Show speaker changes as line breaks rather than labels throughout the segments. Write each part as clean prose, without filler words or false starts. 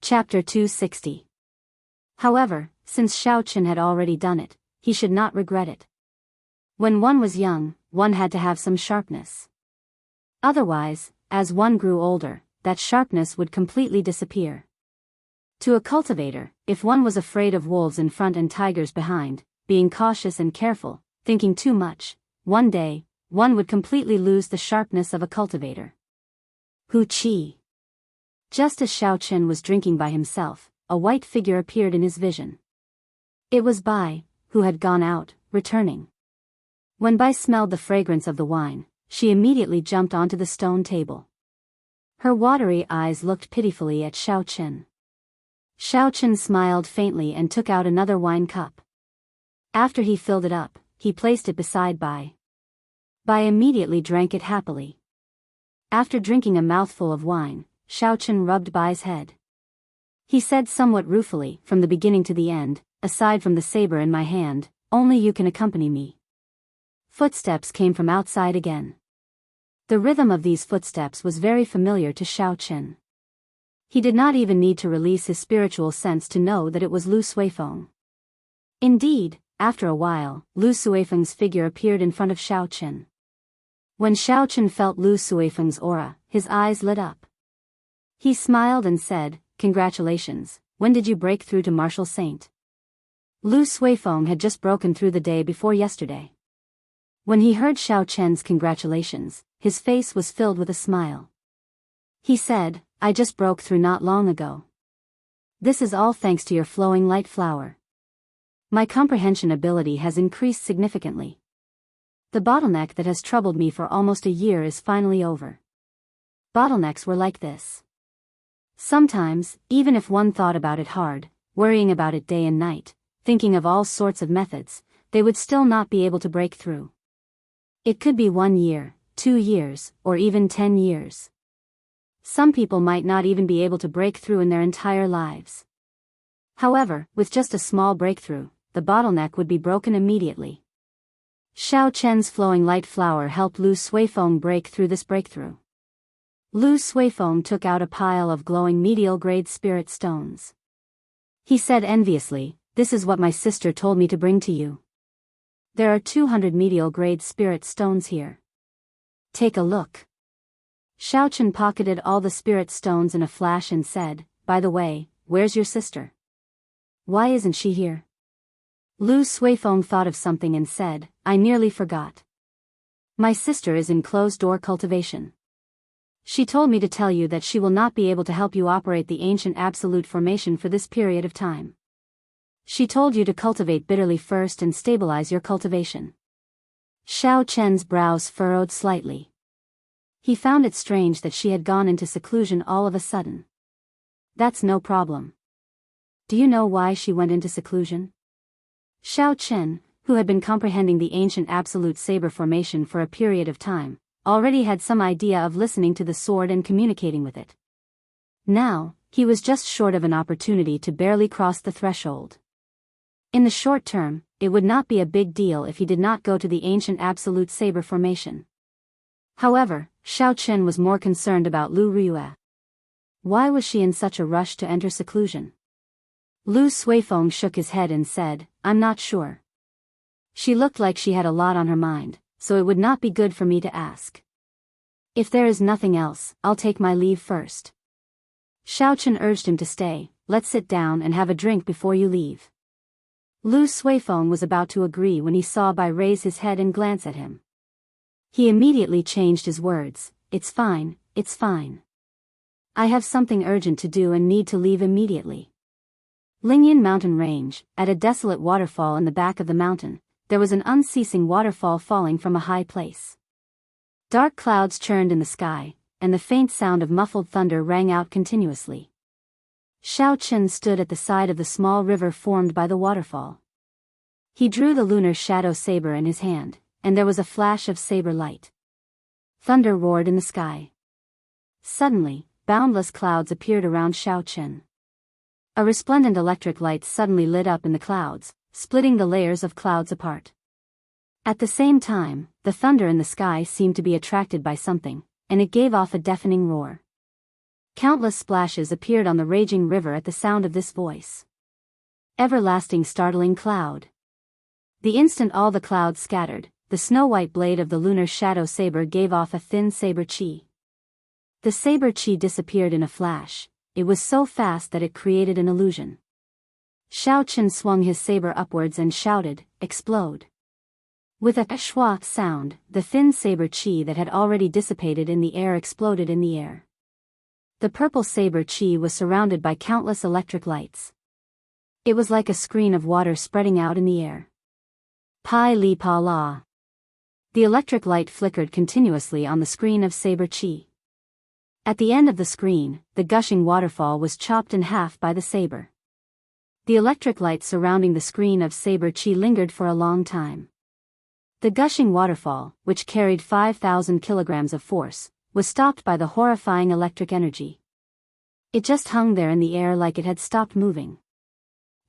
Chapter 260. However, since Xiaochen had already done it, he should not regret it. When one was young, one had to have some sharpness. Otherwise, as one grew older, that sharpness would completely disappear. To a cultivator, if one was afraid of wolves in front and tigers behind, being cautious and careful, thinking too much, one day, one would completely lose the sharpness of a cultivator. Hu Qi. Just as Xiaochen was drinking by himself, a white figure appeared in his vision. It was Bai, who had gone out, returning. When Bai smelled the fragrance of the wine, she immediately jumped onto the stone table. Her watery eyes looked pitifully at Xiaochen. Xiaochen smiled faintly and took out another wine cup. After he filled it up, he placed it beside Bai. Bai immediately drank it happily. After drinking a mouthful of wine, Xiaochen rubbed Bai's head. He said somewhat ruefully, from the beginning to the end, aside from the saber in my hand, only you can accompany me. Footsteps came from outside again. The rhythm of these footsteps was very familiar to Xiaochen. He did not even need to release his spiritual sense to know that it was Lu Suifeng. Indeed, after a while, Lu Suifeng's figure appeared in front of Xiaochen. When Xiaochen felt Lu Suifeng's aura, his eyes lit up. He smiled and said, "Congratulations, when did you break through to Martial Saint?" Lu Suifeng had just broken through the day before yesterday. When he heard Xiaochen's congratulations, his face was filled with a smile. He said, "I just broke through not long ago. This is all thanks to your flowing light flower. My comprehension ability has increased significantly. The bottleneck that has troubled me for almost a year is finally over." Bottlenecks were like this. Sometimes, even if one thought about it hard, worrying about it day and night, thinking of all sorts of methods, they would still not be able to break through. It could be 1 year, 2 years, or even 10 years. Some people might not even be able to break through in their entire lives. However, with just a small breakthrough, the bottleneck would be broken immediately. Xiaochen's flowing light flower helped Lu Suifeng break through this breakthrough. Lu Suifeng took out a pile of glowing medial-grade spirit stones. He said enviously, "This is what my sister told me to bring to you. There are 200 medial-grade spirit stones here. Take a look." Xiaochen pocketed all the spirit stones in a flash and said, "By the way, where's your sister? Why isn't she here?" Lu Suifeng thought of something and said, "I nearly forgot. My sister is in closed-door cultivation. She told me to tell you that she will not be able to help you operate the ancient absolute formation for this period of time. She told you to cultivate bitterly first and stabilize your cultivation." Xiaochen's brows furrowed slightly. He found it strange that she had gone into seclusion all of a sudden. "That's no problem. Do you know why she went into seclusion?" Xiaochen, who had been comprehending the ancient absolute saber formation for a period of time, already had some idea of listening to the sword and communicating with it. Now, he was just short of an opportunity to barely cross the threshold. In the short term, it would not be a big deal if he did not go to the ancient absolute saber formation. However, Xiaochen was more concerned about Lu Riyue. Why was she in such a rush to enter seclusion? Lu Suifeng shook his head and said, "I'm not sure. She looked like she had a lot on her mind, so it would not be good for me to ask. If there is nothing else, I'll take my leave first." Xiaochen urged him to stay. "Let's sit down and have a drink before you leave." Lu Suifeng was about to agree when he saw Bai raise his head and glance at him. He immediately changed his words, "It's fine, it's fine. I have something urgent to do and need to leave immediately." Lingyan Mountain Range, at a desolate waterfall in the back of the mountain, there was an unceasing waterfall falling from a high place. Dark clouds churned in the sky, and the faint sound of muffled thunder rang out continuously. Xiaochen stood at the side of the small river formed by the waterfall. He drew the lunar shadow saber in his hand, and there was a flash of saber light. Thunder roared in the sky. Suddenly, boundless clouds appeared around Xiaochen. A resplendent electric light suddenly lit up in the clouds, splitting the layers of clouds apart. At the same time, the thunder in the sky seemed to be attracted by something, and it gave off a deafening roar. Countless splashes appeared on the raging river at the sound of this voice. Everlasting startling cloud. The instant all the clouds scattered, the snow-white blade of the lunar shadow saber gave off a thin saber chi. The saber chi disappeared in a flash. It was so fast that it created an illusion. Shao Chen swung his saber upwards and shouted, "Explode!" With a schwa sound, the thin saber chi that had already dissipated in the air exploded in the air. The purple saber chi was surrounded by countless electric lights. It was like a screen of water spreading out in the air. Pai li pa la. The electric light flickered continuously on the screen of saber chi. At the end of the screen, the gushing waterfall was chopped in half by the saber. The electric light surrounding the screen of saber chi lingered for a long time. The gushing waterfall, which carried 5,000 kilograms of force, was stopped by the horrifying electric energy. It just hung there in the air like it had stopped moving.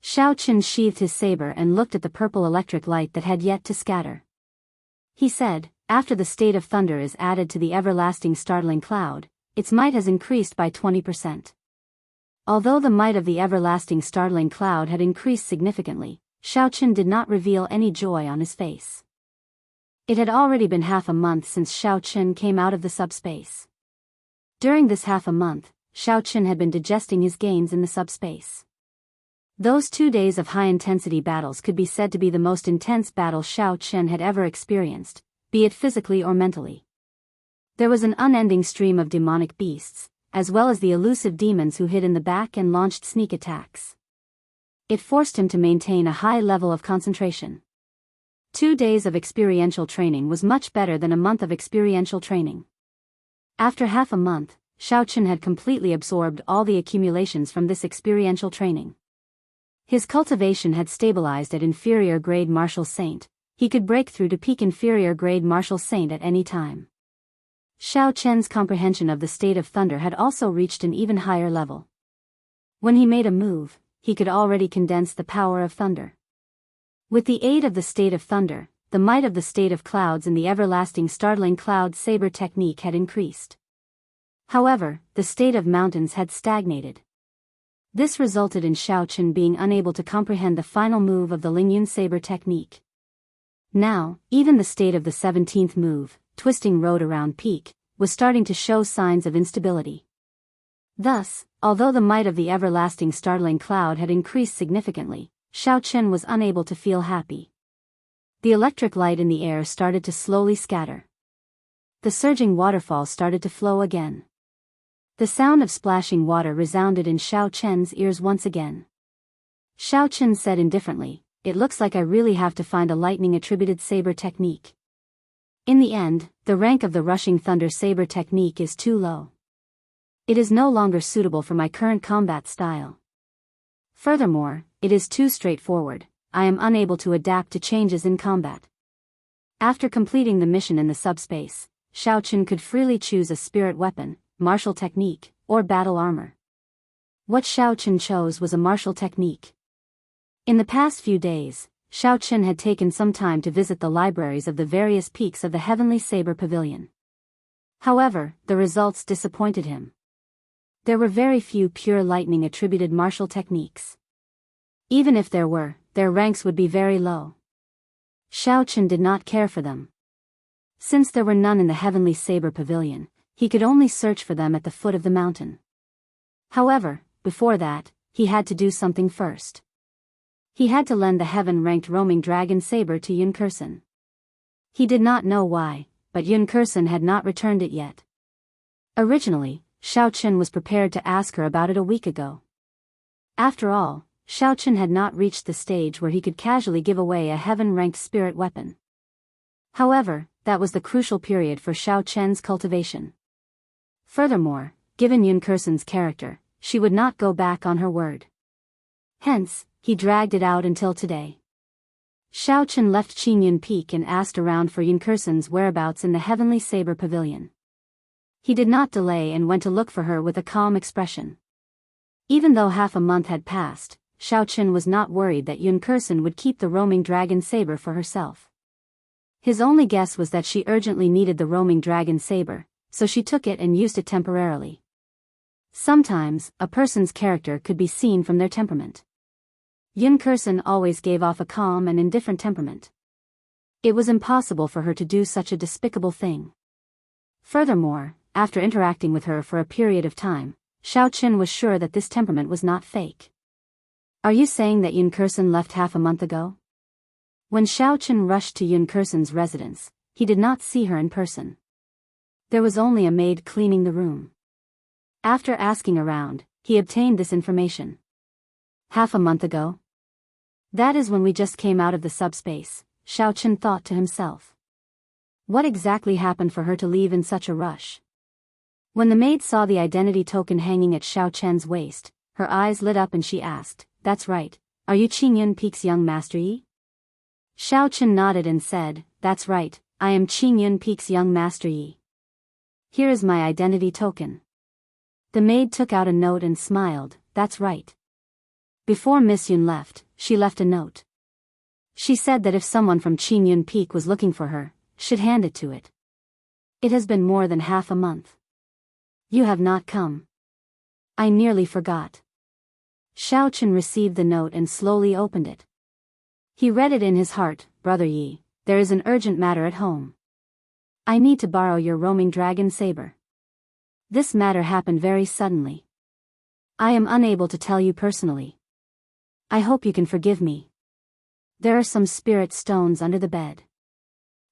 Shao Chen sheathed his saber and looked at the purple electric light that had yet to scatter. He said, "After the state of thunder is added to the everlasting startling cloud, its might has increased by 20%. Although the might of the everlasting startling cloud had increased significantly, Shao Chen did not reveal any joy on his face. It had already been half a month since Shao Chen came out of the subspace. During this half a month, Shao Chen had been digesting his gains in the subspace. Those 2 days of high-intensity battles could be said to be the most intense battle Shao Chen had ever experienced, be it physically or mentally. There was an unending stream of demonic beasts, as well as the elusive demons who hid in the back and launched sneak attacks. It forced him to maintain a high level of concentration. 2 days of experiential training was much better than a month of experiential training. After half a month, Shao Chen had completely absorbed all the accumulations from this experiential training. His cultivation had stabilized at inferior grade martial saint. He could break through to peak inferior grade martial saint at any time. Shao Chen's comprehension of the state of thunder had also reached an even higher level. When he made a move, he could already condense the power of thunder. With the aid of the state of thunder, the might of the state of clouds and the everlasting startling cloud saber technique had increased. However, the state of mountains had stagnated. This resulted in Shao Chen being unable to comprehend the final move of the Lingyun saber technique. Now, even the state of the 17th move, twisting road around peak, was starting to show signs of instability. Thus, although the might of the everlasting startling cloud had increased significantly, Shao Chen was unable to feel happy. The electric light in the air started to slowly scatter. The surging waterfall started to flow again. The sound of splashing water resounded in Shao Chen's ears once again. Shao Chen said indifferently, "It looks like I really have to find a lightning-attributed saber technique. In the end, the rank of the rushing thunder saber technique is too low. It is no longer suitable for my current combat style. Furthermore, it is too straightforward. I am unable to adapt to changes in combat." After completing the mission in the subspace, Shao Chen could freely choose a spirit weapon, martial technique, or battle armor. What Shao Chen chose was a martial technique. In the past few days, Shao Chen had taken some time to visit the libraries of the various peaks of the Heavenly Saber Pavilion. However, the results disappointed him. There were very few pure lightning-attributed martial techniques. Even if there were, their ranks would be very low. Shao Chen did not care for them. Since there were none in the Heavenly Saber Pavilion, he could only search for them at the foot of the mountain. However, before that, he had to do something first. He had to lend the heaven-ranked roaming dragon saber to Yun Kursen. He did not know why, but Yun Kursen had not returned it yet. Originally, Shao Chen was prepared to ask her about it a week ago. After all, Shao Chen had not reached the stage where he could casually give away a heaven-ranked spirit weapon. However, that was the crucial period for Shao Chen's cultivation. Furthermore, given Yun Kursen's character, she would not go back on her word. Hence, he dragged it out until today. Shao Chen left Qingyun Peak and asked around for Yun Kursen's whereabouts in the Heavenly Saber Pavilion. He did not delay and went to look for her with a calm expression. Even though half a month had passed, Shao Chen was not worried that Yun Kursen would keep the roaming dragon saber for herself. His only guess was that she urgently needed the roaming dragon saber, so she took it and used it temporarily. Sometimes, a person's character could be seen from their temperament. Yun Kursen always gave off a calm and indifferent temperament. It was impossible for her to do such a despicable thing. Furthermore, after interacting with her for a period of time, Xiaoqun was sure that this temperament was not fake. Are you saying that Yun Kursen left half a month ago? When Xiaoqun rushed to Yun Kursen's residence, he did not see her in person. There was only a maid cleaning the room. After asking around, he obtained this information. Half a month ago? That is when we just came out of the subspace, Xiaoqun thought to himself. What exactly happened for her to leave in such a rush? When the maid saw the identity token hanging at Xiaoqun's waist, her eyes lit up and she asked, "That's right, are you Qingyun Peak's young master Yi?" Xiaoqun nodded and said, "That's right, I am Qingyun Peak's young master Yi. Here is my identity token." The maid took out a note and smiled, "That's right." Before Miss Yun left, she left a note. She said that if someone from Qingyun Peak was looking for her, should hand it to it. It has been more than half a month. You have not come. I nearly forgot. Xiaoqun received the note and slowly opened it. He read it in his heart, "Brother Yi, there is an urgent matter at home. I need to borrow your roaming dragon saber. This matter happened very suddenly. I am unable to tell you personally. I hope you can forgive me. There are some spirit stones under the bed.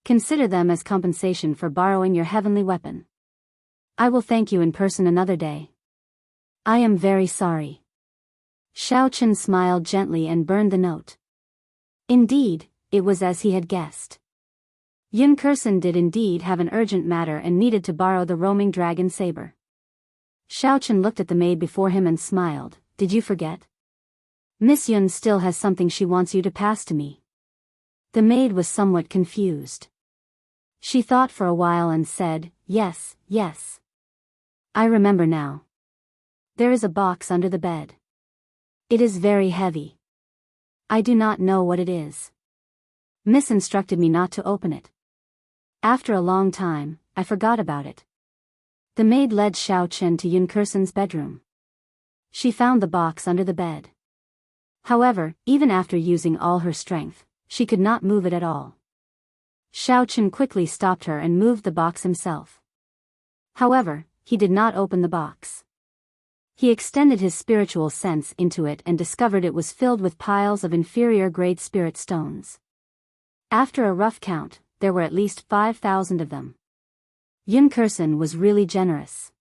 Consider them as compensation for borrowing your heavenly weapon. I will thank you in person another day. I am very sorry." Xiaoqun smiled gently and burned the note. Indeed, it was as he had guessed. Yun Kursen did indeed have an urgent matter and needed to borrow the roaming dragon saber. Xiaoqun looked at the maid before him and smiled, "Did you forget? Miss Yun still has something she wants you to pass to me." The maid was somewhat confused. She thought for a while and said, "Yes, yes. I remember now. There is a box under the bed. It is very heavy. I do not know what it is. Miss instructed me not to open it. After a long time, I forgot about it." The maid led Xiaoqun to Yun Kursen's bedroom. She found the box under the bed. However, even after using all her strength, she could not move it at all. Xiaoqun quickly stopped her and moved the box himself. However, he did not open the box. He extended his spiritual sense into it and discovered it was filled with piles of inferior-grade spirit stones. After a rough count, there were at least 5,000 of them. Yun Kursen was really generous.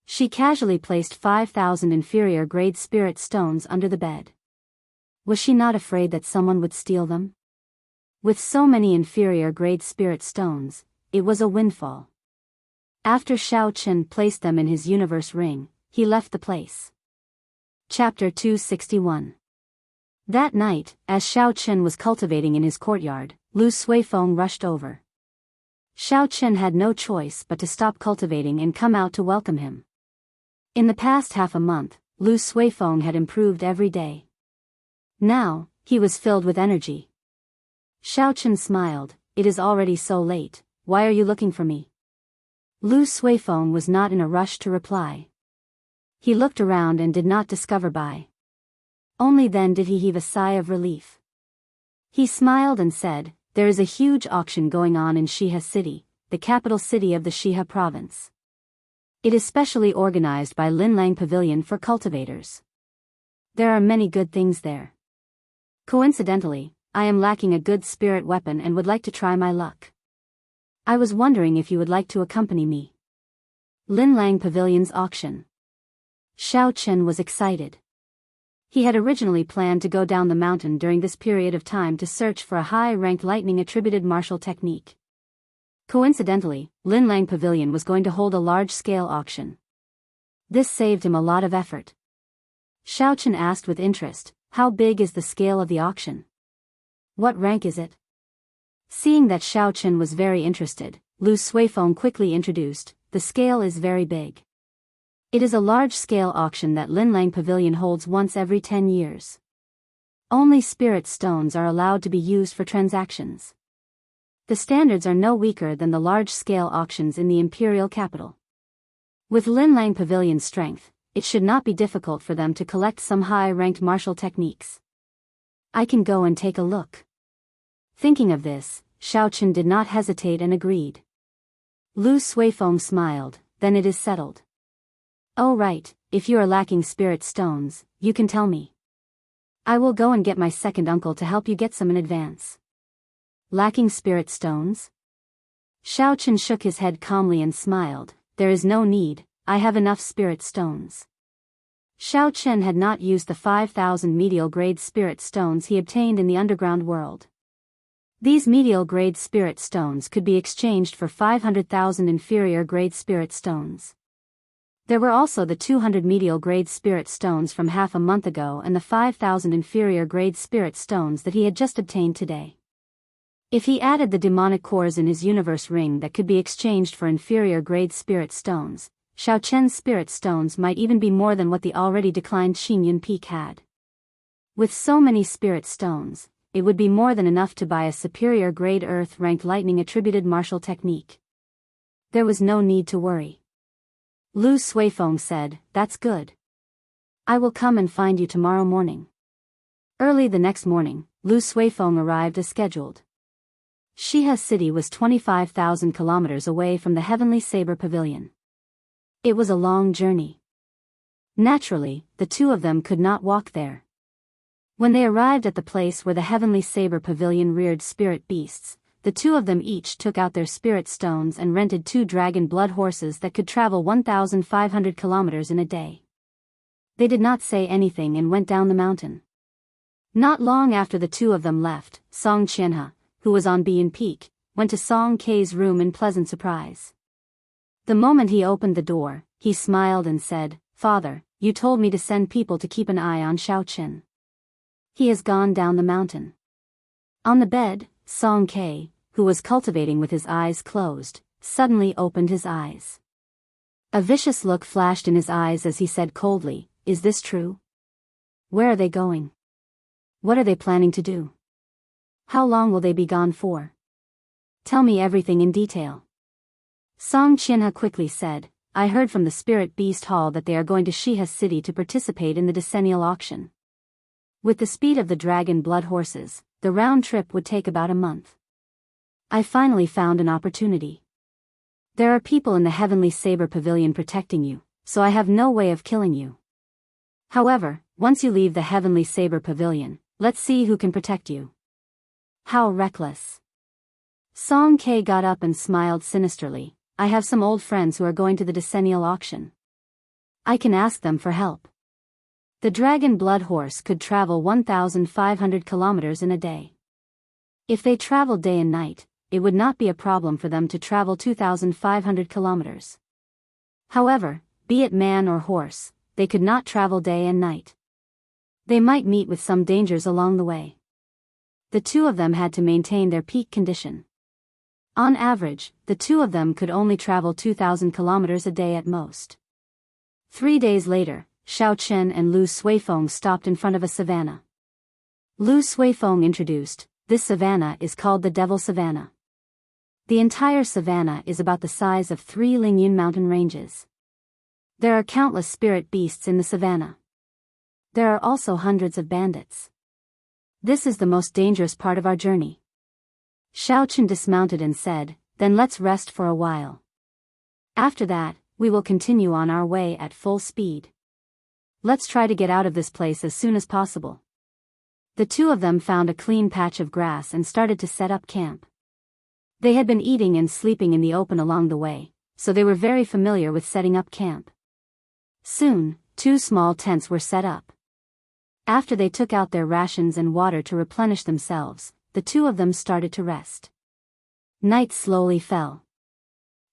She casually placed 5,000 inferior-grade spirit stones under the bed. Was she not afraid that someone would steal them? With so many inferior-grade spirit stones, it was a windfall. After Xiaoqun placed them in his universe ring, he left the place. Chapter 261. That night, as Xiaoqun was cultivating in his courtyard, Lu Suifeng rushed over. Xiaoqun had no choice but to stop cultivating and come out to welcome him. In the past half a month, Lu Suifeng had improved every day. Now, he was filled with energy. Xiaoqun smiled, "It is already so late, why are you looking for me?" Lu Suifeng was not in a rush to reply. He looked around and did not discover Bai. Only then did he heave a sigh of relief. He smiled and said, "There is a huge auction going on in Shihe City, the capital city of the Shihe province. It is specially organized by Linlang Pavilion for cultivators. There are many good things there. Coincidentally, I am lacking a good spirit weapon and would like to try my luck. I was wondering if you would like to accompany me." Linlang Pavilion's auction. Xiaoqun was excited. He had originally planned to go down the mountain during this period of time to search for a high-ranked lightning-attributed martial technique. Coincidentally, Linlang Pavilion was going to hold a large-scale auction. This saved him a lot of effort. Xiaoqun asked with interest, "How big is the scale of the auction? What rank is it?" Seeing that Xiaoqun was very interested, Lu Suifeng quickly introduced, "The scale is very big. It is a large-scale auction that Linlang Pavilion holds once every 10 years. Only spirit stones are allowed to be used for transactions. The standards are no weaker than the large-scale auctions in the imperial capital. With Linlang Pavilion's strength, it should not be difficult for them to collect some high-ranked martial techniques. I can go and take a look. Thinking of this, Xiaochen did not hesitate and agreed. Lu Suifeng smiled, then it is settled. Oh right, if you are lacking spirit stones, you can tell me. I will go and get my second uncle to help you get some in advance. Lacking spirit stones? Xiaochen shook his head calmly and smiled, there is no need, I have enough spirit stones. Xiaochen had not used the 5,000 medial-grade spirit stones he obtained in the underground world. These medial-grade spirit stones could be exchanged for 500,000 inferior-grade spirit stones. There were also the 200 medial-grade spirit stones from half a month ago and the 5,000 inferior-grade spirit stones that he had just obtained today. If he added the demonic cores in his universe ring that could be exchanged for inferior-grade spirit stones, Xiaochen's spirit stones might even be more than what the already declined Xinyun Peak had. With so many spirit stones, it would be more than enough to buy a superior-grade Earth-ranked lightning-attributed martial technique. There was no need to worry. Lu Suifeng said, that's good. I will come and find you tomorrow morning. Early the next morning, Lu Suifeng arrived as scheduled. Shihe City was 25,000 kilometers away from the Heavenly Saber Pavilion. It was a long journey. Naturally, the two of them could not walk there. When they arrived at the place where the Heavenly Saber Pavilion reared spirit beasts, the two of them each took out their spirit stones and rented 2 dragon blood horses that could travel 1,500 kilometers in a day. They did not say anything and went down the mountain. Not long after the two of them left, Song Qianhe, who was on Biyao Peak, went to Song Kei's room in pleasant surprise. The moment he opened the door, he smiled and said, Father, you told me to send people to keep an eye on Xiaochen. He has gone down the mountain. On the bed, Song Kei, who was cultivating with his eyes closed, suddenly opened his eyes. A vicious look flashed in his eyes as he said coldly, is this true? Where are they going? What are they planning to do? How long will they be gone for? Tell me everything in detail. Song Qianhe quickly said, I heard from the Spirit Beast Hall that they are going to Shihe City to participate in the decennial auction. With the speed of the dragon blood horses, the round trip would take about a month. I finally found an opportunity. There are people in the Heavenly Saber Pavilion protecting you, so I have no way of killing you. However, once you leave the Heavenly Saber Pavilion, let's see who can protect you. How reckless. Song Kei got up and smiled sinisterly, I have some old friends who are going to the decennial auction. I can ask them for help. The dragon blood horse could travel 1,500 kilometers in a day. If they traveled day and night, it would not be a problem for them to travel 2,500 kilometers. However, be it man or horse, they could not travel day and night. They might meet with some dangers along the way. The two of them had to maintain their peak condition. On average, the two of them could only travel 2,000 kilometers a day at most. 3 days later, Xiaochen and Lu Suifeng stopped in front of a savanna. Lu Suifeng introduced, this savanna is called the Devil Savanna. The entire savanna is about the size of 3 Lingyun mountain ranges. There are countless spirit beasts in the savanna. There are also hundreds of bandits. This is the most dangerous part of our journey. Xiaochen dismounted and said, then let's rest for a while. After that, we will continue on our way at full speed. Let's try to get out of this place as soon as possible. The two of them found a clean patch of grass and started to set up camp. They had been eating and sleeping in the open along the way, so they were very familiar with setting up camp. Soon, 2 small tents were set up. After they took out their rations and water to replenish themselves, the two of them started to rest. Night slowly fell.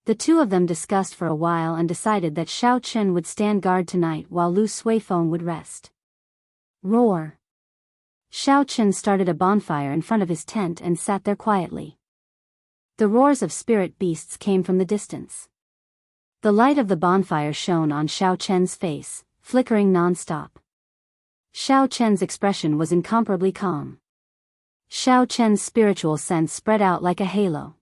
The two of them discussed for a while and decided that Xiaochen would stand guard tonight while Lu Suifeng would rest. Roar! Xiaochen started a bonfire in front of his tent and sat there quietly. The roars of spirit beasts came from the distance. The light of the bonfire shone on Xiaochen's face, flickering non-stop. Xiaochen's expression was incomparably calm. Xiaochen's spiritual sense spread out like a halo.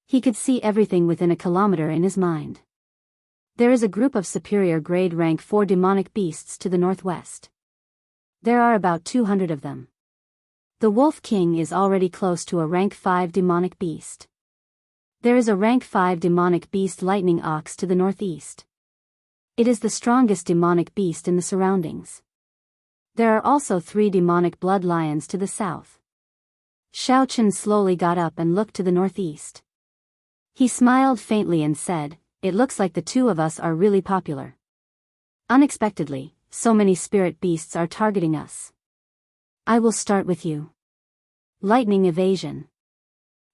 He could see everything within a kilometer in his mind. There is a group of superior grade rank 4 demonic beasts to the northwest. There are about 200 of them. The Wolf King is already close to a rank 5 demonic beast. There is a rank 5 demonic beast lightning ox to the northeast. It is the strongest demonic beast in the surroundings. There are also 3 demonic blood lions to the south. Shao Chen slowly got up and looked to the northeast. He smiled faintly and said, "It looks like the two of us are really popular. Unexpectedly, so many spirit beasts are targeting us. I will start with you." Lightning evasion.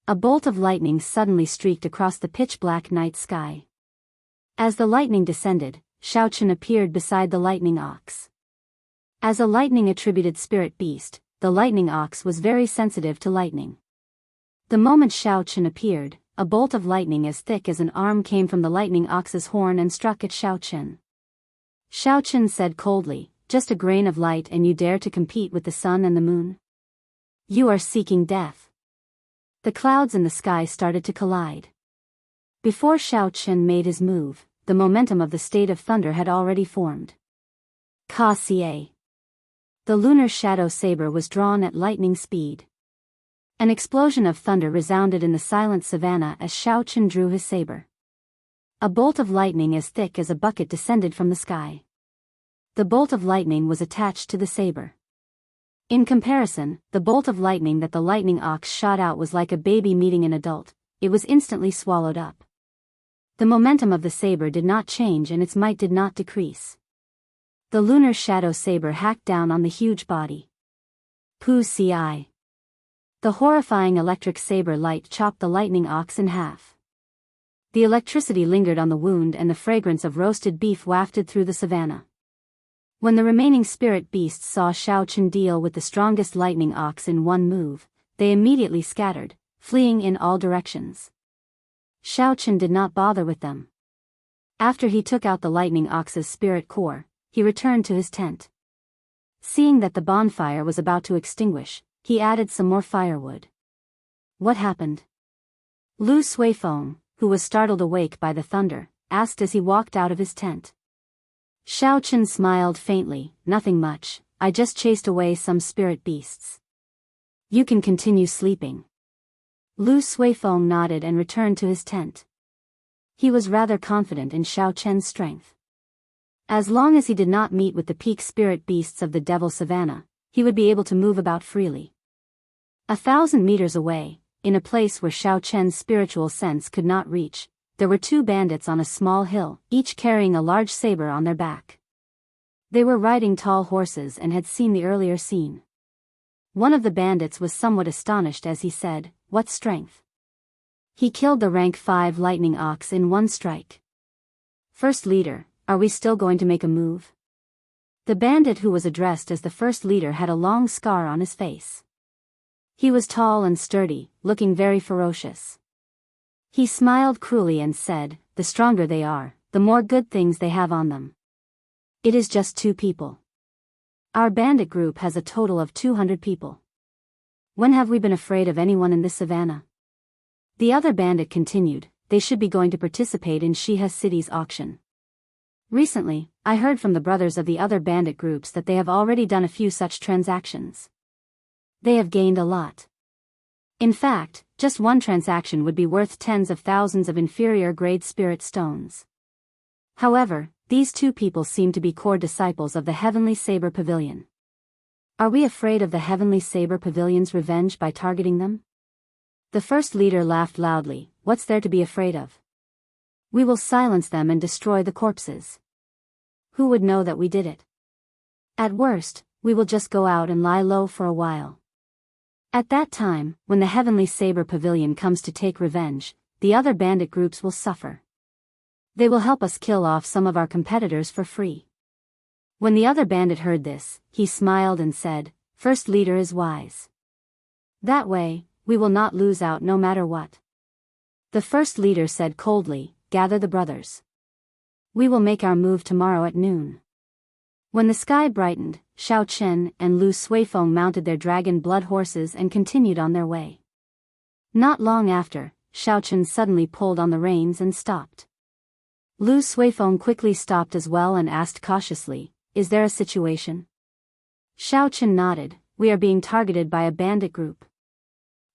A bolt of lightning suddenly streaked across the pitch-black night sky. As the lightning descended, Shao Chen appeared beside the lightning ox. As a lightning-attributed spirit beast, the lightning ox was very sensitive to lightning. The moment Shao Chen appeared, a bolt of lightning as thick as an arm came from the lightning ox's horn and struck at Shao Chen. Shao Chen said coldly, "Just a grain of light and you dare to compete with the sun and the moon? You are seeking death." The clouds in the sky started to collide. Before Shao Chen made his move, the momentum of the state of thunder had already formed. Ka-Cie. The lunar shadow saber was drawn at lightning speed. An explosion of thunder resounded in the silent savannah as Shao Chen drew his saber. A bolt of lightning as thick as a bucket descended from the sky. The bolt of lightning was attached to the saber. In comparison, the bolt of lightning that the lightning ox shot out was like a baby meeting an adult. It was instantly swallowed up. The momentum of the saber did not change and its might did not decrease. The lunar shadow saber hacked down on the huge body. Pu-Ci. The horrifying electric saber light chopped the lightning ox in half. The electricity lingered on the wound and the fragrance of roasted beef wafted through the savannah. When the remaining spirit beasts saw Shao Chen deal with the strongest lightning ox in one move, they immediately scattered, fleeing in all directions. Shao Chen did not bother with them. After he took out the lightning ox's spirit core, he returned to his tent. Seeing that the bonfire was about to extinguish, he added some more firewood. What happened? Lu Suifeng, who was startled awake by the thunder, asked as he walked out of his tent. Shao Chen smiled faintly, "Nothing much, I just chased away some spirit beasts. You can continue sleeping." Lu Suifeng nodded and returned to his tent. He was rather confident in Shao Chen's strength. As long as he did not meet with the peak spirit beasts of the Devil Savannah, he would be able to move about freely. 1,000 meters away, in a place where Shao Chen's spiritual sense could not reach, there were 2 bandits on a small hill, each carrying a large saber on their back. They were riding tall horses and had seen the earlier scene. One of the bandits was somewhat astonished as he said, "What strength?" He killed the rank 5 lightning ox in one strike. "First leader, are we still going to make a move?" The bandit who was addressed as the first leader had a long scar on his face. He was tall and sturdy, looking very ferocious. He smiled cruelly and said, "The stronger they are, the more good things they have on them. It is just 2 people. Our bandit group has a total of 200 people. When have we been afraid of anyone in this savannah?" The other bandit continued, "They should be going to participate in Shiha City's auction. Recently, I heard from the brothers of the other bandit groups that they have already done a few such transactions. They have gained a lot. In fact, just one transaction would be worth tens of thousands of inferior grade spirit stones. However, these 2 people seem to be core disciples of the Heavenly Saber Pavilion. Are we afraid of the Heavenly Saber Pavilion's revenge by targeting them?" The first leader laughed loudly, "What's there to be afraid of? We will silence them and destroy the corpses. Who would know that we did it? At worst, we will just go out and lie low for a while. At that time, when the Heavenly Saber Pavilion comes to take revenge, the other bandit groups will suffer. They will help us kill off some of our competitors for free." When the other bandit heard this, he smiled and said, "First leader is wise. That way, we will not lose out no matter what." The first leader said coldly, "Gather the brothers. We will make our move tomorrow at noon." When the sky brightened, Shao Chen and Lu Suifeng mounted their dragon blood horses and continued on their way. Not long after, Shao Chen suddenly pulled on the reins and stopped. Lu Suifeng quickly stopped as well and asked cautiously, "Is there a situation?" Xiaochen nodded, "We are being targeted by a bandit group.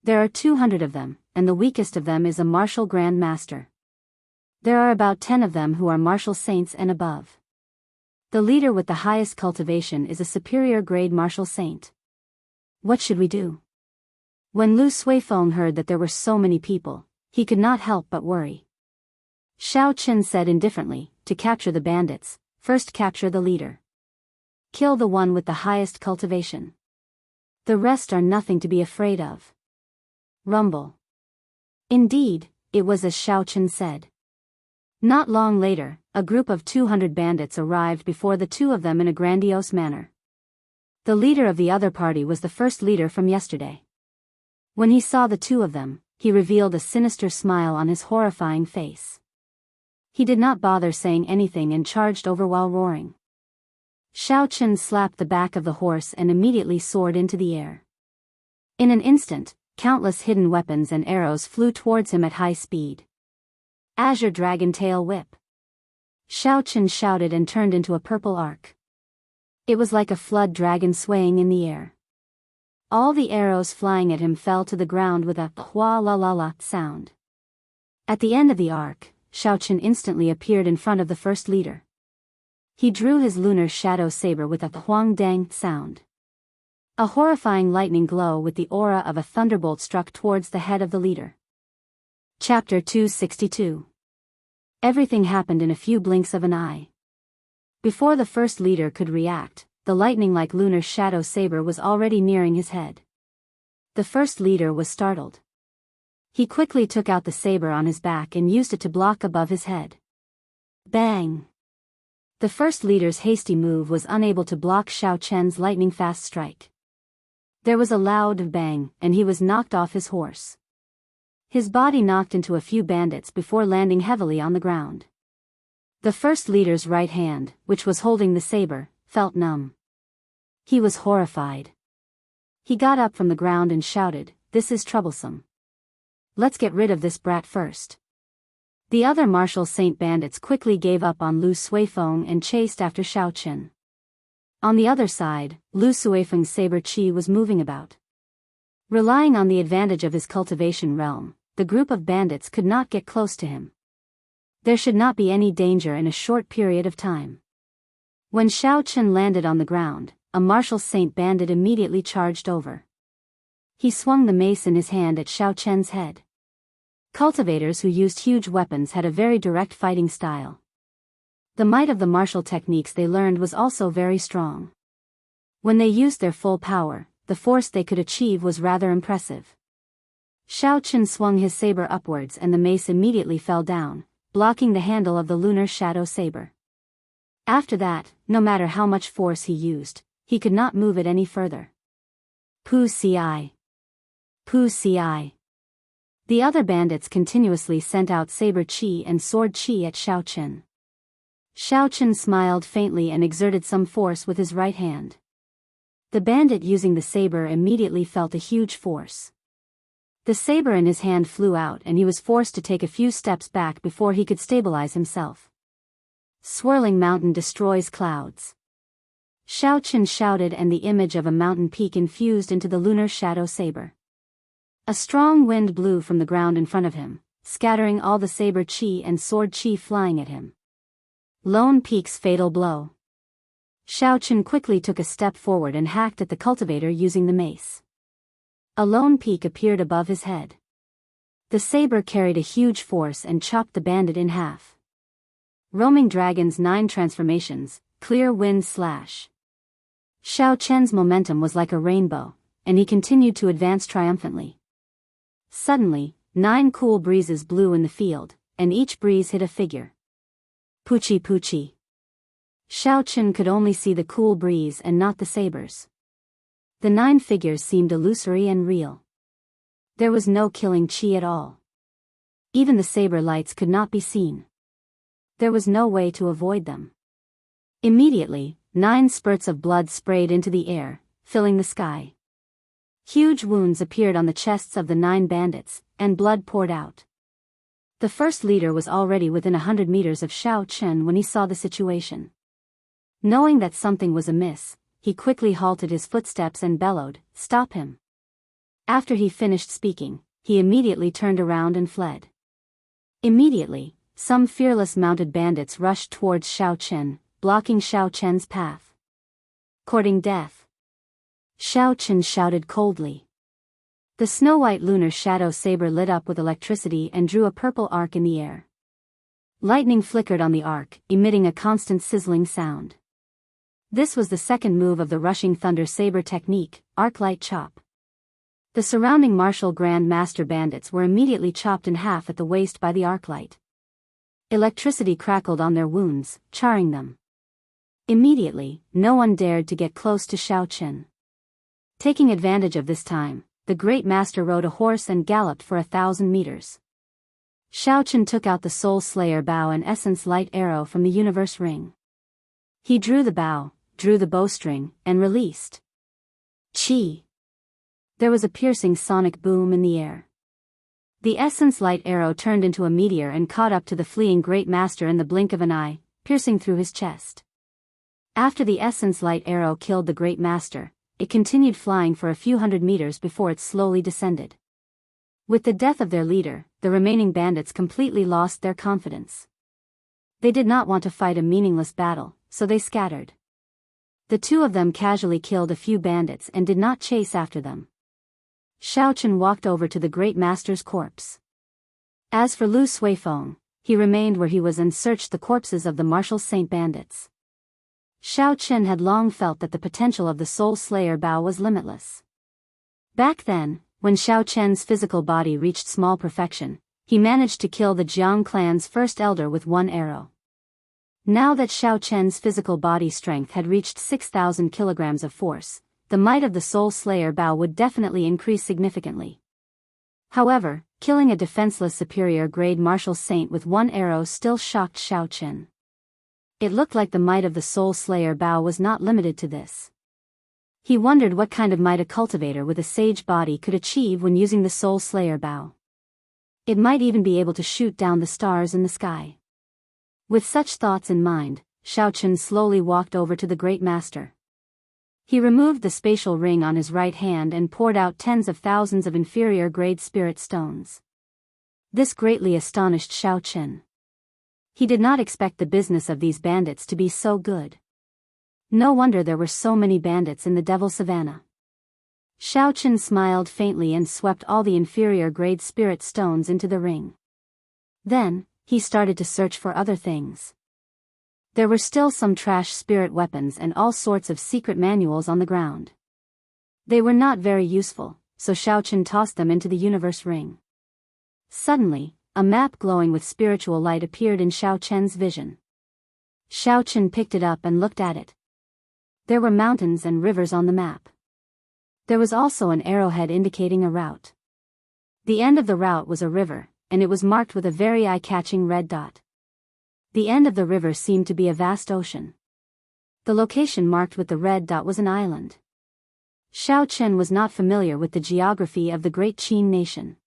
There are 200 of them, and the weakest of them is a martial Grand Master. There are about 10 of them who are martial saints and above. The leader with the highest cultivation is a superior grade martial saint. What should we do?" When Lu Suifeng heard that there were so many people, he could not help but worry. Xiaochen said indifferently, "To capture the bandits, first capture the leader. Kill the one with the highest cultivation. The rest are nothing to be afraid of." Rumble. Indeed, it was as Xiaochen said. Not long later, a group of 200 bandits arrived before the two of them in a grandiose manner. The leader of the other party was the first leader from yesterday. When he saw the two of them, he revealed a sinister smile on his horrifying face. He did not bother saying anything and charged over while roaring. Xiaochen slapped the back of the horse and immediately soared into the air. In an instant, countless hidden weapons and arrows flew towards him at high speed. Azure Dragon Tail Whip. Xiaochen shouted and turned into a purple arc. It was like a flood dragon swaying in the air. All the arrows flying at him fell to the ground with a hua la la la sound. At the end of the arc, Xiaochen instantly appeared in front of the first leader. He drew his lunar shadow saber with a huang dang sound. A horrifying lightning glow with the aura of a thunderbolt struck towards the head of the leader. Chapter 262. Everything happened in a few blinks of an eye. Before the first leader could react, the lightning-like lunar shadow saber was already nearing his head. The first leader was startled. He quickly took out the saber on his back and used it to block above his head. Bang! The first leader's hasty move was unable to block Xiaochen's lightning-fast strike. There was a loud bang, and he was knocked off his horse. His body knocked into a few bandits before landing heavily on the ground. The first leader's right hand, which was holding the saber, felt numb. He was horrified. He got up from the ground and shouted, "This is troublesome. Let's get rid of this brat first." The other martial saint bandits quickly gave up on Lu Suifeng and chased after Xiaochen. On the other side, Lu Suifeng's saber chi was moving about. Relying on the advantage of his cultivation realm, the group of bandits could not get close to him. There should not be any danger in a short period of time. When Xiaochen landed on the ground, a martial saint bandit immediately charged over. He swung the mace in his hand at Xiaochen's head. Cultivators who used huge weapons had a very direct fighting style. The might of the martial techniques they learned was also very strong. When they used their full power, the force they could achieve was rather impressive. Xiaochen swung his saber upwards and the mace immediately fell down, blocking the handle of the lunar shadow saber. After that, no matter how much force he used, he could not move it any further. Pu ci. Pu ci. The other bandits continuously sent out saber chi and sword chi at Xiaochen. Xiaochen smiled faintly and exerted some force with his right hand. The bandit using the saber immediately felt a huge force. The saber in his hand flew out and he was forced to take a few steps back before he could stabilize himself. Swirling mountain destroys clouds. Xiaochen shouted and the image of a mountain peak infused into the lunar shadow saber. A strong wind blew from the ground in front of him, scattering all the saber chi and sword chi flying at him. Lone Peak's fatal blow. Xiaochen quickly took a step forward and hacked at the cultivator using the mace. A lone peak appeared above his head. The saber carried a huge force and chopped the bandit in half. Roaming Dragon's 9 transformations, clear wind slash. Xiaochen's momentum was like a rainbow, and he continued to advance triumphantly. Suddenly, 9 cool breezes blew in the field, and each breeze hit a figure. Puchi puchi. Xiaochen could only see the cool breeze and not the sabers. The 9 figures seemed illusory and real. There was no killing chi at all. Even the saber lights could not be seen. There was no way to avoid them. Immediately, 9 spurts of blood sprayed into the air, filling the sky. Huge wounds appeared on the chests of the 9 bandits, and blood poured out. The first leader was already within 100 meters of Xiao Chen when he saw the situation. Knowing that something was amiss, he quickly halted his footsteps and bellowed, "Stop him!" After he finished speaking, he immediately turned around and fled. Immediately, some fearless mounted bandits rushed towards Xiao Chen, blocking Xiao Chen's path. "Courting death!" Xiao Chen shouted coldly. The snow-white lunar shadow saber lit up with electricity and drew a purple arc in the air. Lightning flickered on the arc, emitting a constant sizzling sound. This was the second move of the rushing thunder saber technique, arc-light chop. The surrounding martial Grand Master bandits were immediately chopped in half at the waist by the arc-light. Electricity crackled on their wounds, charring them. Immediately, no one dared to get close to Xiao Chen. Taking advantage of this time, the Great Master rode a horse and galloped for 1,000 meters. Xiao Chen took out the Soul Slayer bow and Essence Light arrow from the Universe Ring. He drew the bow, drew the bowstring, and released. Chi! There was a piercing sonic boom in the air. The Essence Light arrow turned into a meteor and caught up to the fleeing Great Master in the blink of an eye, piercing through his chest. After the Essence Light arrow killed the Great Master, it continued flying for a few hundred meters before it slowly descended. With the death of their leader, the remaining bandits completely lost their confidence. They did not want to fight a meaningless battle, so they scattered. The two of them casually killed a few bandits and did not chase after them. Xiao Chen walked over to the Great Master's corpse. As for Lu Suifeng, he remained where he was and searched the corpses of the martial saint bandits. Xiao Chen had long felt that the potential of the Soul Slayer bow was limitless. Back then, when Xiao Chen's physical body reached small perfection, he managed to kill the Jiang clan's first elder with one arrow. Now that Xiao Chen's physical body strength had reached 6,000 kilograms of force, the might of the Soul Slayer bow would definitely increase significantly. However, killing a defenseless superior-grade martial saint with one arrow still shocked Xiao Chen. It looked like the might of the Soul Slayer bow was not limited to this. He wondered what kind of might a cultivator with a sage body could achieve when using the Soul Slayer bow. It might even be able to shoot down the stars in the sky. With such thoughts in mind, Xiao Chen slowly walked over to the Great Master. He removed the spatial ring on his right hand and poured out tens of thousands of inferior-grade spirit stones. This greatly astonished Xiao Chen. He did not expect the business of these bandits to be so good. No wonder there were so many bandits in the Devil Savannah. Xiao Chen smiled faintly and swept all the inferior-grade spirit stones into the ring. Then, he started to search for other things. There were still some trash spirit weapons and all sorts of secret manuals on the ground. They were not very useful, so Xiao Chen tossed them into the Universe Ring. Suddenly, a map glowing with spiritual light appeared in Xiao Chen's vision. Xiao Chen picked it up and looked at it. There were mountains and rivers on the map. There was also an arrowhead indicating a route. The end of the route was a river, and it was marked with a very eye-catching red dot. The end of the river seemed to be a vast ocean. The location marked with the red dot was an island. Xiao Chen was not familiar with the geography of the Great Qin nation.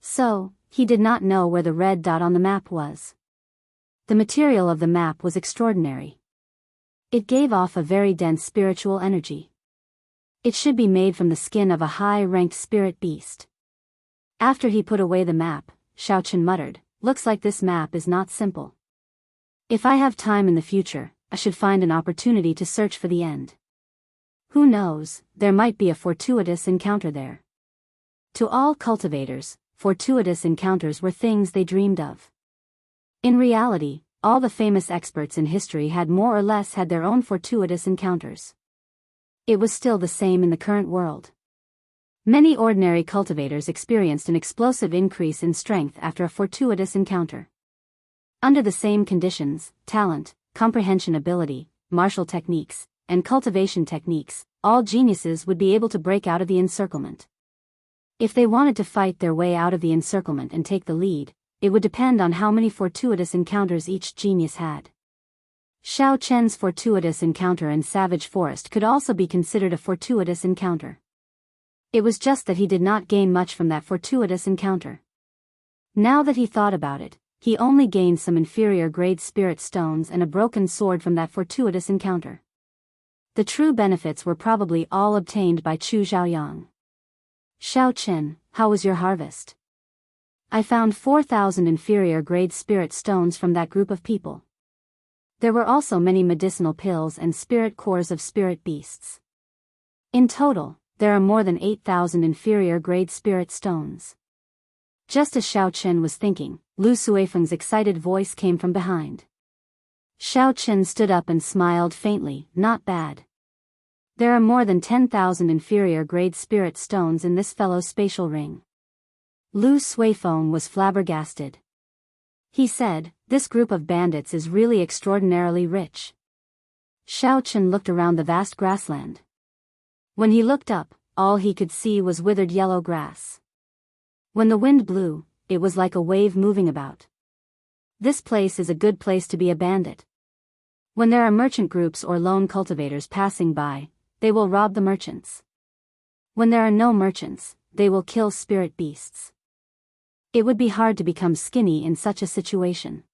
So, he did not know where the red dot on the map was. The material of the map was extraordinary. It gave off a very dense spiritual energy. It should be made from the skin of a high-ranked spirit beast. After he put away the map, Xiao Chen muttered, "Looks like this map is not simple. If I have time in the future, I should find an opportunity to search for the end. Who knows, there might be a fortuitous encounter there." To all cultivators, fortuitous encounters were things they dreamed of. In reality, all the famous experts in history had more or less had their own fortuitous encounters. It was still the same in the current world. Many ordinary cultivators experienced an explosive increase in strength after a fortuitous encounter. Under the same conditions, talent, comprehension ability, martial techniques, and cultivation techniques, all geniuses would be able to break out of the encirclement. If they wanted to fight their way out of the encirclement and take the lead, it would depend on how many fortuitous encounters each genius had. Xiao Chen's fortuitous encounter in Savage Forest could also be considered a fortuitous encounter. It was just that he did not gain much from that fortuitous encounter. Now that he thought about it, he only gained some inferior grade spirit stones and a broken sword from that fortuitous encounter. The true benefits were probably all obtained by Chu Xiaoyang. Xiao Qin, how was your harvest? I found 4,000 inferior grade spirit stones from that group of people. There were also many medicinal pills and spirit cores of spirit beasts. In total, there are more than 8,000 inferior grade spirit stones. Just as Xiao Qin was thinking, Lu Suifeng's excited voice came from behind. Xiao Qin stood up and smiled faintly, not bad. There are more than 10,000 inferior grade spirit stones in this fellow's spatial ring. Lu Suifeng was flabbergasted. He said, this group of bandits is really extraordinarily rich. Xiao Qin looked around the vast grassland. When he looked up, all he could see was withered yellow grass. When the wind blew, it was like a wave moving about. This place is a good place to be a bandit. When there are merchant groups or lone cultivators passing by, they will rob the merchants. When there are no merchants, they will kill spirit beasts. It would be hard to become skinny in such a situation.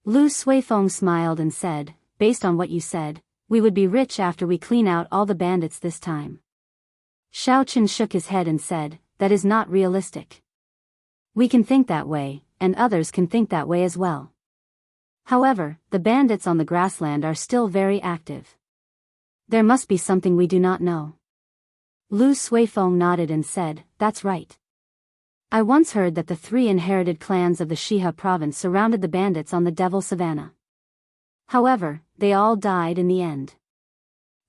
Lu Suifeng smiled and said, based on what you said, we would be rich after we clean out all the bandits this time. Xiao Qin shook his head and said, that is not realistic. We can think that way, and others can think that way as well. However, the bandits on the grassland are still very active. There must be something we do not know. Lu Suifeng nodded and said, that's right. I once heard that the 3 inherited clans of the Shihe province surrounded the bandits on the Devil Savannah. However, they all died in the end.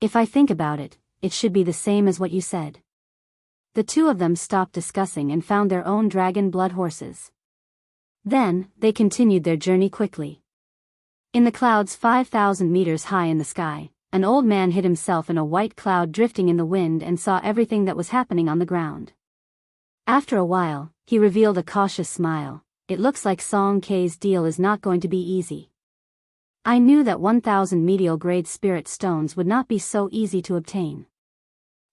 If I think about it, it should be the same as what you said. The two of them stopped discussing and found their own dragon blood horses. Then, they continued their journey quickly. In the clouds 5,000 meters high in the sky, an old man hid himself in a white cloud drifting in the wind and saw everything that was happening on the ground. After a while, he revealed a cautious smile. It looks like Song Kei's deal is not going to be easy. I knew that 1,000 medial grade spirit stones would not be so easy to obtain.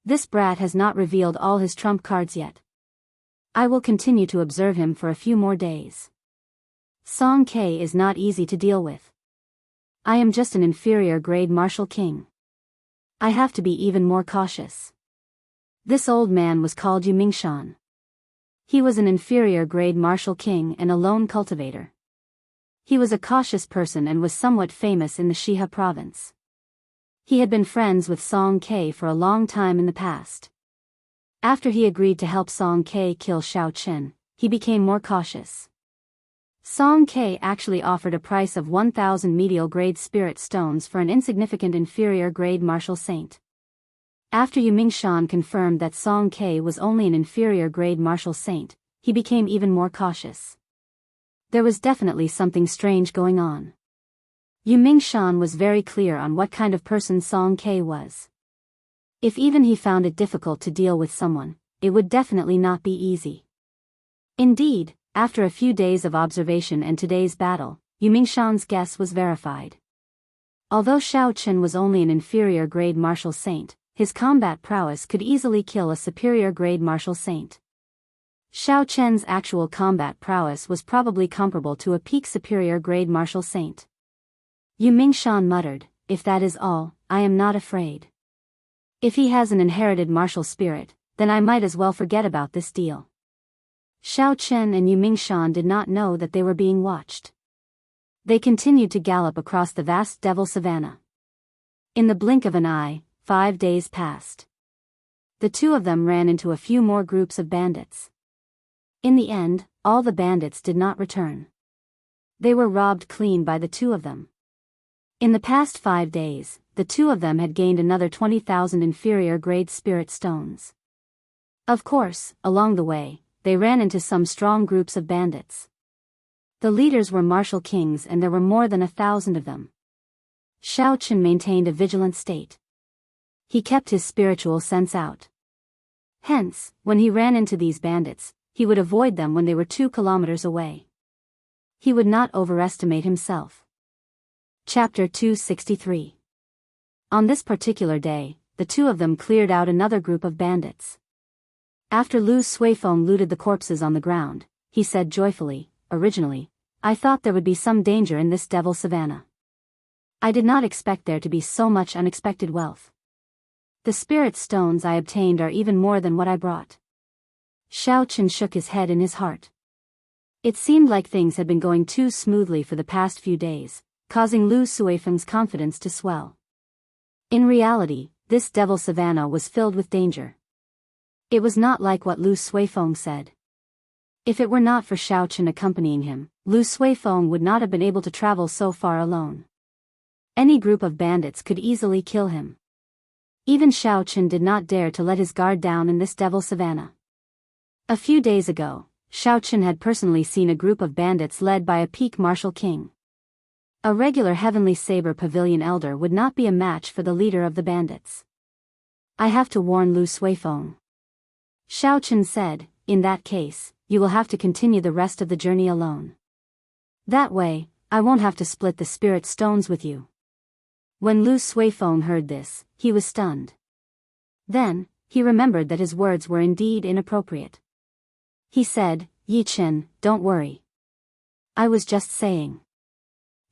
This brat has not revealed all his trump cards yet. I will continue to observe him for a few more days. Song Kei is not easy to deal with. I am just an inferior grade martial king. I have to be even more cautious. This old man was called Yu Mingshan. He was an inferior grade martial king and a lone cultivator. He was a cautious person and was somewhat famous in the Shihe province. He had been friends with Song Kei for a long time in the past. After he agreed to help Song Kei kill Xiao Qin, he became more cautious. Song Kei actually offered a price of 1,000 medial grade spirit stones for an insignificant inferior grade martial saint. After Yu Mingshan confirmed that Song Kei was only an inferior grade martial saint, he became even more cautious. There was definitely something strange going on. Yu Mingshan was very clear on what kind of person Song Kei was. If even he found it difficult to deal with someone, it would definitely not be easy. Indeed, after a few days of observation and today's battle, Yu Mingshan's guess was verified. Although Xiao Qin was only an inferior grade martial saint, his combat prowess could easily kill a superior grade martial saint. Xiao Qin's actual combat prowess was probably comparable to a peak superior grade martial saint. Yu Mingshan muttered, if that is all, I am not afraid. If he has an inherited martial spirit, then I might as well forget about this deal. Xiao Qin and Yu Mingshan did not know that they were being watched. They continued to gallop across the vast Devil Savannah. In the blink of an eye, 5 days passed. The two of them ran into a few more groups of bandits. In the end, all the bandits did not return. They were robbed clean by the two of them. In the past 5 days, the two of them had gained another 20,000 inferior grade spirit stones. Of course, along the way, they ran into some strong groups of bandits. The leaders were martial kings and there were more than 1,000 of them. Xiao Qin maintained a vigilant state. He kept his spiritual sense out. Hence, when he ran into these bandits, he would avoid them when they were 2 kilometers away. He would not overestimate himself. Chapter 263. On this particular day, the two of them cleared out another group of bandits. After Lu Suifeng looted the corpses on the ground, he said joyfully. Originally, I thought there would be some danger in this devil savannah. I did not expect there to be so much unexpected wealth. The spirit stones I obtained are even more than what I brought. Xiaochen shook his head in his heart. It seemed like things had been going too smoothly for the past few days, causing Lu Suifeng's confidence to swell. In reality, this devil savannah was filled with danger. It was not like what Lu Suifeng said. If it were not for Xiaochen accompanying him, Lu Suifeng would not have been able to travel so far alone. Any group of bandits could easily kill him. Even Xiaochen did not dare to let his guard down in this devil savannah. A few days ago, Xiaochen had personally seen a group of bandits led by a peak martial king. A regular heavenly saber pavilion elder would not be a match for the leader of the bandits. I have to warn Lu Suifeng. Xiaochen said, in that case, you will have to continue the rest of the journey alone. That way, I won't have to split the spirit stones with you. When Lu Suifeng heard this, he was stunned. Then, he remembered that his words were indeed inappropriate. He said, Yi Chen, don't worry. I was just saying.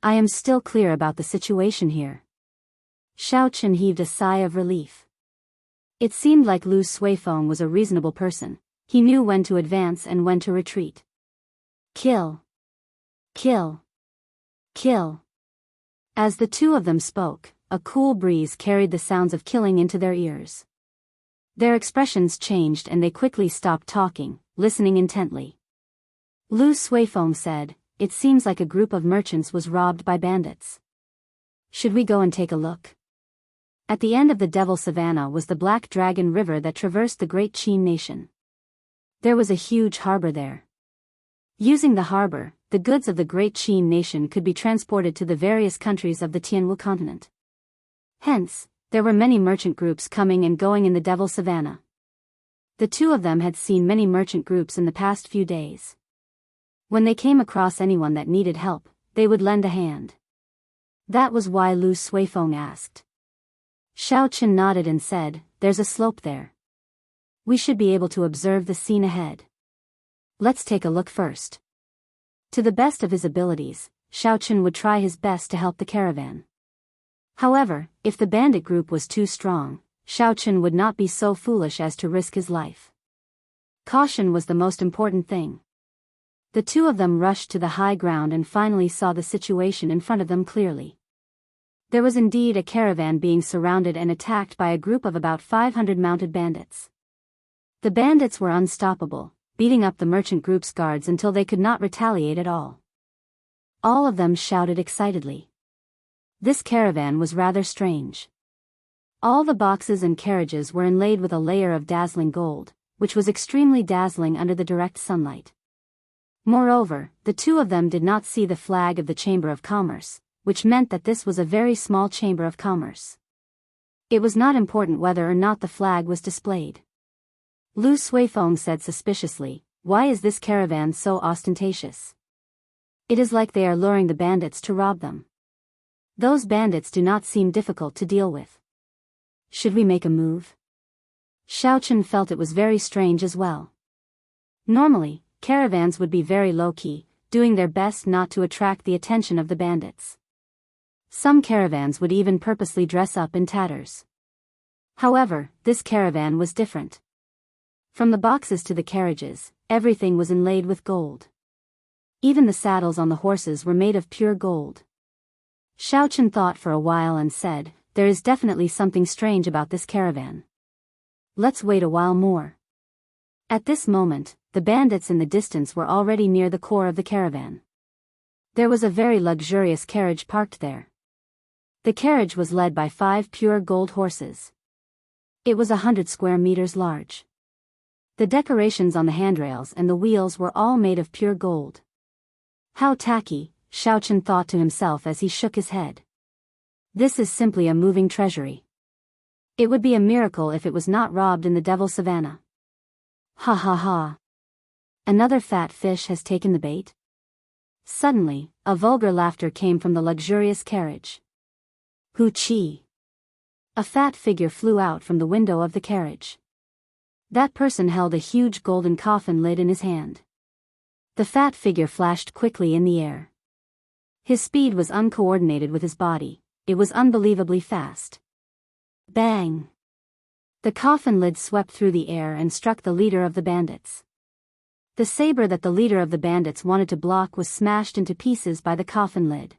I am still clear about the situation here. Xiaochen heaved a sigh of relief. It seemed like Lu Suifeng was a reasonable person. He knew when to advance and when to retreat. Kill. Kill. Kill. As the two of them spoke, a cool breeze carried the sounds of killing into their ears. Their expressions changed and they quickly stopped talking, listening intently. Lu Suifeng said, it seems like a group of merchants was robbed by bandits. Should we go and take a look? At the end of the Devil Savannah was the Black Dragon River that traversed the Great Qin Nation. There was a huge harbor there. Using the harbor, the goods of the Great Qin Nation could be transported to the various countries of the Tianwu continent. Hence, there were many merchant groups coming and going in the Devil Savannah. The two of them had seen many merchant groups in the past few days. When they came across anyone that needed help, they would lend a hand. That was why Lu Suifeng asked. Xiaochen nodded and said, there's a slope there. We should be able to observe the scene ahead. Let's take a look first. To the best of his abilities, Xiaochen would try his best to help the caravan. However, if the bandit group was too strong, Xiaochen would not be so foolish as to risk his life. Caution was the most important thing. The two of them rushed to the high ground and finally saw the situation in front of them clearly. There was indeed a caravan being surrounded and attacked by a group of about 500 mounted bandits. The bandits were unstoppable, beating up the merchant group's guards until they could not retaliate at all. All of them shouted excitedly. This caravan was rather strange. All the boxes and carriages were inlaid with a layer of dazzling gold, which was extremely dazzling under the direct sunlight. Moreover, the two of them did not see the flag of the Chamber of Commerce, which meant that this was a very small Chamber of Commerce. It was not important whether or not the flag was displayed. Lu Suifeng said suspiciously, why is this caravan so ostentatious? It is like they are luring the bandits to rob them. Those bandits do not seem difficult to deal with. Should we make a move? Xiaochen felt it was very strange as well. Normally, caravans would be very low-key, doing their best not to attract the attention of the bandits. Some caravans would even purposely dress up in tatters. However, this caravan was different. From the boxes to the carriages, everything was inlaid with gold. Even the saddles on the horses were made of pure gold. Xiaochen thought for a while and said, there is definitely something strange about this caravan. Let's wait a while more. At this moment, the bandits in the distance were already near the core of the caravan. There was a very luxurious carriage parked there. The carriage was led by 5 pure gold horses. It was 100 square meters large. The decorations on the handrails and the wheels were all made of pure gold. How tacky, Xiaochen thought to himself as he shook his head. This is simply a moving treasury. It would be a miracle if it was not robbed in the Devil Savannah. Ha ha ha. Another fat fish has taken the bait? Suddenly, a vulgar laughter came from the luxurious carriage. Hu Chi. A fat figure flew out from the window of the carriage. That person held a huge golden coffin lid in his hand. The fat figure flashed quickly in the air. His speed was uncoordinated with his body, it was unbelievably fast. Bang! The coffin lid swept through the air and struck the leader of the bandits. The saber that the leader of the bandits wanted to block was smashed into pieces by the coffin lid.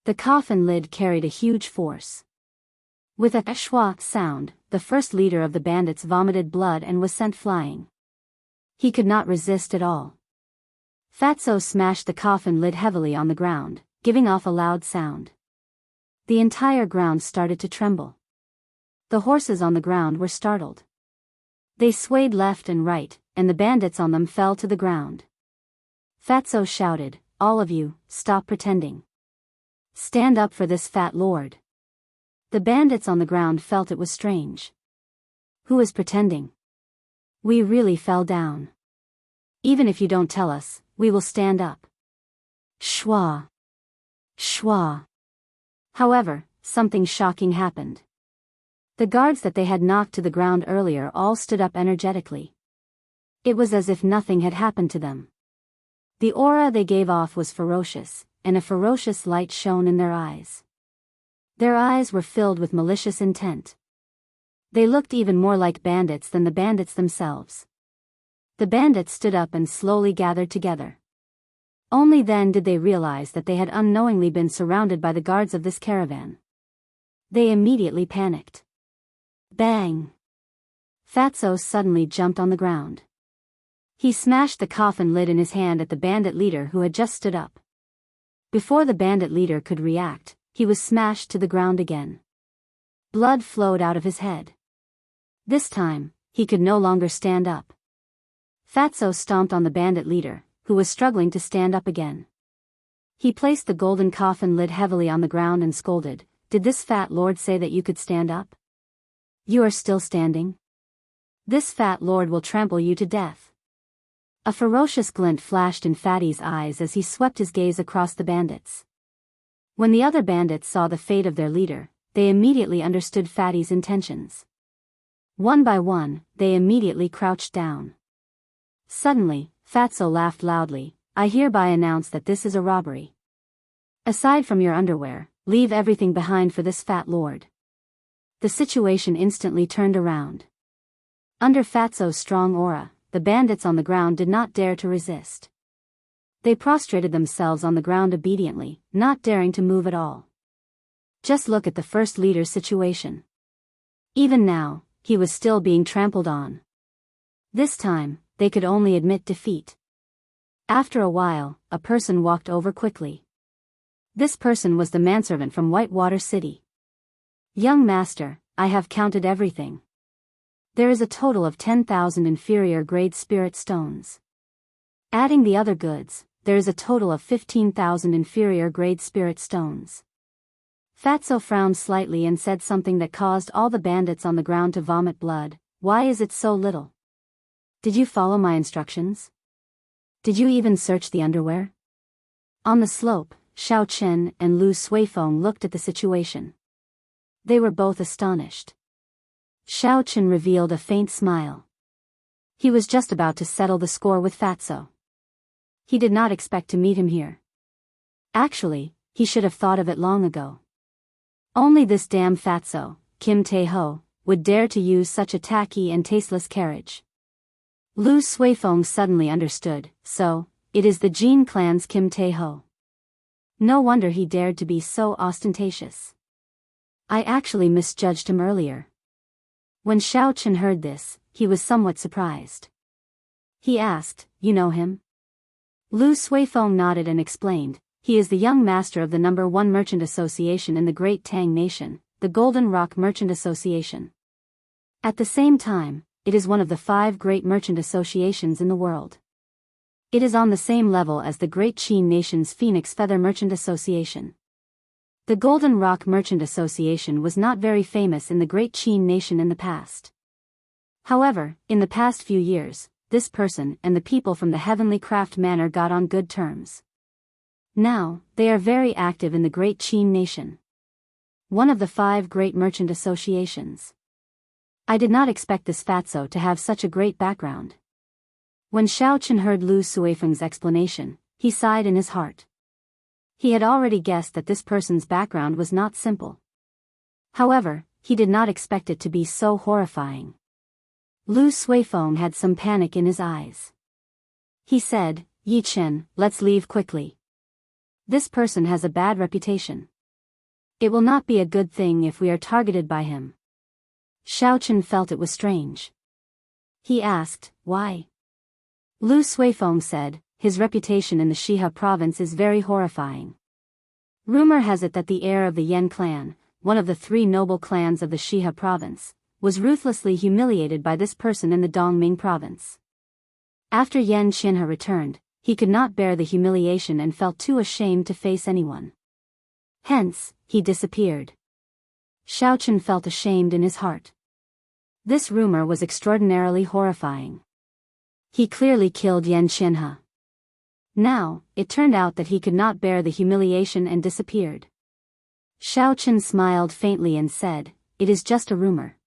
The coffin lid carried a huge force. With a schwa sound, the first leader of the bandits vomited blood and was sent flying. He could not resist at all. Fatso smashed the coffin lid heavily on the ground, giving off a loud sound. The entire ground started to tremble. The horses on the ground were startled. They swayed left and right, and the bandits on them fell to the ground. Fatso shouted, "All of you, stop pretending. Stand up for this fat lord." The bandits on the ground felt it was strange. Who is pretending? We really fell down. Even if you don't tell us, we will stand up. Schwa. Schwa. However, something shocking happened. The guards that they had knocked to the ground earlier all stood up energetically. It was as if nothing had happened to them. The aura they gave off was ferocious, and a ferocious light shone in their eyes. Their eyes were filled with malicious intent. They looked even more like bandits than the bandits themselves. The bandits stood up and slowly gathered together. Only then did they realize that they had unknowingly been surrounded by the guards of this caravan. They immediately panicked. Bang! Fatso suddenly jumped on the ground. He smashed the coffin lid in his hand at the bandit leader who had just stood up. Before the bandit leader could react, he was smashed to the ground again. Blood flowed out of his head. This time, he could no longer stand up. Fatso stomped on the bandit leader, who was struggling to stand up again. He placed the golden coffin lid heavily on the ground and scolded, "Did this fat lord say that you could stand up? You are still standing? This fat lord will trample you to death." A ferocious glint flashed in Fatty's eyes as he swept his gaze across the bandits. When the other bandits saw the fate of their leader, they immediately understood Fatty's intentions. One by one, they immediately crouched down. Suddenly, Fatso laughed loudly, "I hereby announce that this is a robbery. Aside from your underwear, leave everything behind for this fat lord." The situation instantly turned around. Under Fatso's strong aura, the bandits on the ground did not dare to resist. They prostrated themselves on the ground obediently, not daring to move at all. Just look at the first leader's situation. Even now, he was still being trampled on. This time, they could only admit defeat. After a while, a person walked over quickly. This person was the manservant from Whitewater City. "Young master, I have counted everything. There is a total of 10,000 inferior grade spirit stones. Adding the other goods, there is a total of 15,000 inferior grade spirit stones." Fatso frowned slightly and said something that caused all the bandits on the ground to vomit blood. "Why is it so little? Did you follow my instructions? Did you even search the underwear?" On the slope, Xiao Chen and Lu Suifeng looked at the situation. They were both astonished. Xiao Chen revealed a faint smile. He was just about to settle the score with Fatso. He did not expect to meet him here. Actually, he should have thought of it long ago. Only this damn Fatso, Kim Tae-ho, would dare to use such a tacky and tasteless carriage. Lu Suifeng suddenly understood, so, it is the Jin clan's Kim Tae-ho. No wonder he dared to be so ostentatious. I actually misjudged him earlier. When Xiao Chen heard this, he was somewhat surprised. He asked, "You know him?" Lu Suifeng nodded and explained, "He is the young master of the No. 1 Merchant Association in the Great Tang Nation, the Golden Rock Merchant Association. At the same time, it is one of the 5 great merchant associations in the world. It is on the same level as the Great Qin Nation's Phoenix Feather Merchant Association." The Golden Rock Merchant Association was not very famous in the Great Qin Nation in the past. However, in the past few years, this person and the people from the Heavenly Craft Manor got on good terms. Now, they are very active in the Great Qin Nation, one of the 5 great merchant associations. I did not expect this Fatso to have such a great background. When Xiao Chen heard Lu Suifeng's explanation, he sighed in his heart. He had already guessed that this person's background was not simple. However, he did not expect it to be so horrifying. Lu Suifeng had some panic in his eyes. He said, "Yi Chen, let's leave quickly. This person has a bad reputation. It will not be a good thing if we are targeted by him." Xiao Chen felt it was strange. He asked, "Why?" Lu Suifeng said, "His reputation in the Shihe province is very horrifying. Rumor has it that the heir of the Yan clan, one of the 3 noble clans of the Shihe province, was ruthlessly humiliated by this person in the Dongming province. After Yan Qinhe returned, he could not bear the humiliation and felt too ashamed to face anyone. Hence, he disappeared." Xiao Chen felt ashamed in his heart. This rumor was extraordinarily horrifying. He clearly killed Yan Qinhe. Now, it turned out that he could not bear the humiliation and disappeared. Xiao Chen smiled faintly and said, "It is just a rumor.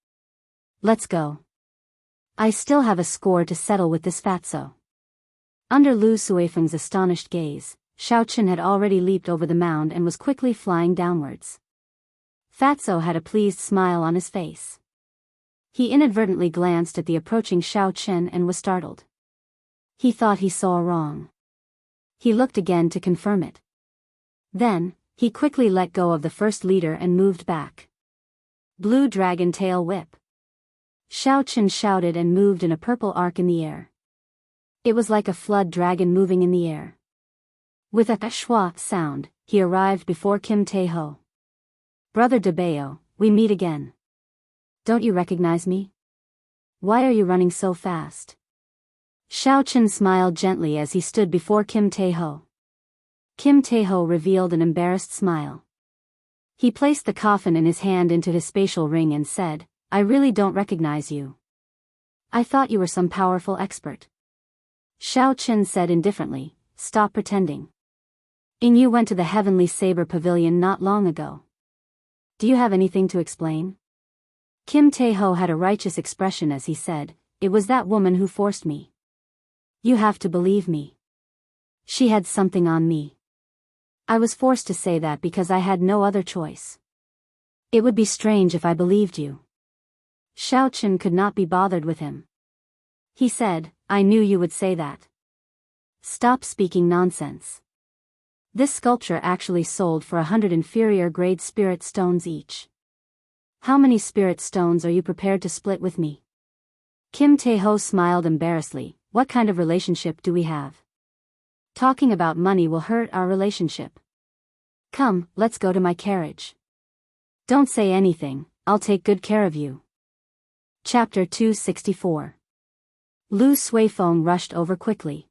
Let's go. I still have a score to settle with this fatso." Under Lu Suifeng's astonished gaze, Xiao Chen had already leaped over the mound and was quickly flying downwards. Fatso had a pleased smile on his face. He inadvertently glanced at the approaching Xiao Chen and was startled. He thought he saw wrong. He looked again to confirm it. Then, he quickly let go of the first leader and moved back. Blue Dragon Tail Whip. Xiao Chen shouted and moved in a purple arc in the air. It was like a flood dragon moving in the air. With a schwa sound, he arrived before Kim Tae-ho. "Brother de Biyao, we meet again. Don't you recognize me? Why are you running so fast?" Xiao Chen smiled gently as he stood before Kim Tae-ho. Kim Tae-ho revealed an embarrassed smile. He placed the coffin in his hand into his spatial ring and said, "I really don't recognize you. I thought you were some powerful expert." Xiao Chen said indifferently, "Stop pretending. You went to the Heavenly Saber Pavilion not long ago. Do you have anything to explain?" Kim Tae-ho had a righteous expression as he said, "It was that woman who forced me. You have to believe me. She had something on me. I was forced to say that because I had no other choice. It would be strange if I believed you." Xiao Chen could not be bothered with him. He said, "I knew you would say that. Stop speaking nonsense. This sculpture actually sold for 100 inferior grade spirit stones each. How many spirit stones are you prepared to split with me?" Kim Tae-ho smiled embarrassedly. "What kind of relationship do we have? Talking about money will hurt our relationship. Come, let's go to my carriage. Don't say anything, I'll take good care of you." Chapter 264. Lu Suifeng rushed over quickly.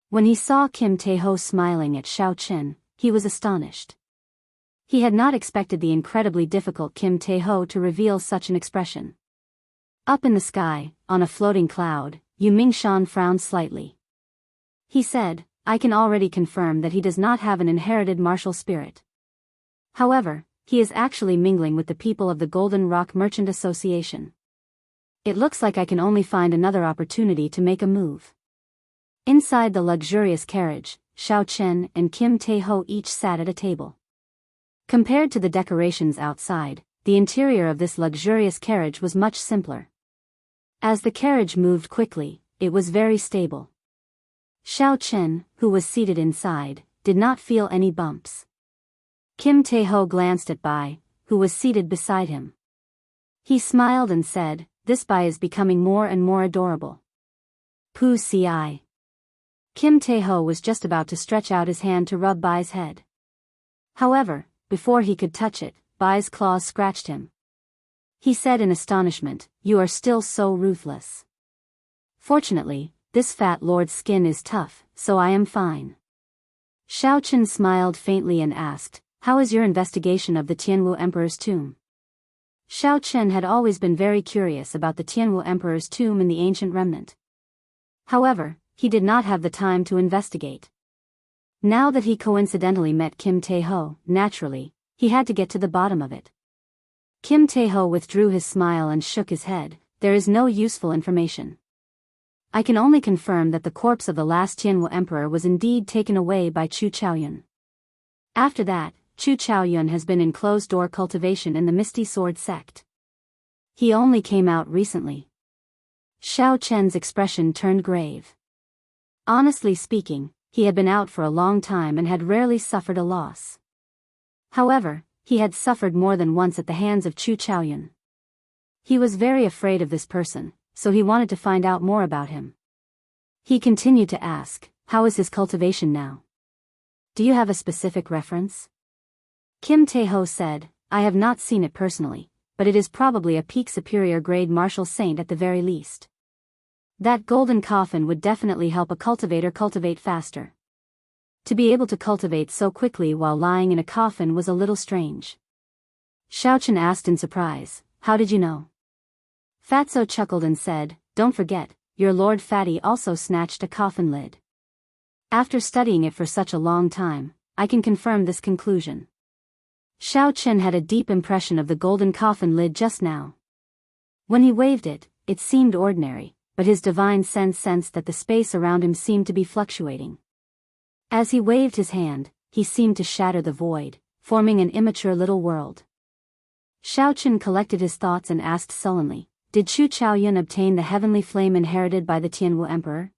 When he saw Kim Tae-ho smiling at Xiao Chen, he was astonished. He had not expected the incredibly difficult Kim Tae-ho to reveal such an expression. Up in the sky, on a floating cloud, Yu Mingshan frowned slightly. He said, "I can already confirm that he does not have an inherited martial spirit. However, he is actually mingling with the people of the Golden Rock Merchant Association. It looks like I can only find another opportunity to make a move." Inside the luxurious carriage, Xiao Chen and Kim Tae-ho each sat at a table. Compared to the decorations outside, the interior of this luxurious carriage was much simpler. As the carriage moved quickly, it was very stable. Xiao Chen, who was seated inside, did not feel any bumps. Kim Tae-ho glanced at Bai, who was seated beside him. He smiled and said, "This Bai is becoming more and more adorable." Pu ci. Kim Tae-ho was just about to stretch out his hand to rub Bai's head. However, before he could touch it, Bai's claws scratched him. He said in astonishment, "You are still so ruthless. Fortunately, this fat lord's skin is tough, so I am fine." Xiao Chen smiled faintly and asked, "How is your investigation of the Tianwu Emperor's tomb?" Xiao Chen had always been very curious about the Tianwu Emperor's tomb in the ancient remnant. However, he did not have the time to investigate. Now that he coincidentally met Kim Tae-ho, naturally, he had to get to the bottom of it. Kim Tae-ho withdrew his smile and shook his head, "There is no useful information. I can only confirm that the corpse of the last Jianghu emperor was indeed taken away by Chu Chaoyun. After that, Chu Chaoyun has been in closed-door cultivation in the Misty Sword sect. He only came out recently. Xiao Chen's expression turned grave. Honestly speaking, he had been out for a long time and had rarely suffered a loss. However, he had suffered more than once at the hands of Chu Chaoyun. He was very afraid of this person, so he wanted to find out more about him. He continued to ask, how is his cultivation now? Do you have a specific reference? Kim Tae-ho said, I have not seen it personally, but it is probably a peak superior grade martial saint at the very least. That golden coffin would definitely help a cultivator cultivate faster. To be able to cultivate so quickly while lying in a coffin was a little strange. Xiaochen asked in surprise, how did you know? Fatso chuckled and said, don't forget, your Lord Fatty also snatched a coffin lid. After studying it for such a long time, I can confirm this conclusion. Xiao Chen had a deep impression of the golden coffin lid just now. When he waved it, it seemed ordinary, but his divine sense sensed that the space around him seemed to be fluctuating. As he waved his hand, he seemed to shatter the void, forming an immature little world. Xiao Chen collected his thoughts and asked sullenly, did Chu Chaoyun obtain the heavenly flame inherited by the Tianwu emperor?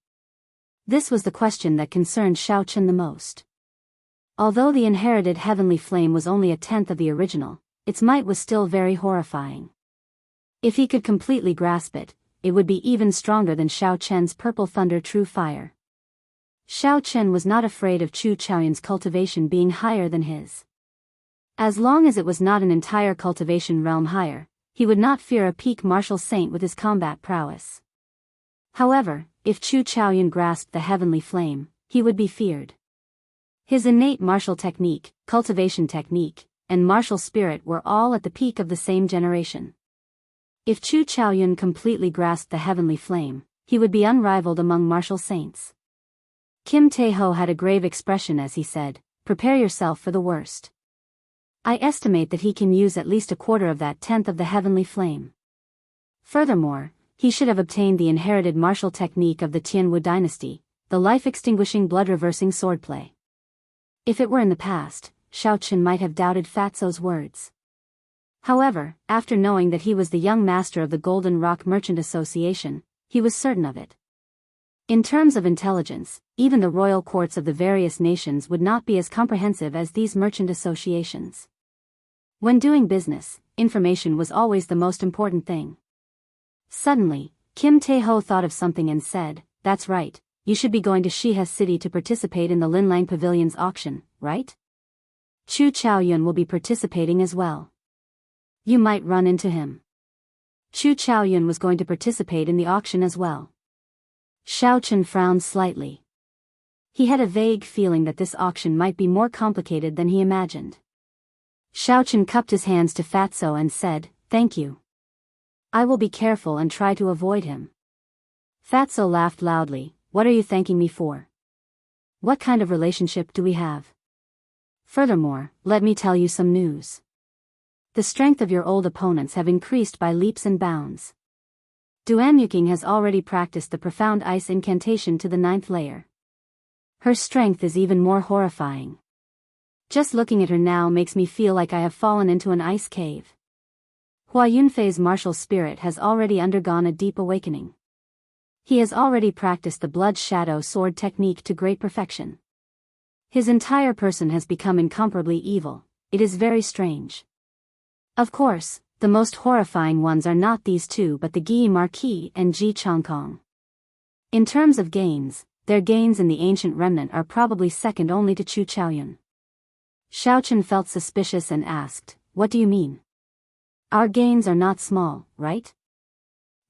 This was the question that concerned Xiao Chen the most. Although the inherited heavenly flame was only a tenth of the original, its might was still very horrifying. If he could completely grasp it, it would be even stronger than Xiao Chen's purple thunder true fire. Xiao Chen was not afraid of Chu Chaoyun's cultivation being higher than his. As long as it was not an entire cultivation realm higher, he would not fear a peak martial saint with his combat prowess. However, if Chu Chaoyun grasped the heavenly flame, he would be feared. His innate martial technique, cultivation technique, and martial spirit were all at the peak of the same generation. If Chu Chaoyun completely grasped the heavenly flame, he would be unrivaled among martial saints. Kim Tae-ho had a grave expression as he said, prepare yourself for the worst. I estimate that he can use at least a quarter of that tenth of the heavenly flame. Furthermore, he should have obtained the inherited martial technique of the Tianwu dynasty, the life-extinguishing blood-reversing swordplay. If it were in the past, Xiao Chen might have doubted Fatso's words. However, after knowing that he was the young master of the Golden Rock Merchant Association, he was certain of it. In terms of intelligence, even the royal courts of the various nations would not be as comprehensive as these merchant associations. When doing business, information was always the most important thing. Suddenly, Kim Tae-ho thought of something and said, that's right, you should be going to Shihe City to participate in the Linlang Pavilion's auction, right? Chu Chaoyun will be participating as well. You might run into him. Chu Chaoyun was going to participate in the auction as well. Xiao Chen frowned slightly. He had a vague feeling that this auction might be more complicated than he imagined. Xiao Chen cupped his hands to Fatso and said, thank you. I will be careful and try to avoid him. Fatso laughed loudly, what are you thanking me for? What kind of relationship do we have? Furthermore, let me tell you some news. The strength of your old opponents have increased by leaps and bounds. Duan Yuking has already practiced the profound ice incantation to the 9th layer. Her strength is even more horrifying. Just looking at her now makes me feel like I have fallen into an ice cave. Hua Yunfei's martial spirit has already undergone a deep awakening. He has already practiced the blood shadow sword technique to great perfection. His entire person has become incomparably evil. It is very strange. Of course, the most horrifying ones are not these two but the Gi Marquis and Ji Changkong. In terms of gains, their gains in the ancient remnant are probably second only to Chu Chaoyun. Xiao Chen felt suspicious and asked, what do you mean? Our gains are not small, right?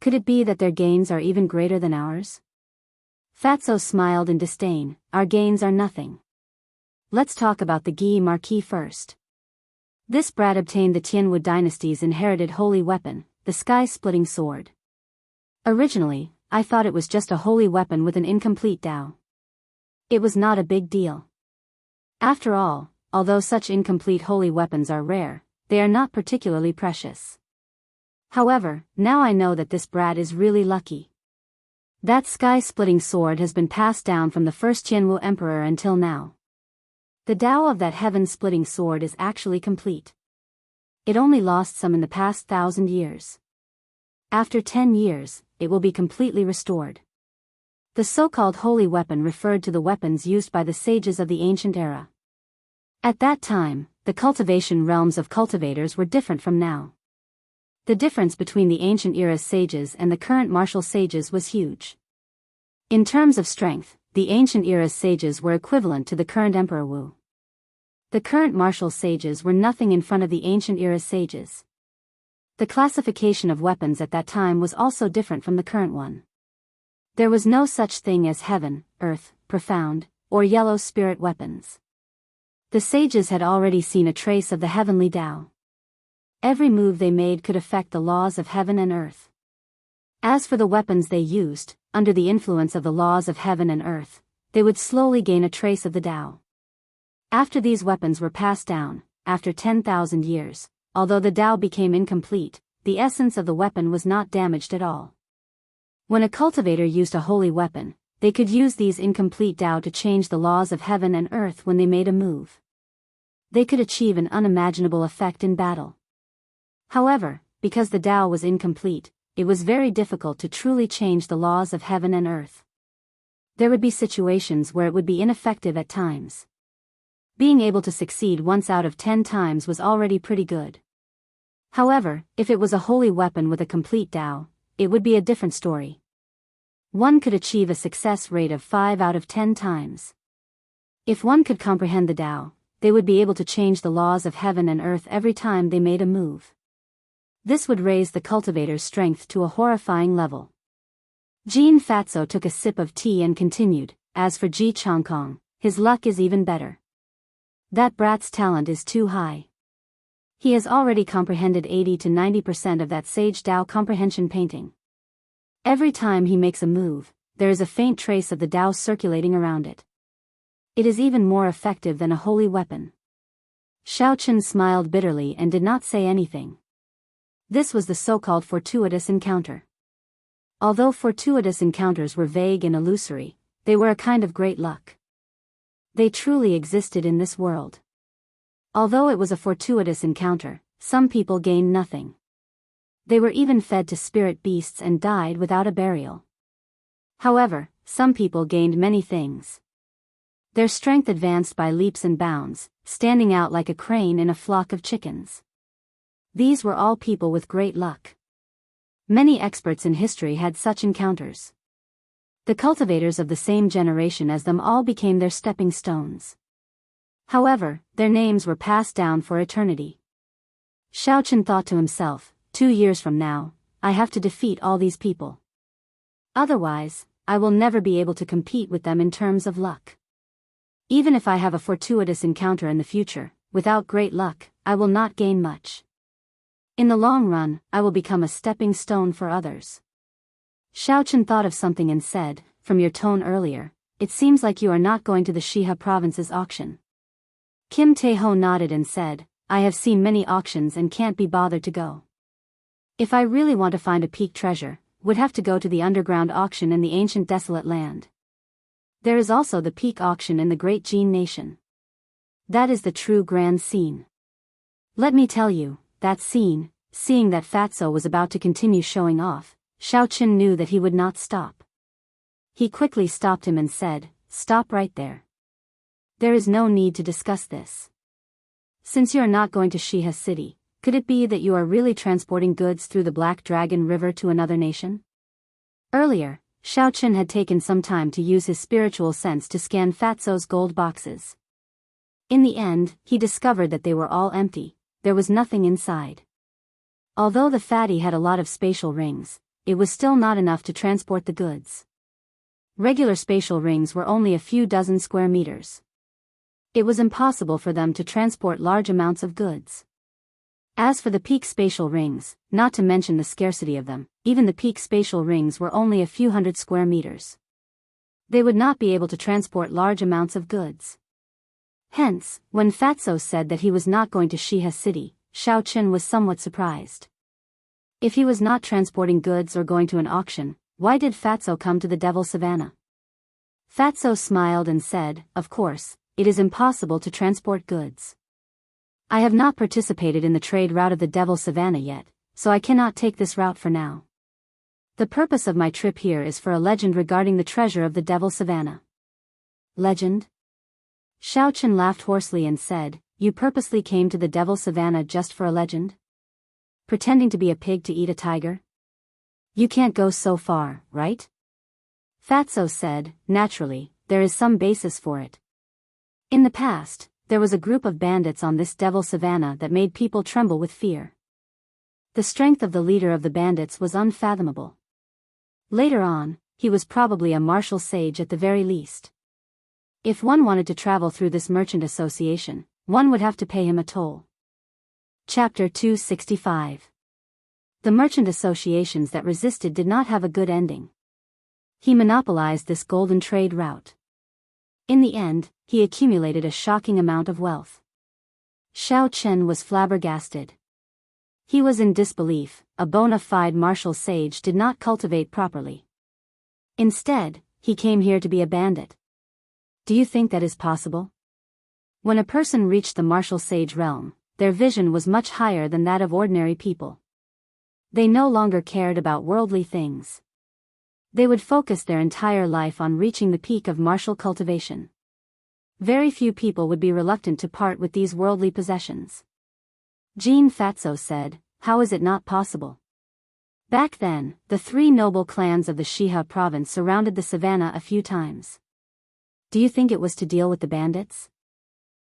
Could it be that their gains are even greater than ours? Fatso smiled in disdain, our gains are nothing. Let's talk about the Gi Marquis first. This brat obtained the Tianwu dynasty's inherited holy weapon, the sky-splitting sword. Originally, I thought it was just a holy weapon with an incomplete Dao. It was not a big deal. After all, although such incomplete holy weapons are rare, they are not particularly precious. However, now I know that this brat is really lucky. That sky-splitting sword has been passed down from the first Jianghu emperor until now. The Tao of that heaven-splitting sword is actually complete. It only lost some in the past 1,000 years. After 10 years, it will be completely restored. The so-called holy weapon referred to the weapons used by the sages of the ancient era. At that time, the cultivation realms of cultivators were different from now. The difference between the ancient era's sages and the current martial sages was huge. In terms of strength, the ancient era's sages were equivalent to the current Emperor Wu. The current martial sages were nothing in front of the ancient era's sages. The classification of weapons at that time was also different from the current one. There was no such thing as heaven, earth, profound, or yellow spirit weapons. The sages had already seen a trace of the heavenly Tao. Every move they made could affect the laws of heaven and earth. As for the weapons they used, under the influence of the laws of heaven and earth, they would slowly gain a trace of the Tao. After these weapons were passed down, after 10,000 years, although the Tao became incomplete, the essence of the weapon was not damaged at all. When a cultivator used a holy weapon, they could use these incomplete Tao to change the laws of heaven and earth when they made a move. They could achieve an unimaginable effect in battle. However, because the Tao was incomplete, it was very difficult to truly change the laws of heaven and earth. There would be situations where it would be ineffective at times. Being able to succeed once out of 10 times was already pretty good. However, if it was a holy weapon with a complete Tao, it would be a different story. One could achieve a success rate of 5 out of 10 times. If one could comprehend the Tao, they would be able to change the laws of heaven and earth every time they made a move. This would raise the cultivator's strength to a horrifying level. Jean Fatso took a sip of tea and continued, as for Ji Changkong, his luck is even better. That brat's talent is too high. He has already comprehended 80 to 90% of that sage Tao comprehension painting. Every time he makes a move, there is a faint trace of the Tao circulating around it. It is even more effective than a holy weapon. Xiao Chen smiled bitterly and did not say anything. This was the so-called fortuitous encounter. Although fortuitous encounters were vague and illusory, they were a kind of great luck. They truly existed in this world. Although it was a fortuitous encounter, some people gained nothing. They were even fed to spirit beasts and died without a burial. However, some people gained many things. Their strength advanced by leaps and bounds, standing out like a crane in a flock of chickens. These were all people with great luck. Many experts in history had such encounters. The cultivators of the same generation as them all became their stepping stones. However, their names were passed down for eternity. Xiao Chen thought to himself, 2 years from now, I have to defeat all these people. Otherwise, I will never be able to compete with them in terms of luck. Even if I have a fortuitous encounter in the future, without great luck, I will not gain much. In the long run, I will become a stepping stone for others. Xiao Chen thought of something and said, from your tone earlier, it seems like you are not going to the Shiha province's auction. Kim Tae-ho nodded and said, I have seen many auctions and can't be bothered to go. If I really want to find a peak treasure, would have to go to the underground auction in the ancient desolate land. There is also the peak auction in the great Jin nation. That is the true grand scene. Let me tell you, that scene, seeing that Fatso was about to continue showing off, Xiao Chen knew that he would not stop. He quickly stopped him and said, stop right there. There is no need to discuss this. Since you are not going to Shiha City, could it be that you are really transporting goods through the Black Dragon River to another nation? Earlier, Xiao Chen had taken some time to use his spiritual sense to scan Fatso's gold boxes. In the end, he discovered that they were all empty. There was nothing inside. Although the fatty had a lot of spatial rings, it was still not enough to transport the goods. Regular spatial rings were only a few dozen square meters. It was impossible for them to transport large amounts of goods. As for the peak spatial rings, not to mention the scarcity of them, even the peak spatial rings were only a few hundred square meters. They would not be able to transport large amounts of goods. Hence, when Fatso said that he was not going to Shiha City, Xiao Chen was somewhat surprised. If he was not transporting goods or going to an auction, why did Fatso come to the Devil Savannah? Fatso smiled and said, of course, it is impossible to transport goods. I have not participated in the trade route of the Devil Savannah yet, so I cannot take this route for now. The purpose of my trip here is for a legend regarding the treasure of the Devil Savannah. Legend? Xiaochen laughed hoarsely and said, you purposely came to the Devil Savannah just for a legend? Pretending to be a pig to eat a tiger? You can't go so far, right? Fatso said, naturally, there is some basis for it. In the past, there was a group of bandits on this Devil Savannah that made people tremble with fear. The strength of the leader of the bandits was unfathomable. Later on, he was probably a martial sage at the very least. If one wanted to travel through this merchant association, one would have to pay him a toll. Chapter 265. The merchant associations that resisted did not have a good ending. He monopolized this golden trade route. In the end, he accumulated a shocking amount of wealth. Xiao Chen was flabbergasted. He was in disbelief. A bona fide martial sage did not cultivate properly. Instead, he came here to be a bandit. Do you think that is possible? When a person reached the martial sage realm, their vision was much higher than that of ordinary people. They no longer cared about worldly things. They would focus their entire life on reaching the peak of martial cultivation. Very few people would be reluctant to part with these worldly possessions. Jean Fatso said, how is it not possible? Back then, the 3 noble clans of the Shiha province surrounded the savannah a few times. Do you think it was to deal with the bandits?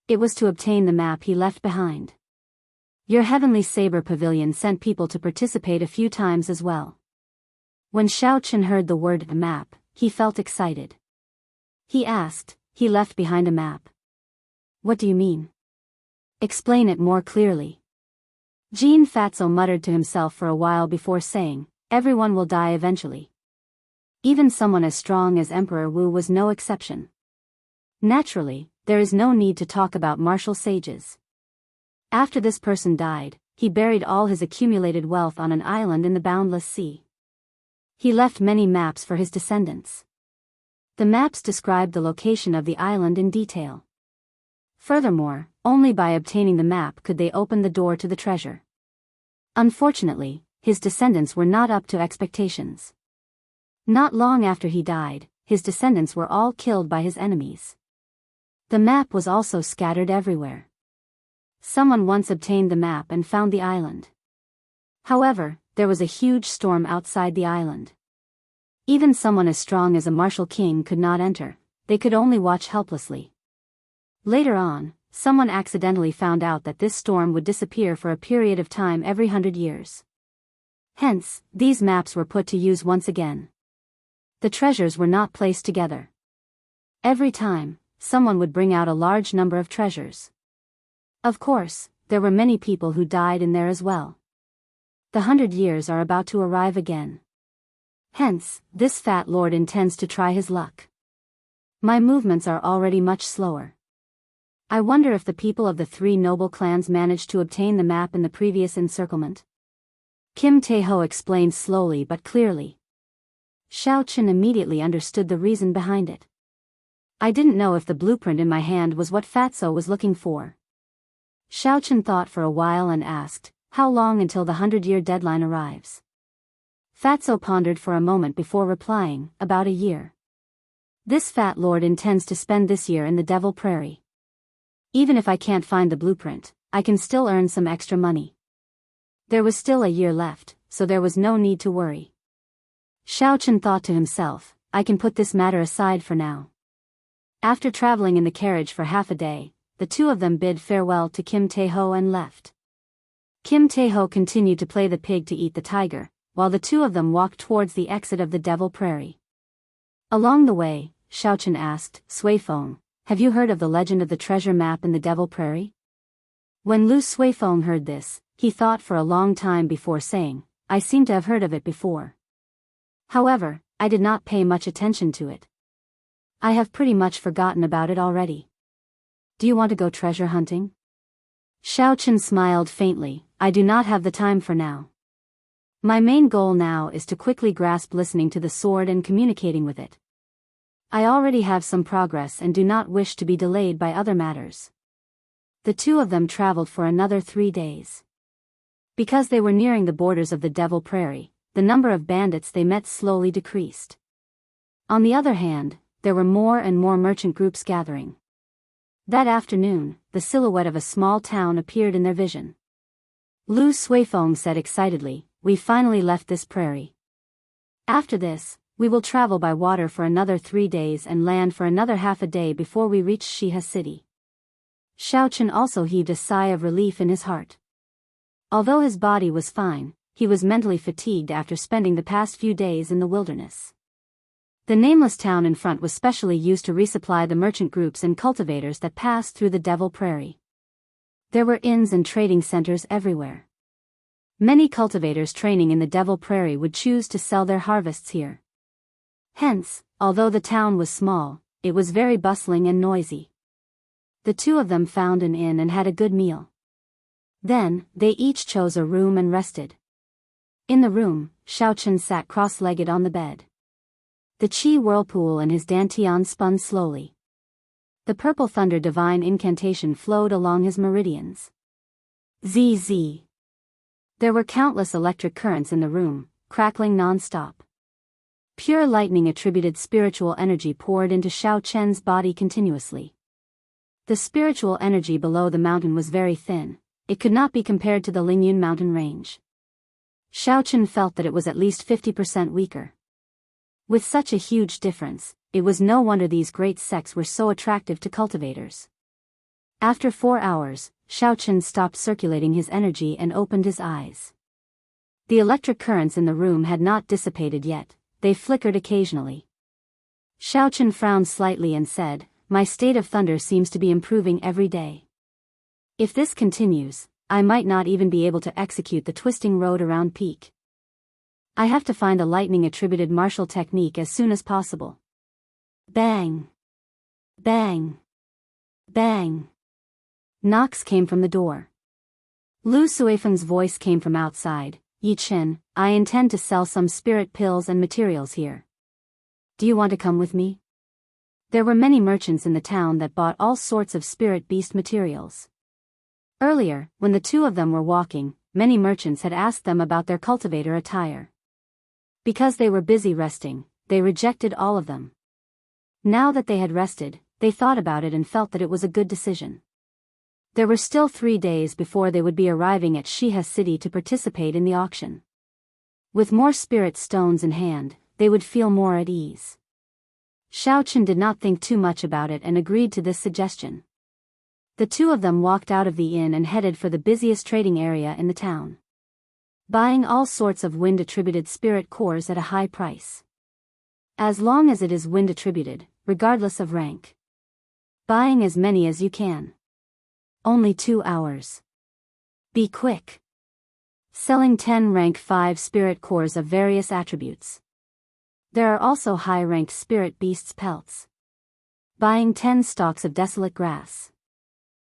It was to obtain the map he left behind. Your Heavenly Saber Pavilion sent people to participate a few times as well. When Xiaochen heard the word map, he felt excited. He asked, he left behind a map. What do you mean? Explain it more clearly. Jean Fatso muttered to himself for a while before saying, everyone will die eventually. Even someone as strong as Emperor Wu was no exception. Naturally, there is no need to talk about martial sages. After this person died, he buried all his accumulated wealth on an island in the boundless sea. He left many maps for his descendants. The maps described the location of the island in detail. Furthermore, only by obtaining the map could they open the door to the treasure. Unfortunately, his descendants were not up to expectations. Not long after he died, his descendants were all killed by his enemies. The map was also scattered everywhere. Someone once obtained the map and found the island. However, there was a huge storm outside the island. Even someone as strong as a martial king could not enter, they could only watch helplessly. Later on, someone accidentally found out that this storm would disappear for a period of time every 100 years. Hence, these maps were put to use once again. The treasures were not placed together. Every time, someone would bring out a large number of treasures. Of course, there were many people who died in there as well. The 100 years are about to arrive again. Hence, this fat lord intends to try his luck. My movements are already much slower. I wonder if the people of the 3 noble clans managed to obtain the map in the previous encirclement. Kim Tae-ho explained slowly but clearly. Xiaochen immediately understood the reason behind it. I didn't know if the blueprint in my hand was what Fatso was looking for. Xiaochen thought for a while and asked, how long until the 100-year deadline arrives? Fatso pondered for a moment before replying, about a year. This fat lord intends to spend this year in the Devil Prairie. Even if I can't find the blueprint, I can still earn some extra money. There was still a year left, so there was no need to worry. Xiaochen thought to himself, I can put this matter aside for now. After traveling in the carriage for half a day, the 2 of them bid farewell to Kim Tae-ho and left. Kim Tae-ho continued to play the pig to eat the tiger, while the 2 of them walked towards the exit of the Devil Prairie. Along the way, Xiaochen asked, Suifeng, have you heard of the legend of the treasure map in the Devil Prairie? When Lu Suifeng heard this, he thought for a long time before saying, I seem to have heard of it before. However, I did not pay much attention to it. I have pretty much forgotten about it already. Do you want to go treasure hunting? Xiaochen smiled faintly, I do not have the time for now. My main goal now is to quickly grasp listening to the sword and communicating with it. I already have some progress and do not wish to be delayed by other matters. The two of them traveled for another 3 days. Because they were nearing the borders of the Devil Prairie, the number of bandits they met slowly decreased. On the other hand, there were more and more merchant groups gathering. That afternoon, the silhouette of a small town appeared in their vision. Lu Suifeng said excitedly, "We finally left this prairie. After this, we will travel by water for another 3 days and land for another half a day before we reach Shiha city." Xiaochen also heaved a sigh of relief in his heart. Although his body was fine, he was mentally fatigued after spending the past few days in the wilderness. The nameless town in front was specially used to resupply the merchant groups and cultivators that passed through the Devil Prairie. There were inns and trading centers everywhere. Many cultivators training in the Devil Prairie would choose to sell their harvests here. Hence, although the town was small, it was very bustling and noisy. The two of them found an inn and had a good meal. Then, they each chose a room and rested. In the room, Xiaochen sat cross-legged on the bed. The Qi whirlpool and his dantian spun slowly. The purple thunder divine incantation flowed along his meridians. ZZ. There were countless electric currents in the room, crackling non-stop. Pure lightning attributed spiritual energy poured into Xiaochen's body continuously. The spiritual energy below the mountain was very thin. It could not be compared to the Lingyun mountain range. Xiaochen felt that it was at least 50% weaker. With such a huge difference, it was no wonder these great sects were so attractive to cultivators. After 4 hours, Xiaochen stopped circulating his energy and opened his eyes. The electric currents in the room had not dissipated yet, they flickered occasionally. Xiaochen frowned slightly and said, "My state of thunder seems to be improving every day. If this continues, I might not even be able to execute the twisting road around peak. I have to find a lightning-attributed martial technique as soon as possible." Bang! Bang! Bang! Knocks came from the door. Lu Suifeng's voice came from outside. "Yi Chen, I intend to sell some spirit pills and materials here. Do you want to come with me?" There were many merchants in the town that bought all sorts of spirit beast materials. Earlier, when the two of them were walking, many merchants had asked them about their cultivator attire. Because they were busy resting, they rejected all of them. Now that they had rested, they thought about it and felt that it was a good decision. There were still 3 days before they would be arriving at Shiha city to participate in the auction. With more spirit stones in hand, they would feel more at ease. Xiaochen did not think too much about it and agreed to this suggestion. The two of them walked out of the inn and headed for the busiest trading area in the town, buying all sorts of wind-attributed spirit cores at a high price. As long as it is wind-attributed, regardless of rank. Buying as many as you can. Only 2 hours. Be quick. Selling 10 rank 5 spirit cores of various attributes. There are also high-ranked spirit beasts pelts. Buying 10 stalks of desolate grass.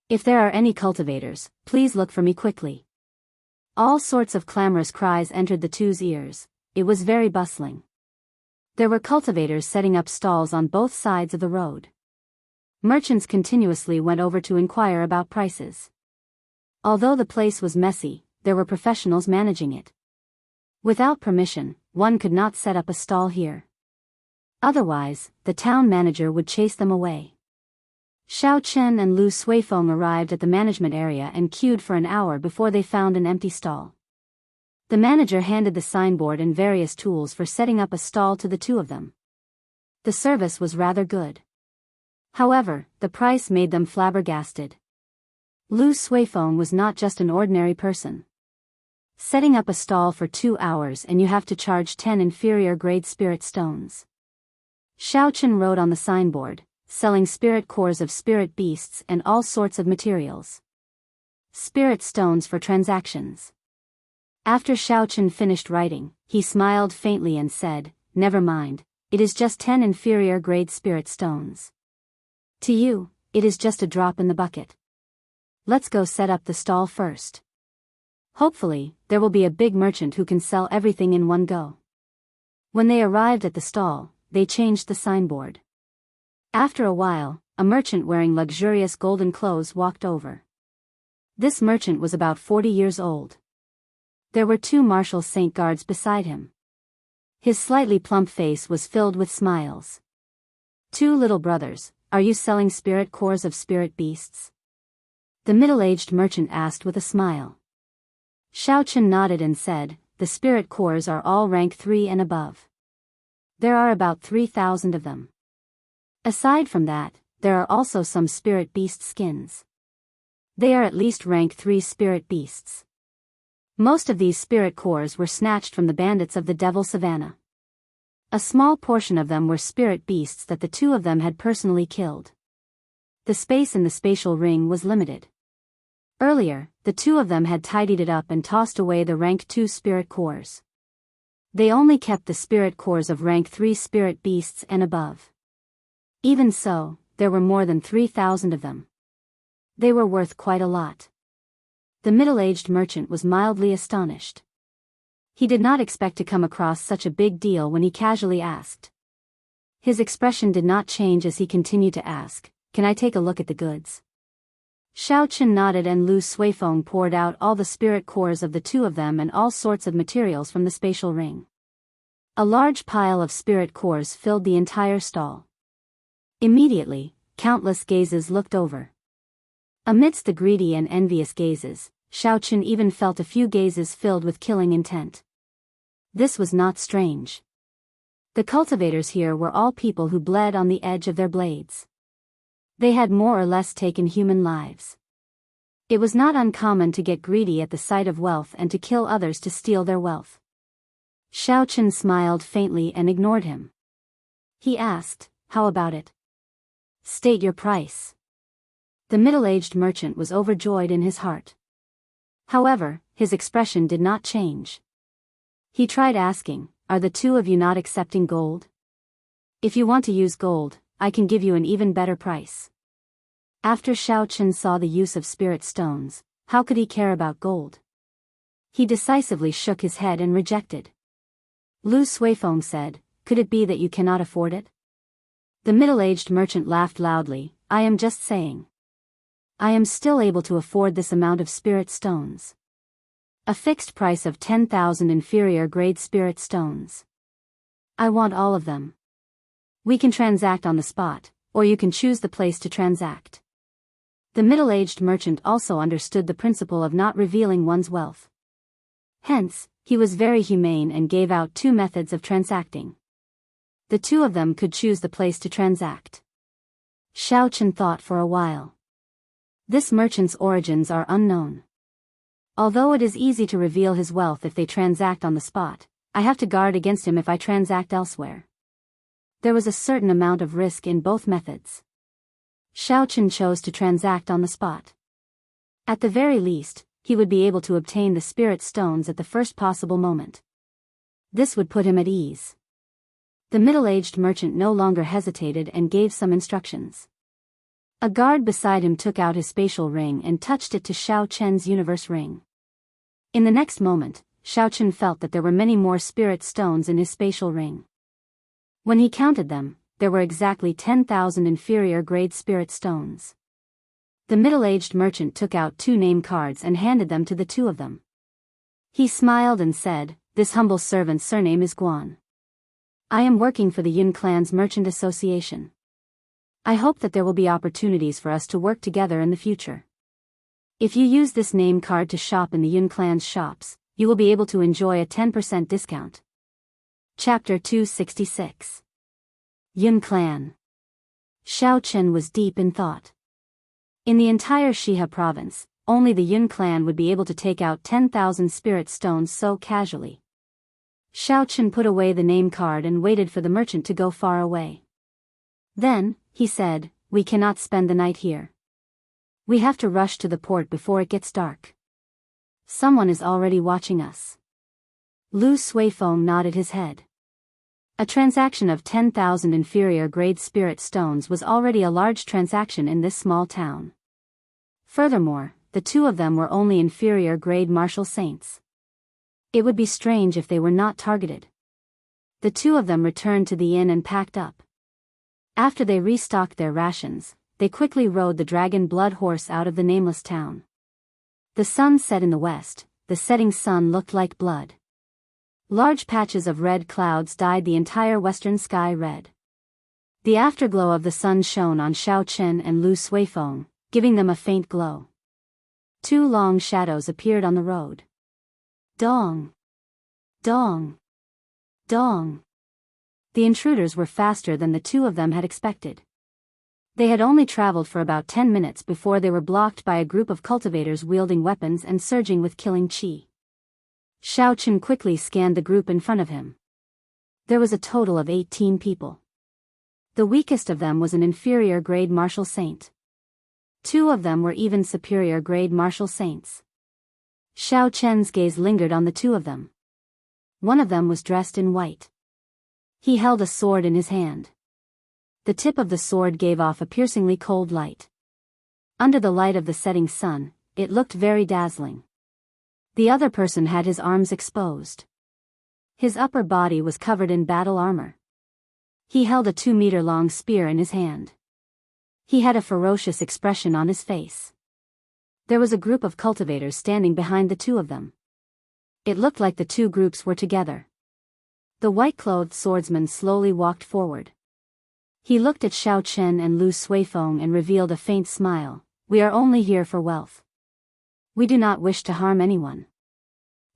If there are any cultivators, please look for me quickly. All sorts of clamorous cries entered the two's ears. It was very bustling. There were cultivators setting up stalls on both sides of the road. Merchants continuously went over to inquire about prices. Although the place was messy, there were professionals managing it. Without permission, one could not set up a stall here. Otherwise, the town manager would chase them away. Xiaochen and Lu Suifeng arrived at the management area and queued for an hour before they found an empty stall. The manager handed the signboard and various tools for setting up a stall to the two of them. The service was rather good. However, the price made them flabbergasted. Lu Suifeng was not just an ordinary person. Setting up a stall for 2 hours and you have to charge 10 inferior grade spirit stones. Xiaochen wrote on the signboard, selling spirit cores of spirit beasts and all sorts of materials. Spirit stones for transactions. After Xiaochen finished writing, he smiled faintly and said, "Never mind, it is just 10 inferior grade spirit stones. To you, it is just a drop in the bucket. Let's go set up the stall first." Hopefully, there will be a big merchant who can sell everything in one go. When they arrived at the stall, they changed the signboard. After a while, a merchant wearing luxurious golden clothes walked over. This merchant was about 40 years old. There were 2 martial saint guards beside him. His slightly plump face was filled with smiles. 2 little brothers, are you selling spirit cores of spirit beasts? The middle-aged merchant asked with a smile. Xiaochen nodded and said, the spirit cores are all rank 3 and above. There are about 3,000 of them. Aside from that, there are also some spirit beast skins. They are at least rank 3 spirit beasts. Most of these spirit cores were snatched from the bandits of the Devil Savannah. A small portion of them were spirit beasts that the 2 of them had personally killed. The space in the spatial ring was limited. Earlier, the 2 of them had tidied it up and tossed away the rank 2 spirit cores. They only kept the spirit cores of rank 3 spirit beasts and above. Even so, there were more than 3,000 of them. They were worth quite a lot. The middle-aged merchant was mildly astonished. He did not expect to come across such a big deal when he casually asked. His expression did not change as he continued to ask, can I take a look at the goods? Xiaochen nodded and Lu Suifeng poured out all the spirit cores of the 2 of them and all sorts of materials from the spatial ring. A large pile of spirit cores filled the entire stall. Immediately, countless gazes looked over. Amidst the greedy and envious gazes, Xiaochen even felt a few gazes filled with killing intent. This was not strange. The cultivators here were all people who bled on the edge of their blades. They had more or less taken human lives. It was not uncommon to get greedy at the sight of wealth and to kill others to steal their wealth. Xiaochen smiled faintly and ignored him. He asked, how about it? State your price. The middle-aged merchant was overjoyed in his heart. However, his expression did not change. He tried asking, are the 2 of you not accepting gold? If you want to use gold, I can give you an even better price. After Xiaochen saw the use of spirit stones, how could he care about gold? He decisively shook his head and rejected. Lu Suifeng said, could it be that you cannot afford it? The middle-aged merchant laughed loudly, I am just saying. I am still able to afford this amount of spirit stones. A fixed price of 10,000 inferior grade spirit stones. I want all of them. We can transact on the spot, or you can choose the place to transact. The middle-aged merchant also understood the principle of not revealing one's wealth. Hence, he was very humane and gave out 2 methods of transacting. The 2 of them could choose the place to transact. Xiaochen thought for a while. This merchant's origins are unknown. Although it is easy to reveal his wealth if they transact on the spot, I have to guard against him if I transact elsewhere. There was a certain amount of risk in both methods. Xiaochen chose to transact on the spot. At the very least, he would be able to obtain the spirit stones at the first possible moment. This would put him at ease. The middle-aged merchant no longer hesitated and gave some instructions. A guard beside him took out his spatial ring and touched it to Xiaochen's universe ring. In the next moment, Xiaochen felt that there were many more spirit stones in his spatial ring. When he counted them, there were exactly 10,000 inferior grade spirit stones. The middle-aged merchant took out 2 name cards and handed them to the 2 of them. He smiled and said, this humble servant's surname is Guan. I am working for the Yun Clan's Merchant Association. I hope that there will be opportunities for us to work together in the future. If you use this name card to shop in the Yun Clan's shops, you will be able to enjoy a 10% discount. Chapter 266. Yun Clan. Xiaochen was deep in thought. In the entire Shihe province, only the Yun Clan would be able to take out 10,000 spirit stones so casually. Xiaochen put away the name card and waited for the merchant to go far away. Then, he said, we cannot spend the night here. We have to rush to the port before it gets dark. Someone is already watching us. Lu Suifeng nodded his head. A transaction of 10,000 inferior grade spirit stones was already a large transaction in this small town. Furthermore, the two of them were only inferior grade martial saints. It would be strange if they were not targeted. The two of them returned to the inn and packed up. After they restocked their rations, they quickly rode the dragon blood horse out of the nameless town. The sun set in the west, the setting sun looked like blood. Large patches of red clouds dyed the entire western sky red. The afterglow of the sun shone on Xiao Chen and Lu Suifeng, giving them a faint glow. Two long shadows appeared on the road. Dong! Dong! Dong! The intruders were faster than the two of them had expected. They had only traveled for about 10 minutes before they were blocked by a group of cultivators wielding weapons and surging with killing chi. Xiao Chen quickly scanned the group in front of him. There was a total of 18 people. The weakest of them was an inferior grade martial saint. Two of them were even superior grade martial saints. Xiao Chen's gaze lingered on the two of them. One of them was dressed in white. He held a sword in his hand. The tip of the sword gave off a piercingly cold light. Under the light of the setting sun, it looked very dazzling. The other person had his arms exposed. His upper body was covered in battle armor. He held a 2-meter-long spear in his hand. He had a ferocious expression on his face. There was a group of cultivators standing behind the two of them. It looked like the two groups were together. The white-clothed swordsman slowly walked forward. He looked at Xiao Chen and Lu Suifeng and revealed a faint smile. "We are only here for wealth. We do not wish to harm anyone.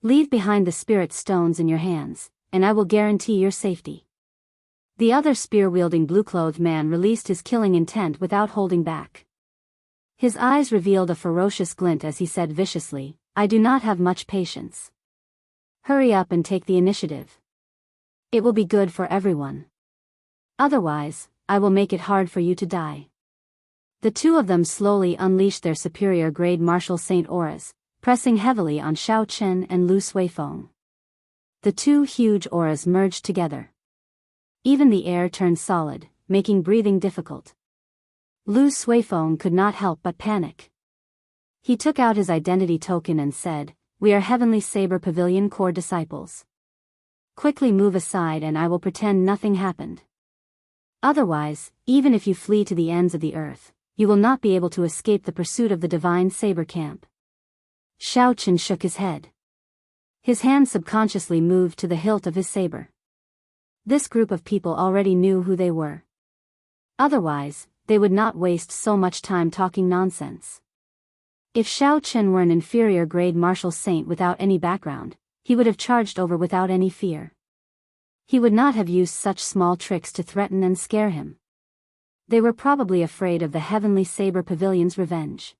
Leave behind the spirit stones in your hands, and I will guarantee your safety." The other spear-wielding blue-clothed man released his killing intent without holding back. His eyes revealed a ferocious glint as he said viciously, "I do not have much patience. Hurry up and take the initiative. It will be good for everyone. Otherwise, I will make it hard for you to die." The two of them slowly unleashed their superior grade martial saint auras, pressing heavily on Xiao Chen and Lu Suifeng. The two huge auras merged together. Even the air turned solid, making breathing difficult. Lu Suifeng could not help but panic. He took out his identity token and said, "We are Heavenly Saber Pavilion Core disciples. Quickly move aside and I will pretend nothing happened. Otherwise, even if you flee to the ends of the earth, you will not be able to escape the pursuit of the Divine Saber Camp." Xiao Chen shook his head. His hand subconsciously moved to the hilt of his saber. This group of people already knew who they were. Otherwise, they would not waste so much time talking nonsense. If Xiao Chen were an inferior grade martial saint without any background, he would have charged over without any fear. He would not have used such small tricks to threaten and scare him. They were probably afraid of the Heavenly Saber Pavilion's revenge.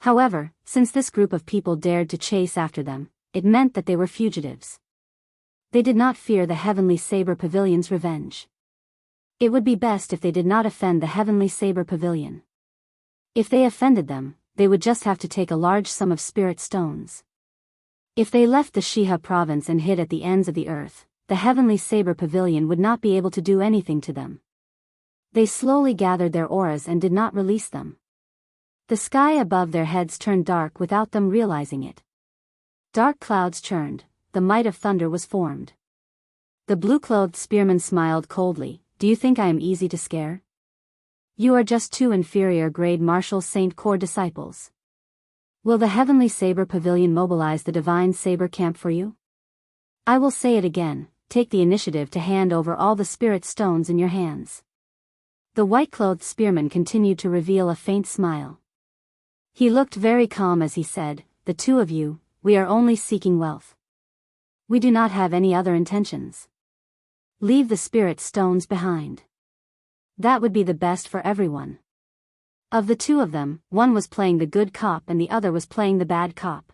However, since this group of people dared to chase after them, it meant that they were fugitives. They did not fear the Heavenly Saber Pavilion's revenge. It would be best if they did not offend the Heavenly Saber Pavilion. If they offended them, they would just have to take a large sum of spirit stones. If they left the Shiha province and hid at the ends of the earth, the Heavenly Saber Pavilion would not be able to do anything to them. They slowly gathered their auras and did not release them. The sky above their heads turned dark without them realizing it. Dark clouds churned, the might of thunder was formed. The blue-clothed spearman smiled coldly. "Do you think I am easy to scare? You are just two inferior grade martial saint core disciples. Will the Heavenly Saber Pavilion mobilize the Divine Saber Camp for you? I will say it again, take the initiative to hand over all the spirit stones in your hands." The white-clothed spearman continued to reveal a faint smile. He looked very calm as he said, "The two of you, we are only seeking wealth. We do not have any other intentions. Leave the spirit stones behind. That would be the best for everyone." Of the two of them, one was playing the good cop and the other was playing the bad cop.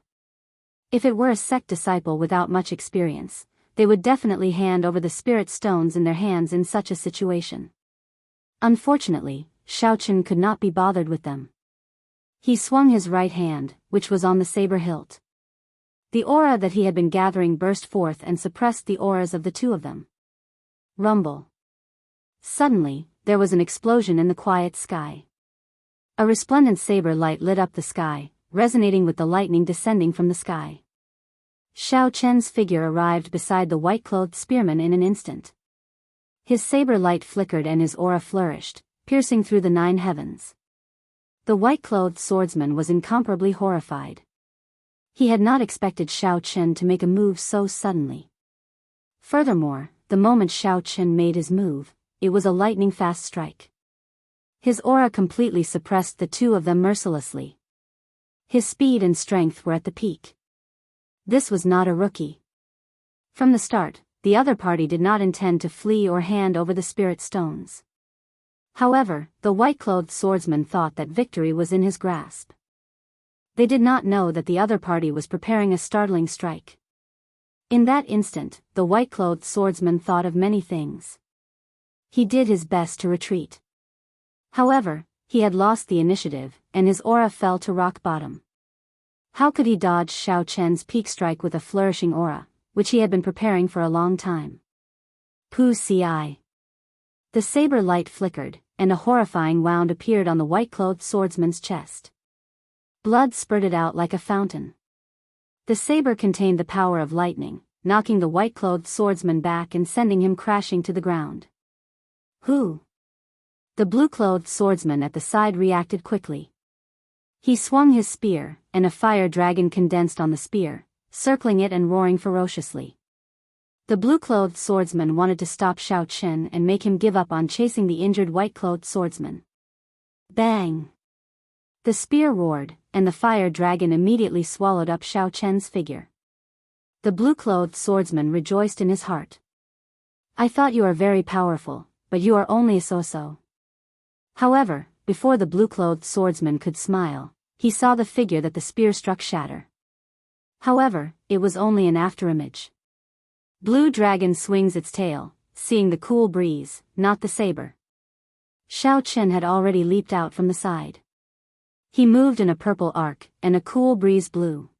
If it were a sect disciple without much experience, they would definitely hand over the spirit stones in their hands in such a situation. Unfortunately, Xiao Chen could not be bothered with them. He swung his right hand, which was on the saber hilt. The aura that he had been gathering burst forth and suppressed the auras of the two of them. Rumble. Suddenly, there was an explosion in the quiet sky. A resplendent saber light lit up the sky, resonating with the lightning descending from the sky. Xiao Chen's figure arrived beside the white-clothed spearman in an instant. His saber light flickered and his aura flourished, piercing through the 9 heavens. The white-clothed swordsman was incomparably horrified. He had not expected Xiao Chen to make a move so suddenly. Furthermore, the moment Xiao Chen made his move, it was a lightning-fast strike. His aura completely suppressed the two of them mercilessly. His speed and strength were at the peak. This was not a rookie. From the start, the other party did not intend to flee or hand over the spirit stones. However, the white-clothed swordsman thought that victory was in his grasp. They did not know that the other party was preparing a startling strike. In that instant, the white-clothed swordsman thought of many things. He did his best to retreat. However, he had lost the initiative, and his aura fell to rock bottom. How could he dodge Xiao Chen's peak strike with a flourishing aura, which he had been preparing for a long time? Pu Ci. The saber light flickered, and a horrifying wound appeared on the white-clothed swordsman's chest. Blood spurted out like a fountain. The saber contained the power of lightning, knocking the white-clothed swordsman back and sending him crashing to the ground. Who? The blue-clothed swordsman at the side reacted quickly. He swung his spear, and a fire dragon condensed on the spear, circling it and roaring ferociously. The blue-clothed swordsman wanted to stop Xiao Chen and make him give up on chasing the injured white-clothed swordsman. Bang! The spear roared, and the fire dragon immediately swallowed up Xiao Chen's figure. The blue-clothed swordsman rejoiced in his heart. I thought you are very powerful, but you are only a so-so. However, before the blue-clothed swordsman could smile, he saw the figure that the spear struck shatter. However, it was only an afterimage. Blue dragon swings its tail, seeing the cool breeze, not the saber. Xiao Chen had already leaped out from the side. He moved in a purple arc, and a cool breeze blew.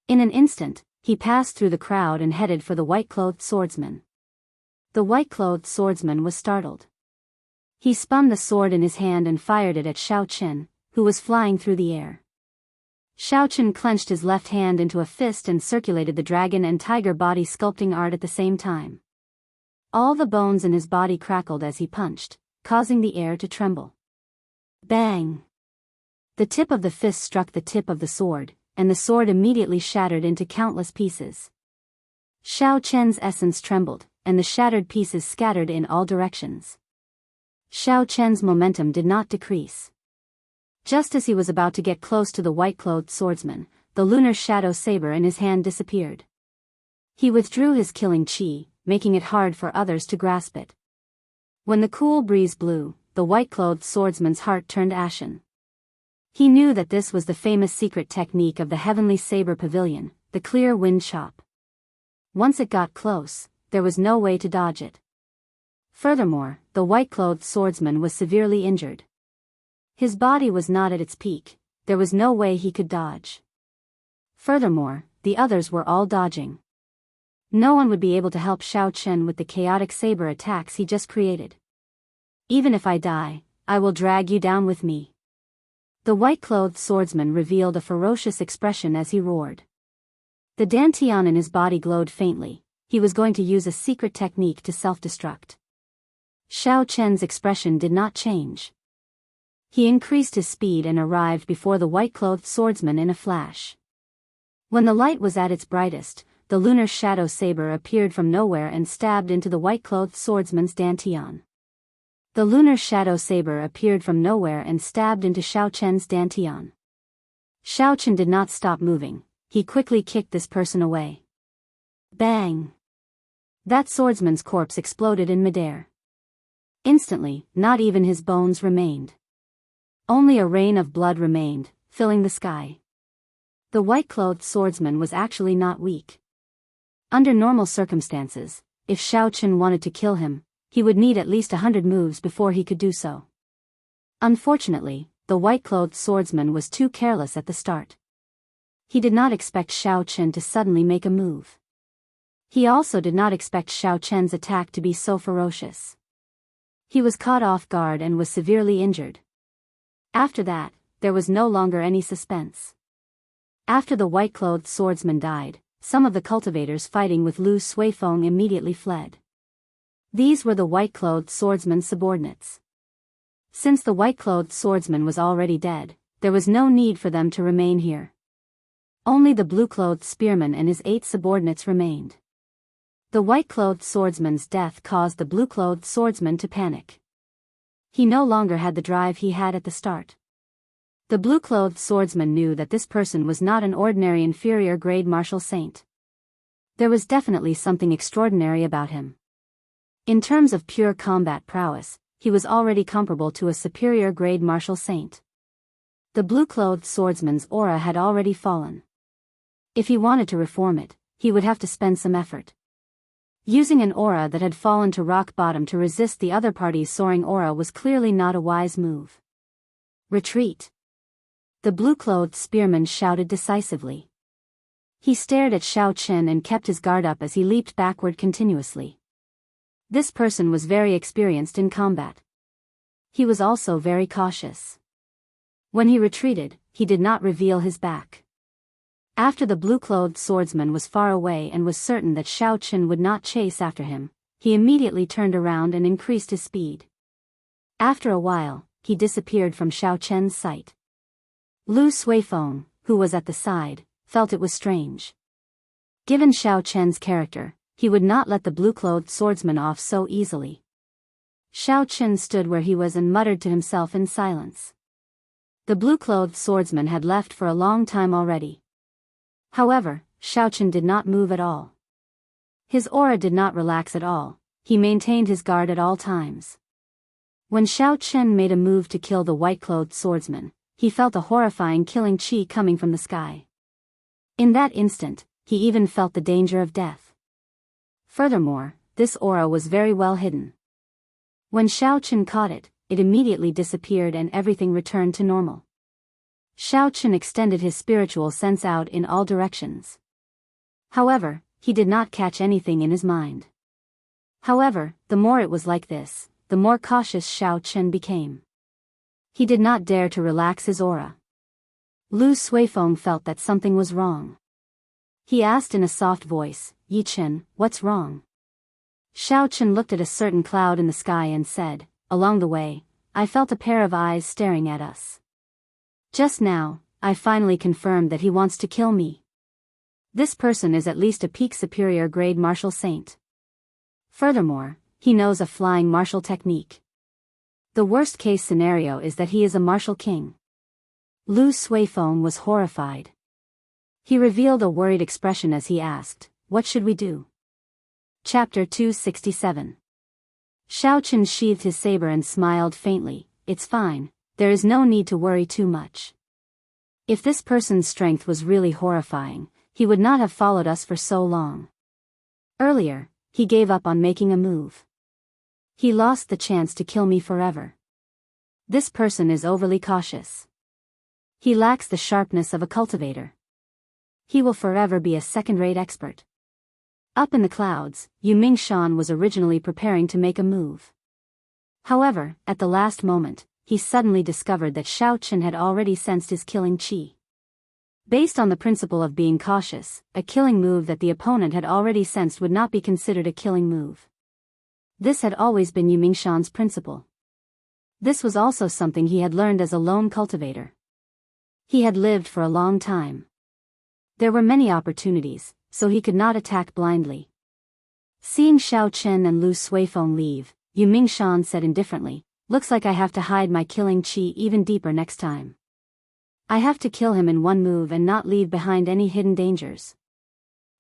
In an instant, he passed through the crowd and headed for the white-clothed swordsman. The white-clothed swordsman was startled. He spun the sword in his hand and fired it at Xiao Chen, who was flying through the air. Xiao Chen clenched his left hand into a fist and circulated the dragon and tiger body sculpting art at the same time. All the bones in his body crackled as he punched, causing the air to tremble. Bang! The tip of the fist struck the tip of the sword, and the sword immediately shattered into countless pieces. Xiao Chen's essence trembled, and the shattered pieces scattered in all directions. Xiao Chen's momentum did not decrease. Just as he was about to get close to the white-clothed swordsman, the lunar shadow saber in his hand disappeared. He withdrew his killing chi, making it hard for others to grasp it. When the cool breeze blew, the white-clothed swordsman's heart turned ashen. He knew that this was the famous secret technique of the heavenly saber pavilion, the clear wind chop. Once it got close, there was no way to dodge it. Furthermore, the white-clothed swordsman was severely injured. His body was not at its peak, there was no way he could dodge. Furthermore, the others were all dodging. No one would be able to help Xiao Chen with the chaotic saber attacks he just created. Even if I die, I will drag you down with me. The white-clothed swordsman revealed a ferocious expression as he roared. The dantian in his body glowed faintly. He was going to use a secret technique to self-destruct. Xiao Chen's expression did not change. He increased his speed and arrived before the white-clothed swordsman in a flash. When the light was at its brightest, the lunar shadow saber appeared from nowhere and stabbed into the white-clothed swordsman's dantian. The lunar shadow saber appeared from nowhere and stabbed into Xiao Chen's dantian. Xiao Chen did not stop moving. He quickly kicked this person away. Bang! That swordsman's corpse exploded in midair. Instantly, not even his bones remained. Only a rain of blood remained, filling the sky. The white-clothed swordsman was actually not weak. Under normal circumstances, if Xiao Chen wanted to kill him, he would need at least 100 moves before he could do so. Unfortunately, the white-clothed swordsman was too careless at the start. He did not expect Xiao Chen to suddenly make a move. He also did not expect Xiao Chen's attack to be so ferocious. He was caught off guard and was severely injured. After that, there was no longer any suspense. After the white-clothed swordsman died, some of the cultivators fighting with Lu Suifeng immediately fled. These were the white-clothed swordsman's subordinates. Since the white-clothed swordsman was already dead, there was no need for them to remain here. Only the blue-clothed spearman and his 8 subordinates remained. The white-clothed swordsman's death caused the blue-clothed swordsman to panic. He no longer had the drive he had at the start. The blue-clothed swordsman knew that this person was not an ordinary inferior-grade martial saint. There was definitely something extraordinary about him. In terms of pure combat prowess, he was already comparable to a superior-grade martial saint. The blue-clothed swordsman's aura had already fallen. If he wanted to reform it, he would have to spend some effort. Using an aura that had fallen to rock bottom to resist the other party's soaring aura was clearly not a wise move. Retreat! The blue-clothed spearman shouted decisively. He stared at Xiao Chen and kept his guard up as he leaped backward continuously. This person was very experienced in combat. He was also very cautious. When he retreated, he did not reveal his back. After the blue-clothed swordsman was far away and was certain that Xiao Chen would not chase after him, he immediately turned around and increased his speed. After a while, he disappeared from Xiao Chen's sight. Lu Suifeng, who was at the side, felt it was strange. Given Xiao Chen's character, he would not let the blue-clothed swordsman off so easily. Xiao Chen stood where he was and muttered to himself in silence. The blue-clothed swordsman had left for a long time already. However, Xiao Chen did not move at all. His aura did not relax at all, he maintained his guard at all times. When Xiao Chen made a move to kill the white-clothed swordsman, he felt a horrifying killing chi coming from the sky. In that instant, he even felt the danger of death. Furthermore, this aura was very well hidden. When Xiao Chen caught it, it immediately disappeared and everything returned to normal. Xiao Chen extended his spiritual sense out in all directions. However, he did not catch anything in his mind. However, the more it was like this, the more cautious Xiao Chen became. He did not dare to relax his aura. Lu Suifeng felt that something was wrong. He asked in a soft voice, "Yi Chen, what's wrong?" Xiao Chen looked at a certain cloud in the sky and said, "Along the way, I felt a pair of eyes staring at us. Just now, I finally confirmed that he wants to kill me. This person is at least a peak superior grade martial saint. Furthermore, he knows a flying martial technique. The worst case scenario is that he is a martial king." Lu Suifeng was horrified. He revealed a worried expression as he asked, "What should we do?" Chapter 267. Xiao Chen sheathed his saber and smiled faintly. "It's fine, there is no need to worry too much. If this person's strength was really horrifying, he would not have followed us for so long. Earlier, he gave up on making a move. He lost the chance to kill me forever. This person is overly cautious. He lacks the sharpness of a cultivator. He will forever be a second-rate expert." Up in the clouds, Yu Mingshan was originally preparing to make a move. However, at the last moment, he suddenly discovered that Xiao Chen had already sensed his killing chi. Based on the principle of being cautious, a killing move that the opponent had already sensed would not be considered a killing move. This had always been Yu Mingshan's principle. This was also something he had learned as a lone cultivator. He had lived for a long time. There were many opportunities, so he could not attack blindly. Seeing Xiao Chen and Lu Suifeng leave, Yu Mingshan said indifferently, "Looks like I have to hide my killing chi even deeper next time. I have to kill him in one move and not leave behind any hidden dangers."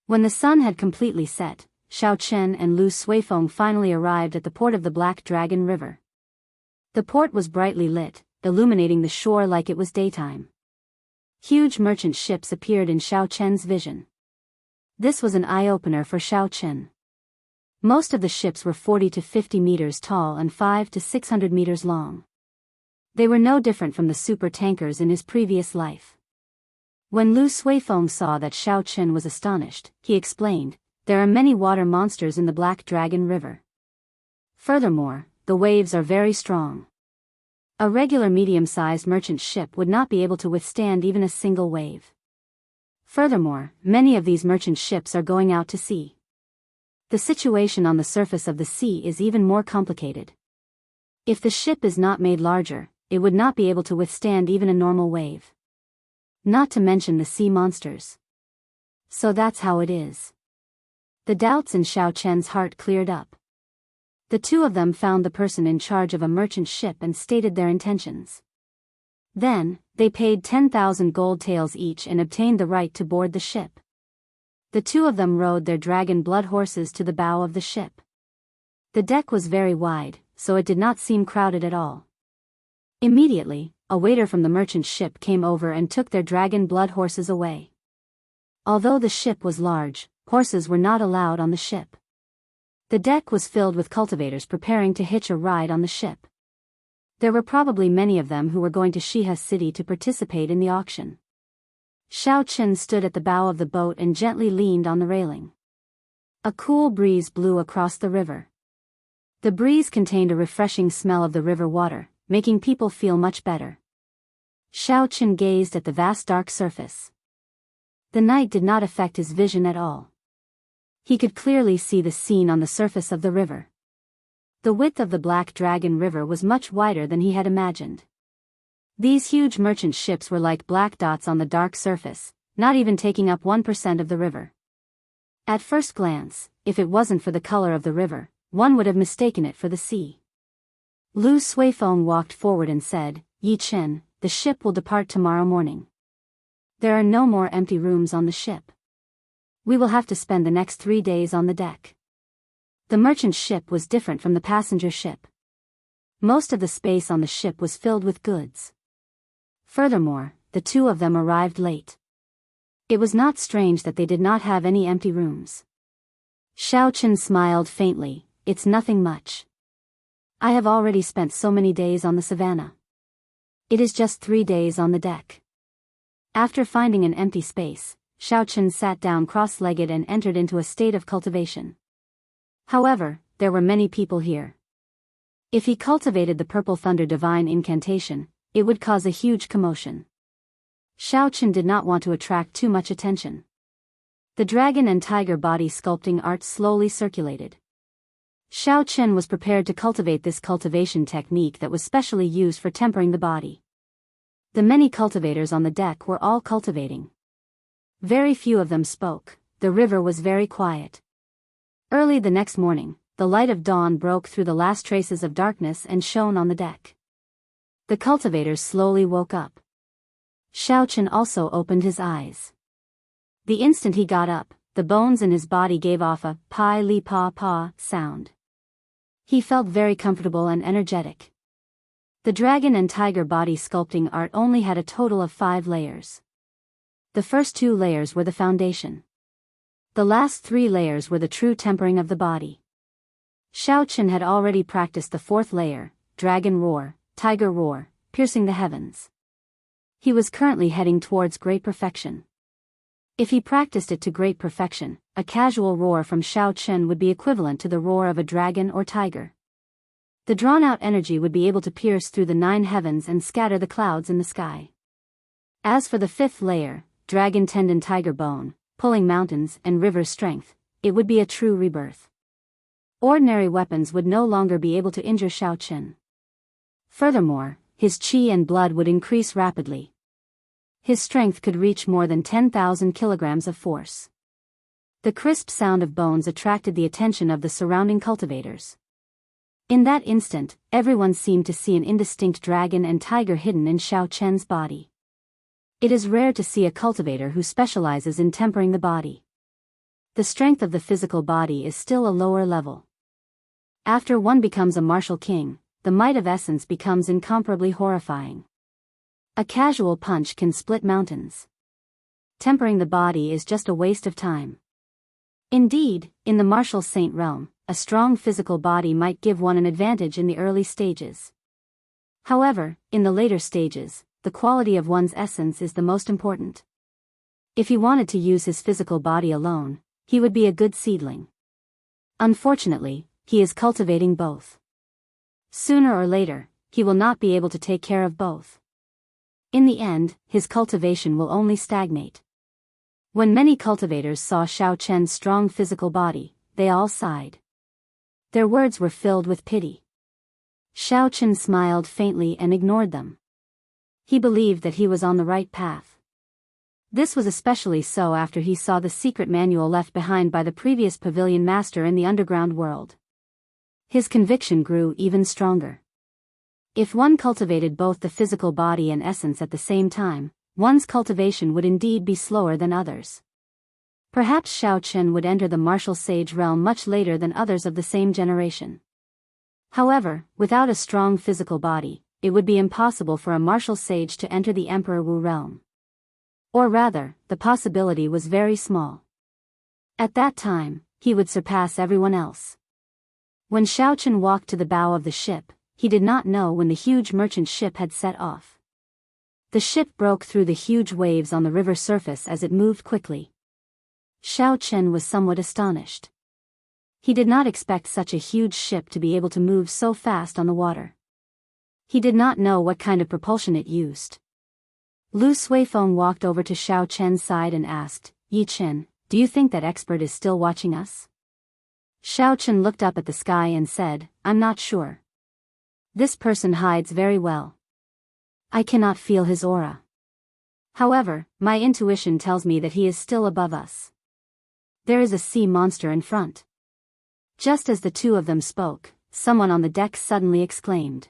When the sun had completely set, Xiao Chen and Lu Suifeng finally arrived at the port of the Black Dragon River. The port was brightly lit, illuminating the shore like it was daytime. Huge merchant ships appeared in Xiao Chen's vision. This was an eye-opener for Xiao Chen. Most of the ships were 40 to 50 meters tall and 5 to 600 meters long. They were no different from the super tankers in his previous life. When Lu Suifeng saw that Xiao Chen was astonished, he explained, "There are many water monsters in the Black Dragon River. Furthermore, the waves are very strong. A regular medium-sized merchant ship would not be able to withstand even a single wave. Furthermore, many of these merchant ships are going out to sea. The situation on the surface of the sea is even more complicated. If the ship is not made larger, it would not be able to withstand even a normal wave. Not to mention the sea monsters. So that's how it is. The doubts in Xiao Chen's heart cleared up. The two of them found the person in charge of a merchant ship and stated their intentions. Then, they paid 10,000 gold taels each and obtained the right to board the ship. The two of them rode their dragon blood horses to the bow of the ship. The deck was very wide, so it did not seem crowded at all. Immediately, a waiter from the merchant ship came over and took their dragon blood horses away. Although the ship was large, horses were not allowed on the ship. The deck was filled with cultivators preparing to hitch a ride on the ship. There were probably many of them who were going to Shiha City to participate in the auction. Xiao Chen stood at the bow of the boat and gently leaned on the railing. A cool breeze blew across the river. The breeze contained a refreshing smell of the river water, making people feel much better. Xiao Chen gazed at the vast dark surface. The night did not affect his vision at all. He could clearly see the scene on the surface of the river. The width of the Black Dragon River was much wider than he had imagined. These huge merchant ships were like black dots on the dark surface, not even taking up 1% of the river. At first glance, if it wasn't for the color of the river, one would have mistaken it for the sea. Lu Suifeng walked forward and said, "Yi Chen, the ship will depart tomorrow morning. There are no more empty rooms on the ship. We will have to spend the next 3 days on the deck." The merchant ship was different from the passenger ship. Most of the space on the ship was filled with goods. Furthermore, the two of them arrived late. It was not strange that they did not have any empty rooms. Xiao Chen smiled faintly. "It's nothing much. I have already spent so many days on the savannah. It is just 3 days on the deck." After finding an empty space, Xiao Chen sat down cross-legged and entered into a state of cultivation. However, there were many people here. If he cultivated the Purple Thunder Divine Incantation, it would cause a huge commotion. Xiao Chen did not want to attract too much attention. The dragon and tiger body sculpting art slowly circulated. Xiao Chen was prepared to cultivate this cultivation technique that was specially used for tempering the body. The many cultivators on the deck were all cultivating. Very few of them spoke. The river was very quiet. Early the next morning, the light of dawn broke through the last traces of darkness and shone on the deck. The cultivators slowly woke up. Xiao Chen also opened his eyes. The instant he got up, the bones in his body gave off a "pai li pa pa" sound. He felt very comfortable and energetic. The dragon and tiger body sculpting art only had a total of 5 layers. The first 2 layers were the foundation. The last 3 layers were the true tempering of the body. Xiao Chen had already practiced the 4th layer, Dragon Roar, Tiger Roar, piercing the heavens. He was currently heading towards great perfection. If he practiced it to great perfection, a casual roar from Xiao Chen would be equivalent to the roar of a dragon or tiger. The drawn-out energy would be able to pierce through the 9 heavens and scatter the clouds in the sky. As for the 5th layer, Dragon Tendon Tiger Bone, pulling mountains and rivers strength, it would be a true rebirth. Ordinary weapons would no longer be able to injure Xiao Chen. Furthermore, his qi and blood would increase rapidly. His strength could reach more than 10,000 kilograms of force. The crisp sound of bones attracted the attention of the surrounding cultivators. In that instant, everyone seemed to see an indistinct dragon and tiger hidden in Xiao Chen's body. It is rare to see a cultivator who specializes in tempering the body. The strength of the physical body is still a lower level. After one becomes a martial king, the might of essence becomes incomparably horrifying. A casual punch can split mountains. Tempering the body is just a waste of time. Indeed, in the martial saint realm, a strong physical body might give one an advantage in the early stages. However, in the later stages, the quality of one's essence is the most important. If he wanted to use his physical body alone, he would be a good seedling. Unfortunately, he is cultivating both. Sooner or later, he will not be able to take care of both. In the end, his cultivation will only stagnate. When many cultivators saw Xiao Chen's strong physical body, they all sighed. Their words were filled with pity. Xiao Chen smiled faintly and ignored them. He believed that he was on the right path. This was especially so after he saw the secret manual left behind by the previous pavilion master in the underground world. His conviction grew even stronger. If one cultivated both the physical body and essence at the same time, one's cultivation would indeed be slower than others. Perhaps Xiao Chen would enter the martial sage realm much later than others of the same generation. However, without a strong physical body, it would be impossible for a martial sage to enter the Emperor Wu realm. Or rather, the possibility was very small. At that time, he would surpass everyone else. When Xiao Chen walked to the bow of the ship, he did not know when the huge merchant ship had set off. The ship broke through the huge waves on the river surface as it moved quickly. Xiao Chen was somewhat astonished. He did not expect such a huge ship to be able to move so fast on the water. He did not know what kind of propulsion it used. Lu Suifeng walked over to Xiao Chen's side and asked, "Yi Chen, do you think that expert is still watching us?" Xiao Chen looked up at the sky and said, "I'm not sure. This person hides very well. I cannot feel his aura. However, my intuition tells me that he is still above us. There is a sea monster in front." Just as the two of them spoke, someone on the deck suddenly exclaimed.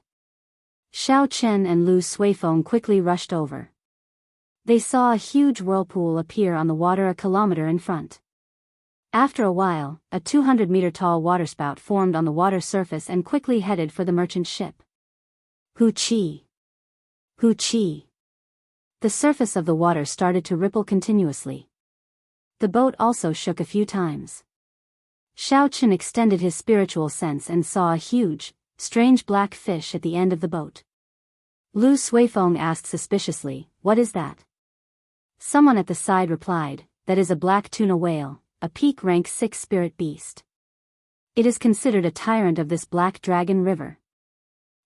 Xiao Chen and Lu Suifeng quickly rushed over. They saw a huge whirlpool appear on the water a kilometer in front. After a while, a 200-meter-tall waterspout formed on the water surface and quickly headed for the merchant ship. Hu Qi! Hu Qi! The surface of the water started to ripple continuously. The boat also shook a few times. Xiao Chen extended his spiritual sense and saw a huge, strange black fish at the end of the boat. Lu Suifeng asked suspiciously, "What is that?" Someone at the side replied, "That is a black tuna whale, a peak rank 6 spirit beast. It is considered a tyrant of this Black Dragon River.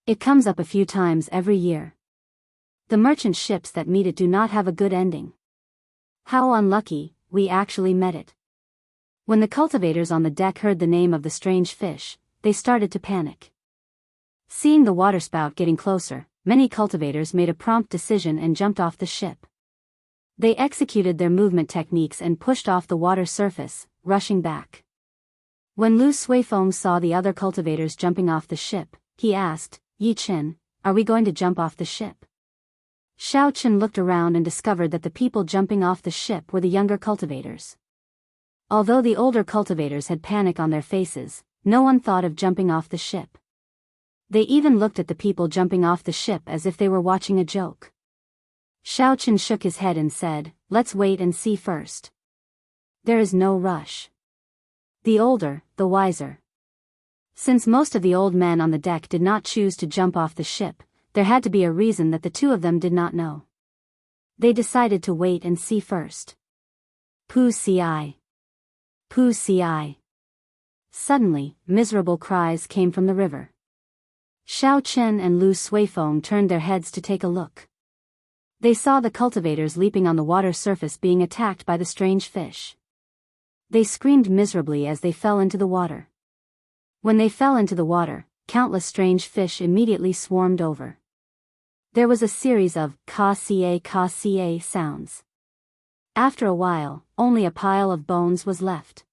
It comes up a few times every year. The merchant ships that meet it do not have a good ending. How unlucky, we actually met it." When the cultivators on the deck heard the name of the strange fish, they started to panic. Seeing the waterspout getting closer, many cultivators made a prompt decision and jumped off the ship. They executed their movement techniques and pushed off the water surface, rushing back. When Lu Suifeng saw the other cultivators jumping off the ship, he asked, "Yi Chen, are we going to jump off the ship?" Xiao Chen looked around and discovered that the people jumping off the ship were the younger cultivators. Although the older cultivators had panic on their faces, no one thought of jumping off the ship. They even looked at the people jumping off the ship as if they were watching a joke. Xiao Chen shook his head and said, "Let's wait and see first. There is no rush. The older, the wiser." Since most of the old men on the deck did not choose to jump off the ship, there had to be a reason that the two of them did not know. They decided to wait and see first. Pu ci. Pu ci. Suddenly, miserable cries came from the river. Xiao Chen and Lu Suifeng turned their heads to take a look. They saw the cultivators leaping on the water surface being attacked by the strange fish. They screamed miserably as they fell into the water. When they fell into the water, countless strange fish immediately swarmed over. There was a series of ka ca sounds. After a while, only a pile of bones was left.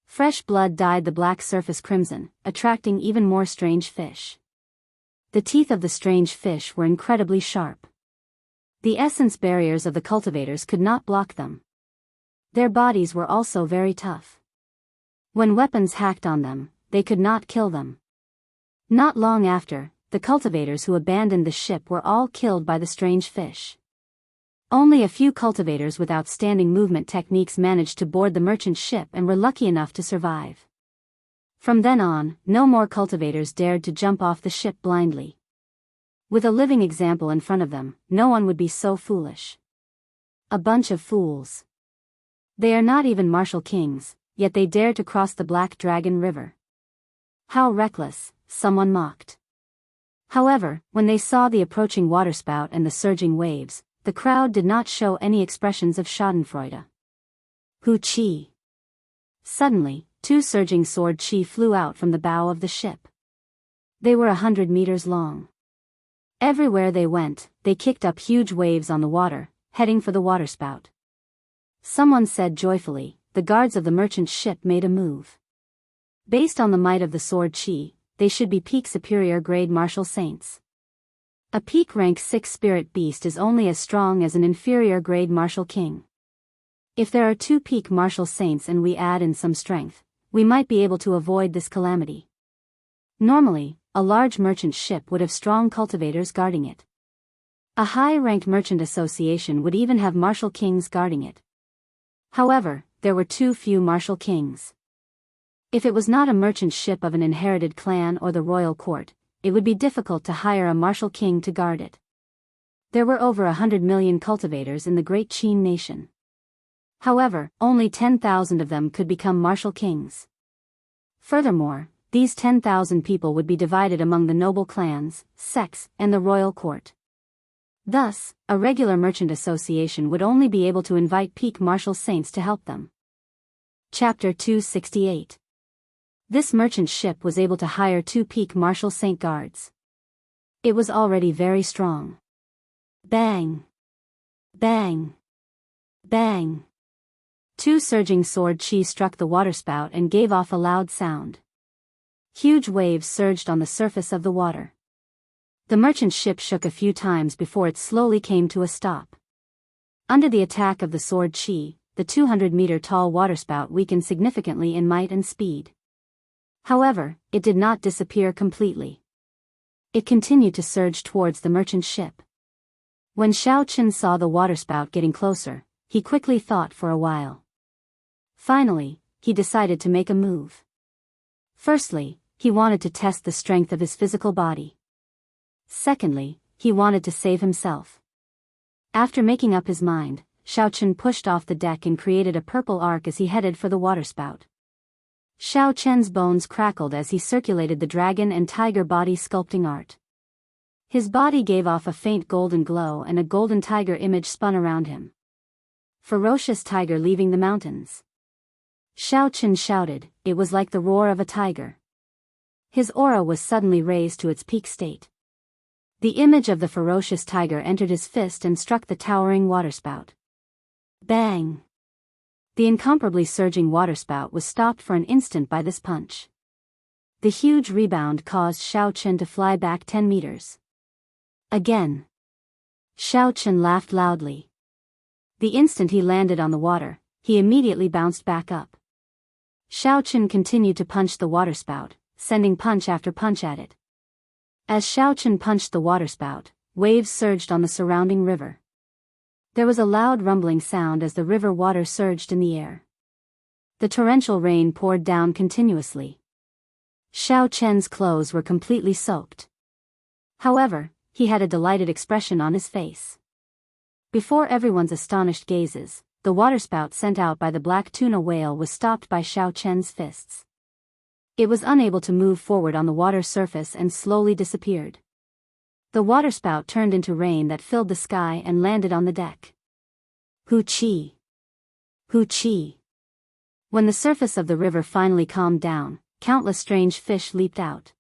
Fresh blood dyed the black surface crimson, attracting even more strange fish. The teeth of the strange fish were incredibly sharp. The essence barriers of the cultivators could not block them. Their bodies were also very tough. When weapons hacked on them, they could not kill them. Not long after, the cultivators who abandoned the ship were all killed by the strange fish. Only a few cultivators with outstanding movement techniques managed to board the merchant ship and were lucky enough to survive. From then on, no more cultivators dared to jump off the ship blindly. With a living example in front of them, no one would be so foolish. A bunch of fools. They are not even martial kings, yet they dare to cross the Black Dragon River. How reckless, someone mocked. However, when they saw the approaching waterspout and the surging waves, the crowd did not show any expressions of schadenfreude. Hu Qi. Suddenly, two surging sword chi flew out from the bow of the ship. They were 100 meters long. Everywhere they went, they kicked up huge waves on the water, heading for the waterspout. Someone said joyfully, the guards of the merchant ship made a move. Based on the might of the sword chi, they should be peak superior grade martial saints. A peak rank 6 spirit beast is only as strong as an inferior grade martial king. If there are 2 peak martial saints and we add in some strength, we might be able to avoid this calamity. Normally, a large merchant ship would have strong cultivators guarding it. A high-ranked merchant association would even have martial kings guarding it. However, there were too few martial kings. If it was not a merchant ship of an inherited clan or the royal court, it would be difficult to hire a martial king to guard it. There were over 100 million cultivators in the great Qin nation. However, only 10,000 of them could become martial kings. Furthermore, these 10,000 people would be divided among the noble clans, sects, and the royal court. Thus, a regular merchant association would only be able to invite peak martial saints to help them. Chapter 268. This merchant ship was able to hire 2 peak martial saint guards. It was already very strong. Bang! Bang! Bang! 2 surging sword chi struck the waterspout and gave off a loud sound. Huge waves surged on the surface of the water. The merchant ship shook a few times before it slowly came to a stop. Under the attack of the sword chi, the 200-meter-tall waterspout weakened significantly in might and speed. However, it did not disappear completely. It continued to surge towards the merchant ship. When Xiao Qin saw the waterspout getting closer, he quickly thought for a while. Finally, he decided to make a move. Firstly, he wanted to test the strength of his physical body. Secondly, he wanted to save himself. After making up his mind, Xiao Qin pushed off the deck and created a purple arc as he headed for the waterspout. Xiao Qian's bones crackled as he circulated the dragon and tiger body sculpting art. His body gave off a faint golden glow and a golden tiger image spun around him. Ferocious tiger leaving the mountains. Xiao Qin shouted, it was like the roar of a tiger. His aura was suddenly raised to its peak state. The image of the ferocious tiger entered his fist and struck the towering waterspout. Bang! The incomparably surging waterspout was stopped for an instant by this punch. The huge rebound caused Xiao Qin to fly back 10 meters. Again. Xiao Qin laughed loudly. The instant he landed on the water, he immediately bounced back up. Xiao Qin continued to punch the waterspout, sending punch after punch at it. As Xiao Qin punched the waterspout, waves surged on the surrounding river. There was a loud rumbling sound as the river water surged in the air. The torrential rain poured down continuously. Xiao Qian's clothes were completely soaked. However, he had a delighted expression on his face. Before everyone's astonished gazes, the waterspout sent out by the black tuna whale was stopped by Xiao Qian's fists. It was unable to move forward on the water surface and slowly disappeared. The waterspout turned into rain that filled the sky and landed on the deck. Hu Qi! Hu Qi! When the surface of the river finally calmed down, countless strange fish leaped out.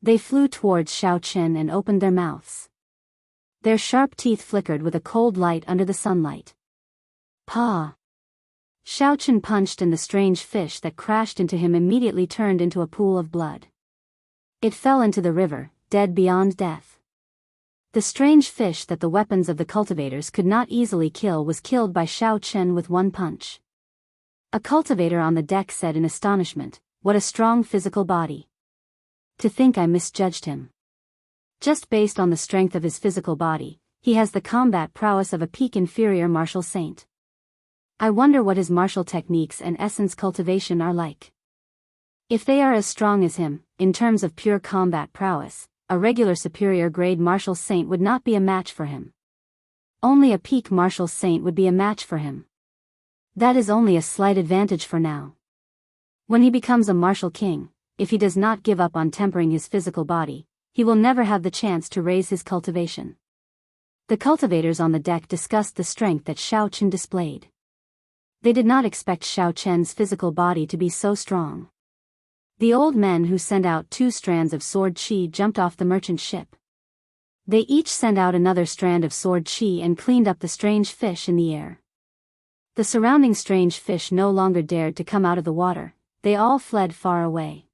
They flew towards Xiao Qin and opened their mouths. Their sharp teeth flickered with a cold light under the sunlight. Pa! Xiao Qin punched and the strange fish that crashed into him immediately turned into a pool of blood. It fell into the river, dead beyond death. The strange fish that the weapons of the cultivators could not easily kill was killed by Xiao Qin with one punch. A cultivator on the deck said in astonishment, what a strong physical body. To think I misjudged him. Just based on the strength of his physical body, he has the combat prowess of a peak inferior martial saint. I wonder what his martial techniques and essence cultivation are like. If they are as strong as him, in terms of pure combat prowess, a regular superior grade martial saint would not be a match for him. Only a peak martial saint would be a match for him. That is only a slight advantage for now. When he becomes a martial king, if he does not give up on tempering his physical body, he will never have the chance to raise his cultivation. The cultivators on the deck discussed the strength that Xiao Qin displayed. They did not expect Xiao Chen's physical body to be so strong. The old men who sent out 2 strands of sword chi jumped off the merchant ship. They each sent out another strand of sword chi and cleaned up the strange fish in the air. The surrounding strange fish no longer dared to come out of the water, they all fled far away.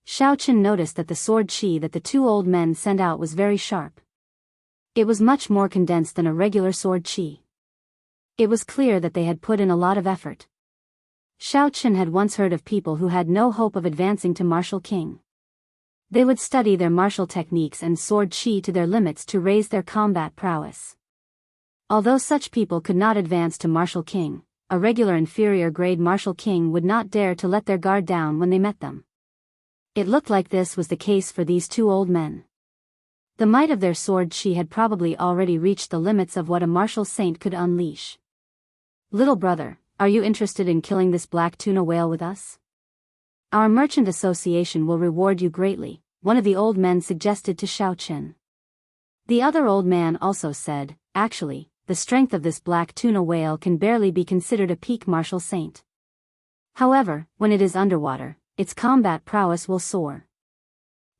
Xiao Chen noticed that the sword chi that the 2 old men sent out was very sharp. It was much more condensed than a regular sword chi. It was clear that they had put in a lot of effort. Xiao Chen had once heard of people who had no hope of advancing to martial king. They would study their martial techniques and sword chi to their limits to raise their combat prowess. Although such people could not advance to martial king, a regular inferior grade martial king would not dare to let their guard down when they met them. It looked like this was the case for these 2 old men. The might of their sword chi had probably already reached the limits of what a martial saint could unleash. "Little brother, are you interested in killing this black tuna whale with us? Our merchant association will reward you greatly," one of the old men suggested to Xiao Chen. The other old man also said, "Actually, the strength of this black tuna whale can barely be considered a peak martial saint. However, when it is underwater, its combat prowess will soar.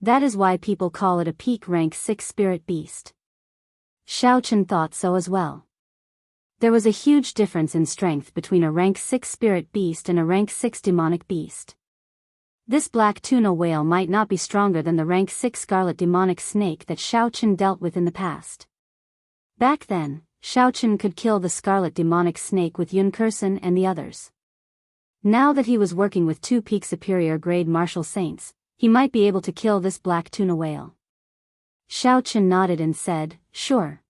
That is why people call it a peak rank 6 spirit beast." Xiao Chen thought so as well. There was a huge difference in strength between a rank 6 spirit beast and a rank 6 demonic beast. This black tuna whale might not be stronger than the rank 6 scarlet demonic snake that Xiao Chen dealt with in the past. Back then, Xiao Chen could kill the scarlet demonic snake with Yun Kursen and the others. Now that he was working with 2 peak superior grade martial saints, he might be able to kill this black tuna whale. Xiao Chen nodded and said, "Sure."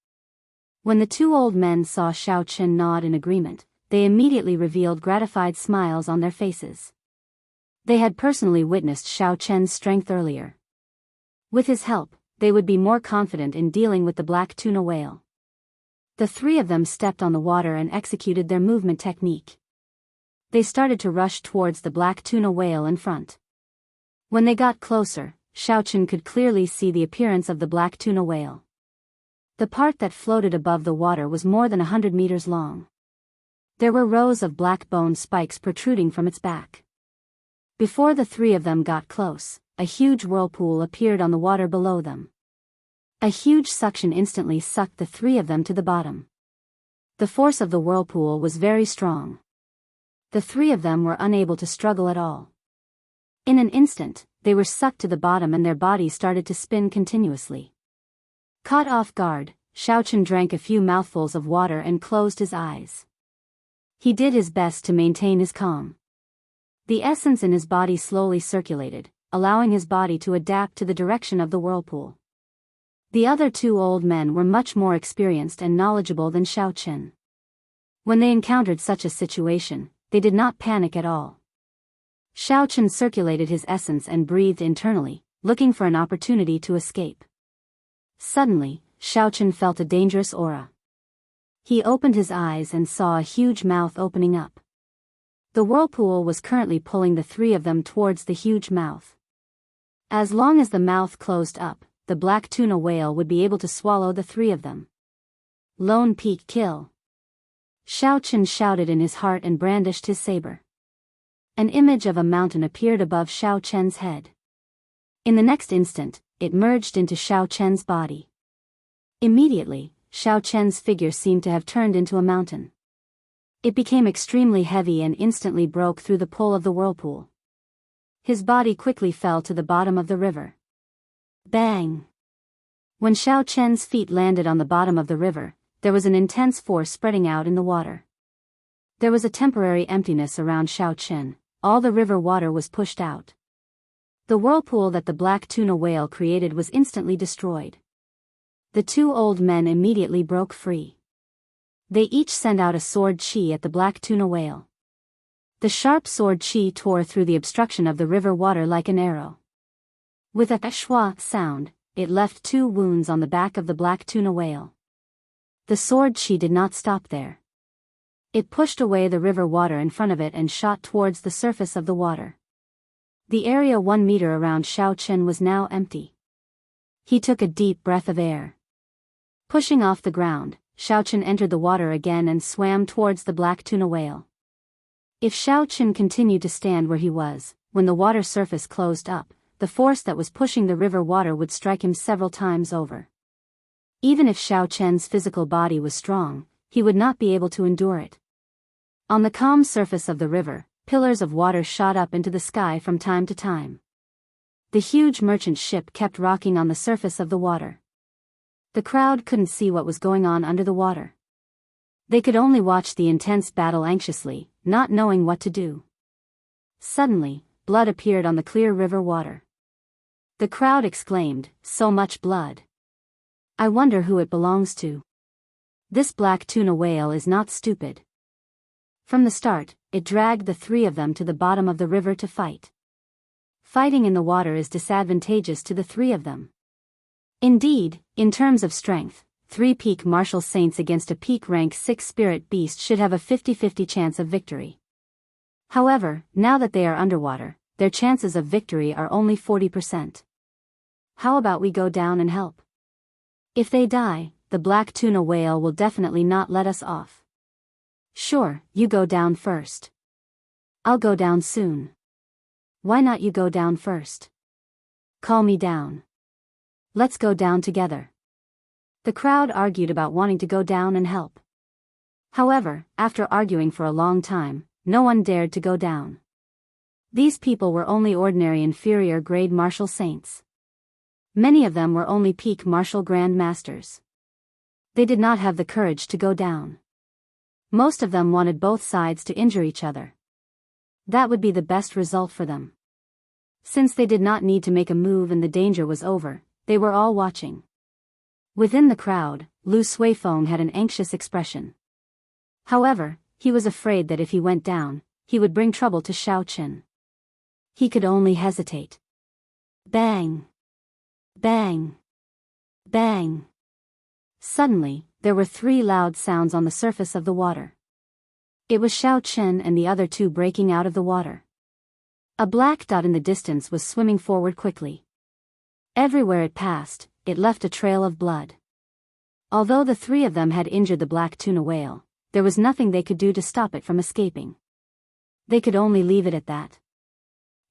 When the 2 old men saw Xiao Chen nod in agreement, they immediately revealed gratified smiles on their faces. They had personally witnessed Xiao Chen's strength earlier. With his help, they would be more confident in dealing with the black tuna whale. The 3 of them stepped on the water and executed their movement technique. They started to rush towards the black tuna whale in front. When they got closer, Xiao Chen could clearly see the appearance of the black tuna whale. The part that floated above the water was more than 100 meters long. There were rows of black bone spikes protruding from its back. Before the 3 of them got close, a huge whirlpool appeared on the water below them. A huge suction instantly sucked the 3 of them to the bottom. The force of the whirlpool was very strong. The 3 of them were unable to struggle at all. In an instant, they were sucked to the bottom and their bodies started to spin continuously. Caught off guard, Xiao Chen drank a few mouthfuls of water and closed his eyes. He did his best to maintain his calm. The essence in his body slowly circulated, allowing his body to adapt to the direction of the whirlpool. The other 2 old men were much more experienced and knowledgeable than Xiao Chen. When they encountered such a situation, they did not panic at all. Xiao Chen circulated his essence and breathed internally, looking for an opportunity to escape. Suddenly, Xiao Chen felt a dangerous aura. He opened his eyes and saw a huge mouth opening up. The whirlpool was currently pulling the 3 of them towards the huge mouth. As long as the mouth closed up, the black tuna whale would be able to swallow the 3 of them. Lone peak kill. Xiao Chen shouted in his heart and brandished his saber. An image of a mountain appeared above Xiao Chen's head. In the next instant, it merged into Xiao Chen's body. Immediately, Xiao Chen's figure seemed to have turned into a mountain. It became extremely heavy and instantly broke through the pull of the whirlpool. His body quickly fell to the bottom of the river. Bang! When Xiao Chen's feet landed on the bottom of the river, there was an intense force spreading out in the water. There was a temporary emptiness around Xiao Chen, all the river water was pushed out. The whirlpool that the black tuna whale created was instantly destroyed. The 2 old men immediately broke free. They each sent out a sword chi at the black tuna whale. The sharp sword chi tore through the obstruction of the river water like an arrow. With a schwa sound, it left 2 wounds on the back of the black tuna whale. The sword chi did not stop there. It pushed away the river water in front of it and shot towards the surface of the water. The area 1 meter around Xiao Chen was now empty. He took a deep breath of air. Pushing off the ground, Xiao Chen entered the water again and swam towards the black tuna whale. If Xiao Qin continued to stand where he was, when the water surface closed up, the force that was pushing the river water would strike him several times over. Even if Xiao Chen's physical body was strong, he would not be able to endure it. On the calm surface of the river, pillars of water shot up into the sky from time to time. The huge merchant ship kept rocking on the surface of the water. The crowd couldn't see what was going on under the water. They could only watch the intense battle anxiously, not knowing what to do. Suddenly, blood appeared on the clear river water. The crowd exclaimed, "So much blood! I wonder who it belongs to. This black tuna whale is not stupid." From the start, it dragged the three of them to the bottom of the river to fight. Fighting in the water is disadvantageous to the three of them. Indeed, in terms of strength, 3 peak martial saints against a peak rank 6 spirit beast should have a 50-50 chance of victory. However, now that they are underwater, their chances of victory are only 40%. How about we go down and help? If they die, the black tuna whale will definitely not let us off. Sure, you go down first. I'll go down soon. Why not you go down first? Call me down. Let's go down together. The crowd argued about wanting to go down and help. However, after arguing for a long time, no one dared to go down. These people were only ordinary inferior grade martial saints. Many of them were only peak martial grand masters. They did not have the courage to go down. Most of them wanted both sides to injure each other. That would be the best result for them. Since they did not need to make a move and the danger was over, they were all watching. Within the crowd, Lu Suifeng had an anxious expression. However, he was afraid that if he went down, he would bring trouble to Xiao Qin. He could only hesitate. Bang! Bang! Bang! Suddenly, there were 3 loud sounds on the surface of the water. It was Xiao Qin and the other 2 breaking out of the water. A black dot in the distance was swimming forward quickly. Everywhere it passed, it left a trail of blood. Although the 3 of them had injured the black tuna whale, there was nothing they could do to stop it from escaping. They could only leave it at that.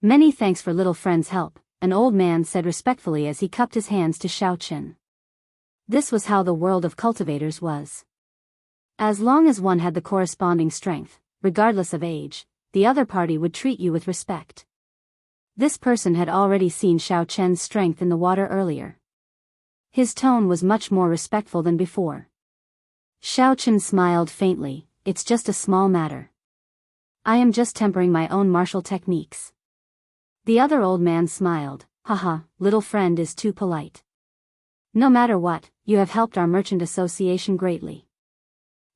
"Many thanks for little friend's help," an old man said respectfully as he cupped his hands to Xiao Qin. This was how the world of cultivators was. As long as one had the corresponding strength, regardless of age, the other party would treat you with respect. This person had already seen Xiao Chen's strength in the water earlier. His tone was much more respectful than before. Xiao Qin smiled faintly, "It's just a small matter. I am just tempering my own martial techniques." The other old man smiled, "Haha, little friend is too polite. No matter what, you have helped our merchant association greatly.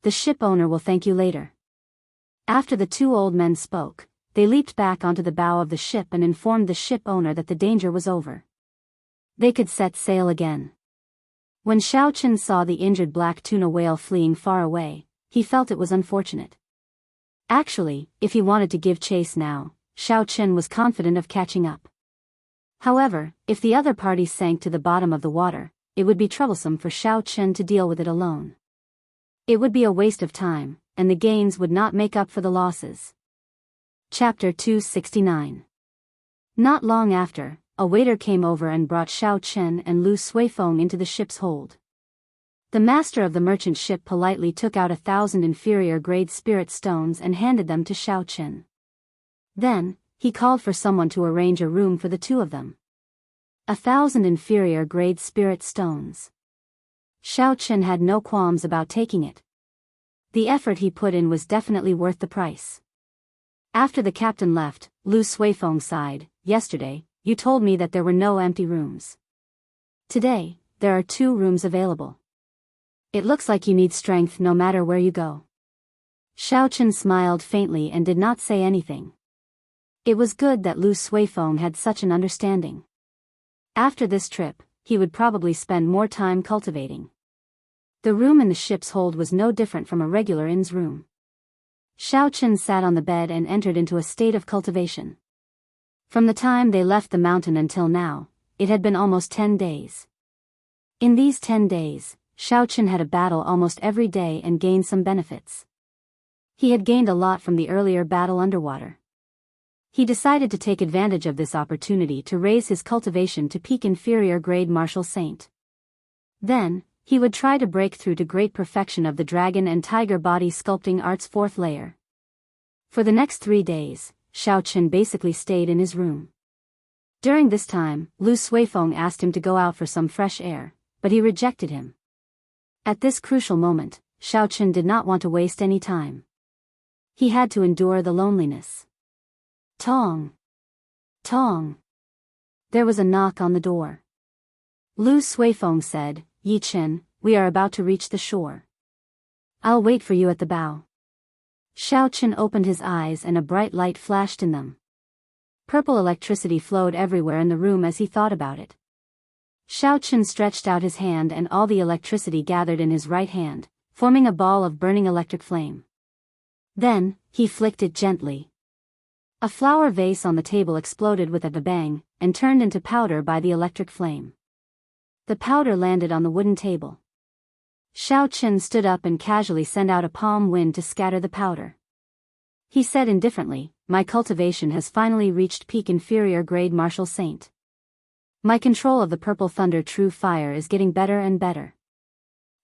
The ship owner will thank you later." After the 2 old men spoke, they leaped back onto the bow of the ship and informed the ship owner that the danger was over. They could set sail again. When Xiao Qin saw the injured black tuna whale fleeing far away, he felt it was unfortunate. Actually, if he wanted to give chase now, Xiao Qin was confident of catching up. However, if the other party sank to the bottom of the water, it would be troublesome for Xiao Qin to deal with it alone. It would be a waste of time, and the gains would not make up for the losses. Chapter 269. Not long after, a waiter came over and brought Xiao Qin and Lu Suifeng into the ship's hold. The master of the merchant ship politely took out 1,000 inferior grade spirit stones and handed them to Xiao Qin. Then, he called for someone to arrange a room for the 2 of them. 1,000 inferior grade spirit stones. Xiao Qin had no qualms about taking it. The effort he put in was definitely worth the price. After the captain left, Lu Suifeng sighed, "Yesterday, you told me that there were no empty rooms. Today, there are 2 rooms available. It looks like you need strength no matter where you go." Xiao Qin smiled faintly and did not say anything. It was good that Lu Suifeng had such an understanding. After this trip, he would probably spend more time cultivating. The room in the ship's hold was no different from a regular inn's room. Xiao Qin sat on the bed and entered into a state of cultivation. From the time they left the mountain until now, it had been almost 10 days. In these 10 days, Xiao Qin had a battle almost every day and gained some benefits. He had gained a lot from the earlier battle underwater. He decided to take advantage of this opportunity to raise his cultivation to peak inferior grade martial saint. Then, he would try to break through to great perfection of the dragon and tiger body sculpting art's 4th layer. For the next 3 days, Xiaochen basically stayed in his room. During this time, Lu Suifeng asked him to go out for some fresh air, but he rejected him. At this crucial moment, Xiaochen did not want to waste any time. He had to endure the loneliness. Tong! Tong! There was a knock on the door. Lu Suifeng said, "Yi Chen, we are about to reach the shore. I'll wait for you at the bow." Xiaochen opened his eyes and a bright light flashed in them. Purple electricity flowed everywhere in the room as he thought about it. Xiaochen stretched out his hand and all the electricity gathered in his right hand, forming a ball of burning electric flame. Then, he flicked it gently. A flower vase on the table exploded with a bang, and turned into powder by the electric flame. The powder landed on the wooden table. Xiaochen stood up and casually sent out a palm wind to scatter the powder. He said indifferently, "My cultivation has finally reached peak inferior grade martial saint. My control of the purple thunder true fire is getting better and better.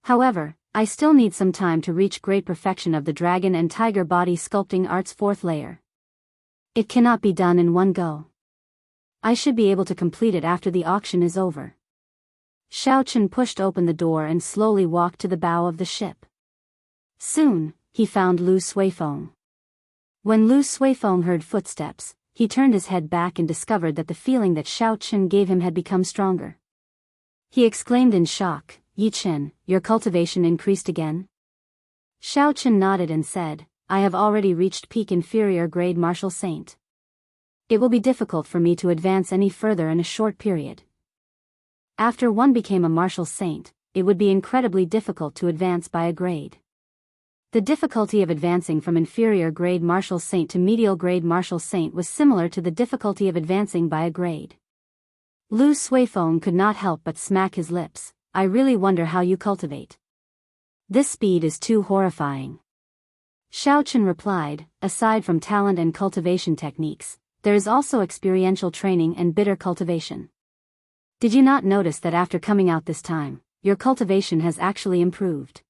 However, I still need some time to reach great perfection of the dragon and tiger body sculpting art's 4th layer. It cannot be done in one go. I should be able to complete it after the auction is over." Xiaochen pushed open the door and slowly walked to the bow of the ship. Soon, he found Lu Suifeng. When Lu Suifeng heard footsteps, he turned his head back and discovered that the feeling that Xiaochen gave him had become stronger. He exclaimed in shock, "Yi Chen, your cultivation increased again?" Xiaochen nodded and said, "I have already reached peak inferior grade martial saint. It will be difficult for me to advance any further in a short period. After one became a martial saint, it would be incredibly difficult to advance by a grade." The difficulty of advancing from inferior grade martial saint to medial grade martial saint was similar to the difficulty of advancing by a grade. Lu Suifeng could not help but smack his lips. "I really wonder how you cultivate. This speed is too horrifying." Xiaochen replied, "Aside from talent and cultivation techniques, there is also experiential training and bitter cultivation. Did you not notice that after coming out this time, your cultivation has actually improved?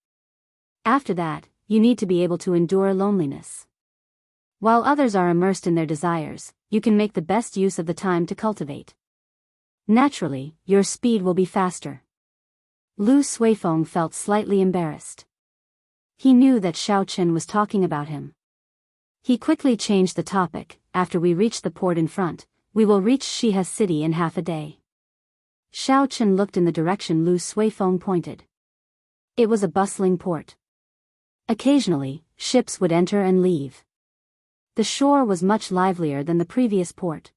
After that, you need to be able to endure loneliness. While others are immersed in their desires, you can make the best use of the time to cultivate. Naturally, your speed will be faster." Lu Suifeng felt slightly embarrassed. He knew that Xiaochen was talking about him. He quickly changed the topic. "After we reach the port in front, we will reach Shiha city in half a day." Xiaochen looked in the direction Lu Suifeng pointed. It was a bustling port. Occasionally, ships would enter and leave. The shore was much livelier than the previous port.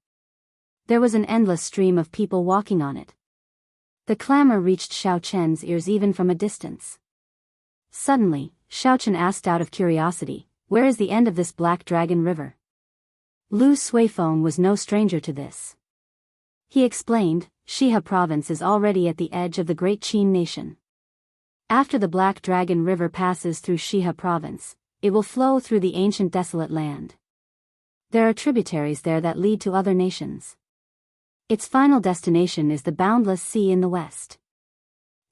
There was an endless stream of people walking on it. The clamor reached Xiaochen's ears even from a distance. Suddenly, Xiaochen asked out of curiosity, "Where is the end of this Black Dragon River?" Lu Suifeng was no stranger to this. He explained, "Shiha province is already at the edge of the Great Qin nation. After the Black Dragon River passes through Shiha province, it will flow through the ancient desolate land. There are tributaries there that lead to other nations. Its final destination is the boundless sea in the west."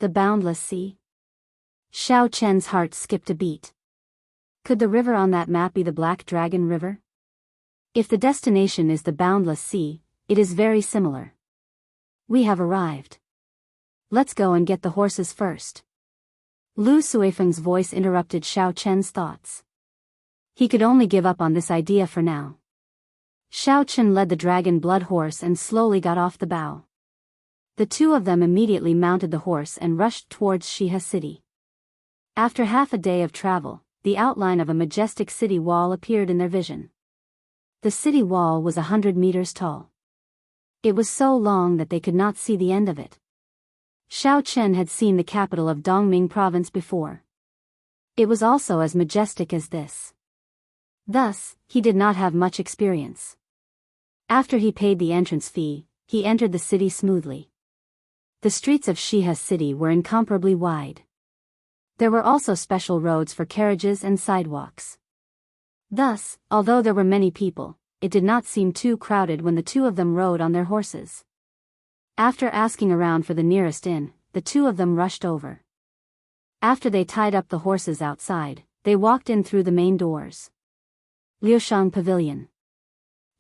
The boundless sea? Xiaochen's heart skipped a beat. Could the river on that map be the Black Dragon River? If the destination is the boundless sea, it is very similar. "We have arrived. Let's go and get the horses first." Lu Suifeng's voice interrupted Xiaochen's thoughts. He could only give up on this idea for now. Xiaochen led the dragon blood horse and slowly got off the bow. The two of them immediately mounted the horse and rushed towards Shiha city. After half a day of travel, the outline of a majestic city wall appeared in their vision. The city wall was 100 meters tall. It was so long that they could not see the end of it. Xiaochen had seen the capital of Dongming province before. It was also as majestic as this. Thus, he did not have much experience. After he paid the entrance fee, he entered the city smoothly. The streets of Shiha city were incomparably wide. There were also special roads for carriages and sidewalks. Thus, although there were many people, it did not seem too crowded when the two of them rode on their horses. After asking around for the nearest inn, the two of them rushed over. After they tied up the horses outside, they walked in through the main doors. Liushang Pavilion.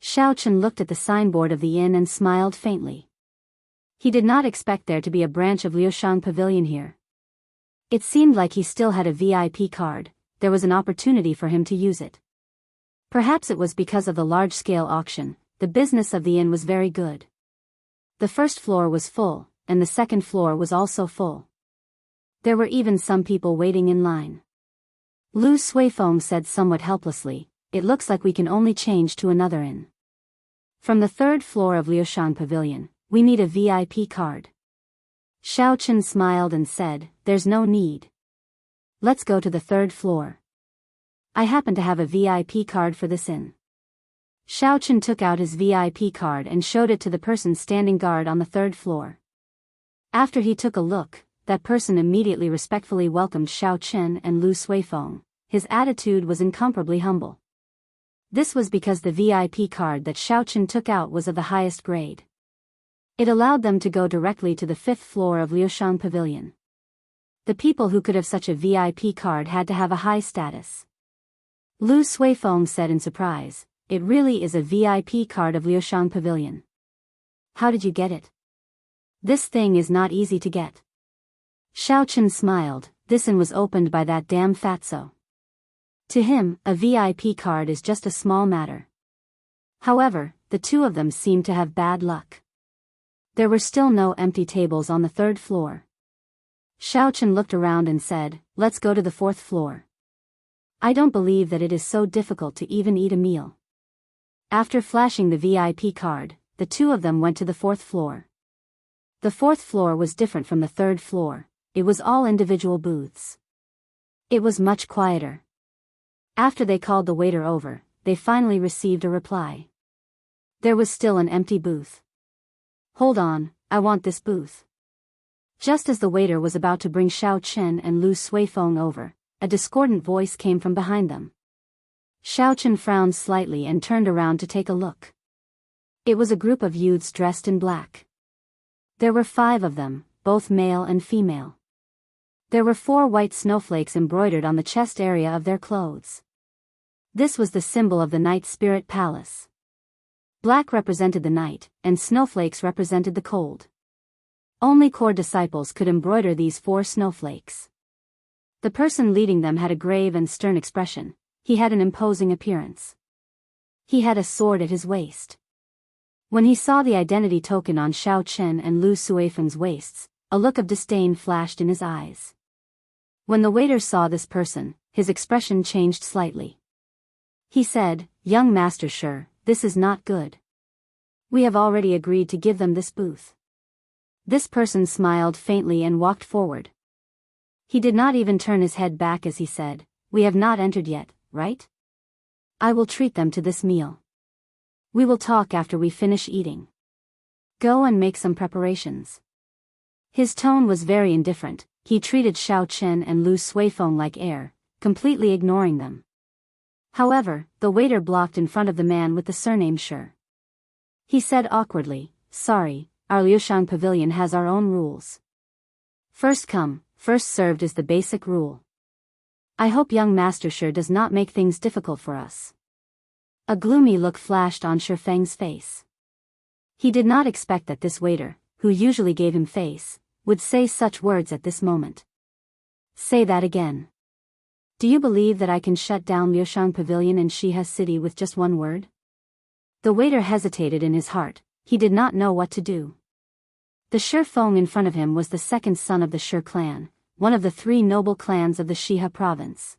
Xiaochen looked at the signboard of the inn and smiled faintly. He did not expect there to be a branch of Liushang Pavilion here. It seemed like he still had a VIP card. There was an opportunity for him to use it. Perhaps it was because of the large-scale auction. The business of the inn was very good. The first floor was full, and the second floor was also full. There were even some people waiting in line. Lu Suifeng said somewhat helplessly, "It looks like we can only change to another inn. From the third floor of Liushang Pavilion, we need a VIP card." Xiaochen smiled and said, "There's no need. Let's go to the third floor. I happen to have a VIP card for this inn." Xiaochen took out his VIP card and showed it to the person standing guard on the third floor. After he took a look, that person immediately respectfully welcomed Xiaochen and Lu Suifeng. His attitude was incomparably humble. This was because the VIP card that Xiaochen took out was of the highest grade. It allowed them to go directly to the fifth floor of Liushang Pavilion. The people who could have such a VIP card had to have a high status. Lu Suifeng said in surprise, "It really is a VIP card of Liushang Pavilion. How did you get it? This thing is not easy to get." Xiaochen smiled. "This inn was opened by that damn fatso. To him, a VIP card is just a small matter." However, the two of them seemed to have bad luck. There were still no empty tables on the third floor. Xiaochen looked around and said, "Let's go to the fourth floor. I don't believe that it is so difficult to even eat a meal." After flashing the VIP card, the two of them went to the fourth floor. The fourth floor was different from the third floor. It was all individual booths. It was much quieter. After they called the waiter over, they finally received a reply. There was still an empty booth. "Hold on, I want this booth." Just as the waiter was about to bring Xiaochen and Lu Suifeng over, a discordant voice came from behind them. Xiaochen frowned slightly and turned around to take a look. It was a group of youths dressed in black. There were 5 of them, both male and female. There were 4 white snowflakes embroidered on the chest area of their clothes. This was the symbol of the Night Spirit Palace. Black represented the night, and snowflakes represented the cold. Only core disciples could embroider these 4 snowflakes. The person leading them had a grave and stern expression. He had an imposing appearance. He had a sword at his waist. When he saw the identity token on Xiaochen and Lu Suifeng's waists, a look of disdain flashed in his eyes. When the waiter saw this person, his expression changed slightly. He said, "Young master, sure, this is not good. We have already agreed to give them this booth." This person smiled faintly and walked forward. He did not even turn his head back as he said, "We have not entered yet, right? I will treat them to this meal. We will talk after we finish eating. Go and make some preparations." His tone was very indifferent. He treated Xiaochen and Lu Suifeng like air, completely ignoring them. However, the waiter blocked in front of the man with the surname Shi. He said awkwardly, "Sorry, our Liushang Pavilion has our own rules. First come, first served is the basic rule. I hope young Master Shi does not make things difficult for us." A gloomy look flashed on Shi Feng's face. He did not expect that this waiter, who usually gave him face, would say such words at this moment. "Say that again. Do you believe that I can shut down Liushang Pavilion in Shihe City with just one word?" The waiter hesitated in his heart. He did not know what to do. The Shi Feng in front of him was the second son of the Shi clan, one of the 3 noble clans of the Shihe province.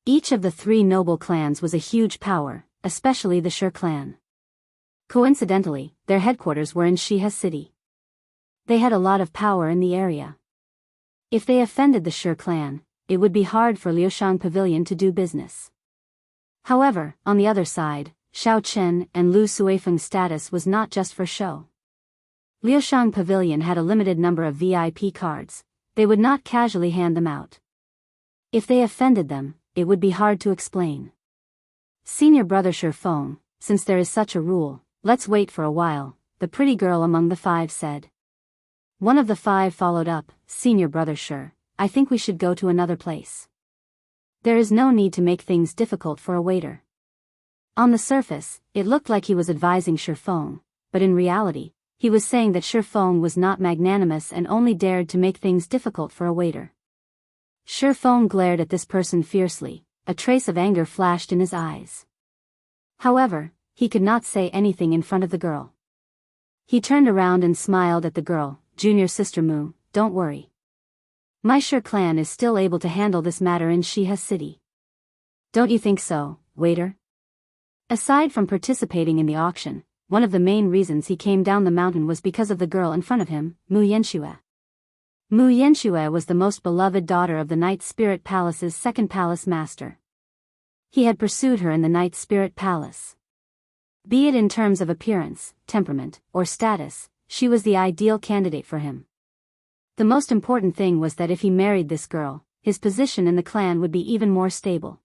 Each of the 3 noble clans was a huge power, especially the Shi clan. Coincidentally, their headquarters were in Shihe City. They had a lot of power in the area. If they offended the Shi clan, it would be hard for Liushang Pavilion to do business. However, on the other side, Xiaochen and Lu Suifeng's status was not just for show. Liushang Pavilion had a limited number of VIP cards. They would not casually hand them out. If they offended them, it would be hard to explain. Senior brother Shifeng, since there is such a rule, let's wait for a while, the pretty girl among the 5 said. One of the 5 followed up, Senior brother Shi, I think we should go to another place. There is no need to make things difficult for a waiter. On the surface, it looked like he was advising Shifeng, but in reality, he was saying that Shifeng was not magnanimous and only dared to make things difficult for a waiter. Shifeng glared at this person fiercely, a trace of anger flashed in his eyes. However, he could not say anything in front of the girl. He turned around and smiled at the girl, Junior Sister Mu, don't worry. My Shi clan is still able to handle this matter in Shiha City. Don't you think so, waiter? Aside from participating in the auction, one of the main reasons he came down the mountain was because of the girl in front of him, Mu Yanxue. Mu Yanxue was the most beloved daughter of the Night Spirit Palace's second palace master. He had pursued her in the Night Spirit Palace. Be it in terms of appearance, temperament, or status, she was the ideal candidate for him. The most important thing was that if he married this girl, his position in the clan would be even more stable.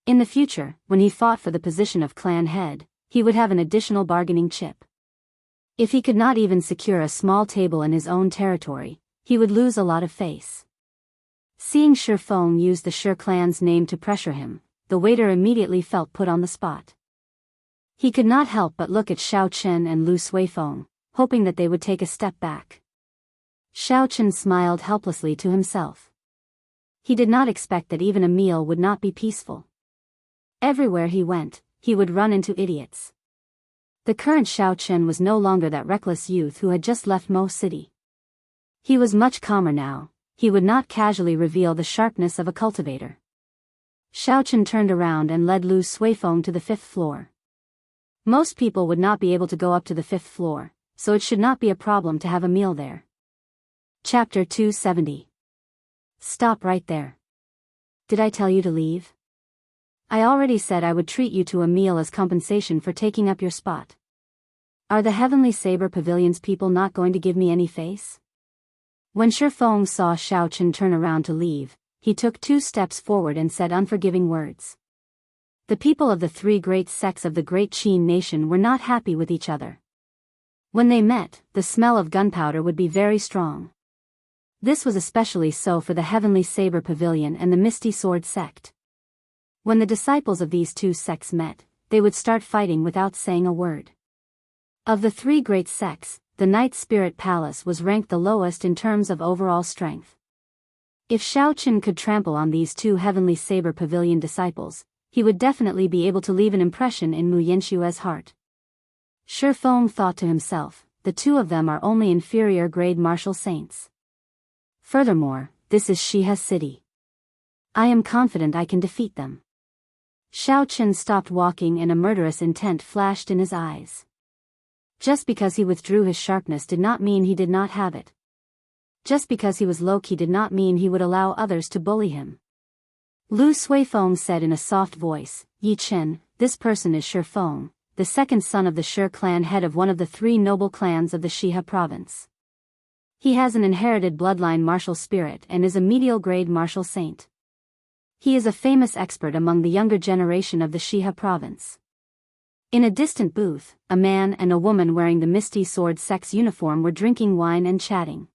In the future, when he fought for the position of clan head, he would have an additional bargaining chip. If he could not even secure a small table in his own territory, he would lose a lot of face. Seeing Shifeng use the Shi clan's name to pressure him, the waiter immediately felt put on the spot. He could not help but look at Xiao Chen and Lu Suifeng, hoping that they would take a step back. Xiao Chen smiled helplessly to himself. He did not expect that even a meal would not be peaceful. Everywhere he went, he would run into idiots. The current Xiao Chen was no longer that reckless youth who had just left Mo City. He was much calmer now, he would not casually reveal the sharpness of a cultivator. Xiao Chen turned around and led Lu Suifeng to the 5th floor. Most people would not be able to go up to the 5th floor, so it should not be a problem to have a meal there. Chapter 270. Stop right there. Did I tell you to leave? I already said I would treat you to a meal as compensation for taking up your spot. Are the Heavenly Saber Pavilion's people not going to give me any face? When Shifeng saw Xiao Chen turn around to leave, he took 2 steps forward and said unforgiving words. The people of the 3 great sects of the Great Qin nation were not happy with each other. When they met, the smell of gunpowder would be very strong. This was especially so for the Heavenly Saber Pavilion and the Misty Sword sect. When the disciples of these 2 sects met, they would start fighting without saying a word. Of the 3 great sects, the Night Spirit Palace was ranked the lowest in terms of overall strength. If Xiao Chen could trample on these 2 Heavenly Saber Pavilion disciples, he would definitely be able to leave an impression in Mu Yanxue's heart. Shifeng thought to himself, the 2 of them are only inferior grade martial saints. Furthermore, this is Shiha City. I am confident I can defeat them. Xiao Chen stopped walking and a murderous intent flashed in his eyes. Just because he withdrew his sharpness did not mean he did not have it. Just because he was low-key did not mean he would allow others to bully him. Lu Suifeng said in a soft voice, Yi Chen, this person is Shifeng, the second son of the Shi clan, head of one of the 3 noble clans of the Shiha province. He has an inherited bloodline martial spirit and is a medial grade martial saint. He is a famous expert among the younger generation of the Shiha province. In a distant booth, a man and a woman wearing the Misty Sword sect's uniform were drinking wine and chatting.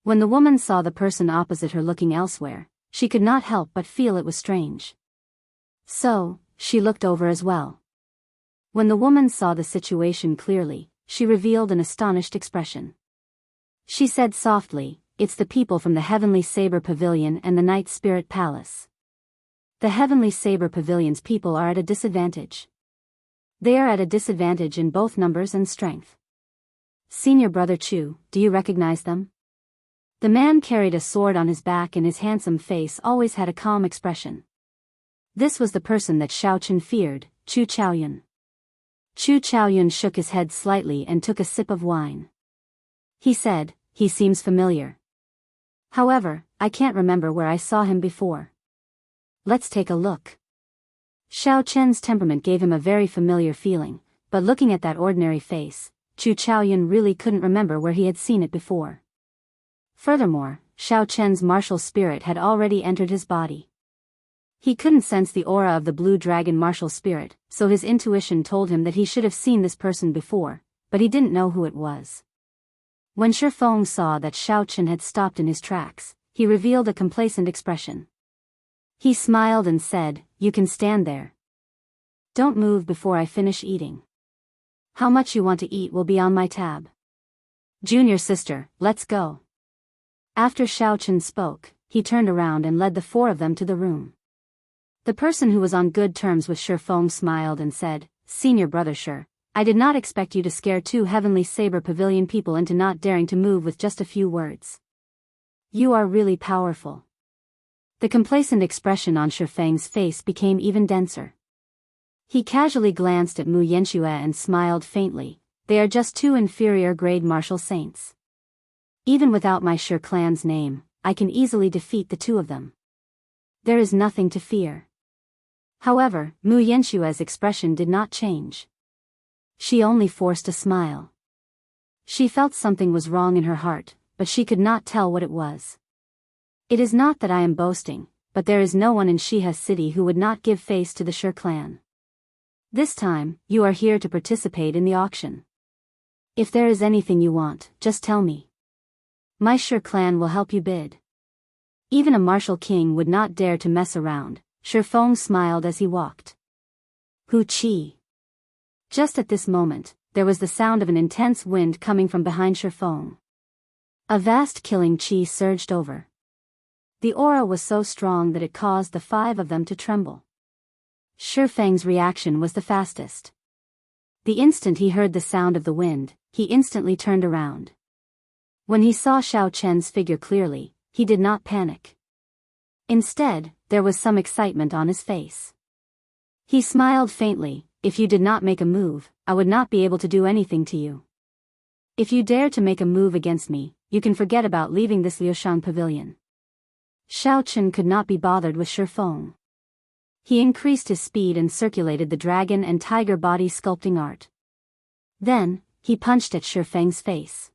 When the woman saw the person opposite her looking elsewhere, she could not help but feel it was strange. So, she looked over as well. When the woman saw the situation clearly, she revealed an astonished expression. She said softly, it's the people from the Heavenly Saber Pavilion and the Night Spirit Palace. The Heavenly Saber Pavilion's people are at a disadvantage. They are at a disadvantage in both numbers and strength. Senior Brother Chu, do you recognize them? The man carried a sword on his back and his handsome face always had a calm expression. This was the person that Xiao Chen feared, Chu Chaoyun. Chu Chaoyun shook his head slightly and took a sip of wine. He said, he seems familiar. However, I can't remember where I saw him before. Let's take a look. Xiao Chen's temperament gave him a very familiar feeling, but looking at that ordinary face, Chu Chaoyun really couldn't remember where he had seen it before. Furthermore, Xiao Chen's martial spirit had already entered his body. He couldn't sense the aura of the blue dragon martial spirit, so his intuition told him that he should have seen this person before, but he didn't know who it was. When Shi Feng saw that Xiao Chen had stopped in his tracks, he revealed a complacent expression. He smiled and said, "You can stand there. Don't move before I finish eating. How much you want to eat will be on my tab. Junior sister, let's go." After Xiao Chen spoke, he turned around and led the four of them to the room. The person who was on good terms with Shi Feng smiled and said, "Senior brother Shi, I did not expect you to scare two heavenly saber pavilion people into not daring to move with just a few words. You are really powerful." The complacent expression on Shi Feng's face became even denser. He casually glanced at Mu Yanxue and smiled faintly. "They are just two inferior grade martial saints. Even without my Shi clan's name, I can easily defeat the two of them. There is nothing to fear." However, Mu Yanshue's expression did not change. She only forced a smile. She felt something was wrong in her heart, but she could not tell what it was. "It is not that I am boasting, but there is no one in Shiha city who would not give face to the Shi clan. This time, you are here to participate in the auction. If there is anything you want, just tell me. My Shi clan will help you bid." Even a martial king would not dare to mess around. Shi Feng smiled as he walked. Hu Qi. Just at this moment, there was the sound of an intense wind coming from behind Shi Feng. A vast killing qi surged over. The aura was so strong that it caused the five of them to tremble. Shi Feng's reaction was the fastest. The instant he heard the sound of the wind, he instantly turned around. When he saw Xiao Chen's figure clearly, he did not panic. Instead, there was some excitement on his face. He smiled faintly. "If you did not make a move, I would not be able to do anything to you. If you dare to make a move against me, you can forget about leaving this Liushang pavilion." Xiao Chen could not be bothered with Shi Feng. He increased his speed and circulated the dragon and tiger body sculpting art. Then, he punched at Shi Feng's face.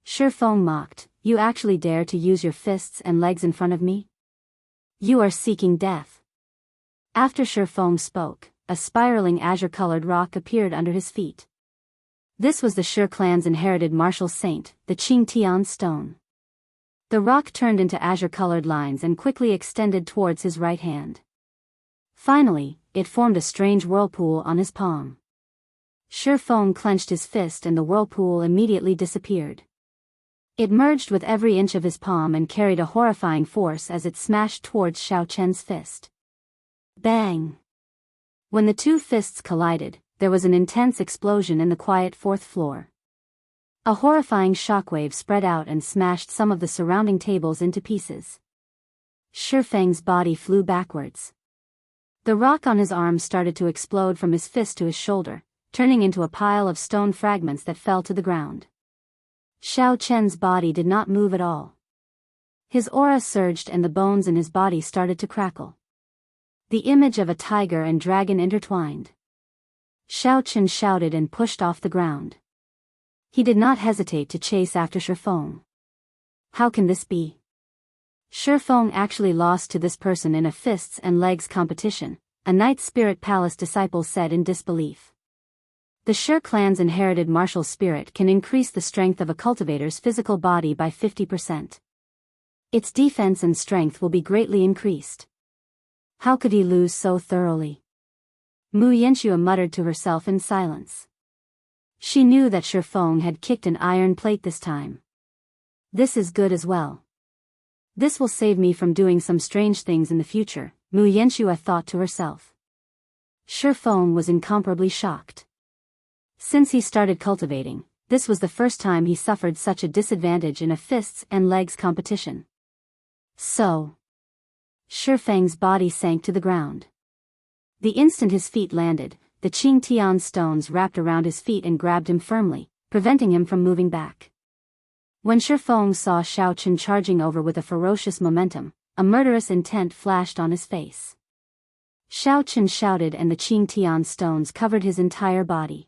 Shi Feng mocked, "You actually dare to use your fists and legs in front of me? You are seeking death." After Shi Feng spoke, a spiraling azure-colored rock appeared under his feet. This was the Shi clan's inherited martial saint, the Qingtian stone. The rock turned into azure-colored lines and quickly extended towards his right hand. Finally, it formed a strange whirlpool on his palm. Shi Feng clenched his fist and the whirlpool immediately disappeared. It merged with every inch of his palm and carried a horrifying force as it smashed towards Xiao Chen's fist. Bang! When the two fists collided, there was an intense explosion in the quiet fourth floor. A horrifying shockwave spread out and smashed some of the surrounding tables into pieces. Shi Feng's body flew backwards. The rock on his arm started to explode from his fist to his shoulder, turning into a pile of stone fragments that fell to the ground. Xiao Chen's body did not move at all. His aura surged and the bones in his body started to crackle. The image of a tiger and dragon intertwined. Xiao Chen shouted and pushed off the ground. He did not hesitate to chase after Shi Feng. How can this be? Shi Feng actually lost to this person in a fists and legs competition, a Night Spirit Palace disciple said in disbelief. The Shi clan's inherited martial spirit can increase the strength of a cultivator's physical body by 50%. Its defense and strength will be greatly increased. How could he lose so thoroughly? Mu Yanxue muttered to herself in silence. She knew that Shi Feng had kicked an iron plate this time. This is good as well. This will save me from doing some strange things in the future, Mu Yanxue thought to herself. Shi Feng was incomparably shocked. Since he started cultivating, this was the first time he suffered such a disadvantage in a fists and legs competition. So, Shi Feng's body sank to the ground. The instant his feet landed, the Qingtian stones wrapped around his feet and grabbed him firmly, preventing him from moving back. When Shi Feng saw Xiao Chen charging over with a ferocious momentum, a murderous intent flashed on his face. Xiao Chen shouted and the Qingtian stones covered his entire body.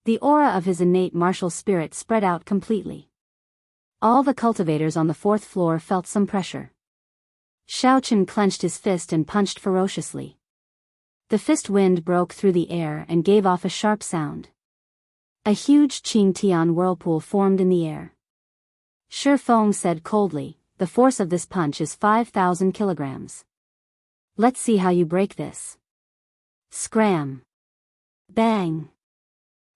The aura of his innate martial spirit spread out completely. All the cultivators on the fourth floor felt some pressure. Xiaochen clenched his fist and punched ferociously. The fist wind broke through the air and gave off a sharp sound. A huge Qingtian whirlpool formed in the air. Shi Feng said coldly, "The force of this punch is 5,000 kilograms. Let's see how you break this." Scram! Bang!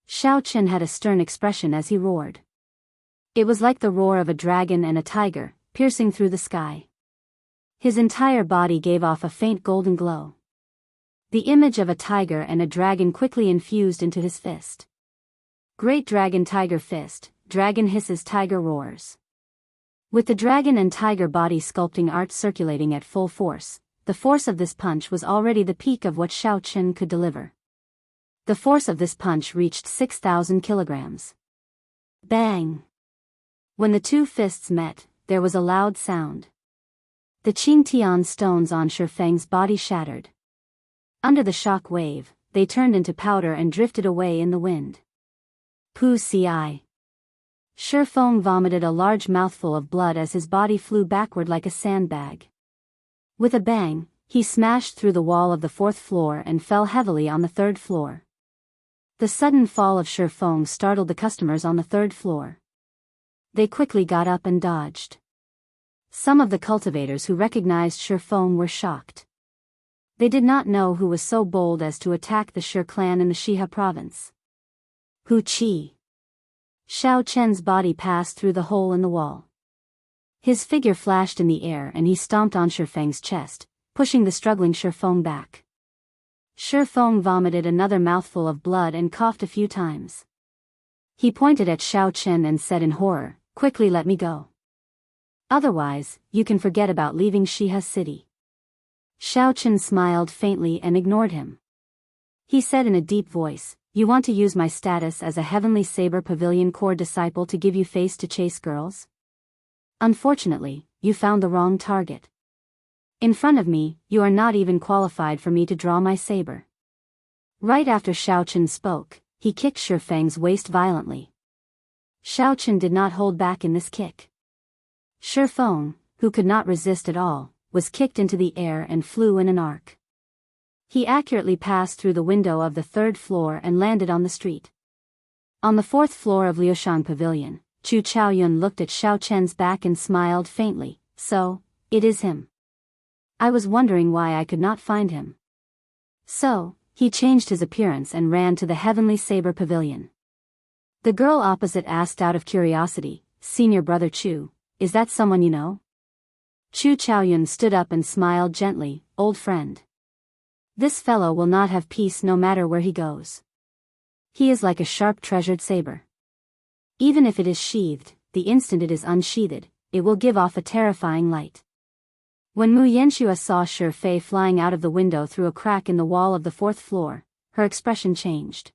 Xiaochen had a stern expression as he roared. It was like the roar of a dragon and a tiger, piercing through the sky. His entire body gave off a faint golden glow. The image of a tiger and a dragon quickly infused into his fist. Great dragon tiger fist, dragon hisses tiger roars. With the dragon and tiger body sculpting art circulating at full force, the force of this punch was already the peak of what Xiaochen could deliver. The force of this punch reached 6,000 kilograms. Bang! When the two fists met, there was a loud sound. The Qingtian stones on Shi Feng's body shattered. Under the shock wave, they turned into powder and drifted away in the wind. Pu ci. Shi Feng vomited a large mouthful of blood as his body flew backward like a sandbag. With a bang, he smashed through the wall of the 4th floor and fell heavily on the 3rd floor. The sudden fall of Shi Feng startled the customers on the 3rd floor. They quickly got up and dodged. Some of the cultivators who recognized Shi Feng were shocked. They did not know who was so bold as to attack the Shi clan in the Shiha province. Hu Qi. Xiaochen's body passed through the hole in the wall. His figure flashed in the air and he stomped on Shi Feng's chest, pushing the struggling Shi Feng back. Shi Feng vomited another mouthful of blood and coughed a few times. He pointed at Xiaochen and said in horror, "Quickly let me go. Otherwise, you can forget about leaving Shiha city." Xiaochen smiled faintly and ignored him. He said in a deep voice, "You want to use my status as a Heavenly Saber Pavilion Corps disciple to give you face to chase girls? Unfortunately, you found the wrong target. In front of me, you are not even qualified for me to draw my saber." Right after Xiaochen spoke, he kicked Shi Feng's waist violently. Xiaochen did not hold back in this kick. Shi Feng, who could not resist at all, was kicked into the air and flew in an arc. He accurately passed through the window of the 3rd floor and landed on the street. On the 4th floor of Liushang Pavilion, Chu Chaoyun looked at Xiaochen's back and smiled faintly. "So, it is him. I was wondering why I could not find him." So, he changed his appearance and ran to the Heavenly Saber Pavilion. The girl opposite asked out of curiosity, "Senior brother Chu, is that someone you know?" Chu Chaoyun stood up and smiled gently, "Old friend. This fellow will not have peace no matter where he goes. He is like a sharp treasured saber. Even if it is sheathed, the instant it is unsheathed, it will give off a terrifying light." When Mu Yanxua saw Shi Fei flying out of the window through a crack in the wall of the 4th floor, her expression changed.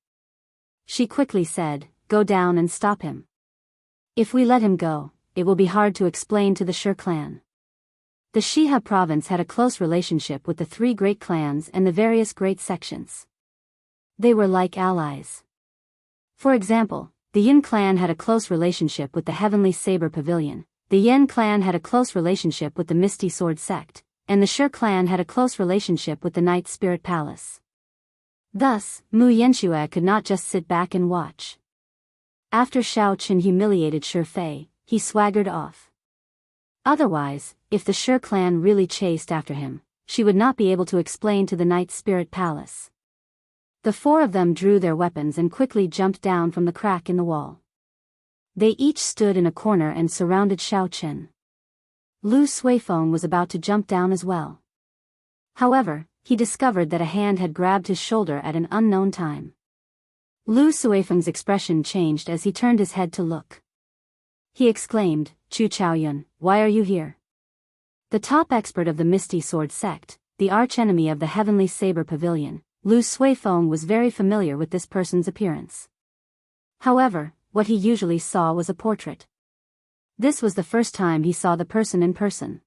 She quickly said, "Go down and stop him. If we let him go, it will be hard to explain to the Shi clan." The Shiha province had a close relationship with the 3 great clans and the various great sections. They were like allies. For example, the Yin clan had a close relationship with the Heavenly Saber Pavilion, the Yen clan had a close relationship with the Misty Sword sect, and the Shi clan had a close relationship with the Night Spirit Palace. Thus, Mu Yanxue could not just sit back and watch. After Xiaochen humiliated Shi Fei, he swaggered off. Otherwise, if the Shi clan really chased after him, she would not be able to explain to the Night Spirit Palace. The 4 of them drew their weapons and quickly jumped down from the crack in the wall. They each stood in a corner and surrounded Xiaochen. Lu Suifeng was about to jump down as well. However, he discovered that a hand had grabbed his shoulder at an unknown time. Lu Suifeng's expression changed as he turned his head to look. He exclaimed, "Chu Chaoyun, why are you here?" The top expert of the Misty Sword sect, the archenemy of the Heavenly Saber Pavilion, Lu Suifeng was very familiar with this person's appearance. However, what he usually saw was a portrait. This was the first time he saw the person in person.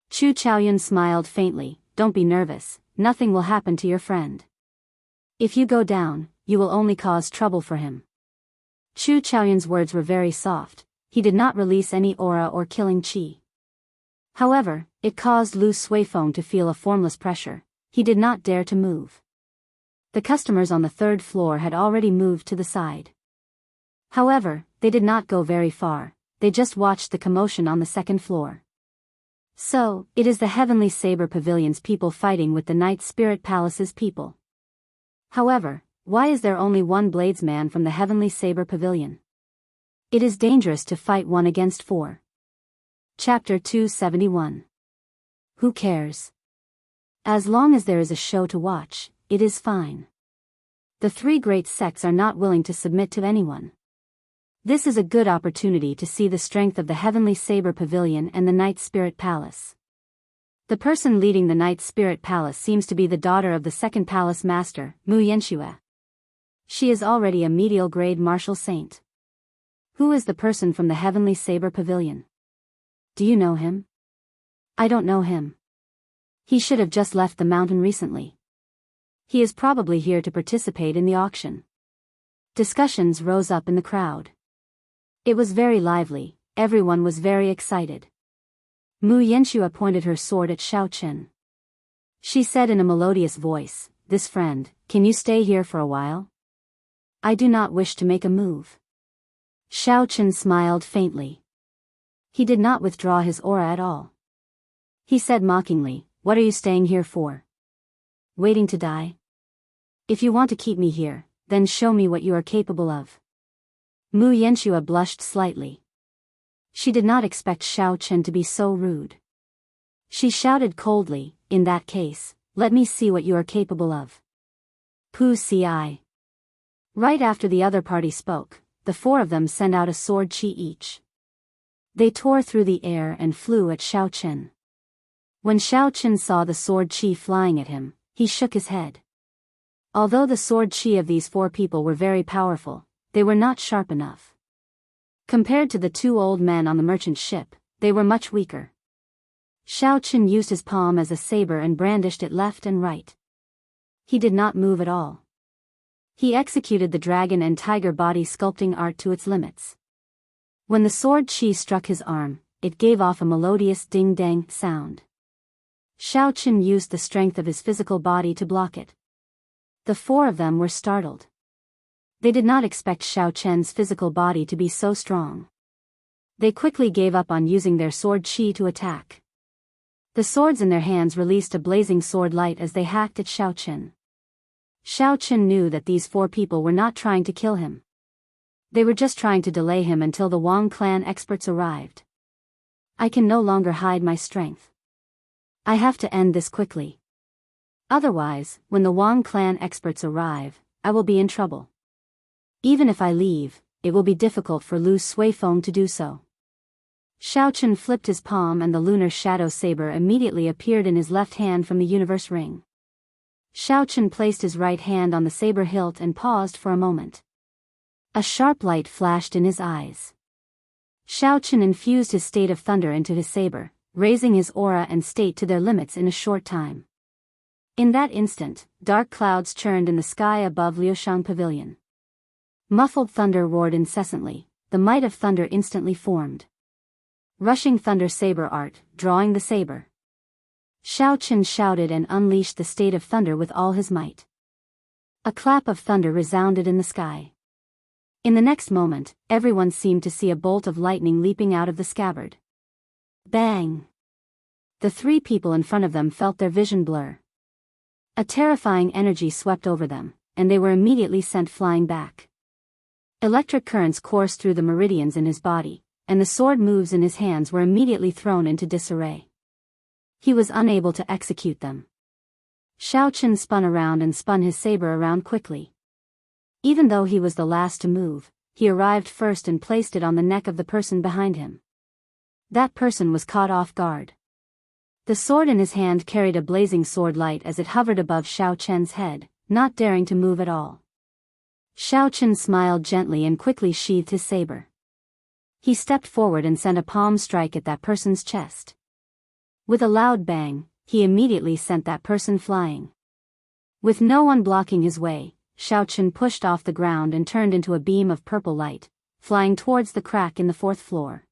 Chu Chaoyun smiled faintly, "Don't be nervous, nothing will happen to your friend. If you go down, you will only cause trouble for him." Chu Chaoyun's words were very soft. He did not release any aura or killing chi. However, It caused Lu Suifeng to feel a formless pressure. He did not dare to move. The customers on the third floor had already moved to the side. However, they did not go very far, they just watched the commotion on the second floor. So, it is the Heavenly Saber Pavilion's people fighting with the Night Spirit Palace's people. However, why is there only one bladesman from the Heavenly Saber Pavilion? It is dangerous to fight 1 against 4. Chapter 271. Who cares? As long as there is a show to watch, it is fine. The 3 great sects are not willing to submit to anyone. This is a good opportunity to see the strength of the Heavenly Saber Pavilion and the Night Spirit Palace. The person leading the Night Spirit Palace seems to be the daughter of the second palace master, Mu Yanxue. She is already a medial grade martial saint. Who is the person from the Heavenly Saber Pavilion? Do you know him? I don't know him. He should have just left the mountain recently. He is probably here to participate in the auction. Discussions rose up in the crowd. It was very lively, everyone was very excited. Mu Yanxue pointed her sword at Xiaochen. She said in a melodious voice, "This friend, can you stay here for a while? I do not wish to make a move." Xiaochen smiled faintly. He did not withdraw his aura at all. He said mockingly, "What are you staying here for? Waiting to die? If you want to keep me here, then show me what you are capable of." Mu Yanxue blushed slightly. She did not expect Xiaochen to be so rude. She shouted coldly, "In that case, let me see what you are capable of." Pu Ci. Right after the other party spoke, the 4 of them sent out a sword chi each. They tore through the air and flew at Xiaochen. When Xiaochen saw the sword chi flying at him, he shook his head. Although the sword chi of these 4 people were very powerful, they were not sharp enough. Compared to the 2 old men on the merchant ship, they were much weaker. Xiaochen used his palm as a saber and brandished it left and right. He did not move at all. He executed the dragon and tiger body sculpting art to its limits. When the sword chi struck his arm, it gave off a melodious ding-dang sound. Xiaochen used the strength of his physical body to block it. The 4 of them were startled. They did not expect Xiaochen's physical body to be so strong. They quickly gave up on using their sword chi to attack. The swords in their hands released a blazing sword light as they hacked at Xiaochen. Xiaochen knew that these 4 people were not trying to kill him. They were just trying to delay him until the Wang clan experts arrived. I can no longer hide my strength. I have to end this quickly. Otherwise, when the Wang clan experts arrive, I will be in trouble. Even if I leave, it will be difficult for Lu Suifeng to do so. Xiaochen flipped his palm and the lunar shadow saber immediately appeared in his left hand from the universe ring. Xiaochen placed his right hand on the saber hilt and paused for a moment. A sharp light flashed in his eyes. Xiaochen infused his state of thunder into his saber, raising his aura and state to their limits in a short time. In that instant, dark clouds churned in the sky above Liushang Pavilion. Muffled thunder roared incessantly, the might of thunder instantly formed. Rushing thunder saber art, drawing the saber. Xiaochen shouted and unleashed the state of thunder with all his might. A clap of thunder resounded in the sky. In the next moment, everyone seemed to see a bolt of lightning leaping out of the scabbard. Bang! The 3 people in front of them felt their vision blur. A terrifying energy swept over them, and they were immediately sent flying back. Electric currents coursed through the meridians in his body, and the sword moves in his hands were immediately thrown into disarray. He was unable to execute them. Xiaochen spun around and spun his saber around quickly. Even though he was the last to move, he arrived first and placed it on the neck of the person behind him. That person was caught off guard. The sword in his hand carried a blazing sword light as it hovered above Xiaochen's head, not daring to move at all. Xiaochen smiled gently and quickly sheathed his saber. He stepped forward and sent a palm strike at that person's chest. With a loud bang, he immediately sent that person flying. With no one blocking his way, Xiaochen pushed off the ground and turned into a beam of purple light, flying towards the crack in the 4th floor.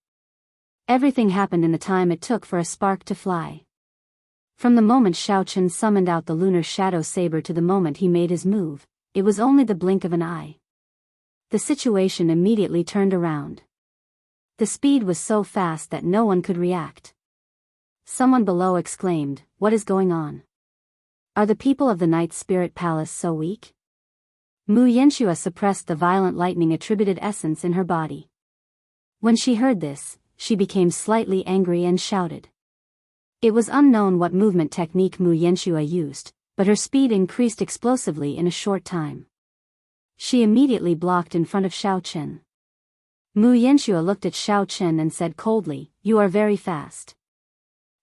Everything happened in the time it took for a spark to fly. From the moment Xiao Chen summoned out the lunar shadow saber to the moment he made his move, it was only the blink of an eye. The situation immediately turned around. The speed was so fast that no one could react. Someone below exclaimed, "What is going on? Are the people of the Night Spirit Palace so weak?" Mu Yanxue suppressed the violent lightning-attributed essence in her body. When she heard this, she became slightly angry and shouted. It was unknown what movement technique Mu Yanxue used, but her speed increased explosively in a short time. She immediately blocked in front of Xiao Chen. Mu Yanxue looked at Xiao Chen and said coldly, "You are very fast.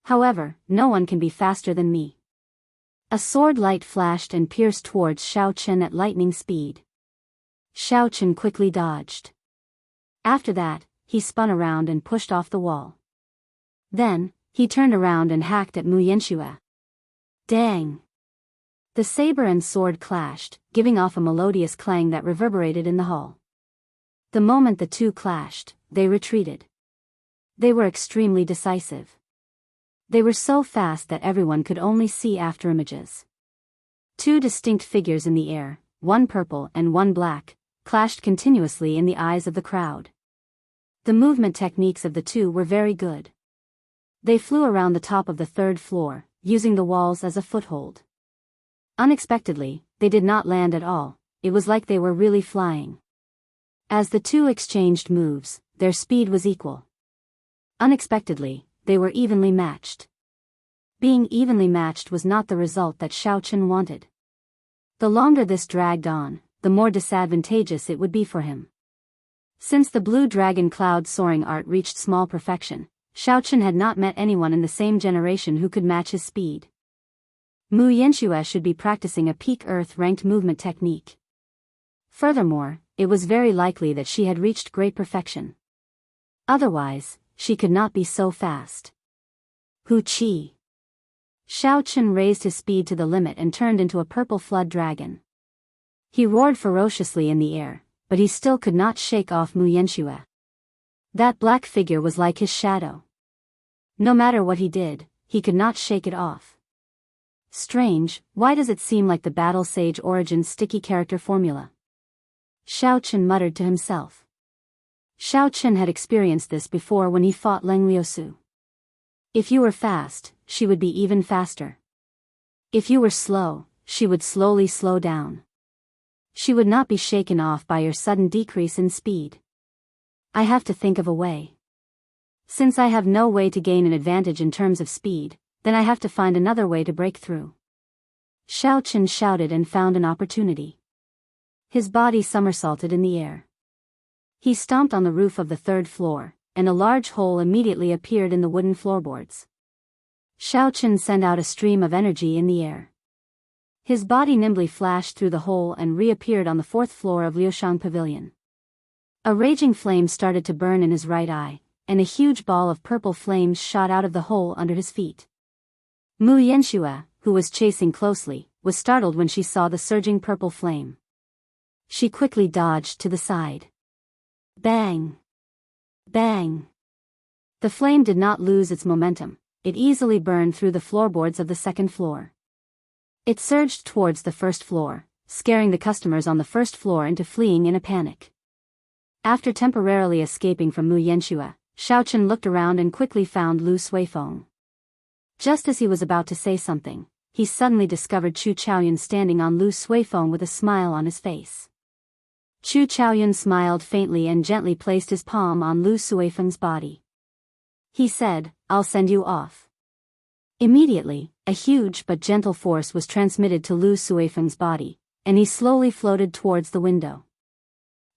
However, no one can be faster than me." A sword light flashed and pierced towards Xiao Chen at lightning speed. Xiao Chen quickly dodged. After that, he spun around and pushed off the wall. Then, he turned around and hacked at Mu Yanxue. Dang! The saber and sword clashed, giving off a melodious clang that reverberated in the hall. The moment the two clashed, they retreated. They were extremely decisive. They were so fast that everyone could only see afterimages. Two distinct figures in the air, one purple and one black, clashed continuously in the eyes of the crowd. The movement techniques of the two were very good. They flew around the top of the third floor, using the walls as a foothold. Unexpectedly, they did not land at all, it was like they were really flying. As the two exchanged moves, their speed was equal. Unexpectedly, they were evenly matched. Being evenly matched was not the result that Xiao Chen wanted. The longer this dragged on, the more disadvantageous it would be for him. Since the blue dragon cloud soaring art reached small perfection, Xiao Chen had not met anyone in the same generation who could match his speed. Mu Yanxue should be practicing a peak Earth-ranked movement technique. Furthermore, it was very likely that she had reached great perfection. Otherwise, she could not be so fast. Hu Qi. Xiao Chen raised his speed to the limit and turned into a purple flood dragon. He roared ferociously in the air, but he still could not shake off Mu Yanxue. That black figure was like his shadow. No matter what he did, he could not shake it off. Strange, why does it seem like the Battle Sage Origins sticky character formula? Xiao Chen muttered to himself. Xiao Chen had experienced this before when he fought Leng Liusu. If you were fast, she would be even faster. If you were slow, she would slowly slow down. She would not be shaken off by your sudden decrease in speed. I have to think of a way. Since I have no way to gain an advantage in terms of speed, then I have to find another way to break through. Xiao Chen shouted and found an opportunity. His body somersaulted in the air. He stomped on the roof of the third floor, and a large hole immediately appeared in the wooden floorboards. Xiao Chen sent out a stream of energy in the air. His body nimbly flashed through the hole and reappeared on the fourth floor of Liushang Pavilion. A raging flame started to burn in his right eye, and a huge ball of purple flames shot out of the hole under his feet. Mu Yanxue, who was chasing closely, was startled when she saw the surging purple flame. She quickly dodged to the side. Bang! Bang! The flame did not lose its momentum, it easily burned through the floorboards of the second floor. It surged towards the first floor, scaring the customers on the first floor into fleeing in a panic. After temporarily escaping from Mu Yanxue, Xiao Chen looked around and quickly found Lu Suifeng. Just as he was about to say something, he suddenly discovered Chu Chaoyun standing on Lu Suifeng with a smile on his face. Chu Chaoyun smiled faintly and gently placed his palm on Lu Suifeng's body. He said, "I'll send you off." Immediately, a huge but gentle force was transmitted to Lu Suifeng's body, and he slowly floated towards the window.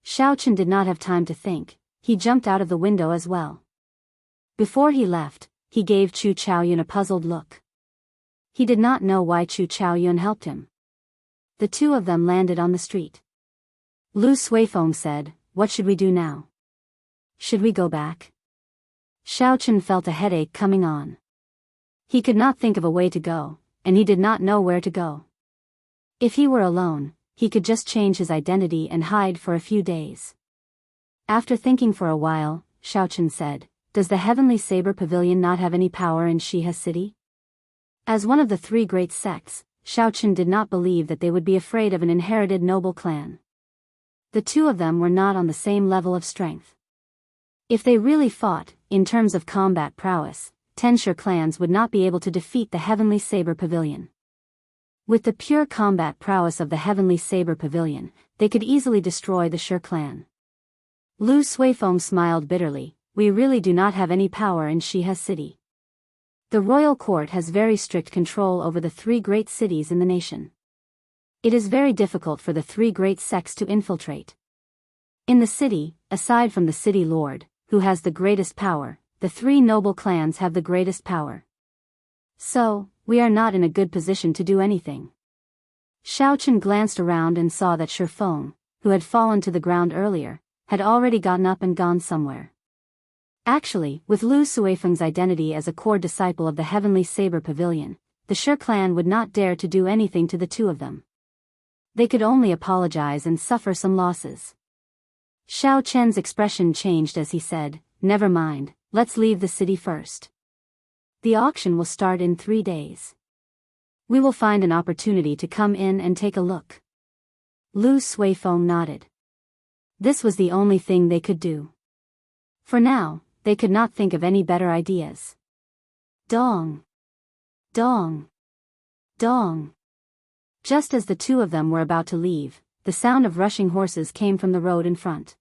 Xiao Chen did not have time to think, he jumped out of the window as well. Before he left, he gave Chu Chaoyun a puzzled look. He did not know why Chu Chaoyun helped him. The two of them landed on the street. Lu Suifeng said, "What should we do now? Should we go back?" Xiao Chen felt a headache coming on. He could not think of a way to go, and he did not know where to go. If he were alone, he could just change his identity and hide for a few days. After thinking for a while, Xiao Chen said, does the Heavenly Saber Pavilion not have any power in Shiha City? As one of the three great sects, Shaochen did not believe that they would be afraid of an inherited noble clan. The two of them were not on the same level of strength. If they really fought, in terms of combat prowess, 10 Shi clans would not be able to defeat the Heavenly Saber Pavilion. With the pure combat prowess of the Heavenly Saber Pavilion, they could easily destroy the Shi clan. Lu Suifeng smiled bitterly. We really do not have any power in Shiha City. The royal court has very strict control over the three great cities in the nation. It is very difficult for the three great sects to infiltrate. In the city, aside from the city lord, who has the greatest power, the three noble clans have the greatest power. So, we are not in a good position to do anything. Shaochen glanced around and saw that Shi Feng, who had fallen to the ground earlier, had already gotten up and gone somewhere. Actually, with Lu Suifeng's identity as a core disciple of the Heavenly Saber Pavilion, the Shi clan would not dare to do anything to the two of them. They could only apologize and suffer some losses. Xiao Chen's expression changed as he said, "Never mind, let's leave the city first. The auction will start in 3 days. We will find an opportunity to come in and take a look." Lu Suifeng nodded. This was the only thing they could do. For now, they could not think of any better ideas. Dong! Dong! Dong! Just as the two of them were about to leave, the sound of rushing horses came from the road in front.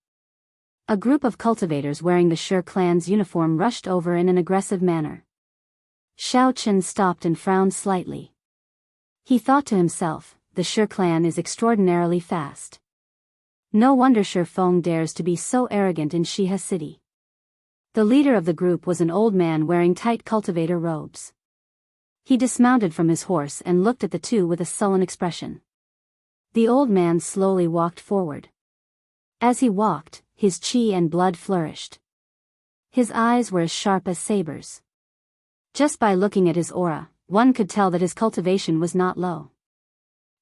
A group of cultivators wearing the Shi clan's uniform rushed over in an aggressive manner. Xiao Chen stopped and frowned slightly. He thought to himself, the Shi clan is extraordinarily fast. No wonder Shi Feng dares to be so arrogant in Shiha City. The leader of the group was an old man wearing tight cultivator robes. He dismounted from his horse and looked at the two with a sullen expression. The old man slowly walked forward. As he walked, his chi and blood flourished. His eyes were as sharp as sabers. Just by looking at his aura, one could tell that his cultivation was not low.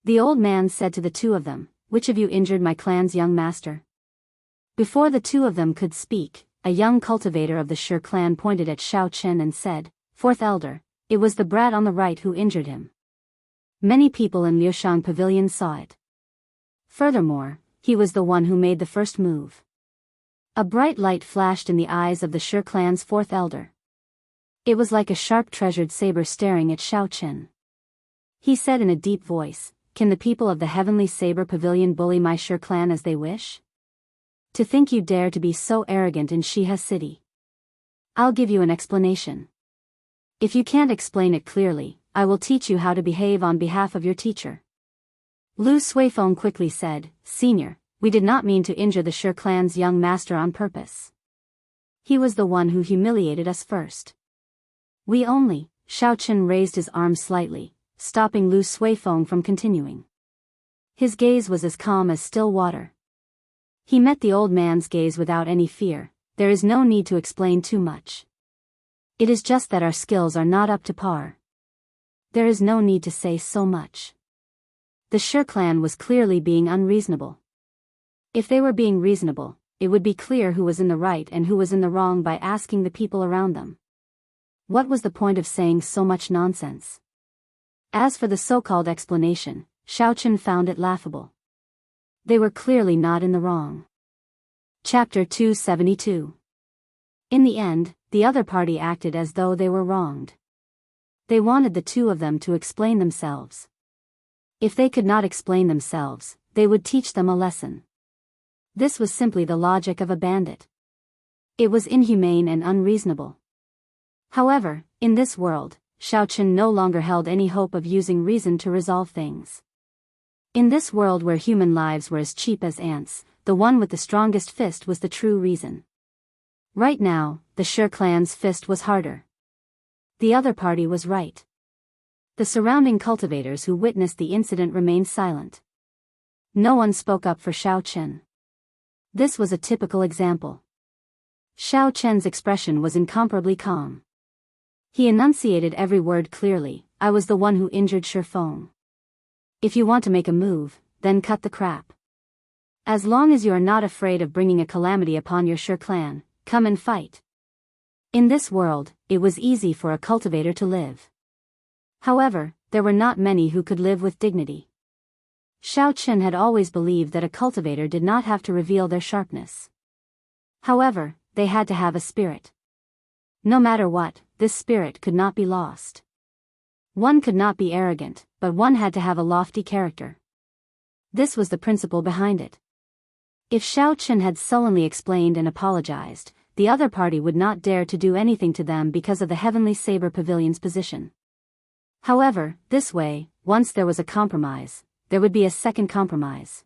The old man said to the two of them, "Which of you injured my clan's young master?" Before the two of them could speak, a young cultivator of the Shi clan pointed at Xiao Chen and said, "Fourth elder, it was the brat on the right who injured him." Many people in Liushang Pavilion saw it. Furthermore, he was the one who made the first move. A bright light flashed in the eyes of the Shi clan's fourth elder. It was like a sharp treasured saber staring at Xiao Chen. He said in a deep voice, "Can the people of the Heavenly Saber Pavilion bully my Shi clan as they wish? To think you dare to be so arrogant in Shiha City. I'll give you an explanation. If you can't explain it clearly, I will teach you how to behave on behalf of your teacher." Lu Suifeng quickly said, "Senior, we did not mean to injure the Shi clan's young master on purpose. He was the one who humiliated us first. We only..." Xiao Chen raised his arm slightly, stopping Lu Suifeng from continuing. His gaze was as calm as still water. He met the old man's gaze without any fear. There is no need to explain too much. It is just that our skills are not up to par. There is no need to say so much. The Shi clan was clearly being unreasonable. If they were being reasonable, it would be clear who was in the right and who was in the wrong by asking the people around them. What was the point of saying so much nonsense? As for the so-called explanation, Xiao Chen found it laughable. They were clearly not in the wrong. Chapter 272. In the end, the other party acted as though they were wronged. They wanted the two of them to explain themselves. If they could not explain themselves, they would teach them a lesson. This was simply the logic of a bandit. It was inhumane and unreasonable. However, in this world, Xiao Chen no longer held any hope of using reason to resolve things. In this world where human lives were as cheap as ants, the one with the strongest fist was the true reason. Right now, the Shi clan's fist was harder. The other party was right. The surrounding cultivators who witnessed the incident remained silent. No one spoke up for Xiao Chen. This was a typical example. Xiao Chen's expression was incomparably calm. He enunciated every word clearly. "I was the one who injured Shi Feng. If you want to make a move, then cut the crap. As long as you are not afraid of bringing a calamity upon your Shi clan, come and fight." In this world, it was easy for a cultivator to live. However, there were not many who could live with dignity. Xiao Chen had always believed that a cultivator did not have to reveal their sharpness. However, they had to have a spirit. No matter what, this spirit could not be lost. One could not be arrogant, but one had to have a lofty character. This was the principle behind it. If Xiao Chen had sullenly explained and apologized, the other party would not dare to do anything to them because of the Heavenly Saber Pavilion's position. However, this way, once there was a compromise, there would be a second compromise.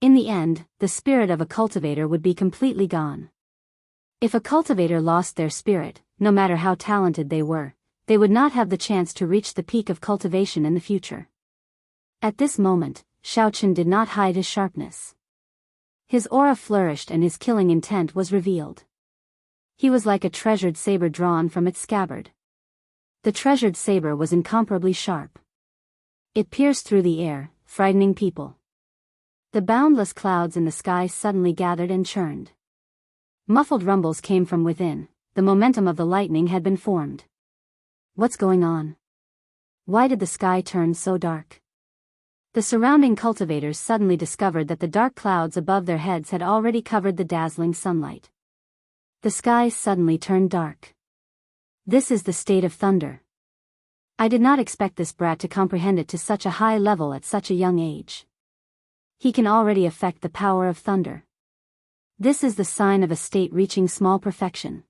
In the end, the spirit of a cultivator would be completely gone. If a cultivator lost their spirit, no matter how talented they were, they would not have the chance to reach the peak of cultivation in the future. At this moment, Xiao Chen did not hide his sharpness. His aura flourished and his killing intent was revealed. He was like a treasured saber drawn from its scabbard. The treasured saber was incomparably sharp. It pierced through the air, frightening people. The boundless clouds in the sky suddenly gathered and churned. Muffled rumbles came from within. The momentum of the lightning had been formed. What's going on? Why did the sky turn so dark? The surrounding cultivators suddenly discovered that the dark clouds above their heads had already covered the dazzling sunlight. The sky suddenly turned dark. This is the state of thunder. I did not expect this brat to comprehend it to such a high level at such a young age. He can already affect the power of thunder. This is the sign of a state reaching small perfection.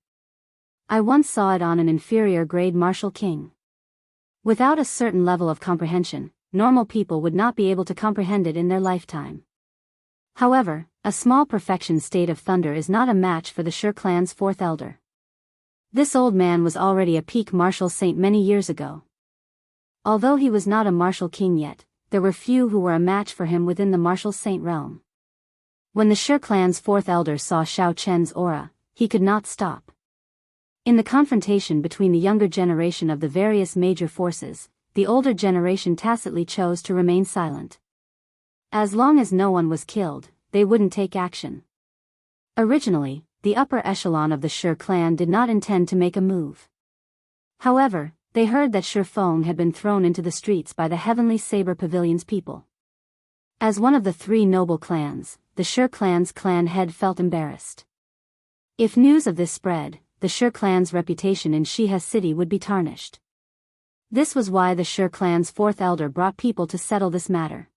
I once saw it on an inferior grade martial king. Without a certain level of comprehension, normal people would not be able to comprehend it in their lifetime. However, a small perfection state of thunder is not a match for the Shi clan's fourth elder. This old man was already a peak martial saint many years ago. Although he was not a martial king yet, there were few who were a match for him within the martial saint realm. When the Shi clan's fourth elder saw Xiao Chen's aura, he could not stop. In the confrontation between the younger generation of the various major forces, the older generation tacitly chose to remain silent. As long as no one was killed, they wouldn't take action. Originally, the upper echelon of the Shi clan did not intend to make a move. However, they heard that Shi Feng had been thrown into the streets by the Heavenly Saber Pavilion's people. As one of the three noble clans, the Shi clan's clan head felt embarrassed. If news of this spread, the Shi clan's reputation in Shihe city would be tarnished. This was why the Shi clan's fourth elder brought people to settle this matter.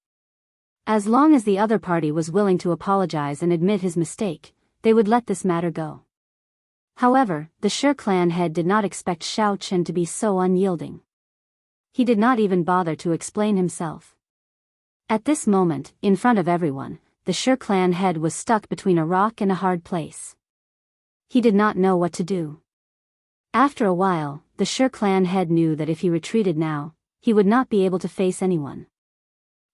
As long as the other party was willing to apologize and admit his mistake, they would let this matter go. However, the Shi clan head did not expect Xiao Chen to be so unyielding. He did not even bother to explain himself. At this moment, in front of everyone, the Shi clan head was stuck between a rock and a hard place. He did not know what to do. After a while, the Shi clan head knew that if he retreated now, he would not be able to face anyone.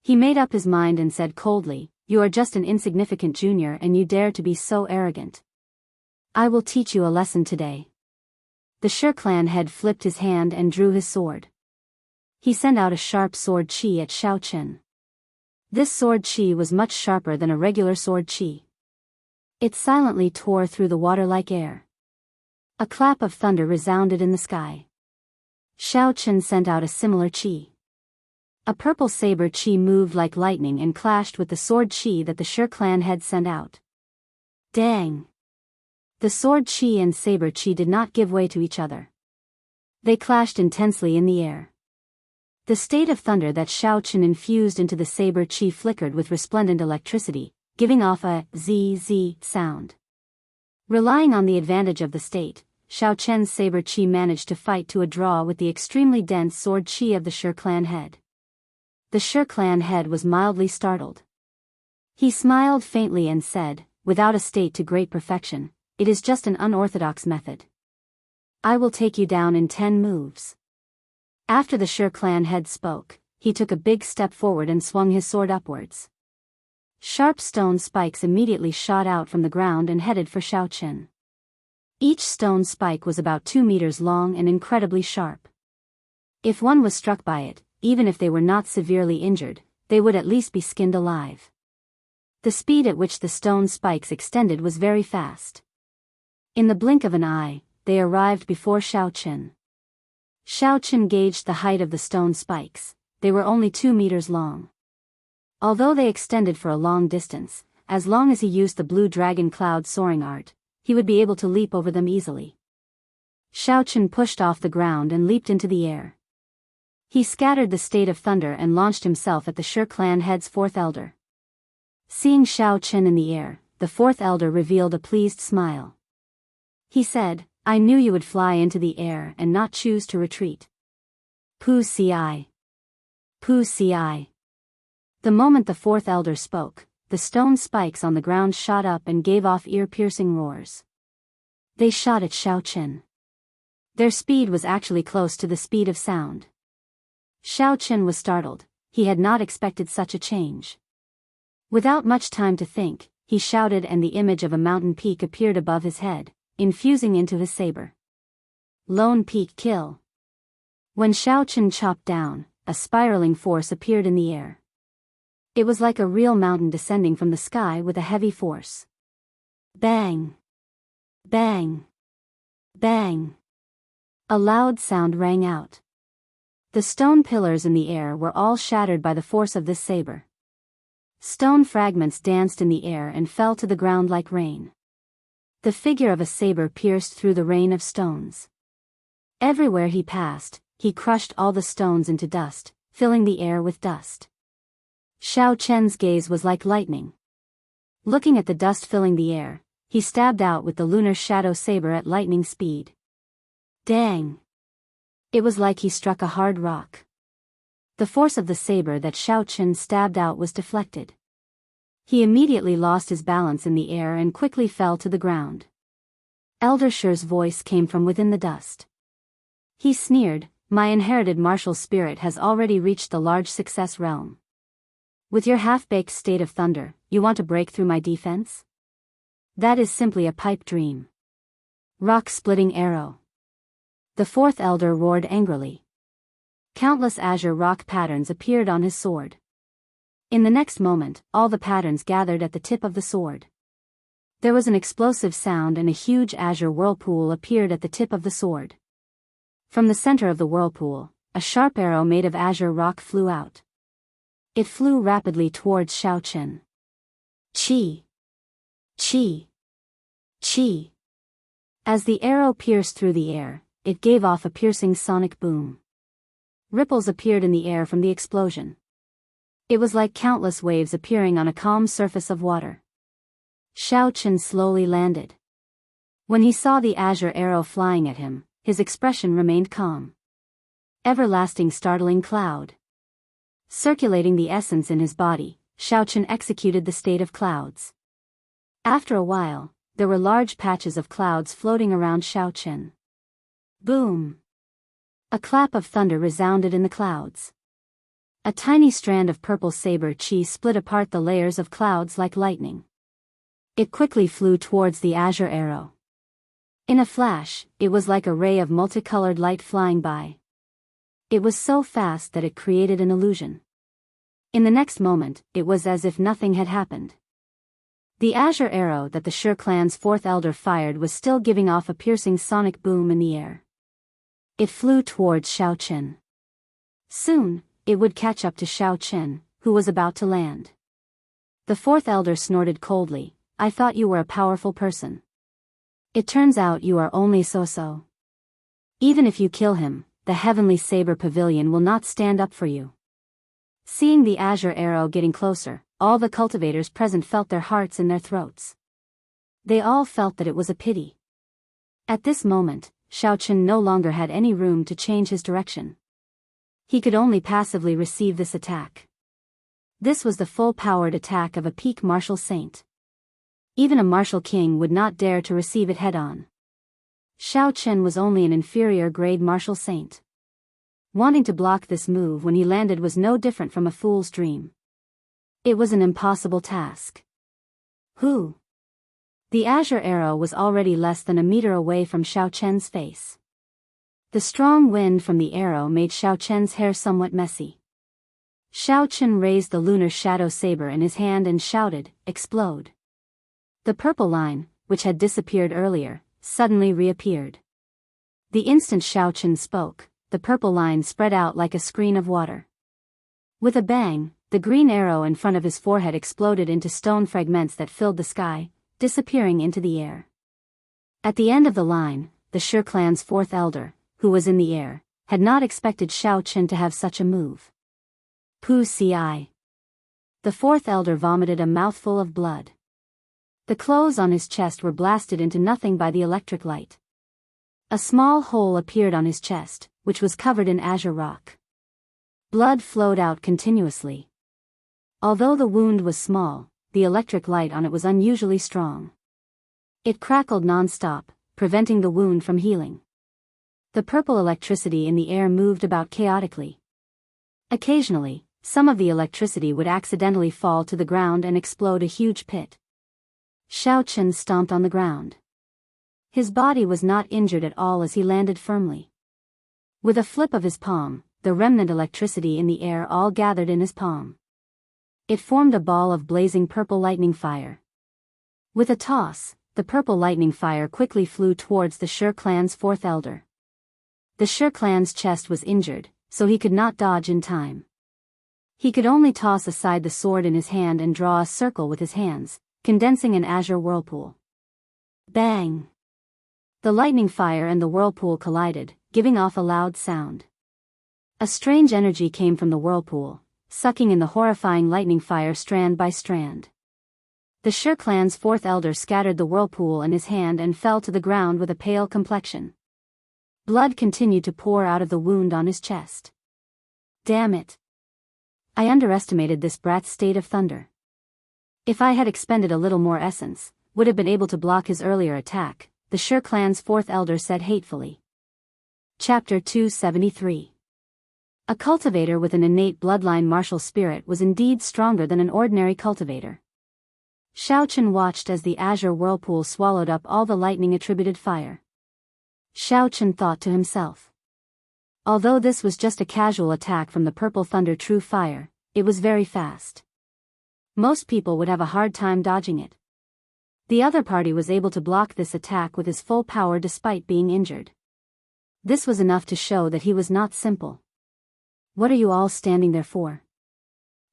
He made up his mind and said coldly, "You are just an insignificant junior and you dare to be so arrogant. I will teach you a lesson today." The Shi clan head flipped his hand and drew his sword. He sent out a sharp sword chi at Xiao Chen. This sword chi was much sharper than a regular sword chi. It silently tore through the water like air. A clap of thunder resounded in the sky. Xiao Chen sent out a similar chi. A purple saber chi moved like lightning and clashed with the sword chi that the Shi clan had sent out. Dang! The sword chi and saber chi did not give way to each other. They clashed intensely in the air. The state of thunder that Xiao Chen infused into the saber chi flickered with resplendent electricity, giving off a zzz sound. Relying on the advantage of the state, Xiao Chen's saber chi managed to fight to a draw with the extremely dense sword chi of the Shi clan head. The Shi clan head was mildly startled. He smiled faintly and said, "Without a state to great perfection, it is just an unorthodox method. I will take you down in 10 moves." After the Shi clan head spoke, he took a big step forward and swung his sword upwards. Sharp stone spikes immediately shot out from the ground and headed for Xiao Chen. Each stone spike was about 2 meters long and incredibly sharp. If one was struck by it, even if they were not severely injured, they would at least be skinned alive. The speed at which the stone spikes extended was very fast. In the blink of an eye, they arrived before Xiao Qin. Xiao Qin gauged the height of the stone spikes. They were only 2 meters long. Although they extended for a long distance, as long as he used the blue dragon cloud soaring art, he would be able to leap over them easily. Xiao Qin pushed off the ground and leaped into the air. He scattered the state of thunder and launched himself at the Shi clan head's fourth elder. Seeing Xiao Qin in the air, the fourth elder revealed a pleased smile. He said, "I knew you would fly into the air and not choose to retreat. Pu ci. Pu ci." The moment the fourth elder spoke, the stone spikes on the ground shot up and gave off ear-piercing roars. They shot at Xiao Qin. Their speed was actually close to the speed of sound. Xiao Qin was startled. He had not expected such a change. Without much time to think, he shouted and the image of a mountain peak appeared above his head, infusing into his saber. Lone Peak Kill. When Xiao Qin chopped down, a spiraling force appeared in the air. It was like a real mountain descending from the sky with a heavy force. Bang! Bang! Bang! A loud sound rang out. The stone pillars in the air were all shattered by the force of this saber. Stone fragments danced in the air and fell to the ground like rain. The figure of a saber pierced through the rain of stones. Everywhere he passed, he crushed all the stones into dust, filling the air with dust. Xiao Qin's gaze was like lightning. Looking at the dust filling the air, he stabbed out with the lunar shadow saber at lightning speed. Dang! It was like he struck a hard rock. The force of the saber that Xiao Qin stabbed out was deflected. He immediately lost his balance in the air and quickly fell to the ground. Elder Shi's voice came from within the dust. He sneered, "My inherited martial spirit has already reached the large success realm. With your half-baked state of thunder, you want to break through my defense? That is simply a pipe dream." Rock-splitting arrow. The fourth elder roared angrily. Countless azure rock patterns appeared on his sword. In the next moment, all the patterns gathered at the tip of the sword. There was an explosive sound and a huge azure whirlpool appeared at the tip of the sword. From the center of the whirlpool, a sharp arrow made of azure rock flew out. It flew rapidly towards Xiao Qin. Chi! Chi! Chi! As the arrow pierced through the air, it gave off a piercing sonic boom. Ripples appeared in the air from the explosion. It was like countless waves appearing on a calm surface of water. Xiao Qin slowly landed. When he saw the azure arrow flying at him, his expression remained calm. Everlasting startling cloud. Circulating the essence in his body, Xiao Qin executed the state of clouds. After a while, there were large patches of clouds floating around Xiao Qin. Boom! A clap of thunder resounded in the clouds. A tiny strand of purple saber chi split apart the layers of clouds like lightning. It quickly flew towards the azure arrow. In a flash, it was like a ray of multicolored light flying by. It was so fast that it created an illusion. In the next moment, it was as if nothing had happened. The azure arrow that the Shi clan's fourth elder fired was still giving off a piercing sonic boom in the air. It flew towards Xiao Qin. Soon, it would catch up to Xiao Qin, who was about to land. The fourth elder snorted coldly, "I thought you were a powerful person. It turns out you are only so-so. Even if you kill him, the heavenly saber pavilion will not stand up for you." Seeing the azure arrow getting closer, all the cultivators present felt their hearts in their throats. They all felt that it was a pity. At this moment, Xiao Qin no longer had any room to change his direction. He could only passively receive this attack. This was the full-powered attack of a peak martial saint. Even a martial king would not dare to receive it head-on. Xiao Qin was only an inferior-grade martial saint. Wanting to block this move when he landed was no different from a fool's dream. It was an impossible task. Who? The azure arrow was already less than a meter away from Xiao Qin's face. The strong wind from the arrow made Xiao Qin's hair somewhat messy. Xiao Qin raised the lunar shadow saber in his hand and shouted, "Explode." The purple line, which had disappeared earlier, suddenly reappeared. The instant Shao Chen spoke, the purple line spread out like a screen of water. With a bang, the green arrow in front of his forehead exploded into stone fragments that filled the sky, disappearing into the air. At the end of the line, the Shi clan's fourth elder, who was in the air, had not expected Shao Chen to have such a move. Pu Ci. The fourth elder vomited a mouthful of blood. The clothes on his chest were blasted into nothing by the electric light. A small hole appeared on his chest, which was covered in azure rock. Blood flowed out continuously. Although the wound was small, the electric light on it was unusually strong. It crackled non-stop, preventing the wound from healing. The purple electricity in the air moved about chaotically. Occasionally, some of the electricity would accidentally fall to the ground and explode a huge pit. Shao Chen stomped on the ground. His body was not injured at all as he landed firmly. With a flip of his palm, the remnant electricity in the air all gathered in his palm. It formed a ball of blazing purple lightning fire. With a toss, the purple lightning fire quickly flew towards the Shi clan's fourth elder. The Shi clan's chest was injured, so he could not dodge in time. He could only toss aside the sword in his hand and draw a circle with his hands, condensing an azure whirlpool. Bang! The lightning fire and the whirlpool collided, giving off a loud sound. A strange energy came from the whirlpool, sucking in the horrifying lightning fire strand by strand. The Shi clan's fourth elder scattered the whirlpool in his hand and fell to the ground with a pale complexion. Blood continued to pour out of the wound on his chest. Damn it! I underestimated this brat's state of thunder. If I had expended a little more essence, would have been able to block his earlier attack, the Shi clan's fourth elder said hatefully. Chapter 273. A cultivator with an innate bloodline martial spirit was indeed stronger than an ordinary cultivator. Shao Chen watched as the azure whirlpool swallowed up all the lightning-attributed fire. Shao Chen thought to himself. Although this was just a casual attack from the purple thunder true fire, it was very fast. Most people would have a hard time dodging it. The other party was able to block this attack with his full power despite being injured. This was enough to show that he was not simple. What are you all standing there for?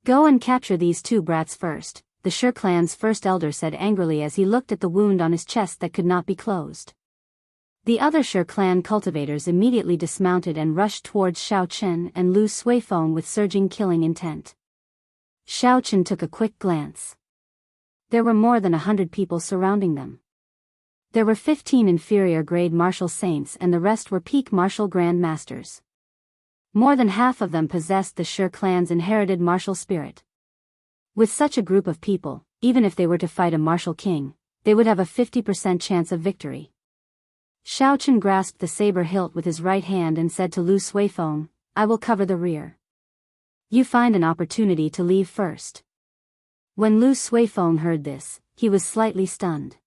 Go and capture these two brats first, the Shi clan's first elder said angrily as he looked at the wound on his chest that could not be closed. The other Shi clan cultivators immediately dismounted and rushed towards Shao Chen and Lu Suifeng with surging killing intent. Shao Chen took a quick glance. There were more than 100 people surrounding them. There were 15 inferior grade martial saints and the rest were peak martial grand masters. More than half of them possessed the Shi clan's inherited martial spirit. With such a group of people, even if they were to fight a martial king, they would have a 50% chance of victory. Shao Chen grasped the saber hilt with his right hand and said to Lu Suifeng, I will cover the rear. You find an opportunity to leave first. When Lu Suifeng heard this, he was slightly stunned.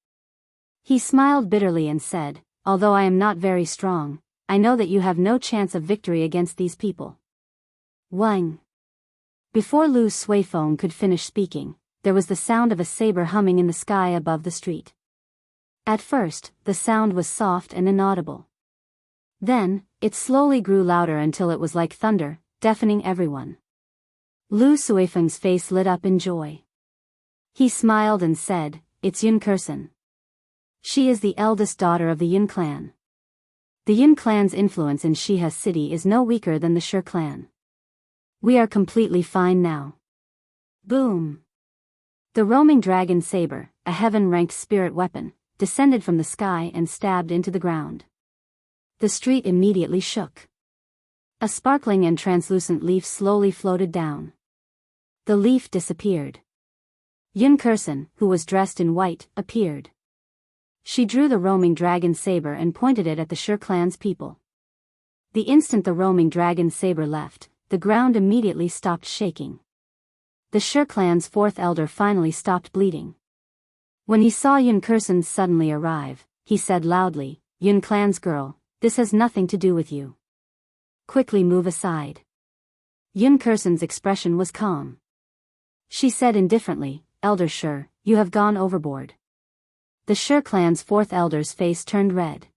He smiled bitterly and said, although I am not very strong, I know that you have no chance of victory against these people. Wang. Before Lu Suifeng could finish speaking, there was the sound of a saber humming in the sky above the street. At first, the sound was soft and inaudible. Then, it slowly grew louder until it was like thunder, deafening everyone. Lu Suifeng's face lit up in joy. He smiled and said, It's Yun Kursen. She is the eldest daughter of the Yun clan. The Yun clan's influence in Shiha city is no weaker than the Shi clan. We are completely fine now. Boom! The roaming dragon saber, a heaven-ranked spirit weapon, descended from the sky and stabbed into the ground. The street immediately shook. A sparkling and translucent leaf slowly floated down. The leaf disappeared. Yun Kursen, who was dressed in white, appeared. She drew the roaming dragon saber and pointed it at the Shi clan's people. The instant the roaming dragon saber left, the ground immediately stopped shaking. The Shi clan's fourth elder finally stopped bleeding. When he saw Yun Kursen suddenly arrive, he said loudly, Yun clan's girl, this has nothing to do with you. Quickly move aside. Yun Kursen's expression was calm. She said indifferently, Elder Shi, you have gone overboard. The Shi clan's fourth elder's face turned red.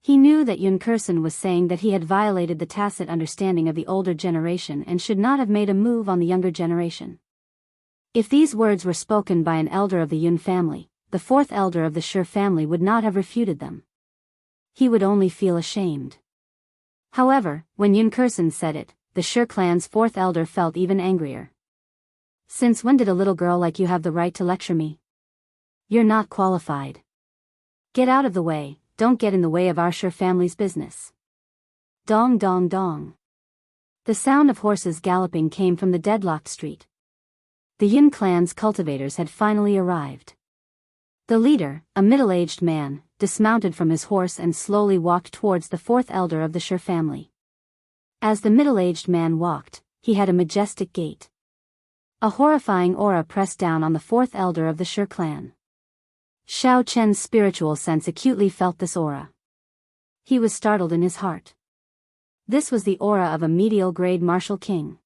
He knew that Yun Kursen was saying that he had violated the tacit understanding of the older generation and should not have made a move on the younger generation. If these words were spoken by an elder of the Yun family, the fourth elder of the Shi family would not have refuted them. He would only feel ashamed. However, when Yun Kursen said it, the Shi clan's fourth elder felt even angrier. Since when did a little girl like you have the right to lecture me? You're not qualified. Get out of the way, don't get in the way of our Shi family's business. Dong dong dong. The sound of horses galloping came from the deadlocked street. The Yun clan's cultivators had finally arrived. The leader, a middle-aged man, dismounted from his horse and slowly walked towards the fourth elder of the Shi family. As the middle-aged man walked, he had a majestic gait. A horrifying aura pressed down on the fourth elder of the Shi clan. Xiao Chen's spiritual sense acutely felt this aura. He was startled in his heart. This was the aura of a medial-grade martial king.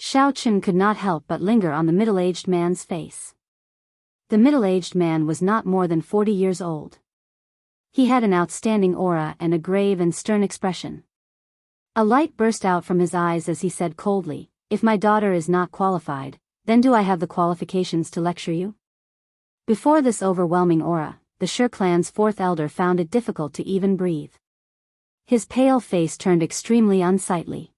Xiao Chen could not help but linger on the middle-aged man's face. The middle-aged man was not more than 40 years old. He had an outstanding aura and a grave and stern expression. A light burst out from his eyes as he said coldly, "If my daughter is not qualified, then do I have the qualifications to lecture you?" Before this overwhelming aura, the Shi clan's fourth elder found it difficult to even breathe. His pale face turned extremely unsightly.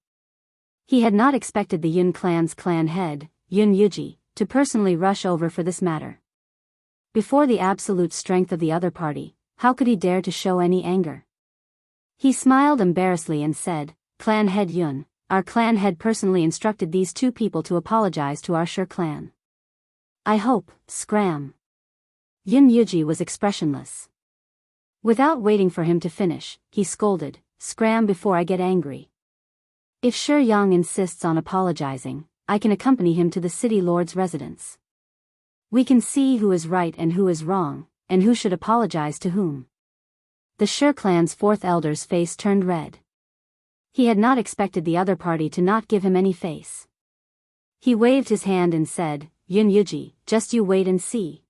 He had not expected the Yun clan's clan head, Yun Yuji, to personally rush over for this matter. Before the absolute strength of the other party, how could he dare to show any anger? He smiled embarrassedly and said, "Clan head Yun, our clan head personally instructed these two people to apologize to our Shi clan. I hope, scram." Yun Yuji was expressionless. Without waiting for him to finish, he scolded, "Scram before I get angry. If Shi Yang insists on apologizing, I can accompany him to the city lord's residence. We can see who is right and who is wrong, and who should apologize to whom." The Shi clan's fourth elder's face turned red. He had not expected the other party to not give him any face. He waved his hand and said, "Yun Yuji, just you wait and see."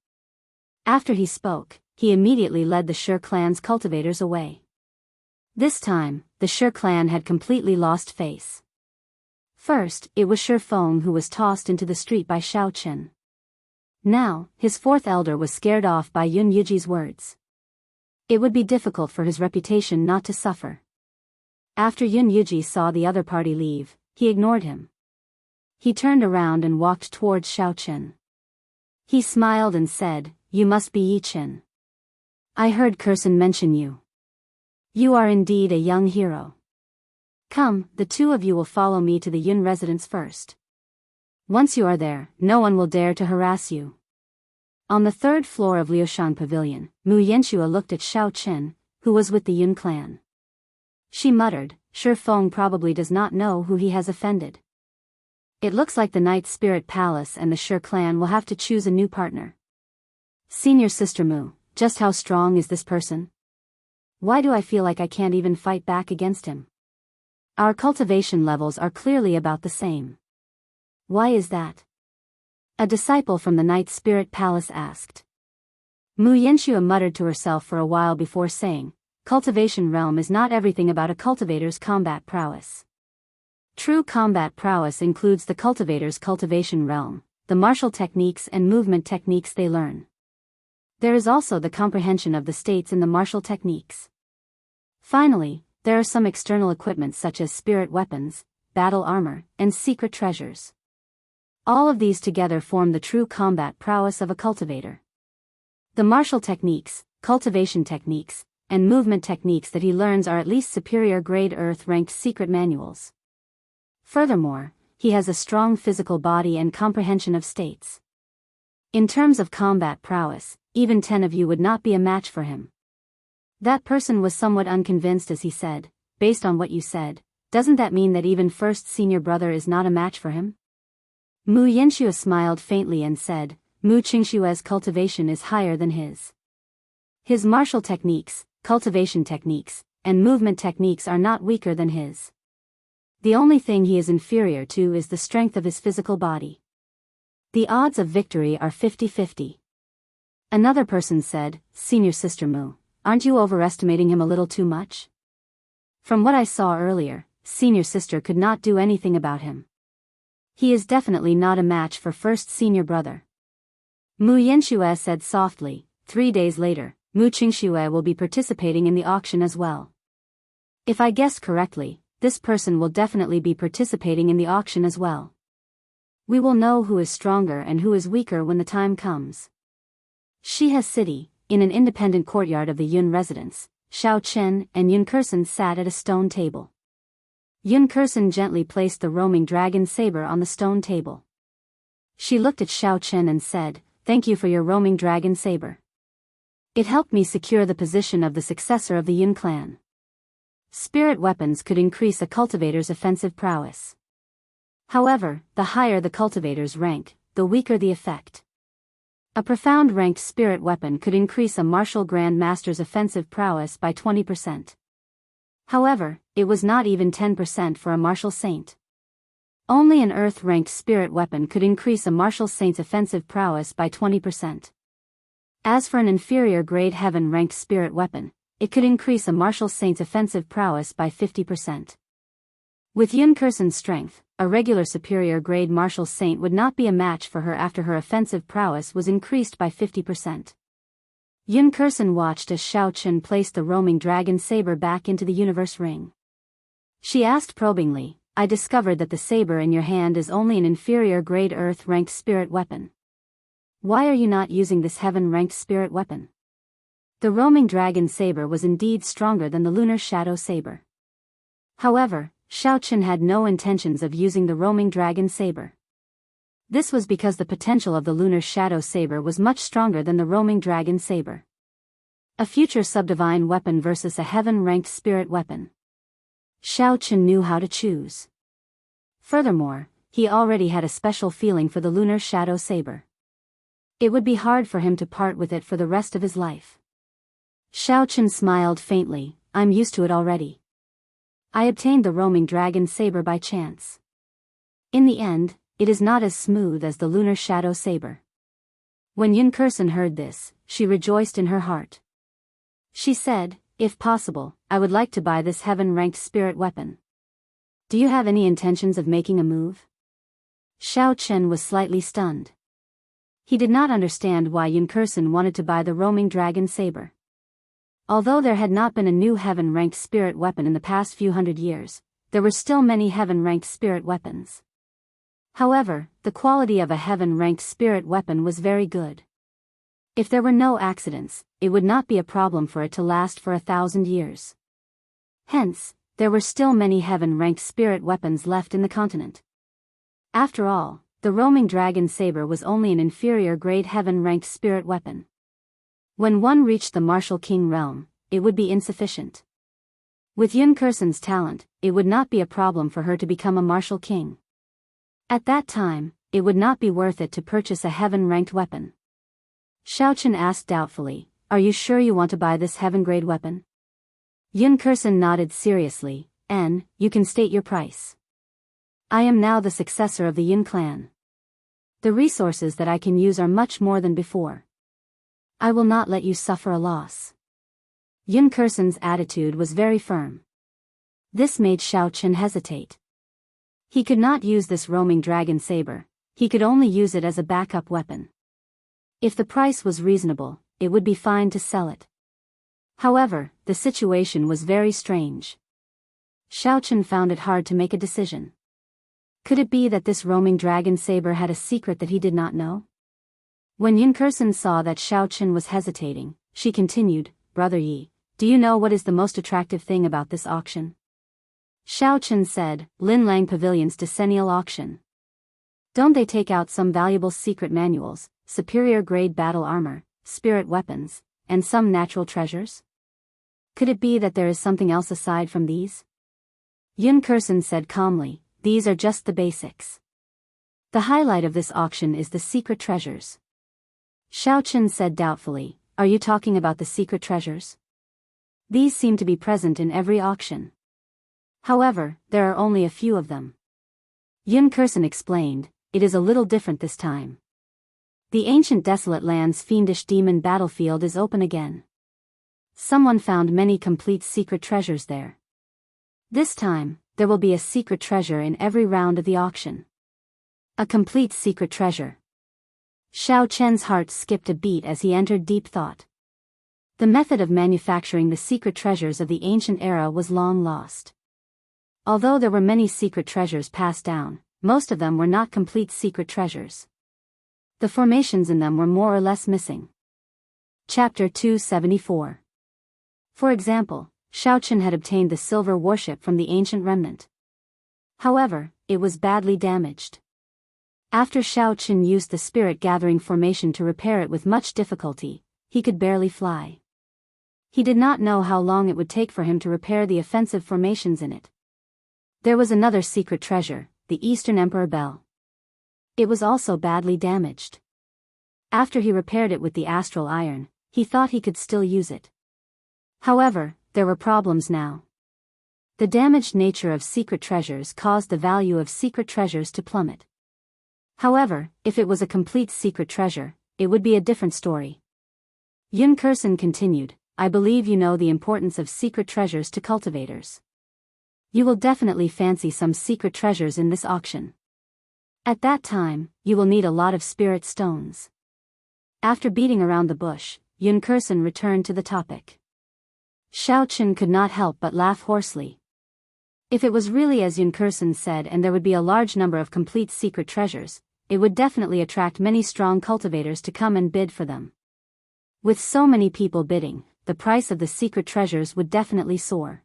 After he spoke, he immediately led the Shi clan's cultivators away. This time, the Shi clan had completely lost face. First, it was Shi Feng who was tossed into the street by Xiao Chen. Now, his fourth elder was scared off by Yun Yuji's words. It would be difficult for his reputation not to suffer. After Yun Yuji saw the other party leave, he ignored him. He turned around and walked towards Xiao Chen. He smiled and said, "You must be Yi Chen. I heard Kursen mention you. You are indeed a young hero. Come, the two of you will follow me to the Yun residence first. Once you are there, no one will dare to harass you." On the third floor of Liushang Pavilion, Mu Yanxue looked at Xiao Chen, who was with the Yun clan. She muttered, "Shi Feng probably does not know who he has offended. It looks like the Night Spirit Palace and the Shi clan will have to choose a new partner. Senior Sister Mu, just how strong is this person? Why do I feel like I can't even fight back against him? Our cultivation levels are clearly about the same. Why is that?" A disciple from the Night Spirit Palace asked. Mu Yanxue muttered to herself for a while before saying, "Cultivation realm is not everything about a cultivator's combat prowess. True combat prowess includes the cultivator's cultivation realm, the martial techniques and movement techniques they learn. There is also the comprehension of the states in the martial techniques. Finally, there are some external equipment such as spirit weapons, battle armor, and secret treasures. All of these together form the true combat prowess of a cultivator. The martial techniques, cultivation techniques, and movement techniques that he learns are at least superior grade earth-ranked secret manuals. Furthermore, he has a strong physical body and comprehension of states. In terms of combat prowess, even 10 of you would not be a match for him." That person was somewhat unconvinced as he said, "Based on what you said, doesn't that mean that even first senior brother is not a match for him?" Mu Yanxue smiled faintly and said, "Mu Qingshue's cultivation is higher than his. His martial techniques, cultivation techniques, and movement techniques are not weaker than his. The only thing he is inferior to is the strength of his physical body. The odds of victory are 50-50. Another person said, "Senior Sister Mu, aren't you overestimating him a little too much? From what I saw earlier, senior sister could not do anything about him. He is definitely not a match for first senior brother. Mu Yanxue said softly. 3 days later, Mu Qingxue will be participating in the auction as well. If I guess correctly, this person will definitely be participating in the auction as well. We will know who is stronger and who is weaker when the time comes. Shihe City, in an independent courtyard of the Yun residence, Xiao Chen and Yun Kersen sat at a stone table. Yun Kersen gently placed the roaming dragon saber on the stone table. She looked at Xiao Chen and said, "Thank you for your roaming dragon saber. It helped me secure the position of the successor of the Yun clan. Spirit weapons could increase a cultivator's offensive prowess. However, the higher the cultivator's rank, the weaker the effect. A profound ranked spirit weapon could increase a martial grand master's offensive prowess by 20%. However, it was not even 10% for a martial saint. Only an earth-ranked spirit weapon could increase a martial saint's offensive prowess by 20%. As for an inferior grade heaven-ranked spirit weapon, it could increase a martial saint's offensive prowess by 50%. With Yun Kersen's strength, a regular superior grade martial saint would not be a match for her after her offensive prowess was increased by 50%. Yun Kersen watched as Xiao Chen placed the roaming dragon saber back into the universe ring. She asked probingly, "I discovered that the saber in your hand is only an inferior grade earth-ranked spirit weapon. Why are you not using this heaven-ranked spirit weapon?" The roaming dragon saber was indeed stronger than the lunar shadow saber. However, Xiao Chen had no intentions of using the roaming dragon saber. This was because the potential of the lunar shadow saber was much stronger than the roaming dragon saber. A future subdivine weapon versus a heaven-ranked spirit weapon. Xiao Chen knew how to choose. Furthermore, he already had a special feeling for the lunar shadow saber. It would be hard for him to part with it for the rest of his life. Xiao Chen smiled faintly. "I'm used to it already. I obtained the roaming dragon saber by chance. In the end, it is not as smooth as the lunar shadow saber." When Yun Kersen heard this, she rejoiced in her heart. She said, "If possible, I would like to buy this heaven-ranked spirit weapon. Do you have any intentions of making a move?" Xiao Chen was slightly stunned. He did not understand why Yun Kersen wanted to buy the roaming dragon saber. Although there had not been a new heaven-ranked spirit weapon in the past few hundred years, there were still many heaven-ranked spirit weapons. However, the quality of a heaven-ranked spirit weapon was very good. If there were no accidents, it would not be a problem for it to last for 1,000 years. Hence, there were still many heaven-ranked spirit weapons left in the continent. After all, the roaming dragon saber was only an inferior grade heaven-ranked spirit weapon. When one reached the martial king realm, it would be insufficient. With Yun Kersen's talent, it would not be a problem for her to become a martial king. At that time, it would not be worth it to purchase a heaven-ranked weapon. Xiao Chen asked doubtfully, "Are you sure you want to buy this heaven-grade weapon?" Yun Kersen nodded seriously. You can state your price. I am now the successor of the Yun clan. The resources that I can use are much more than before. I will not let you suffer a loss." Yun Kersen's attitude was very firm. This made Xiao Chen hesitate. He could not use this roaming dragon saber, he could only use it as a backup weapon. If the price was reasonable, it would be fine to sell it. However, the situation was very strange. Xiao Chen found it hard to make a decision. Could it be that this roaming dragon saber had a secret that he did not know? When Yun Kersen saw that Xiao Chen was hesitating, she continued, "Brother Yi, do you know what is the most attractive thing about this auction?" Xiao Chen said, "Lin Lang Pavilion's decennial auction. Don't they take out some valuable secret manuals, superior grade battle armor, spirit weapons, and some natural treasures? Could it be that there is something else aside from these?" Yun Kersen said calmly, "These are just the basics. The highlight of this auction is the secret treasures." Xiao Chen said doubtfully, "Are you talking about the secret treasures? These seem to be present in every auction. However, there are only a few of them." Yun Kersen explained, "It is a little different this time. The ancient desolate land's fiendish demon battlefield is open again. Someone found many complete secret treasures there. This time, there will be a secret treasure in every round of the auction. A complete secret treasure. Xiao Chen's heart skipped a beat as he entered deep thought. The method of manufacturing the secret treasures of the ancient era was long lost. Although there were many secret treasures passed down, most of them were not complete secret treasures. The formations in them were more or less missing. Chapter 274. For example, Xiao Chen had obtained the silver warship from the ancient remnant. However, it was badly damaged. After Xiao Chen used the spirit-gathering formation to repair it with much difficulty, he could barely fly. He did not know how long it would take for him to repair the offensive formations in it. There was another secret treasure, the Eastern Emperor Bell. It was also badly damaged. After he repaired it with the astral iron, he thought he could still use it. However, there were problems now. The damaged nature of secret treasures caused the value of secret treasures to plummet. However, if it was a complete secret treasure, it would be a different story. Yun Kursen continued, I believe you know the importance of secret treasures to cultivators. You will definitely fancy some secret treasures in this auction. At that time, you will need a lot of spirit stones. After beating around the bush, Yun Kursen returned to the topic. Xiao Chen could not help but laugh hoarsely. If it was really as Yun Kursen said and there would be a large number of complete secret treasures, it would definitely attract many strong cultivators to come and bid for them. With so many people bidding, the price of the secret treasures would definitely soar.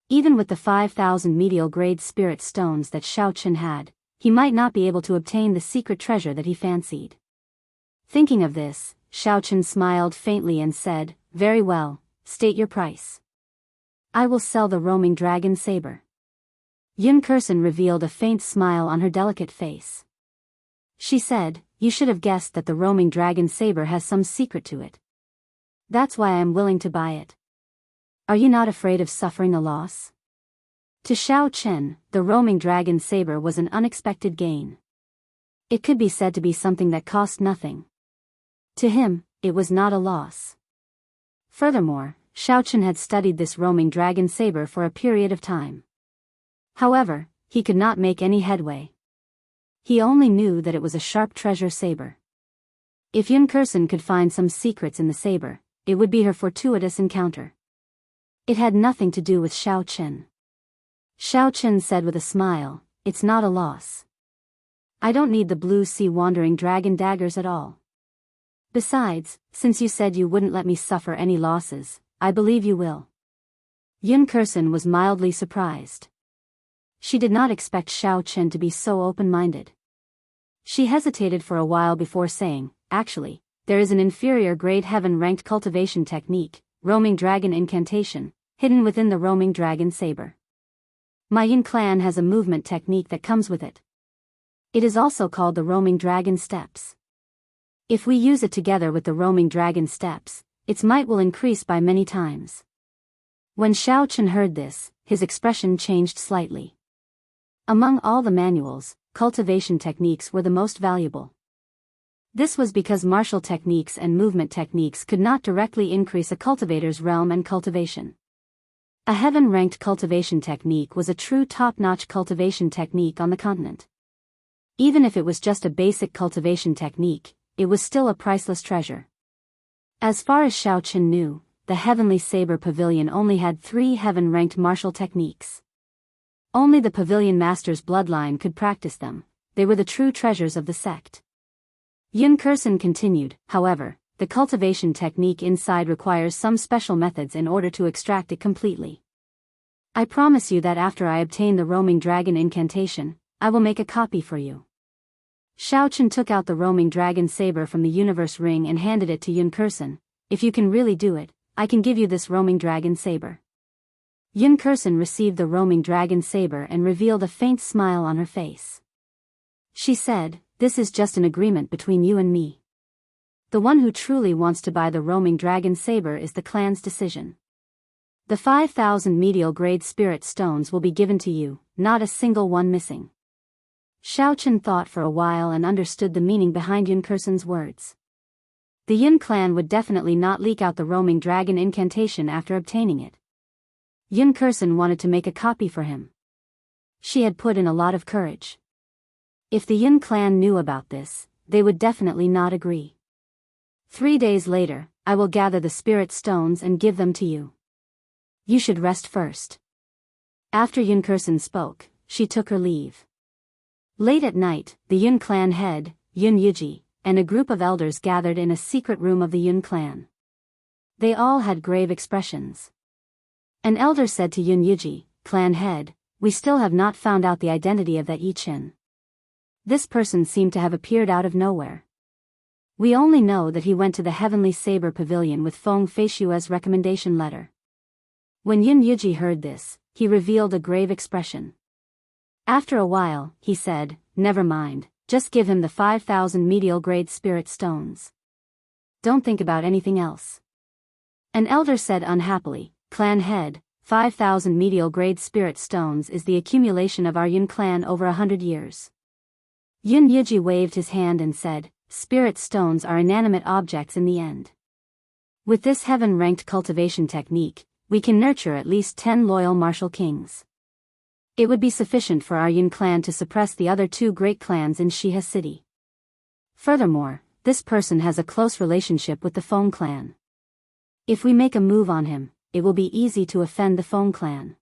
Even with the 5,000 medial grade spirit stones that Xiao Chen had, he might not be able to obtain the secret treasure that he fancied. Thinking of this, Xiao Chen smiled faintly and said, very well, state your price. I will sell the roaming dragon saber. Yun Kursen revealed a faint smile on her delicate face. She said, you should have guessed that the roaming dragon saber has some secret to it. That's why I am willing to buy it. Are you not afraid of suffering a loss? To Xiao Chen, the roaming dragon saber was an unexpected gain. It could be said to be something that cost nothing. To him, it was not a loss. Furthermore, Xiao Chen had studied this roaming dragon saber for a period of time. However, he could not make any headway. He only knew that it was a sharp treasure saber. If Yun Kursen could find some secrets in the saber, it would be her fortuitous encounter. It had nothing to do with Xiao Chen. Xiao Chen said with a smile, it's not a loss. I don't need the blue sea wandering dragon daggers at all. Besides, since you said you wouldn't let me suffer any losses, I believe you will. Yun Kursen was mildly surprised. She did not expect Xiao Chen to be so open-minded. She hesitated for a while before saying, actually, there is an inferior grade heaven-ranked cultivation technique, roaming dragon incantation, hidden within the roaming dragon saber. My Yin clan has a movement technique that comes with it. It is also called the roaming dragon steps. If we use it together with the roaming dragon steps, its might will increase by many times. When Xiao Chen heard this, his expression changed slightly. Among all the manuals, cultivation techniques were the most valuable. This was because martial techniques and movement techniques could not directly increase a cultivator's realm and cultivation. A heaven-ranked cultivation technique was a true top-notch cultivation technique on the continent. Even if it was just a basic cultivation technique, it was still a priceless treasure. As far as Xiao Chen knew, the Heavenly Saber Pavilion only had 3 heaven-ranked martial techniques. Only the Pavilion Master's bloodline could practice them. They were the true treasures of the sect. Yun Kursen continued, however, the cultivation technique inside requires some special methods in order to extract it completely. I promise you that after I obtain the roaming dragon incantation, I will make a copy for you. Xiao Chen took out the roaming dragon saber from the universe ring and handed it to Yun Kursen. If you can really do it, I can give you this roaming dragon saber. Yun Kursen received the roaming dragon saber and revealed a faint smile on her face. She said, this is just an agreement between you and me. The one who truly wants to buy the roaming dragon saber is the clan's decision. The 5,000 medial grade spirit stones will be given to you, not a single one missing. Xiao Chen thought for a while and understood the meaning behind Yun Kursen's words. The Yun clan would definitely not leak out the roaming dragon incantation after obtaining it. Yun Kursen wanted to make a copy for him. She had put in a lot of courage. If the Yun clan knew about this, they would definitely not agree. 3 days later, I will gather the spirit stones and give them to you. You should rest first. After Yun Kursen spoke, she took her leave. Late at night, the Yun clan head, Yun Yuji, and a group of elders gathered in a secret room of the Yun clan. They all had grave expressions. An elder said to Yun Yuji, clan head, we still have not found out the identity of that Yi-Chin. This person seemed to have appeared out of nowhere. We only know that he went to the Heavenly Saber Pavilion with Feng Feishua's recommendation letter. When Yun Yuji heard this, he revealed a grave expression. After a while, he said, never mind, just give him the 5,000 medial grade spirit stones. Don't think about anything else. An elder said unhappily, clan head, 5,000 medial grade spirit stones is the accumulation of our Yun clan over 100 years. Yun Yuji waved his hand and said, spirit stones are inanimate objects in the end. With this heaven-ranked cultivation technique, we can nurture at least 10 loyal martial kings. It would be sufficient for our Yun clan to suppress the other 2 great clans in Shiha City. Furthermore, this person has a close relationship with the Feng clan. If we make a move on him, it will be easy to offend the Feng clan.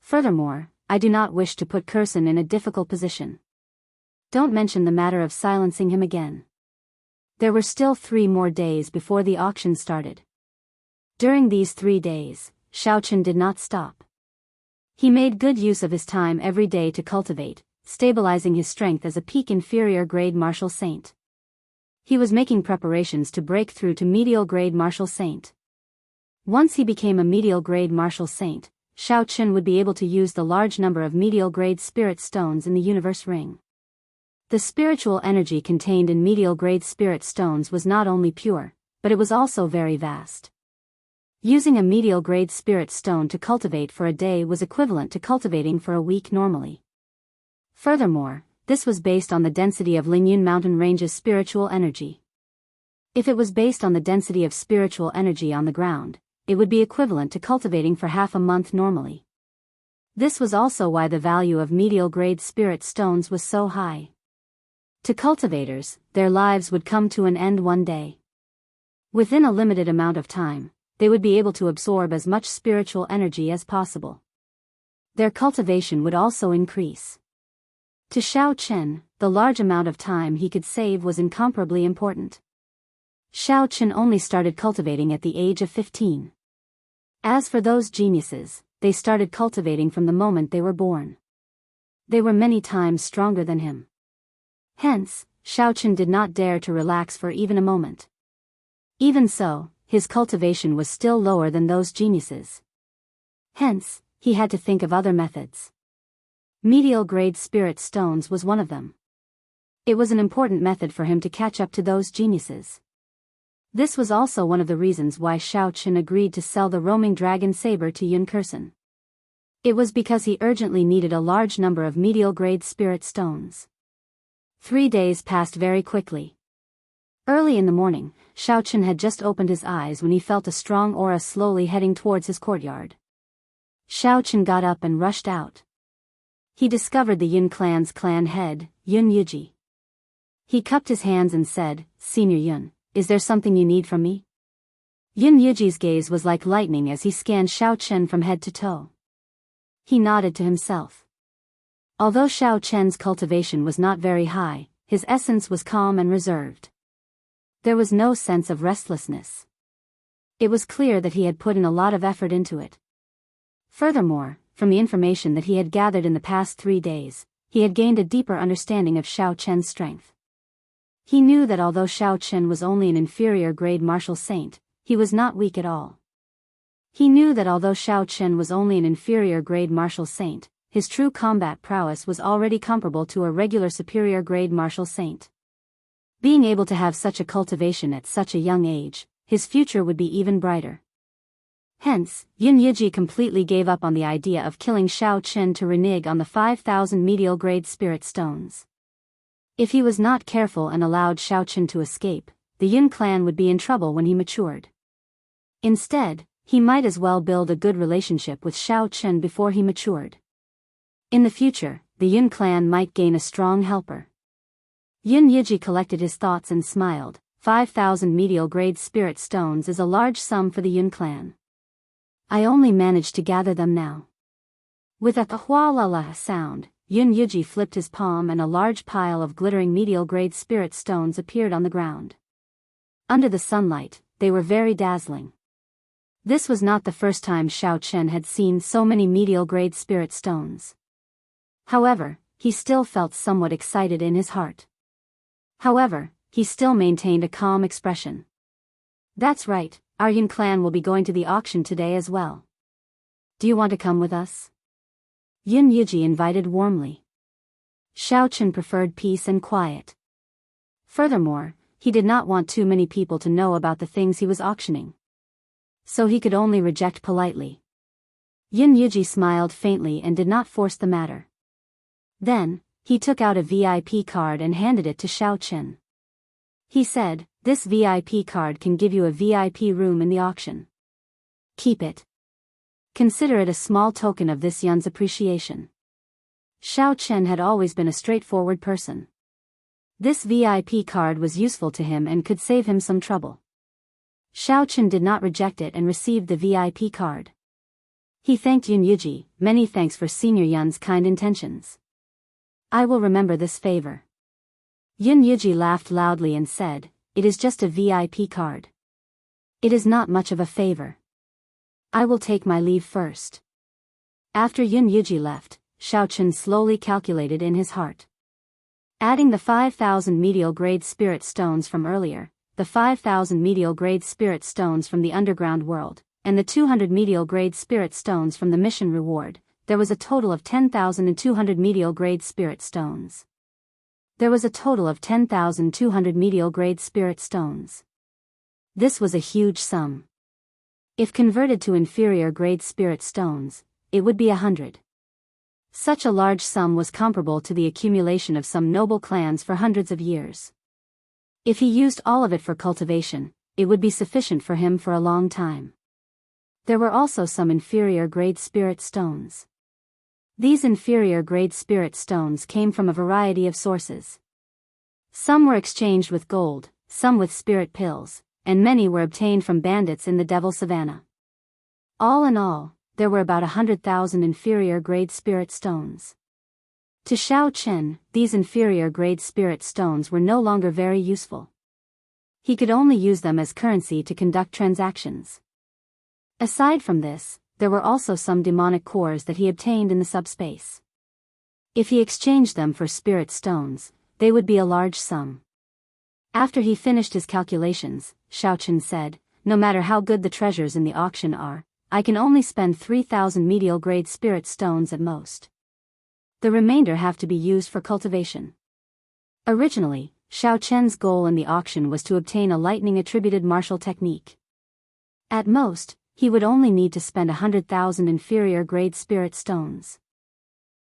Furthermore, I do not wish to put Kursen in a difficult position. Don't mention the matter of silencing him again. There were still 3 more days before the auction started. During these 3 days, Xiaochen did not stop. He made good use of his time every day to cultivate, stabilizing his strength as a peak inferior grade martial saint. He was making preparations to break through to medial grade martial saint. Once he became a medial grade martial saint, Xiaochen would be able to use the large number of medial grade spirit stones in the universe ring. The spiritual energy contained in medial grade spirit stones was not only pure, but it was also very vast. Using a medial grade spirit stone to cultivate for a day was equivalent to cultivating for a week normally. Furthermore, this was based on the density of Lingyun mountain range's spiritual energy. If it was based on the density of spiritual energy on the ground, it would be equivalent to cultivating for half a month normally. This was also why the value of medial grade spirit stones was so high. To cultivators, their lives would come to an end one day. Within a limited amount of time, they would be able to absorb as much spiritual energy as possible. Their cultivation would also increase. To Xiaochen, the large amount of time he could save was incomparably important. Xiaochen only started cultivating at the age of 15. As for those geniuses, they started cultivating from the moment they were born. They were many times stronger than him. Hence, Xiaochen did not dare to relax for even a moment. Even so, his cultivation was still lower than those geniuses. Hence, he had to think of other methods. Medial grade spirit stones was one of them. It was an important method for him to catch up to those geniuses. This was also one of the reasons why Xiaochen agreed to sell the roaming dragon saber to Yun Kursen. It was because he urgently needed a large number of medial grade spirit stones. 3 days passed very quickly. Early in the morning, Xiaochen had just opened his eyes when he felt a strong aura slowly heading towards his courtyard. Xiaochen got up and rushed out. He discovered the Yun clan's clan head, Yun Yuji. He cupped his hands and said, Senior Yun, is there something you need from me? Yun Yuji's gaze was like lightning as he scanned Xiaochen from head to toe. He nodded to himself. Although Xiaochen's cultivation was not very high, his essence was calm and reserved. There was no sense of restlessness. It was clear that he had put in a lot of effort into it. Furthermore, from the information that he had gathered in the past 3 days, he had gained a deeper understanding of Xiaochen's strength. He knew that although Xiaochen was only an inferior grade martial saint, he was not weak at all. He knew that although Xiaochen was only an inferior grade martial saint, his true combat prowess was already comparable to a regular superior grade martial saint. Being able to have such a cultivation at such a young age, his future would be even brighter. Hence, Yun Yuji completely gave up on the idea of killing Xiaochen to renege on the 5,000 medial grade spirit stones. If he was not careful and allowed Xiaochen to escape, the Yun clan would be in trouble when he matured. Instead, he might as well build a good relationship with Xiao Chen before he matured. In the future, the Yun clan might gain a strong helper. Yun Yiji collected his thoughts and smiled. 5,000 medial-grade spirit stones is a large sum for the Yun clan. I only managed to gather them now. With a hua-la-la sound, Yun Yiji flipped his palm and a large pile of glittering medial-grade spirit stones appeared on the ground. Under the sunlight, they were very dazzling. This was not the first time Xiao Chen had seen so many medial-grade spirit stones. However, he still felt somewhat excited in his heart. However, he still maintained a calm expression. That's right, our Yun clan will be going to the auction today as well. Do you want to come with us? Yun Yiji invited warmly. Xiao Chen preferred peace and quiet. Furthermore, he did not want too many people to know about the things he was auctioning. So he could only reject politely. Yun Yiji smiled faintly and did not force the matter. Then, he took out a VIP card and handed it to Xiao Chen. He said, "This VIP card can give you a VIP room in the auction. Keep it. Consider it a small token of this Yun's appreciation." Xiao Chen had always been a straightforward person. This VIP card was useful to him and could save him some trouble. Xiao Chen did not reject it and received the VIP card. He thanked Yun Yiji. "Many thanks for Senior Yun's kind intentions. I will remember this favor." Yun Yiji laughed loudly and said, "It is just a VIP card. It is not much of a favor. I will take my leave first." After Yun Yiji left, Xiao Chen slowly calculated in his heart. Adding the 5,000 medial-grade spirit stones from earlier, the 5,000 medial-grade spirit stones from the underground world, and the 200 medial-grade spirit stones from the mission reward, there was a total of 10,200 medial-grade spirit stones. There was a total of 10,200 medial-grade spirit stones. This was a huge sum. If converted to inferior-grade spirit stones, it would be 100. Such a large sum was comparable to the accumulation of some noble clans for hundreds of years. If he used all of it for cultivation, it would be sufficient for him for a long time. There were also some inferior-grade spirit stones. These inferior-grade spirit stones came from a variety of sources. Some were exchanged with gold, some with spirit pills, and many were obtained from bandits in the Devil Savannah. All in all, there were about 100,000 inferior-grade spirit stones. To Xiao Chen, these inferior-grade spirit stones were no longer very useful. He could only use them as currency to conduct transactions. Aside from this, there were also some demonic cores that he obtained in the subspace. If he exchanged them for spirit stones, they would be a large sum. After he finished his calculations, Xiao Chen said, "No matter how good the treasures in the auction are, I can only spend 3,000 medial-grade spirit stones at most. The remainder have to be used for cultivation." Originally, Xiao Chen's goal in the auction was to obtain a lightning-attributed martial technique. At most, he would only need to spend 100,000 inferior-grade spirit stones.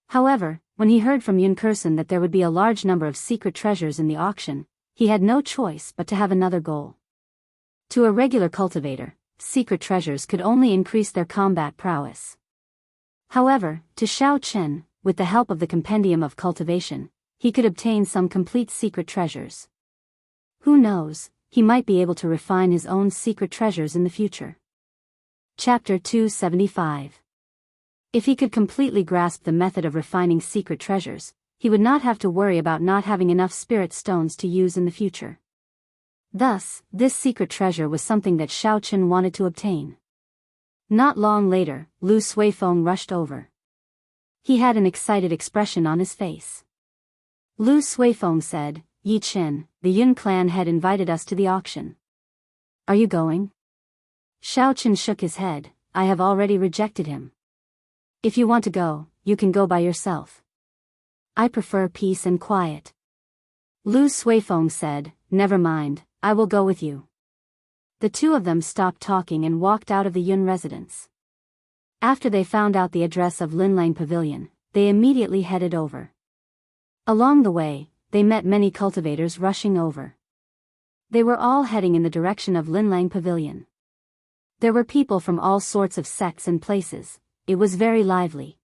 However, when he heard from Yun Kursen that there would be a large number of secret treasures in the auction, he had no choice but to have another goal. To a regular cultivator, secret treasures could only increase their combat prowess. However, to Xiao Chen, with the help of the Compendium of Cultivation, he could obtain some complete secret treasures. Who knows, he might be able to refine his own secret treasures in the future. Chapter 275. If he could completely grasp the method of refining secret treasures, he would not have to worry about not having enough spirit stones to use in the future. Thus, this secret treasure was something that Xiao Chen wanted to obtain. Not long later, Lu Suifeng rushed over. He had an excited expression on his face. Lu Suifeng said, "Yi Chen, the Yun clan had invited us to the auction. Are you going?" Xiao Chen shook his head. "I have already rejected him. If you want to go, you can go by yourself. I prefer peace and quiet." Lu Suifeng said, "Never mind, I will go with you." The two of them stopped talking and walked out of the Yun residence. After they found out the address of Linlang Pavilion, they immediately headed over. Along the way, they met many cultivators rushing over. They were all heading in the direction of Linlang Pavilion. There were people from all sorts of sects and places. It was very lively.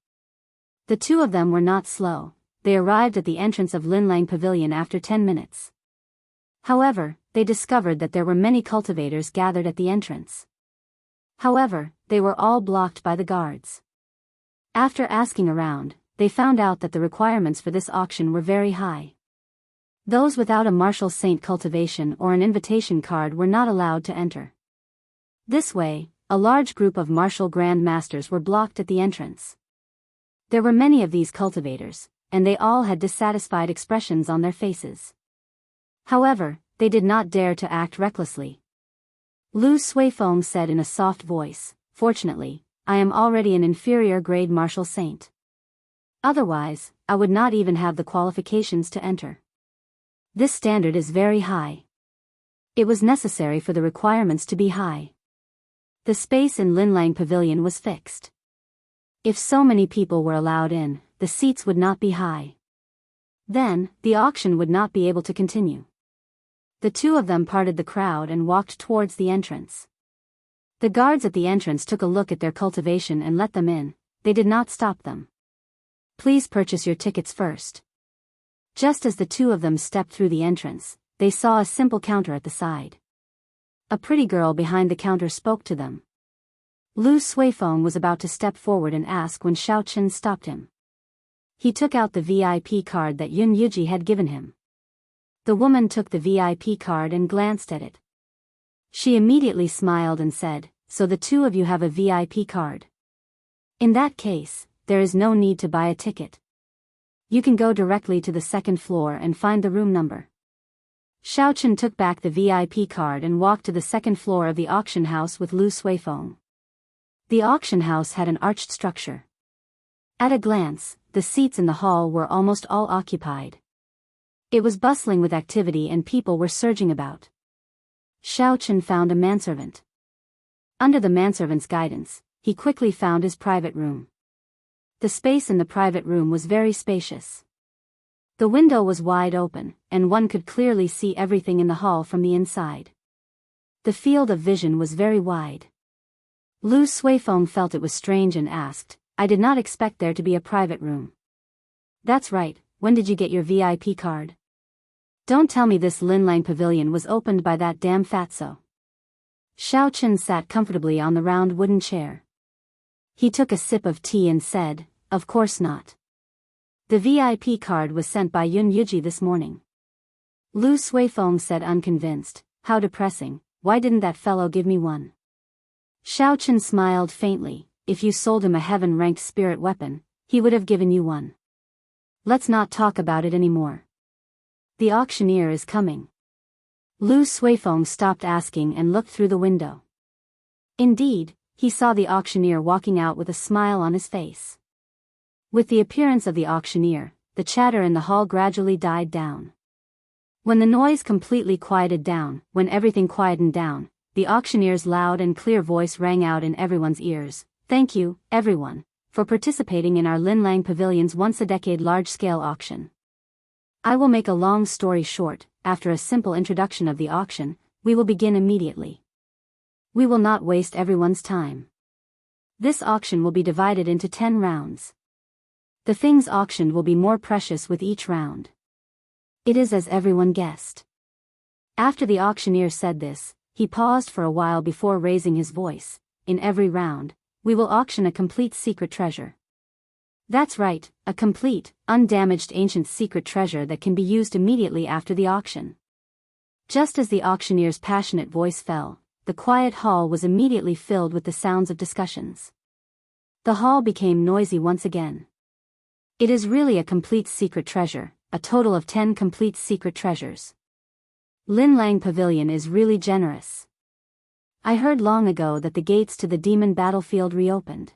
The two of them were not slow. They arrived at the entrance of Linlang Pavilion after 10 minutes. However, they discovered that there were many cultivators gathered at the entrance. However, they were all blocked by the guards. After asking around, they found out that the requirements for this auction were very high. Those without a martial saint cultivation or an invitation card were not allowed to enter. This way, a large group of martial grand masters were blocked at the entrance. There were many of these cultivators, and they all had dissatisfied expressions on their faces. However, they did not dare to act recklessly. Lu Suifeng said in a soft voice, "Fortunately, I am already an inferior grade martial saint. Otherwise, I would not even have the qualifications to enter. This standard is very high. It was necessary for the requirements to be high." The space in Linlang Pavilion was fixed. If so many people were allowed in, the seats would not be high. Then, the auction would not be able to continue. The two of them parted the crowd and walked towards the entrance. The guards at the entrance took a look at their cultivation and let them in. They did not stop them. "Please purchase your tickets first." Just as the two of them stepped through the entrance, they saw a simple counter at the side. A pretty girl behind the counter spoke to them. Lu Suifeng was about to step forward and ask when Xiao Chen stopped him. He took out the VIP card that Yun Yuji had given him. The woman took the VIP card and glanced at it. She immediately smiled and said, "So the two of you have a VIP card. In that case, there is no need to buy a ticket. You can go directly to the second floor and find the room number." Xiao Chen took back the VIP card and walked to the second floor of the auction house with Lu Suifeng. The auction house had an arched structure. At a glance, the seats in the hall were almost all occupied. It was bustling with activity and people were surging about. Xiao Chen found a manservant. Under the manservant's guidance, he quickly found his private room. The space in the private room was very spacious. The window was wide open, and one could clearly see everything in the hall from the inside. The field of vision was very wide. Lu Suifeng felt it was strange and asked, "I did not expect there to be a private room." "That's right, when did you get your VIP card? Don't tell me this Linlang Pavilion was opened by that damn fatso." Xiao Chen sat comfortably on the round wooden chair. He took a sip of tea and said, "Of course not. The VIP card was sent by Yun Yuji this morning." Lu Suifeng said unconvinced, "How depressing, why didn't that fellow give me one?" Xiao Chen smiled faintly, "If you sold him a heaven-ranked spirit weapon, he would have given you one. Let's not talk about it anymore. The auctioneer is coming." Lu Suifeng stopped asking and looked through the window. Indeed, he saw the auctioneer walking out with a smile on his face. With the appearance of the auctioneer, the chatter in the hall gradually died down. When the noise completely quieted down, when everything quietened down, the auctioneer's loud and clear voice rang out in everyone's ears, "Thank you, everyone, for participating in our Linlang Pavilion's once-a-decade large-scale auction. I will make a long story short. After a simple introduction of the auction, we will begin immediately. We will not waste everyone's time. This auction will be divided into 10 rounds. The things auctioned will be more precious with each round. It is as everyone guessed." After the auctioneer said this, he paused for a while before raising his voice. "In every round, we will auction a complete secret treasure. That's right, a complete, undamaged ancient secret treasure that can be used immediately after the auction." Just as the auctioneer's passionate voice fell, the quiet hall was immediately filled with the sounds of discussions. The hall became noisy once again. "It is really a complete secret treasure, a total of 10 complete secret treasures. Linlang Pavilion is really generous. I heard long ago that the gates to the demon battlefield reopened.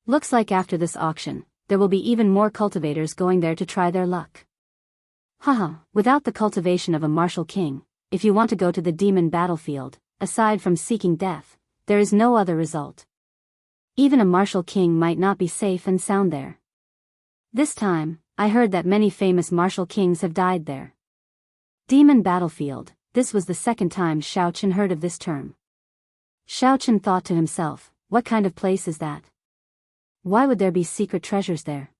Looks like after this auction, there will be even more cultivators going there to try their luck. Haha, without the cultivation of a martial king, if you want to go to the demon battlefield, aside from seeking death, there is no other result. Even a martial king might not be safe and sound there. This time, I heard that many famous martial kings have died there. Demon battlefield, This was the second time Xiao Chen heard of this term. Xiao Chen thought to himself, what kind of place is that? Why would there be secret treasures there?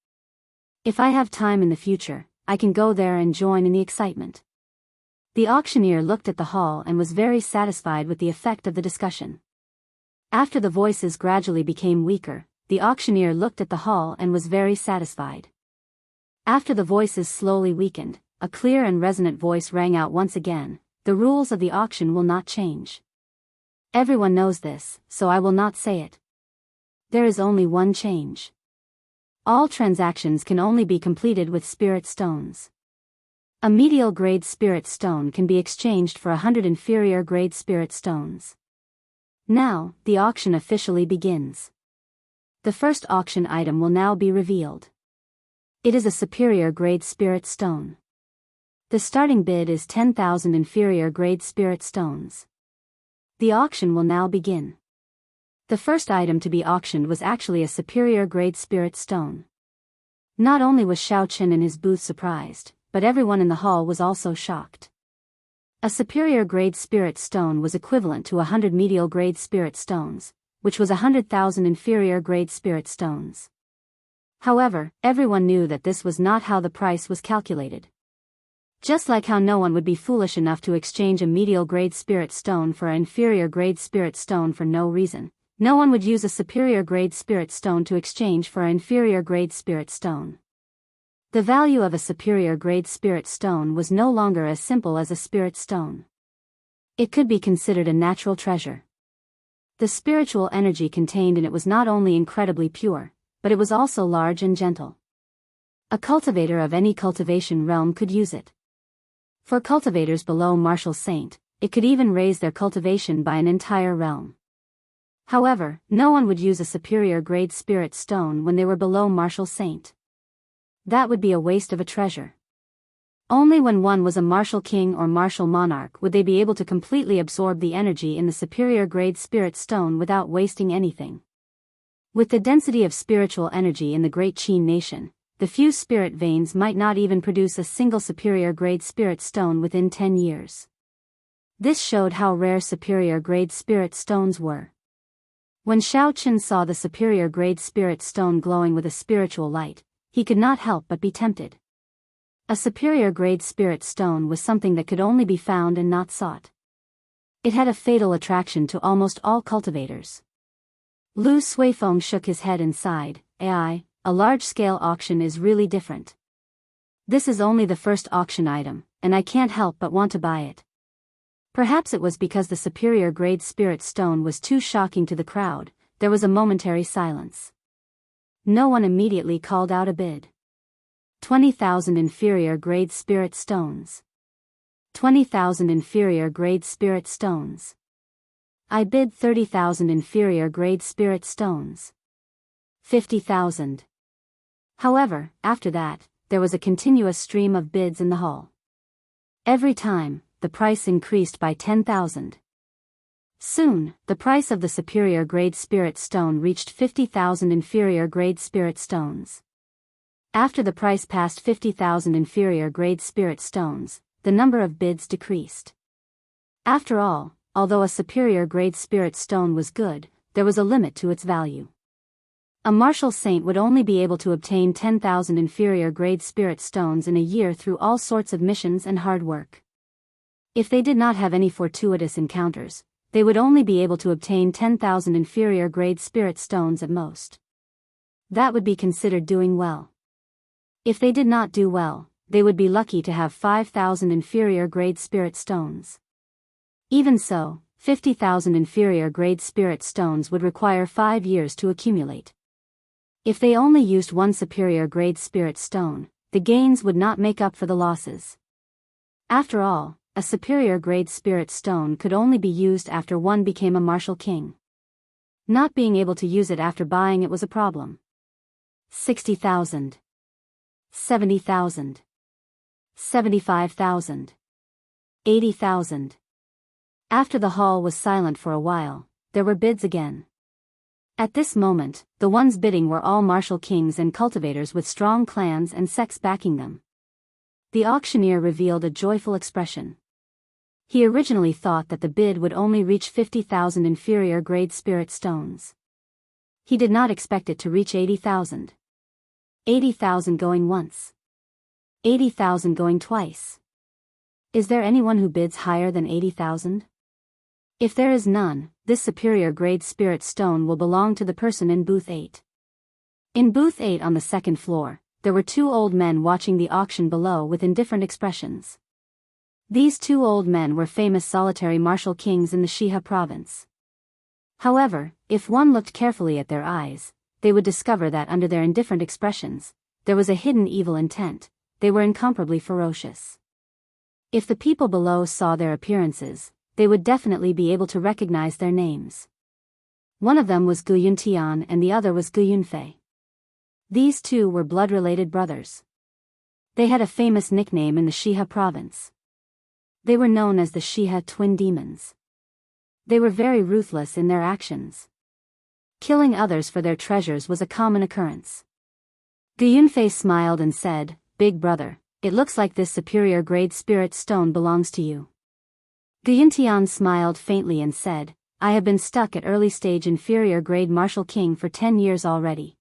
If I have time in the future, I can go there and join in the excitement. The auctioneer looked at the hall and was very satisfied with the effect of the discussion. After the voices gradually became weaker, the auctioneer looked at the hall and was very satisfied. After the voices slowly weakened, a clear and resonant voice rang out once again, the rules of the auction will not change. Everyone knows this, so I will not say it. There is only one change. All transactions can only be completed with spirit stones. A medial grade spirit stone can be exchanged for 100 inferior grade spirit stones. Now, the auction officially begins. The first auction item will now be revealed. It is a superior grade spirit stone. The starting bid is 10,000 inferior grade spirit stones. The auction will now begin. The first item to be auctioned was actually a superior grade spirit stone. Not only was Xiao Chen and his booth surprised, but everyone in the hall was also shocked. A superior grade spirit stone was equivalent to 100 medial grade spirit stones, which was 100,000 inferior grade spirit stones. However, everyone knew that this was not how the price was calculated. Just like how no one would be foolish enough to exchange a medial grade spirit stone for an inferior grade spirit stone for no reason, no one would use a superior grade spirit stone to exchange for an inferior grade spirit stone. The value of a superior grade spirit stone was no longer as simple as a spirit stone. It could be considered a natural treasure. The spiritual energy contained in it was not only incredibly pure, but it was also large and gentle. A cultivator of any cultivation realm could use it. For cultivators below Martial Saint, it could even raise their cultivation by an entire realm. However, no one would use a superior grade spirit stone when they were below Martial Saint. That would be a waste of a treasure. Only when one was a martial king or martial monarch would they be able to completely absorb the energy in the superior grade spirit stone without wasting anything. With the density of spiritual energy in the Great Qin nation, the few spirit veins might not even produce a single superior grade spirit stone within 10 years. This showed how rare superior grade spirit stones were. When Xiao Chen saw the superior grade spirit stone glowing with a spiritual light, he could not help but be tempted. A superior grade spirit stone was something that could only be found and not sought. It had a fatal attraction to almost all cultivators. Lu Suifeng shook his head and sighed, a large-scale auction is really different. This is only the first auction item, and I can't help but want to buy it. Perhaps it was because the superior grade spirit stone was too shocking to the crowd, there was a momentary silence. No one immediately called out a bid. 20,000 inferior grade spirit stones. 20,000 inferior grade spirit stones. I bid 30,000 inferior grade spirit stones. 50,000. However, after that, there was a continuous stream of bids in the hall. Every time, the price increased by 10,000. Soon, the price of the superior grade spirit stone reached 50,000 inferior grade spirit stones. After the price passed 50,000 inferior grade spirit stones, the number of bids decreased. After all, although a superior grade spirit stone was good, there was a limit to its value. A martial saint would only be able to obtain 10,000 inferior grade spirit stones in a year through all sorts of missions and hard work. If they did not have any fortuitous encounters, they would only be able to obtain 10,000 inferior grade spirit stones at most. That would be considered doing well. If they did not do well, they would be lucky to have 5,000 inferior grade spirit stones. Even so, 50,000 inferior grade spirit stones would require 5 years to accumulate. If they only used one superior grade spirit stone, the gains would not make up for the losses. After all, a superior grade spirit stone could only be used after one became a martial king. Not being able to use it after buying it was a problem. 60,000. 70,000. 75,000. 80,000. After the hall was silent for a while, there were bids again. At this moment, the ones bidding were all martial kings and cultivators with strong clans and sects backing them. The auctioneer revealed a joyful expression. He originally thought that the bid would only reach 50,000 inferior grade spirit stones. He did not expect it to reach 80,000. 80,000 going once. 80,000 going twice. Is there anyone who bids higher than 80,000? If there is none, this superior grade spirit stone will belong to the person in booth 8. In booth 8 on the second floor, there were two old men watching the auction below with indifferent expressions. These two old men were famous solitary martial kings in the Shiha province. However, if one looked carefully at their eyes, they would discover that under their indifferent expressions, there was a hidden evil intent. They were incomparably ferocious. If the people below saw their appearances, they would definitely be able to recognize their names. One of them was Gu Yuntian and the other was Gu Yunfei. These two were blood-related brothers. They had a famous nickname in the Shiha province. They were known as the Shiha twin demons. They were very ruthless in their actions. Killing others for their treasures was a common occurrence. Gu Yunfei smiled and said, "Big brother, it looks like this superior grade spirit stone belongs to you." Gu Yuntian smiled faintly and said, "I have been stuck at early stage inferior grade martial king for 10 years already.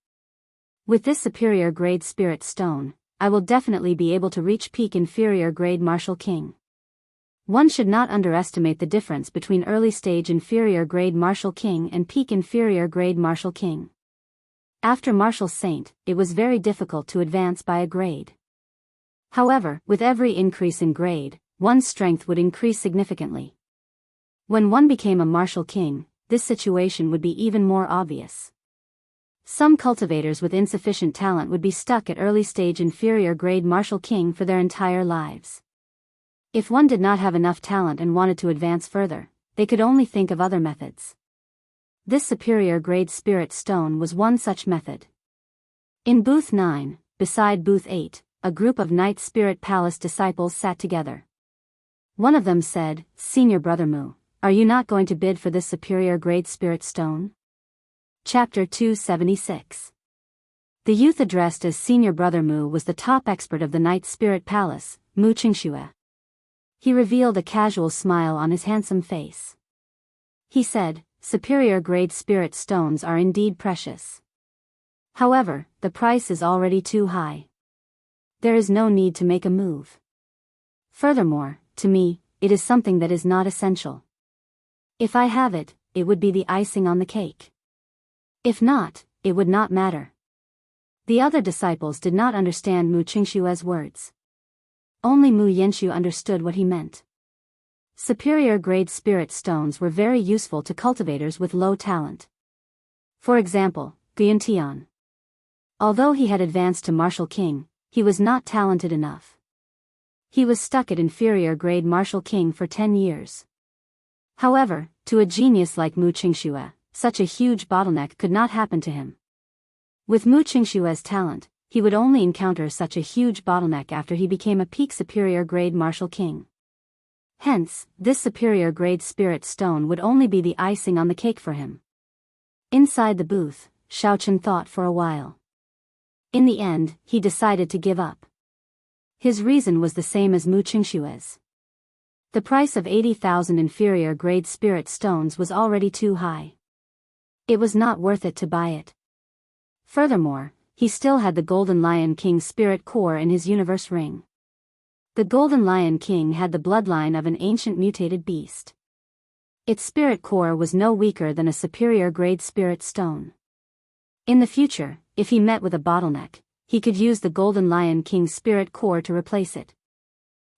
With this superior grade spirit stone, I will definitely be able to reach peak inferior grade martial king." One should not underestimate the difference between early stage inferior grade martial king and peak inferior grade martial king. After martial saint, it was very difficult to advance by a grade. However, with every increase in grade, one's strength would increase significantly. When one became a martial king, this situation would be even more obvious. Some cultivators with insufficient talent would be stuck at early stage inferior grade martial king for their entire lives. If one did not have enough talent and wanted to advance further, they could only think of other methods. This superior grade spirit stone was one such method. In booth 9, beside booth 8, a group of Night Spirit Palace disciples sat together. One of them said, "Senior Brother Mu, are you not going to bid for this superior grade spirit stone?" Chapter 276. The youth addressed as Senior Brother Mu was the top expert of the Night Spirit Palace, Mu Qingxue. He revealed a casual smile on his handsome face. He said, "Superior grade spirit stones are indeed precious. However, the price is already too high. There is no need to make a move. Furthermore, to me, it is something that is not essential. If I have it, it would be the icing on the cake. If not, it would not matter." The other disciples did not understand Mu Qingshue's words. Only Mu Yenshu understood what he meant. Superior grade spirit stones were very useful to cultivators with low talent. For example, Guyuntian. Although he had advanced to martial king, he was not talented enough. He was stuck at inferior grade martial king for 10 years. However, to a genius like Mu Qingxue, such a huge bottleneck could not happen to him. With Mu Qingshue's talent, he would only encounter such a huge bottleneck after he became a peak superior grade martial king. Hence, this superior grade spirit stone would only be the icing on the cake for him. Inside the booth, Shaochen thought for a while. In the end, he decided to give up. His reason was the same as Mu Qingshue's. The price of 80,000 inferior grade spirit stones was already too high. It was not worth it to buy it. Furthermore, he still had the Golden Lion King's spirit core in his universe ring. The Golden Lion King had the bloodline of an ancient mutated beast. Its spirit core was no weaker than a superior grade spirit stone. In the future, if he met with a bottleneck, he could use the Golden Lion King's spirit core to replace it.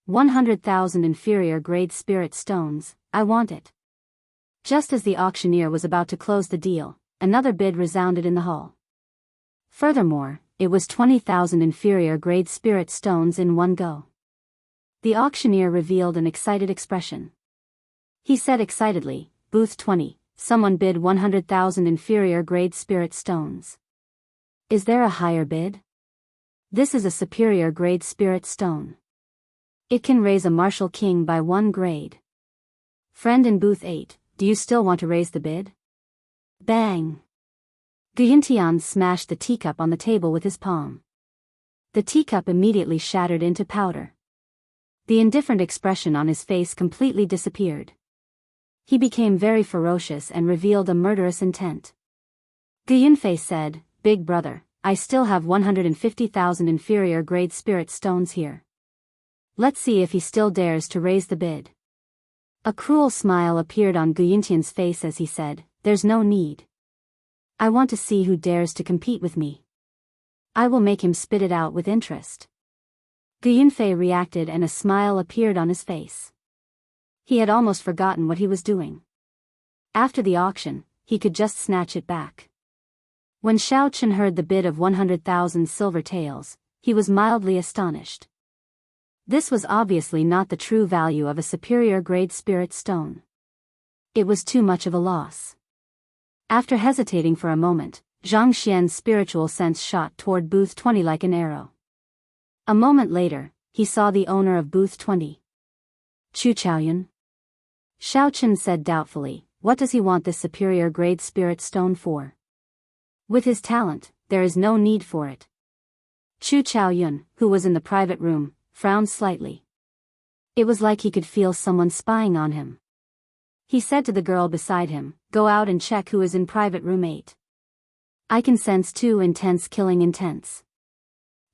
100,000 inferior grade spirit stones, I want it. Just as the auctioneer was about to close the deal, another bid resounded in the hall. Furthermore, it was 20,000 inferior grade spirit stones in one go. The auctioneer revealed an excited expression. He said excitedly, "Booth 20, someone bid 100,000 inferior grade spirit stones. Is there a higher bid? This is a superior grade spirit stone. It can raise a martial king by 1 grade. Friend in booth 8, do you still want to raise the bid?" Bang! Guyuntian smashed the teacup on the table with his palm. The teacup immediately shattered into powder. The indifferent expression on his face completely disappeared. He became very ferocious and revealed a murderous intent. Gu Yunfei said, "Big brother, I still have 150,000 inferior grade spirit stones here. Let's see if he still dares to raise the bid." A cruel smile appeared on Gu Yuntian's face as he said, "There's no need. I want to see who dares to compete with me. I will make him spit it out with interest." Gu Yunfei reacted and a smile appeared on his face. He had almost forgotten what he was doing. After the auction, he could just snatch it back. When Xiao Chen heard the bid of 100,000 silver taels, he was mildly astonished. This was obviously not the true value of a superior grade spirit stone. It was too much of a loss. After hesitating for a moment, Zhang Xian's spiritual sense shot toward booth 20 like an arrow. A moment later, he saw the owner of booth 20. "Chu Chaoyun?" Xiao Chen said doubtfully, "What does he want this superior grade spirit stone for? With his talent, there is no need for it." Chu Chaoyun, who was in the private room, frowned slightly. It was like he could feel someone spying on him. He said to the girl beside him, "Go out and check who is in private room 8. I can sense 2 intense killing intents."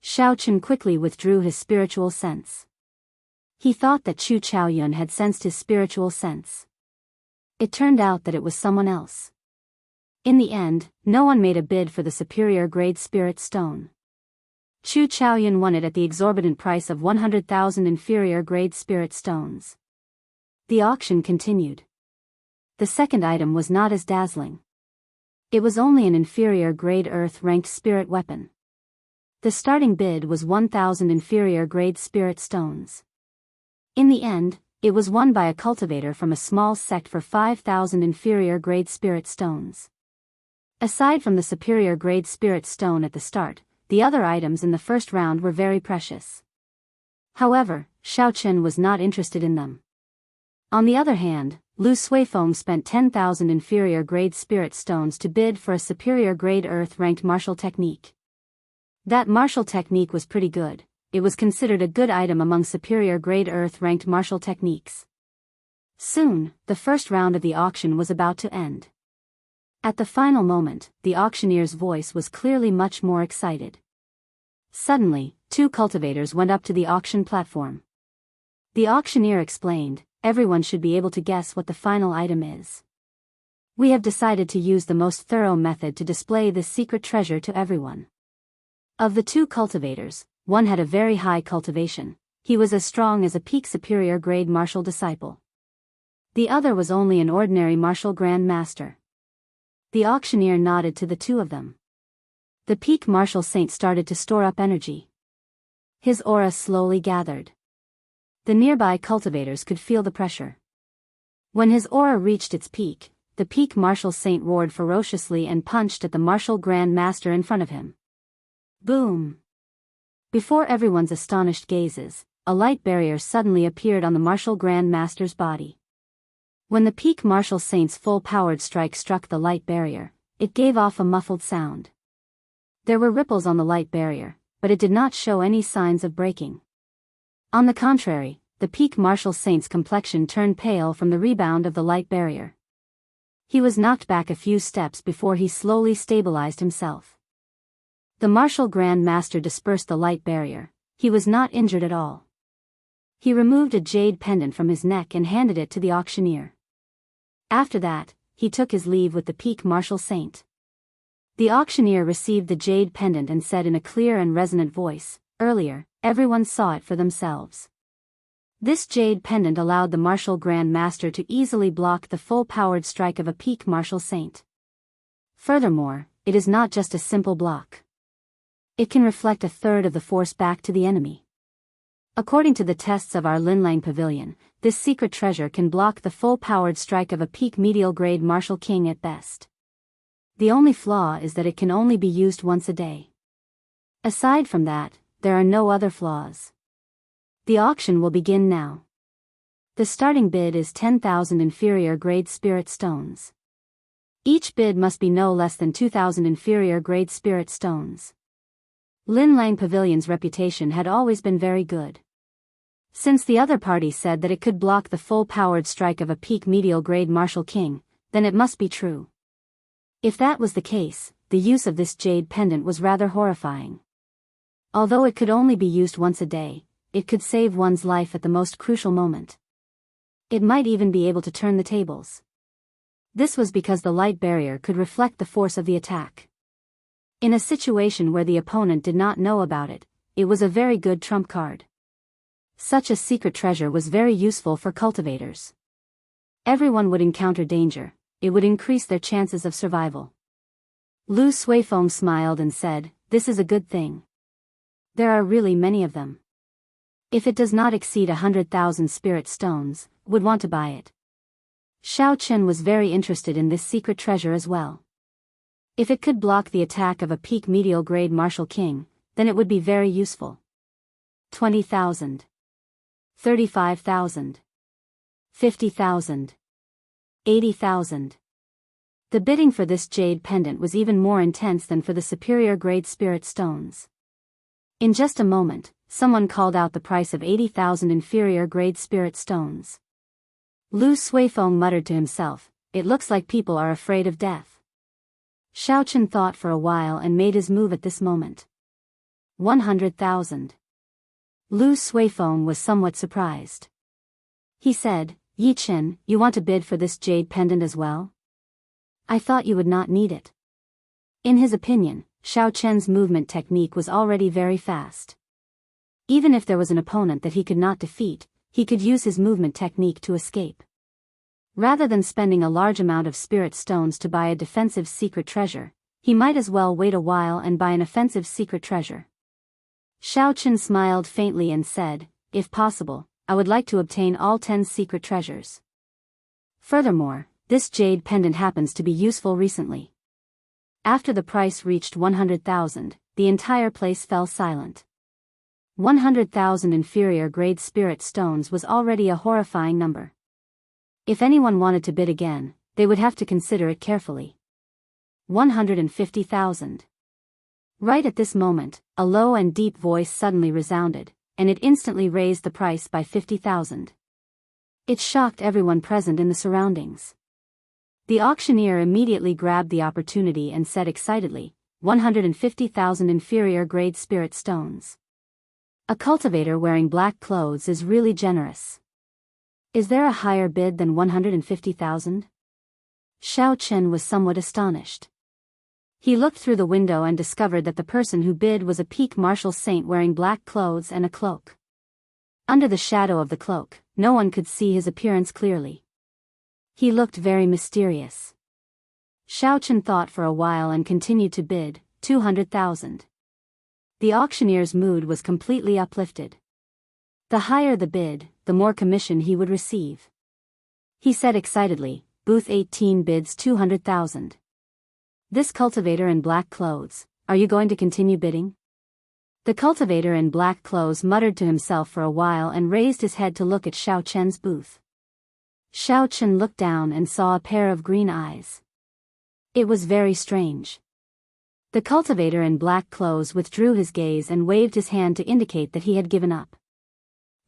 Xiao Chen quickly withdrew his spiritual sense. He thought that Chu Chaoyun had sensed his spiritual sense. It turned out that it was someone else. In the end, no one made a bid for the superior grade spirit stone. Chu Chaoyun won it at the exorbitant price of 100,000 inferior grade spirit stones. The auction continued. The second item was not as dazzling. It was only an inferior grade earth-ranked spirit weapon. The starting bid was 1,000 inferior grade spirit stones. In the end, it was won by a cultivator from a small sect for 5,000 inferior grade spirit stones. Aside from the superior grade spirit stone at the start, the other items in the first round were very precious. However, Xiao Chen was not interested in them. On the other hand, Lu Suifeng spent 10,000 inferior grade spirit stones to bid for a superior grade earth-ranked martial technique. That martial technique was pretty good. It was considered a good item among superior grade earth-ranked martial techniques. Soon, the first round of the auction was about to end. At the final moment, the auctioneer's voice was clearly much more excited. Suddenly, 2 cultivators went up to the auction platform. The auctioneer explained, "Everyone should be able to guess what the final item is. We have decided to use the most thorough method to display this secret treasure to everyone." Of the 2 cultivators, one had a very high cultivation. He was as strong as a peak superior grade martial disciple. The other was only an ordinary martial grand master. The auctioneer nodded to the 2 of them. The peak martial saint started to store up energy. His aura slowly gathered. The nearby cultivators could feel the pressure. When his aura reached its peak, the peak martial saint roared ferociously and punched at the martial grand master in front of him. Boom! Before everyone's astonished gazes, a light barrier suddenly appeared on the martial grand master's body. When the peak martial saint's full-powered strike struck the light barrier, it gave off a muffled sound. There were ripples on the light barrier, but it did not show any signs of breaking. On the contrary, the peak martial saint's complexion turned pale from the rebound of the light barrier. He was knocked back a few steps before he slowly stabilized himself. The martial grand master dispersed the light barrier. He was not injured at all. He removed a jade pendant from his neck and handed it to the auctioneer. After that, he took his leave with the peak martial saint. The auctioneer received the jade pendant and said in a clear and resonant voice, "Earlier, everyone saw it for themselves." This jade pendant allowed the martial grand master to easily block the full-powered strike of a peak martial saint. Furthermore, it is not just a simple block. It can reflect a third of the force back to the enemy. According to the tests of our Linlang Pavilion, this secret treasure can block the full-powered strike of a peak medial grade martial king at best. The only flaw is that it can only be used once a day. Aside from that, there are no other flaws. The auction will begin now. The starting bid is 10,000 inferior grade spirit stones. Each bid must be no less than 2,000 inferior grade spirit stones. Linlang Pavilion's reputation had always been very good. Since the other party said that it could block the full-powered strike of a peak medial-grade martial king, then it must be true. If that was the case, the use of this jade pendant was rather horrifying. Although it could only be used once a day, it could save one's life at the most crucial moment. It might even be able to turn the tables. This was because the light barrier could reflect the force of the attack. In a situation where the opponent did not know about it, it was a very good trump card. Such a secret treasure was very useful for cultivators. Everyone would encounter danger, it would increase their chances of survival. Lu Suifeng smiled and said, "This is a good thing. There are really many of them. If it does not exceed 100,000 spirit stones, would want to buy it." Xiao Chen was very interested in this secret treasure as well. If it could block the attack of a peak medial grade martial king, then it would be very useful. 20,000. 35,000. 50,000. 80,000. The bidding for this jade pendant was even more intense than for the superior grade spirit stones. In just a moment, someone called out the price of 80,000 inferior grade spirit stones. Lu Suifeng muttered to himself, "It looks like people are afraid of death." Xiao Chen thought for a while and made his move at this moment. 100,000. Lu Suifeng was somewhat surprised. He said, "Yi Chen, you want to bid for this jade pendant as well? I thought you would not need it." In his opinion, Xiao Chen's movement technique was already very fast. Even if there was an opponent that he could not defeat, he could use his movement technique to escape. Rather than spending a large amount of spirit stones to buy a defensive secret treasure, he might as well wait a while and buy an offensive secret treasure. Xiao Chen smiled faintly and said, "If possible, I would like to obtain all 10 secret treasures. Furthermore, this jade pendant happens to be useful recently." After the price reached 100,000, the entire place fell silent. 100,000 inferior grade spirit stones was already a horrifying number. If anyone wanted to bid again, they would have to consider it carefully. 150,000. Right at this moment, a low and deep voice suddenly resounded, and it instantly raised the price by 50,000. It shocked everyone present in the surroundings. The auctioneer immediately grabbed the opportunity and said excitedly, 150,000 inferior grade spirit stones. A cultivator wearing black clothes is really generous. Is there a higher bid than 150,000? Xiao Chen was somewhat astonished. He looked through the window and discovered that the person who bid was a peak martial saint wearing black clothes and a cloak. Under the shadow of the cloak, no one could see his appearance clearly. He looked very mysterious. Xiao Chen thought for a while and continued to bid, 200,000. The auctioneer's mood was completely uplifted. The higher the bid, the more commission he would receive. He said excitedly, "Booth 18 bids 200,000. This cultivator in black clothes, are you going to continue bidding?" The cultivator in black clothes muttered to himself for a while and raised his head to look at Xiao Chen's booth. Xiao Chen looked down and saw a pair of green eyes. It was very strange. The cultivator in black clothes withdrew his gaze and waved his hand to indicate that he had given up.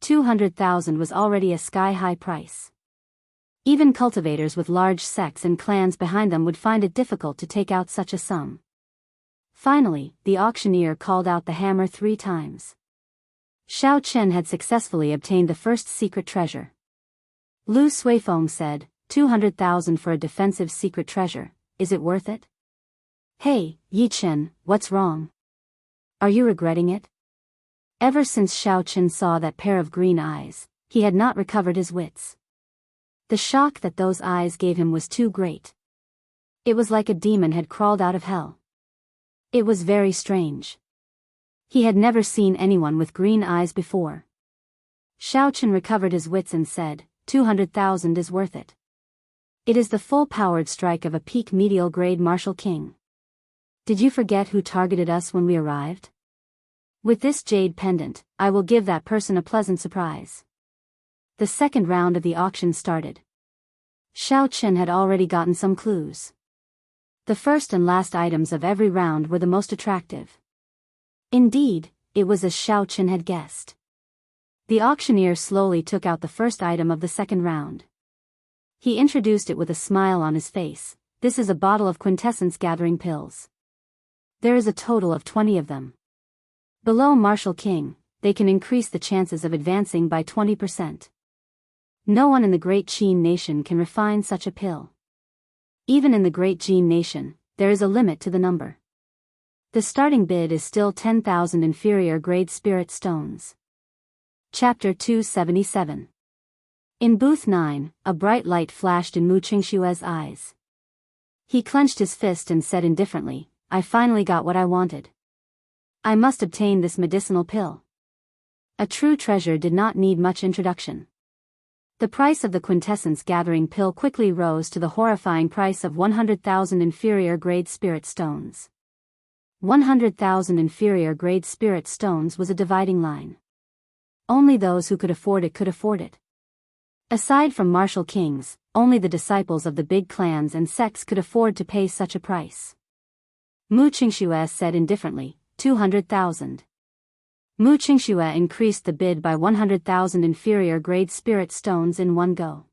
200,000 was already a sky-high price. Even cultivators with large sects and clans behind them would find it difficult to take out such a sum. Finally, the auctioneer called out the hammer 3 times. Xiao Chen had successfully obtained the first secret treasure. Lu Suifeng said, 200,000 for a defensive secret treasure, is it worth it? Hey, Yi Chen, what's wrong? Are you regretting it? Ever since Xiao Chen saw that pair of green eyes, he had not recovered his wits. The shock that those eyes gave him was too great. It was like a demon had crawled out of hell. It was very strange. He had never seen anyone with green eyes before. Xiao Chen recovered his wits and said, 200,000 is worth it. It is the full-powered strike of a peak medial grade martial king. Did you forget who targeted us when we arrived? With this jade pendant, I will give that person a pleasant surprise. The second round of the auction started. Xiao Chen had already gotten some clues. The first and last items of every round were the most attractive. Indeed, it was as Xiao Chen had guessed. The auctioneer slowly took out the first item of the second round. He introduced it with a smile on his face. This is a bottle of quintessence gathering pills. There is a total of 20 of them. Below Martial King, they can increase the chances of advancing by 20%. No one in the Great Qin Nation can refine such a pill. Even in the Great Qin Nation, there is a limit to the number. The starting bid is still 10,000 inferior grade spirit stones. Chapter 277. In booth 9, a bright light flashed in Mu Qingshue's eyes. He clenched his fist and said indifferently, I finally got what I wanted. I must obtain this medicinal pill. A true treasure did not need much introduction. The price of the quintessence gathering pill quickly rose to the horrifying price of 100,000 inferior grade spirit stones. 100,000 inferior grade spirit stones was a dividing line. Only those who could afford it could afford it. Aside from martial kings, only the disciples of the big clans and sects could afford to pay such a price. Mu Qingshuo said indifferently, 200,000. Mu Qingshuo increased the bid by 100,000 inferior grade spirit stones in one go.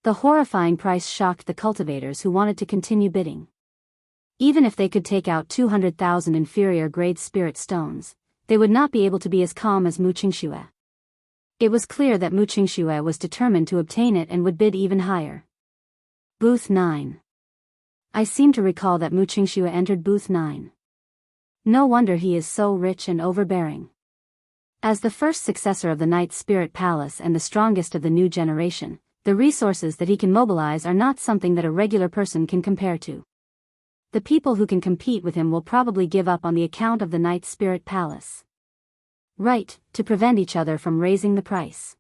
The horrifying price shocked the cultivators who wanted to continue bidding. Even if they could take out 200,000 inferior grade spirit stones, they would not be able to be as calm as Mu Qingshuo. It was clear that Mu Qingshuo was determined to obtain it and would bid even higher. Booth 9. I seem to recall that Mu Qingshuo entered booth 9. No wonder he is so rich and overbearing. As the first successor of the Night Spirit Palace and the strongest of the new generation, the resources that he can mobilize are not something that a regular person can compare to. The people who can compete with him will probably give up on the account of the Night Spirit Palace. Right, to prevent each other from raising the price.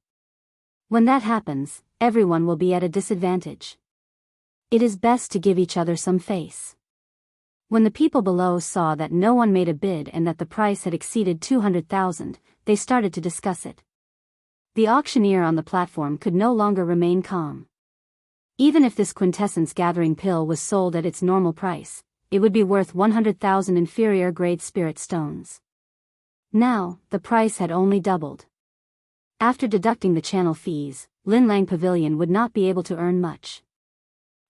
When that happens, everyone will be at a disadvantage. It is best to give each other some face. When the people below saw that no one made a bid and that the price had exceeded 200,000, they started to discuss it. The auctioneer on the platform could no longer remain calm. Even if this quintessence gathering pill was sold at its normal price, it would be worth 100,000 inferior grade spirit stones. Now, the price had only doubled. After deducting the channel fees, Linlang Pavilion would not be able to earn much.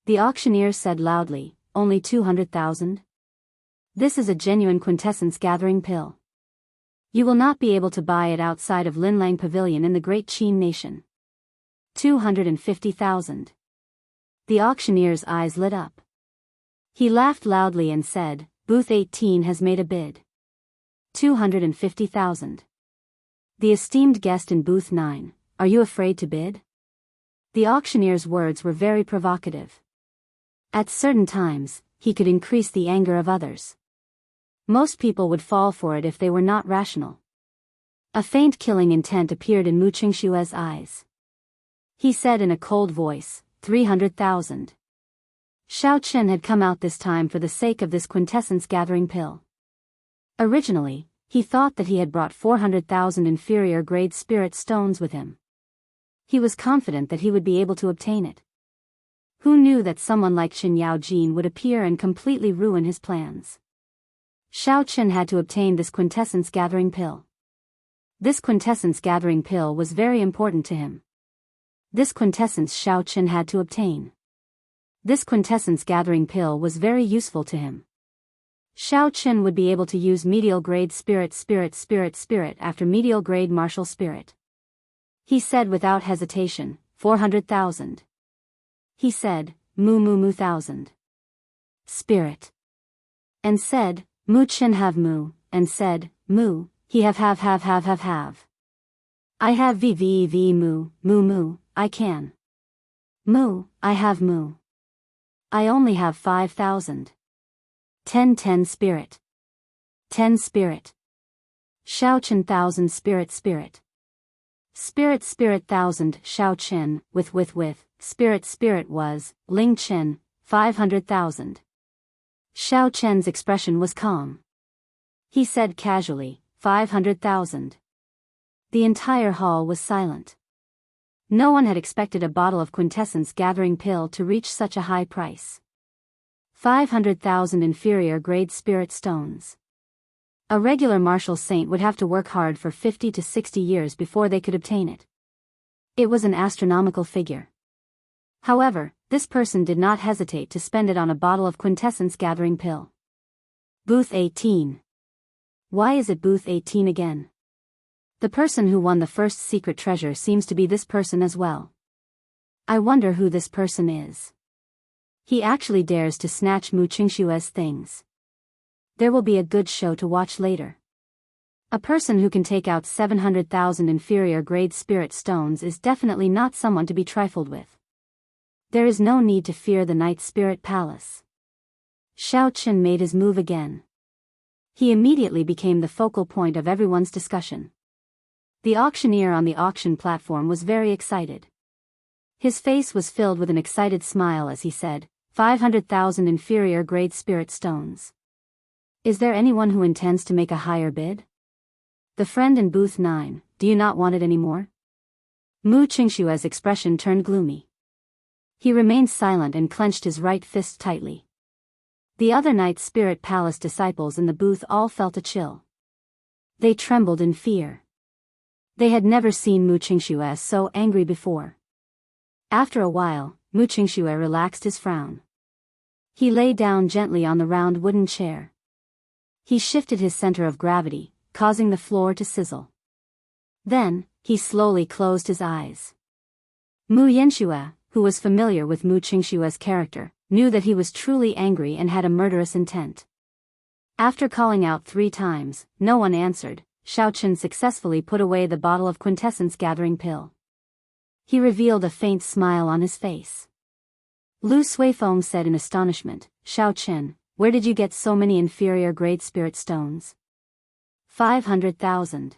The auctioneer said loudly, only 200,000? This is a genuine quintessence gathering pill. You will not be able to buy it outside of Linlang Pavilion in the Great Qin Nation. 250,000. The auctioneer's eyes lit up. He laughed loudly and said, Booth 18 has made a bid. 250,000. The esteemed guest in booth 9, are you afraid to bid? The auctioneer's words were very provocative. At certain times, he could increase the anger of others. Most people would fall for it if they were not rational. A faint killing intent appeared in Mu Qingshue's eyes. He said in a cold voice, 300,000. Xiao Chen had come out this time for the sake of this quintessence gathering pill. Originally, he thought that he had brought 400,000 inferior grade spirit stones with him. He was confident that he would be able to obtain it. Who knew that someone like Qin Yaojin would appear and completely ruin his plans? Xiao Chen had to obtain this quintessence gathering pill. This quintessence gathering pill was very important to him. This quintessence Xiao Chen had to obtain. This quintessence gathering pill was very useful to him. Xiao Chen would be able to use medial grade spirit after medial grade martial spirit. He said without hesitation, 400,000. He said, mu thousand. Spirit. And said, Mu Chen have mu, and said, mu, he have. I have v mu, I can. Mu, I have mu. I only have 5,000. 10 spirit. 10 spirit. Xiao Chen 1,000 spirit. Spirit 1,000 Xiao Chen, with, spirit was, Ling Chen, 500,000. Xiao Chen's expression was calm. He said casually, 500,000. The entire hall was silent. No one had expected a bottle of quintessence gathering pill to reach such a high price. 500,000 inferior grade spirit stones. A regular martial saint would have to work hard for 50 to 60 years before they could obtain it. It was an astronomical figure. However, this person did not hesitate to spend it on a bottle of quintessence gathering pill. Booth 18. Why is it Booth 18 again? The person who won the first secret treasure seems to be this person as well. I wonder who this person is. He actually dares to snatch Mu Qingshue's things. There will be a good show to watch later. A person who can take out 700,000 inferior grade spirit stones is definitely not someone to be trifled with. There is no need to fear the Night Spirit Palace. Shao Qin made his move again. He immediately became the focal point of everyone's discussion. The auctioneer on the auction platform was very excited. His face was filled with an excited smile as he said, 500,000 inferior grade spirit stones. Is there anyone who intends to make a higher bid? The friend in booth 9, do you not want it anymore? Mu Qingshue's expression turned gloomy. He remained silent and clenched his right fist tightly. The other Night Spirit Palace disciples in the booth all felt a chill. They trembled in fear. They had never seen Mu Qingxue so angry before. After a while, Mu Qingxue relaxed his frown. He lay down gently on the round wooden chair. He shifted his center of gravity, causing the floor to sizzle. Then, he slowly closed his eyes. Mu Yanxue, who was familiar with Mu Qingshue's character, knew that he was truly angry and had a murderous intent. After calling out 3 times, no one answered. Shao Qin successfully put away the bottle of quintessence gathering pill. He revealed a faint smile on his face. Lu Suifeng said in astonishment, Shao Qin, where did you get so many inferior grade spirit stones? 500,000.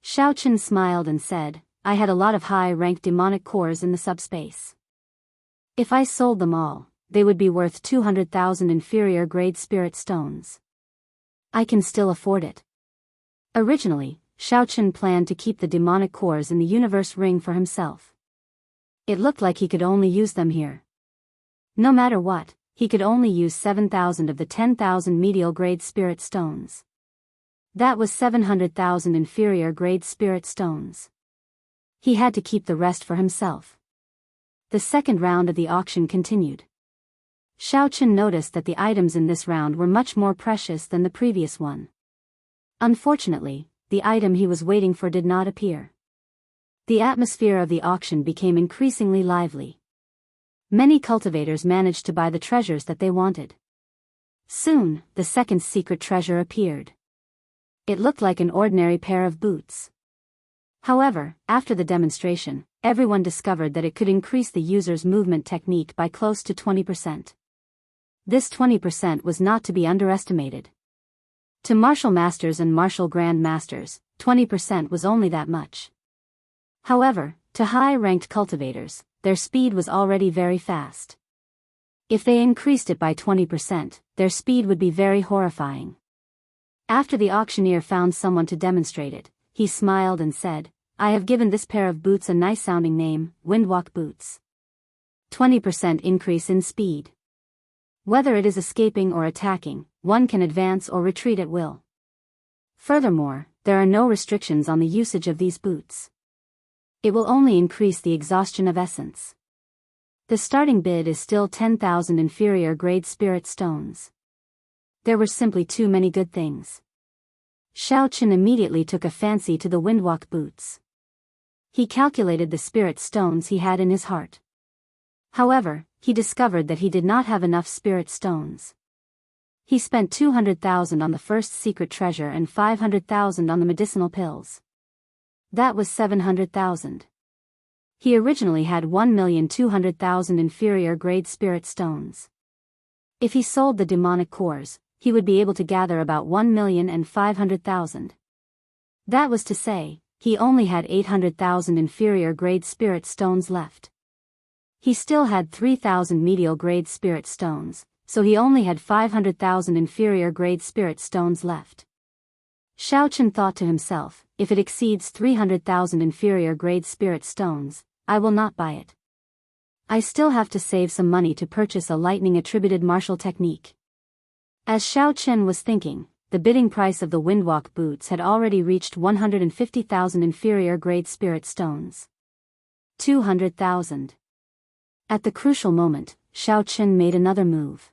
Shao Qin smiled and said, I had a lot of high-ranked demonic cores in the subspace. If I sold them all, they would be worth 200,000 inferior grade spirit stones. I can still afford it. Originally, Shao Qin planned to keep the demonic cores in the universe ring for himself. It looked like he could only use them here. No matter what, he could only use 7,000 of the 10,000 medial grade spirit stones. That was 700,000 inferior grade spirit stones. He had to keep the rest for himself. The second round of the auction continued. Shao Qin noticed that the items in this round were much more precious than the previous one. Unfortunately, the item he was waiting for did not appear. The atmosphere of the auction became increasingly lively. Many cultivators managed to buy the treasures that they wanted. Soon, the second secret treasure appeared. It looked like an ordinary pair of boots. However, after the demonstration, everyone discovered that it could increase the user's movement technique by close to 20%. This 20% was not to be underestimated. To martial masters and martial grand masters, 20% was only that much. However, to high-ranked cultivators, their speed was already very fast. If they increased it by 20%, their speed would be very horrifying. After the auctioneer found someone to demonstrate it, he smiled and said, I have given this pair of boots a nice-sounding name, Windwalk Boots. 20% increase in speed. Whether it is escaping or attacking, one can advance or retreat at will. Furthermore, there are no restrictions on the usage of these boots. It will only increase the exhaustion of essence. The starting bid is still 10,000 inferior grade spirit stones. There were simply too many good things. Shao Qin immediately took a fancy to the Windwalk boots. He calculated the spirit stones he had in his heart. However, he discovered that he did not have enough spirit stones. He spent 200,000 on the first secret treasure and 500,000 on the medicinal pills. That was 700,000. He originally had 1,200,000 inferior grade spirit stones. If he sold the demonic cores, he would be able to gather about 1,500,000. That was to say, he only had 800,000 inferior grade spirit stones left. He still had 3,000 medial grade spirit stones, so he only had 500,000 inferior grade spirit stones left. Shao Qin thought to himself, if it exceeds 300,000 inferior grade spirit stones, I will not buy it. I still have to save some money to purchase a lightning attributed martial technique. As Shao Qin was thinking, the bidding price of the windwalk boots had already reached 150,000 inferior grade spirit stones. 200,000. At the crucial moment, Xiaochen made another move.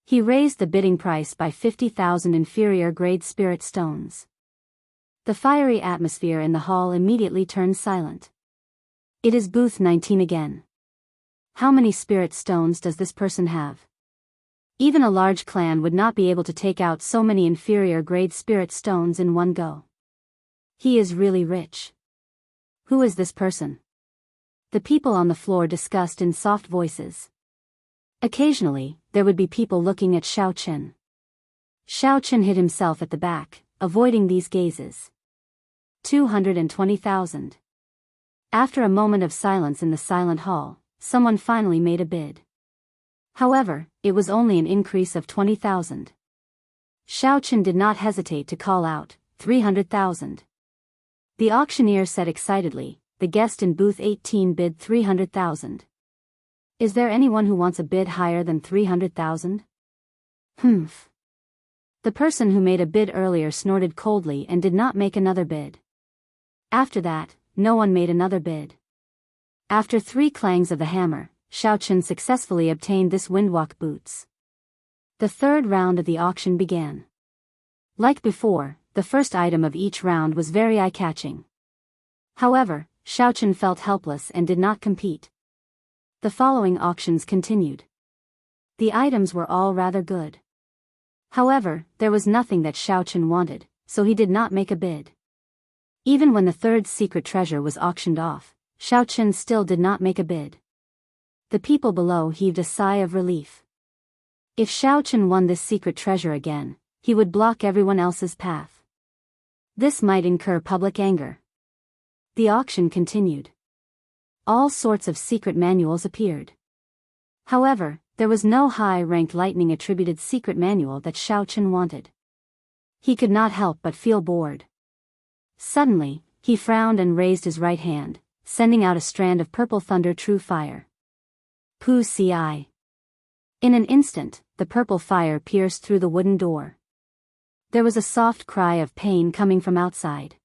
He raised the bidding price by 50,000 inferior grade spirit stones. The fiery atmosphere in the hall immediately turned silent. It is booth 19 again. How many spirit stones does this person have? Even a large clan would not be able to take out so many inferior grade spirit stones in one go. He is really rich. Who is this person? The people on the floor discussed in soft voices. Occasionally, there would be people looking at Xiaochen. Xiaochen hid himself at the back, avoiding these gazes. 220,000. After a moment of silence in the silent hall, someone finally made a bid. However, it was only an increase of 20,000. Xiaochen did not hesitate to call out, 300,000. The auctioneer said excitedly, the guest in booth 18 bid 300,000. Is there anyone who wants a bid higher than 300,000? Humph. The person who made a bid earlier snorted coldly and did not make another bid. After that, no one made another bid. After 3 clangs of the hammer, Xiaochen successfully obtained this windwalk boots. The third round of the auction began. Like before, the first item of each round was very eye-catching. However, Xiaochen felt helpless and did not compete. The following auctions continued. The items were all rather good. However, there was nothing that Xiaochen wanted, so he did not make a bid. Even when the third secret treasure was auctioned off, Xiaochen still did not make a bid. The people below heaved a sigh of relief. If Xiaochen won this secret treasure again, he would block everyone else's path. This might incur public anger. The auction continued. All sorts of secret manuals appeared. However, there was no high-ranked lightning-attributed secret manual that Xiaochen wanted. He could not help but feel bored. Suddenly, he frowned and raised his right hand, sending out a strand of purple thunder true fire. Pu ci. In an instant, the purple fire pierced through the wooden door. There was a soft cry of pain coming from outside.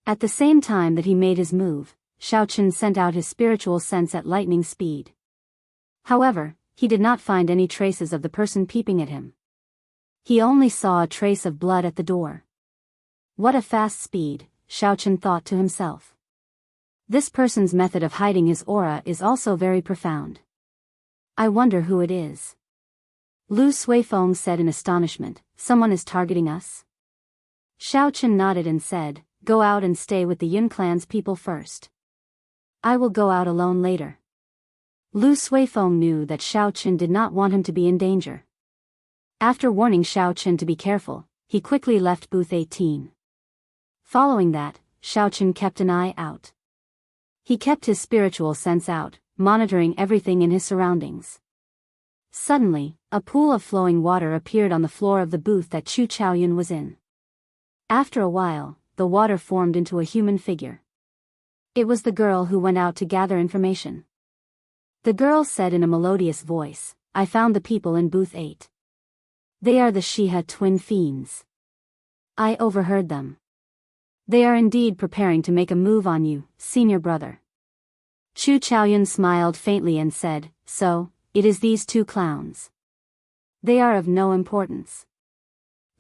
At the same time that he made his move, Xiaochen sent out his spiritual sense at lightning speed. However, he did not find any traces of the person peeping at him. He only saw a trace of blood at the door. What a fast speed, Xiaochen thought to himself. This person's method of hiding his aura is also very profound. I wonder who it is. Lu Suifeng said in astonishment, someone is targeting us? Xiaochen nodded and said, go out and stay with the Yun clan's people first. I will go out alone later. Lu Suifeng knew that Xiaochen did not want him to be in danger. After warning Xiaochen to be careful, he quickly left booth 18. Following that, Xiaochen kept an eye out. He kept his spiritual sense out, monitoring everything in his surroundings. Suddenly, a pool of flowing water appeared on the floor of the booth that Chu Chaoyun was in. After a while, the water formed into a human figure. It was the girl who went out to gather information. The girl said in a melodious voice, I found the people in booth 8. They are the Shiha twin fiends. I overheard them. They are indeed preparing to make a move on you, senior brother. Chu Chaoyun smiled faintly and said, so, it is these 2 clowns. They are of no importance.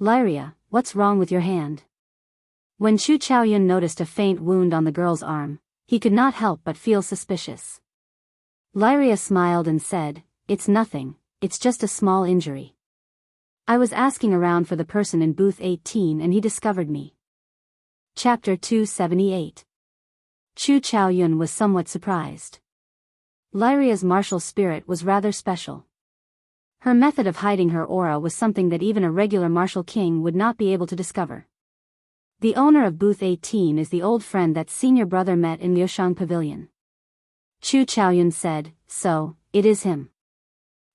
Lyria, what's wrong with your hand? When Chu Chaoyun noticed a faint wound on the girl's arm, he could not help but feel suspicious. Lyria smiled and said, it's nothing, it's just a small injury. I was asking around for the person in booth 18 and he discovered me. Chapter 278. Chu Chaoyun was somewhat surprised. Lyria's martial spirit was rather special. Her method of hiding her aura was something that even a regular martial king would not be able to discover. The owner of booth 18 is the old friend that senior brother met in Liushang Pavilion. Chu Chaoyun said, so, it is him.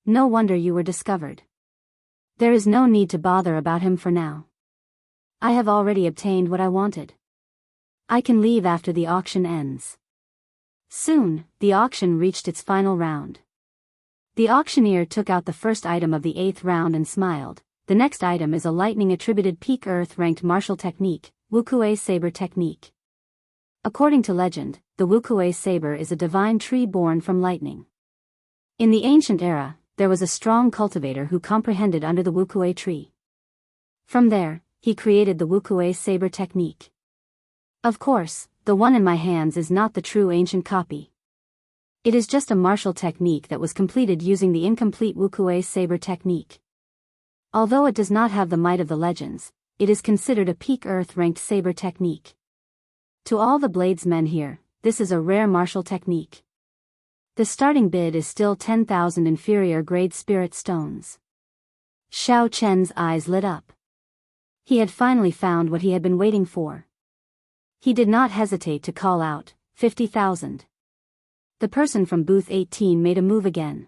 No wonder you were discovered. There is no need to bother about him for now. I have already obtained what I wanted. I can leave after the auction ends. Soon, the auction reached its final round. The auctioneer took out the first item of the 8th round and smiled, the next item is a lightning-attributed peak earth-ranked martial technique, Wuxia saber technique. According to legend, the Wuxia saber is a divine tree born from lightning. In the ancient era, there was a strong cultivator who comprehended under the Wuxia tree. From there, he created the Wuxia saber technique. Of course, the one in my hands is not the true ancient copy. It is just a martial technique that was completed using the incomplete Wuxia saber technique. Although it does not have the might of the legends, it is considered a peak earth-ranked saber technique. To all the bladesmen here, this is a rare martial technique. The starting bid is still 10,000 inferior grade spirit stones. Xiao Chen's eyes lit up. He had finally found what he had been waiting for. He did not hesitate to call out, 50,000. The person from booth 18 made a move again.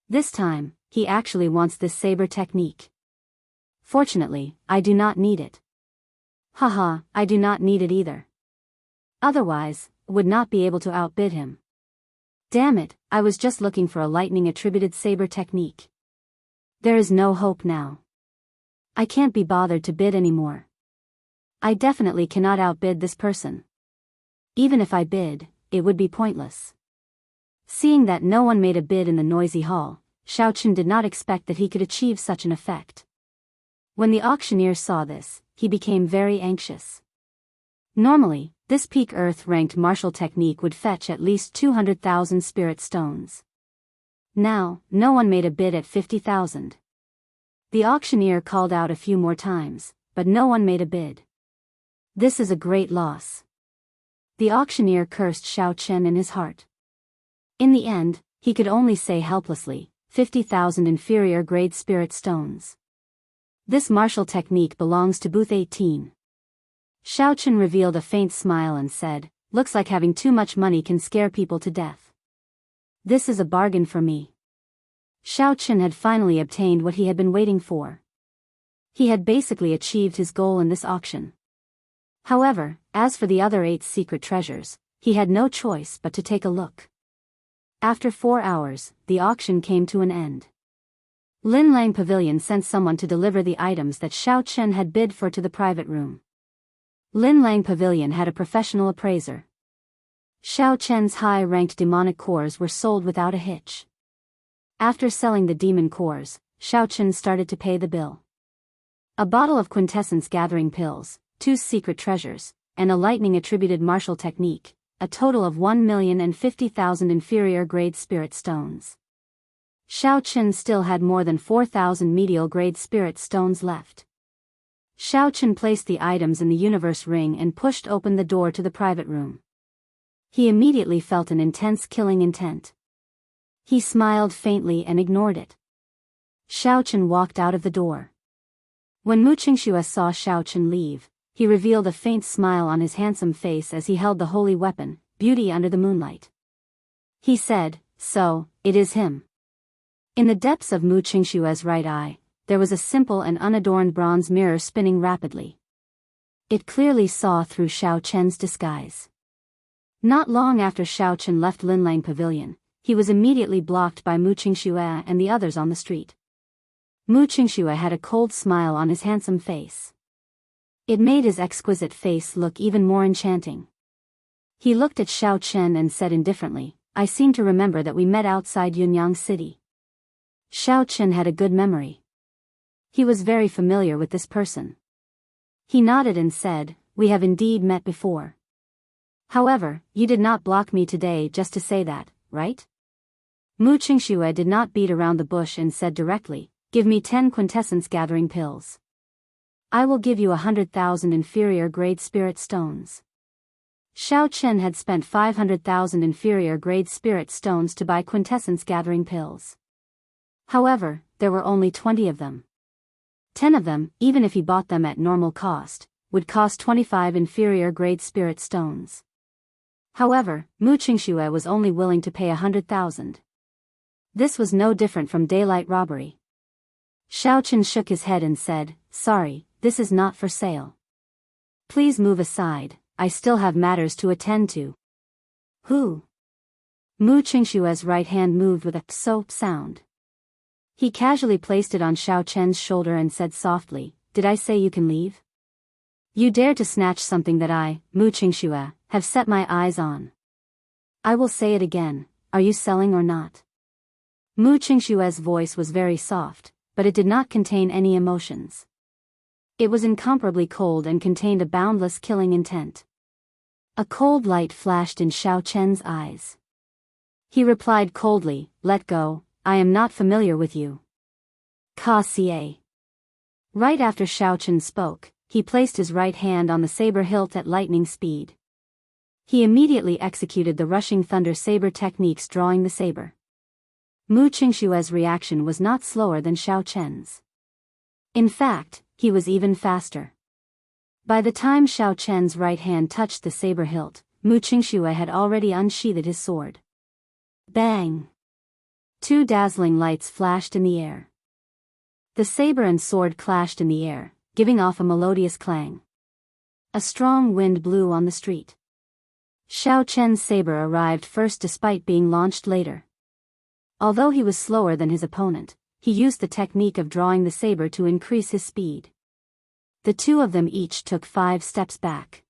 This time, he actually wants this saber technique. Fortunately, I do not need it. Haha, I do not need it either. Otherwise, would not be able to outbid him. Damn it, I was just looking for a lightning-attributed saber technique. There is no hope now. I can't be bothered to bid anymore. I definitely cannot outbid this person. Even if I bid, it would be pointless. Seeing that no one made a bid in the noisy hall, Xiao Chen did not expect that he could achieve such an effect. When the auctioneer saw this, he became very anxious. Normally, this peak earth-ranked martial technique would fetch at least 200,000 spirit stones. Now, no one made a bid at 50,000. The auctioneer called out a few more times, but no one made a bid. This is a great loss. The auctioneer cursed Xiao Chen in his heart. In the end, he could only say helplessly, 50,000 inferior grade spirit stones. This martial technique belongs to booth 18. Xiao Chen revealed a faint smile and said, looks like having too much money can scare people to death. This is a bargain for me. Xiao Chen had finally obtained what he had been waiting for. He had basically achieved his goal in this auction. However, as for the other 8 secret treasures, he had no choice but to take a look. After 4 hours, the auction came to an end. Lin Lang Pavilion sent someone to deliver the items that Xiao Chen had bid for to the private room. Lin Lang Pavilion had a professional appraiser. Xiao Chen's high-ranked demonic cores were sold without a hitch. After selling the demon cores, Xiao Chen started to pay the bill. A bottle of quintessence gathering pills, 2 secret treasures, and a lightning-attributed martial technique, a total of 1,050,000 inferior grade spirit stones. Xiao Chen still had more than 4,000 medial grade spirit stones left. Xiao Chen placed the items in the universe ring and pushed open the door to the private room. He immediately felt an intense killing intent. He smiled faintly and ignored it. Xiao Chen walked out of the door. When Mu Qingxue saw Xiao Chen leave, he revealed a faint smile on his handsome face as he held the holy weapon, Beauty under the moonlight. He said, so, it is him. In the depths of Mu Qingxue's right eye, there was a simple and unadorned bronze mirror spinning rapidly. It clearly saw through Xiao Chen's disguise. Not long after Xiao Chen left Linlang Pavilion, he was immediately blocked by Mu Qingxue and the others on the street. Mu Qingxue had a cold smile on his handsome face. It made his exquisite face look even more enchanting. He looked at Xiao Chen and said indifferently, I seem to remember that we met outside Yunyang City. Xiao Chen had a good memory. He was very familiar with this person. He nodded and said, we have indeed met before. However, you did not block me today just to say that, right? Mu Qingxue did not beat around the bush and said directly, give me 10 quintessence gathering pills. I will give you 100,000 inferior grade spirit stones. Xiao Chen had spent 500,000 inferior grade spirit stones to buy quintessence gathering pills. However, there were only 20 of them. 10 of them, even if he bought them at normal cost, would cost 25 inferior grade spirit stones. However, Mu Qingxue was only willing to pay 100,000. This was no different from daylight robbery. Xiao Chen shook his head and said, sorry, this is not for sale. Please move aside, I still have matters to attend to. Who? Mu Qingxue's right hand moved with a pso sound. He casually placed it on Xiao Chen's shoulder and said softly, "Did I say you can leave? You dare to snatch something that I, Mu Qingxue, have set my eyes on. I will say it again, are you selling or not?" Mu Qingxue's voice was very soft, but it did not contain any emotions. It was incomparably cold and contained a boundless killing intent. A cold light flashed in Xiao Chen's eyes. He replied coldly, "Let go, I am not familiar with you." Ka Xie. Right after Xiao Chen spoke, he placed his right hand on the saber hilt at lightning speed. He immediately executed the rushing thunder saber techniques, drawing the saber. Mu Qingxue's reaction was not slower than Xiao Chen's. In fact, he was even faster. By the time Xiao Chen's right hand touched the saber hilt, Mu Qingxue had already unsheathed his sword. Bang! Two dazzling lights flashed in the air. The saber and sword clashed in the air, giving off a melodious clang. A strong wind blew on the street. Xiao Chen's saber arrived first despite being launched later. Although he was slower than his opponent, he used the technique of drawing the saber to increase his speed. The two of them each took 5 steps back.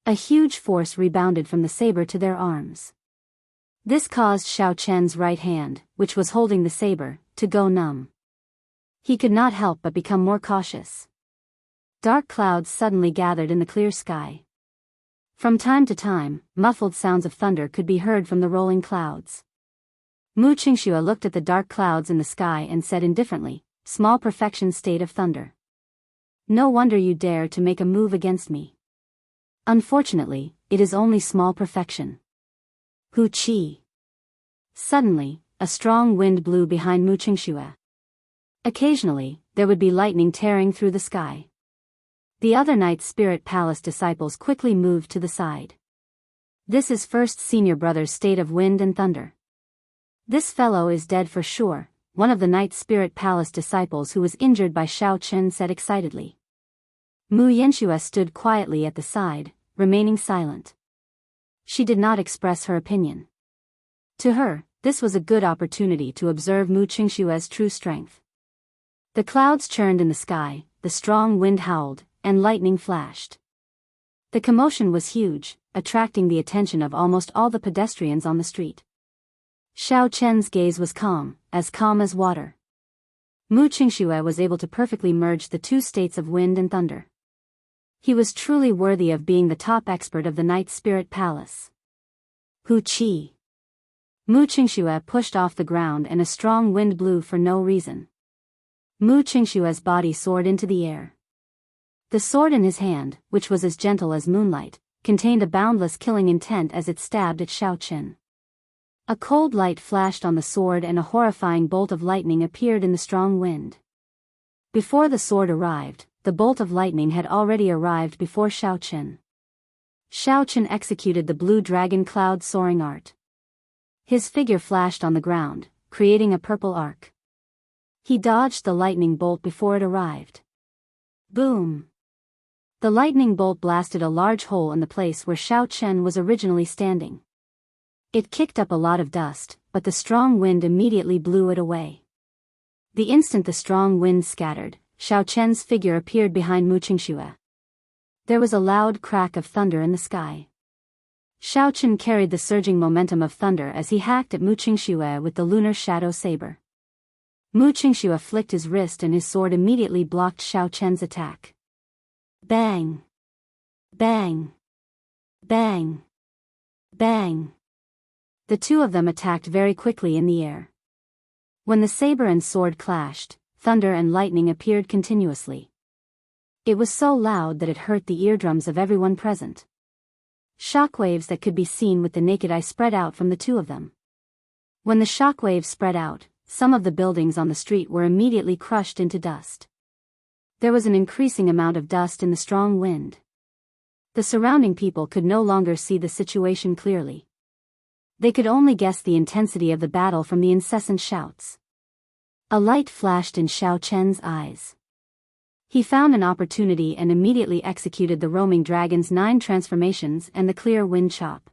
A huge force rebounded from the saber to their arms. This caused Xiao Chen's right hand, which was holding the saber, to go numb. He could not help but become more cautious. Dark clouds suddenly gathered in the clear sky. From time to time, muffled sounds of thunder could be heard from the rolling clouds. Mu Qingxue looked at the dark clouds in the sky and said indifferently, "Small perfection state of thunder. No wonder you dare to make a move against me. Unfortunately, it is only small perfection." Hu Qi. Suddenly, a strong wind blew behind Mu Qingxue. Occasionally, there would be lightning tearing through the sky. The other Night Spirit Palace disciples quickly moved to the side. "This is first senior brother's state of wind and thunder. This fellow is dead for sure," one of the Night Spirit Palace disciples who was injured by Xiao Chen said excitedly. Mu Yanxue stood quietly at the side, remaining silent. She did not express her opinion. To her, this was a good opportunity to observe Mu Qingxue's true strength. The clouds churned in the sky, the strong wind howled, and lightning flashed. The commotion was huge, attracting the attention of almost all the pedestrians on the street. Xiao Chen's gaze was calm as water. Mu Qingxue was able to perfectly merge the two states of wind and thunder. He was truly worthy of being the top expert of the Night Spirit Palace. Hu Qi. Mu Qingxue pushed off the ground and a strong wind blew for no reason. Mu Qingxue's body soared into the air. The sword in his hand, which was as gentle as moonlight, contained a boundless killing intent as it stabbed at Xiao Chen. A cold light flashed on the sword and a horrifying bolt of lightning appeared in the strong wind. Before the sword arrived, the bolt of lightning had already arrived before Xiao Chen. Xiao Chen executed the blue dragon cloud soaring art. His figure flashed on the ground, creating a purple arc. He dodged the lightning bolt before it arrived. Boom! The lightning bolt blasted a large hole in the place where Xiao Chen was originally standing. It kicked up a lot of dust, but the strong wind immediately blew it away. The instant the strong wind scattered, Xiao Chen's figure appeared behind Mu Qingxue. There was a loud crack of thunder in the sky. Xiao Chen carried the surging momentum of thunder as he hacked at Mu Qingxue with the lunar shadow saber. Mu Qingxue flicked his wrist and his sword immediately blocked Xiao Chen's attack. Bang! Bang! Bang! Bang! The two of them attacked very quickly in the air. When the saber and sword clashed, thunder and lightning appeared continuously. It was so loud that it hurt the eardrums of everyone present. Shockwaves that could be seen with the naked eye spread out from the two of them. When the shockwaves spread out, some of the buildings on the street were immediately crushed into dust. There was an increasing amount of dust in the strong wind. The surrounding people could no longer see the situation clearly. They could only guess the intensity of the battle from the incessant shouts. A light flashed in Xiao Chen's eyes. He found an opportunity and immediately executed the roaming dragon's 9 transformations and the clear wind chop.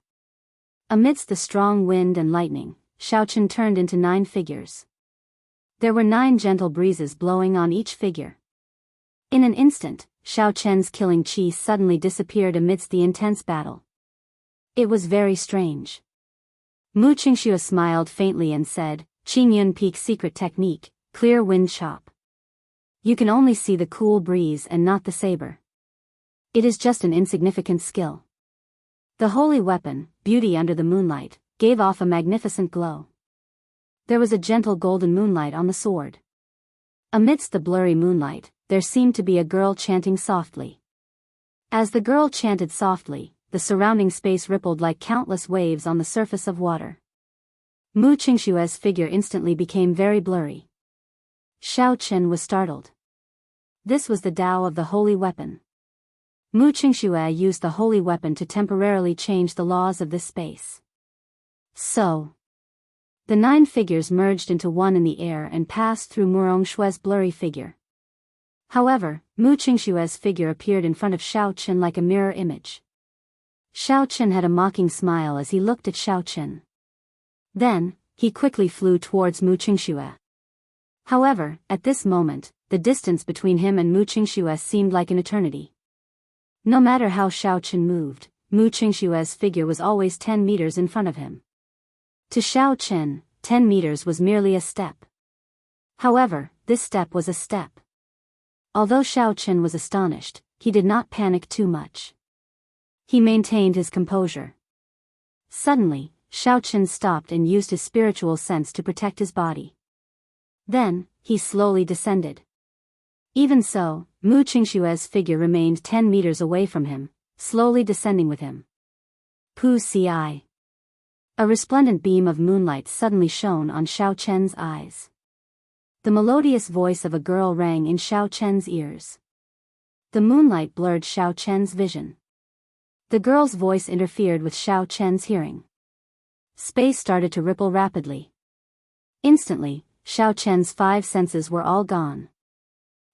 Amidst the strong wind and lightning, Xiao Chen turned into 9 figures. There were 9 gentle breezes blowing on each figure. In an instant, Xiao Chen's killing chi suddenly disappeared amidst the intense battle. It was very strange. Mu Qingxue smiled faintly and said, Qingyun Peak's secret technique, clear wind chop. You can only see the cool breeze and not the saber. It is just an insignificant skill. The holy weapon, beauty under the moonlight, gave off a magnificent glow. There was a gentle golden moonlight on the sword. Amidst the blurry moonlight, there seemed to be a girl chanting softly. As the girl chanted softly, the surrounding space rippled like countless waves on the surface of water. Mu Qingshue's figure instantly became very blurry. Xiao Chen was startled. This was the Tao of the holy weapon. Mu Qingxue used the holy weapon to temporarily change the laws of this space. So, the 9 figures merged into one in the air and passed through Mu Rongshue's blurry figure. However, Mu Qingshue's figure appeared in front of Xiao Chen like a mirror image. Xiao Chen had a mocking smile as he looked at Xiao Chen. Then, he quickly flew towards Mu Qingxue. However, at this moment, the distance between him and Mu Qingxue seemed like an eternity. No matter how Xiao Chen moved, Mu Qingshue's figure was always 10 meters in front of him. To Xiao Chen, 10 meters was merely a step. However, this step was a step. Although Xiao Chen was astonished, he did not panic too much. He maintained his composure. Suddenly, Xiao Chen stopped and used his spiritual sense to protect his body. Then, he slowly descended. Even so, Mu Qingshue's figure remained 10 meters away from him, slowly descending with him. Pu Ci. A resplendent beam of moonlight suddenly shone on Xiao Chen's eyes. The melodious voice of a girl rang in Xiao Chen's ears. The moonlight blurred Xiao Chen's vision. The girl's voice interfered with Xiao Chen's hearing. Space started to ripple rapidly. Instantly, Xiao Chen's 5 senses were all gone.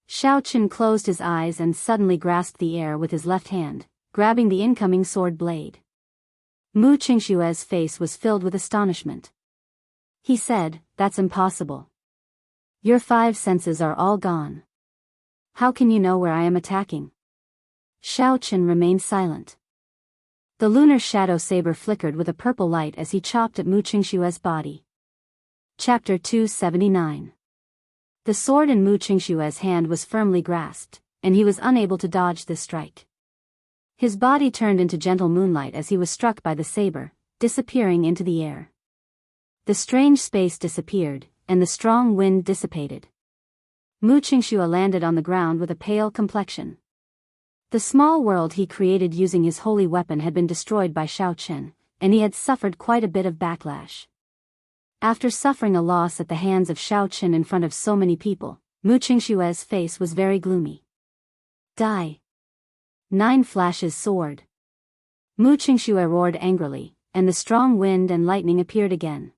Xiao Chen closed his eyes and suddenly grasped the air with his left hand, grabbing the incoming sword blade. Mu Qingshue's face was filled with astonishment. He said, "That's impossible. Your 5 senses are all gone. How can you know where I am attacking?" Xiao Chen remained silent. The lunar shadow saber flickered with a purple light as he chopped at Mu Qingshue's body. Chapter 279. The sword in Mu Qingshue's hand was firmly grasped, and he was unable to dodge this strike. His body turned into gentle moonlight as he was struck by the saber, disappearing into the air. The strange space disappeared, and the strong wind dissipated. Mu Qingxue landed on the ground with a pale complexion. The small world he created using his holy weapon had been destroyed by Xiao Chen, and he had suffered quite a bit of backlash. After suffering a loss at the hands of Xiao Chen in front of so many people, Mu Qingshue's face was very gloomy. Die! 9 flashes sword. Mu Qingxue roared angrily, and the strong wind and lightning appeared again.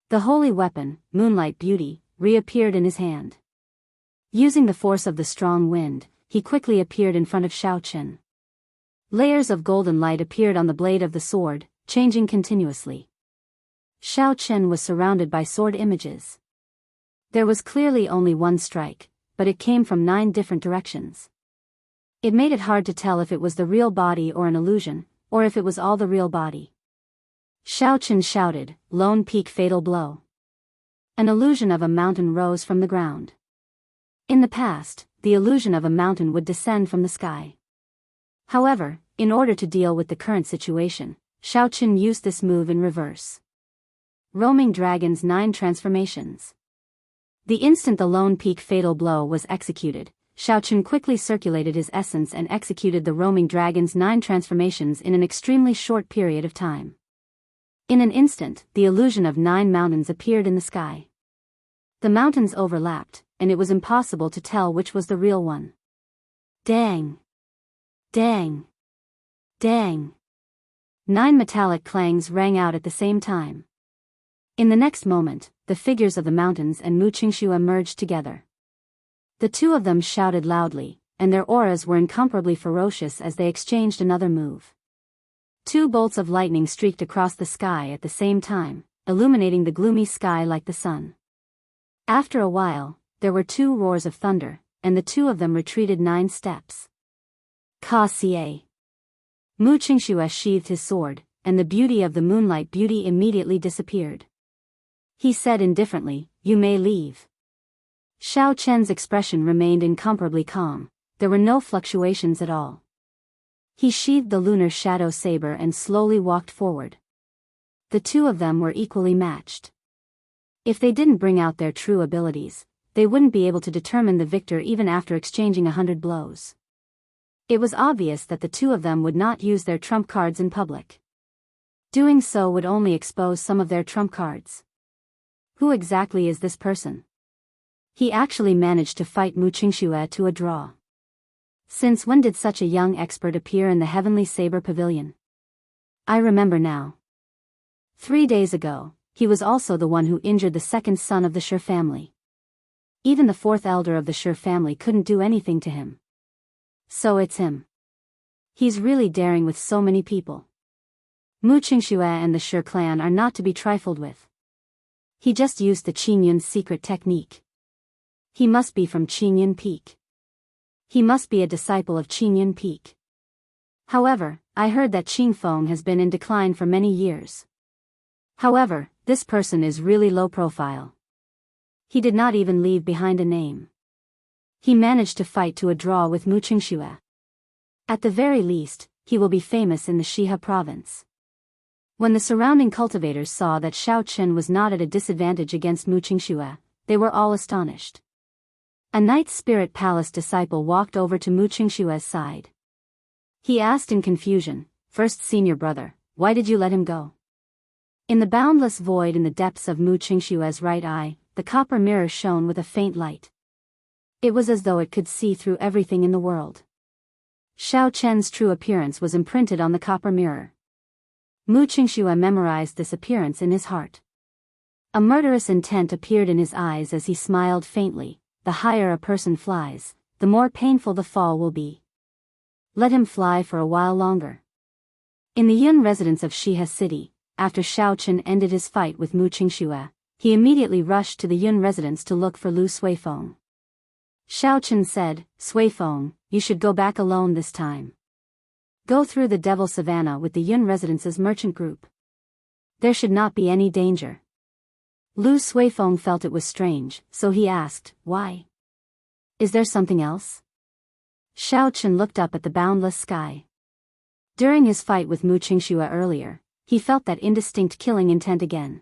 The holy weapon, Moonlight Beauty, reappeared in his hand. Using the force of the strong wind, he quickly appeared in front of Xiao Chen. Layers of golden light appeared on the blade of the sword, changing continuously. Xiao Chen was surrounded by sword images. There was clearly only one strike, but it came from 9 different directions. It made it hard to tell if it was the real body or an illusion, or if it was all the real body. Xiao Chen shouted, "Lone Peak fatal blow." An illusion of a mountain rose from the ground. In the past, the illusion of a mountain would descend from the sky. However, in order to deal with the current situation, Xiao Chen used this move in reverse. Roaming Dragon's 9 transformations. The instant the Lone Peak fatal blow was executed, Xiao Chen quickly circulated his essence and executed the Roaming Dragon's 9 transformations in an extremely short period of time. In an instant, the illusion of 9 mountains appeared in the sky. The mountains overlapped, and it was impossible to tell which was the real one. Dang! Dang! Dang! 9 metallic clangs rang out at the same time. In the next moment, the figures of the mountains and Mu Qingxue merged together. The 2 of them shouted loudly, and their auras were incomparably ferocious as they exchanged another move. 2 bolts of lightning streaked across the sky at the same time, illuminating the gloomy sky like the sun. After a while, there were 2 roars of thunder, and the 2 of them retreated 9 steps. Ka-ca. Mu Qingxue sheathed his sword, and the beauty of the moonlight beauty immediately disappeared. He said indifferently, "You may leave." Xiao Chen's expression remained incomparably calm. There were no fluctuations at all. He sheathed the lunar shadow saber and slowly walked forward. The 2 of them were equally matched. If they didn't bring out their true abilities, they wouldn't be able to determine the victor even after exchanging 100 blows. It was obvious that the 2 of them would not use their trump cards in public. Doing so would only expose some of their trump cards. Who exactly is this person? He actually managed to fight Mu Qingxue to a draw. Since when did such a young expert appear in the Heavenly Saber Pavilion? I remember now. 3 days ago, he was also the one who injured the 2nd son of the Shi family. Even the 4th elder of the Shi family couldn't do anything to him. So it's him. He's really daring with so many people. Mu Qingxue and the Shi clan are not to be trifled with. He just used the Qingyun's secret technique. He must be from Qingyun Peak. He must be a disciple of Qingyun Peak. However, I heard that Qingfeng has been in decline for many years. However, this person is really low profile. He did not even leave behind a name. He managed to fight to a draw with Mu Qingxue. At the very least, he will be famous in the Shihe province. When the surrounding cultivators saw that Xiao Chen was not at a disadvantage against Mu Qingxue, they were all astonished. A Night Spirit Palace disciple walked over to Mu Qingxue's side. He asked in confusion, "First senior brother, why did you let him go?" In the boundless void in the depths of Mu Qingxue's right eye, the copper mirror shone with a faint light. It was as though it could see through everything in the world. Xiao Chen's true appearance was imprinted on the copper mirror. Mu Qingxue memorized this appearance in his heart. A murderous intent appeared in his eyes as he smiled faintly. The higher a person flies, the more painful the fall will be. Let him fly for a while longer. In the Yun residence of Shihe City, after Xiao Chen ended his fight with Mu Qingxue, he immediately rushed to the Yun residence to look for Lu Suifeng. Xiao Chen said, "Suifeng, you should go back alone this time. Go through the Devil Savannah with the Yun residence's merchant group. There should not be any danger." Lu Suifeng felt it was strange, so he asked, "Why? Is there something else?" Xiao Chen looked up at the boundless sky. During his fight with Mu Qingxue earlier, he felt that indistinct killing intent again.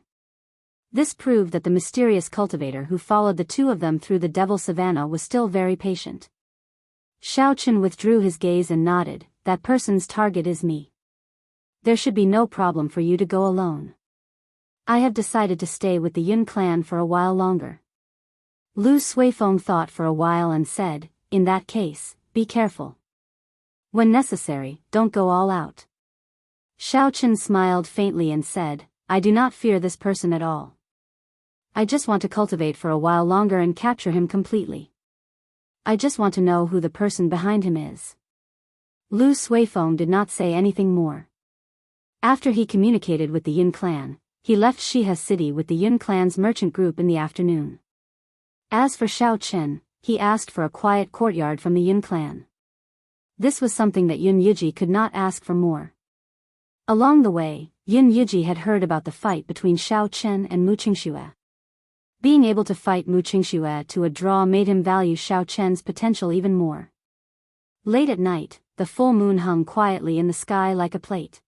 This proved that the mysterious cultivator who followed the 2 of them through the Devil Savannah was still very patient. Xiao Chen withdrew his gaze and nodded, "That person's target is me. There should be no problem for you to go alone. I have decided to stay with the Yun clan for a while longer." Lu Suifeng thought for a while and said, "In that case, be careful. When necessary, don't go all out." Xiao Chen smiled faintly and said, "I do not fear this person at all. I just want to cultivate for a while longer and capture him completely. I just want to know who the person behind him is." Lu Suifeng did not say anything more. After he communicated with the Yun clan, he left Shihe City with the Yun clan's merchant group in the afternoon. As for Xiao Chen, he asked for a quiet courtyard from the Yun clan. This was something that Yun Yuji could not ask for more. Along the way, Yun Yuji had heard about the fight between Xiao Chen and Mu Qingxue. Being able to fight Mu Qingxue to a draw made him value Xiao Chen's potential even more. Late at night, the full moon hung quietly in the sky like a plate.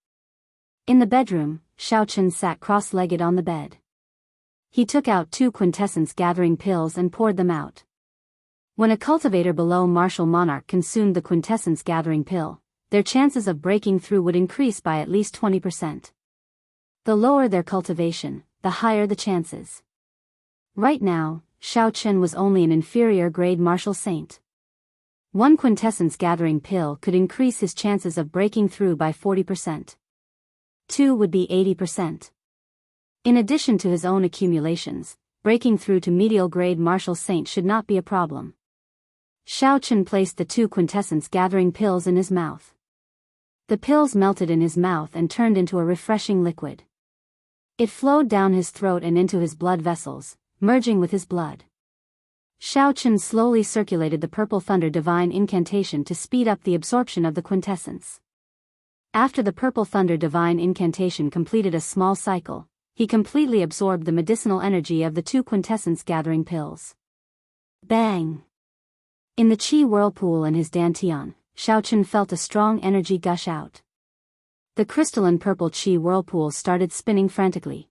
In the bedroom, Xiao Chen sat cross-legged on the bed. He took out 2 quintessence-gathering pills and poured them out. When a cultivator below martial monarch consumed the quintessence-gathering pill, their chances of breaking through would increase by at least 20%. The lower their cultivation, the higher the chances. Right now, Xiao Chen was only an inferior grade martial saint. 1 quintessence-gathering pill could increase his chances of breaking through by 40%. 2 would be 80%. In addition to his own accumulations, breaking through to medial grade martial saint should not be a problem. Xiao Chen placed the 2 quintessence-gathering pills in his mouth. The pills melted in his mouth and turned into a refreshing liquid. It flowed down his throat and into his blood vessels, merging with his blood. Xiaochen slowly circulated the purple thunder divine incantation to speed up the absorption of the quintessence. After the purple thunder divine incantation completed a small cycle, he completely absorbed the medicinal energy of the 2 quintessence gathering pills. Bang! In the qi whirlpool in his dantian, Xiaochen felt a strong energy gush out. The crystalline purple qi whirlpool started spinning frantically.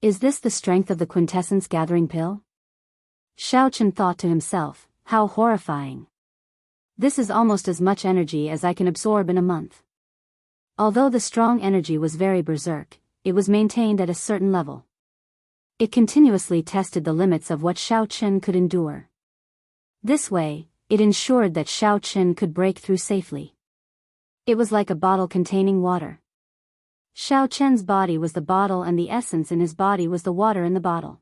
Is this the strength of the quintessence gathering pill? Xiaochen thought to himself, how horrifying. This is almost as much energy as I can absorb in a month. Although the strong energy was very berserk, it was maintained at a certain level. It continuously tested the limits of what Xiaochen could endure. This way, it ensured that Xiaochen could break through safely. It was like a bottle containing water. Xiaochen's body was the bottle and the essence in his body was the water in the bottle.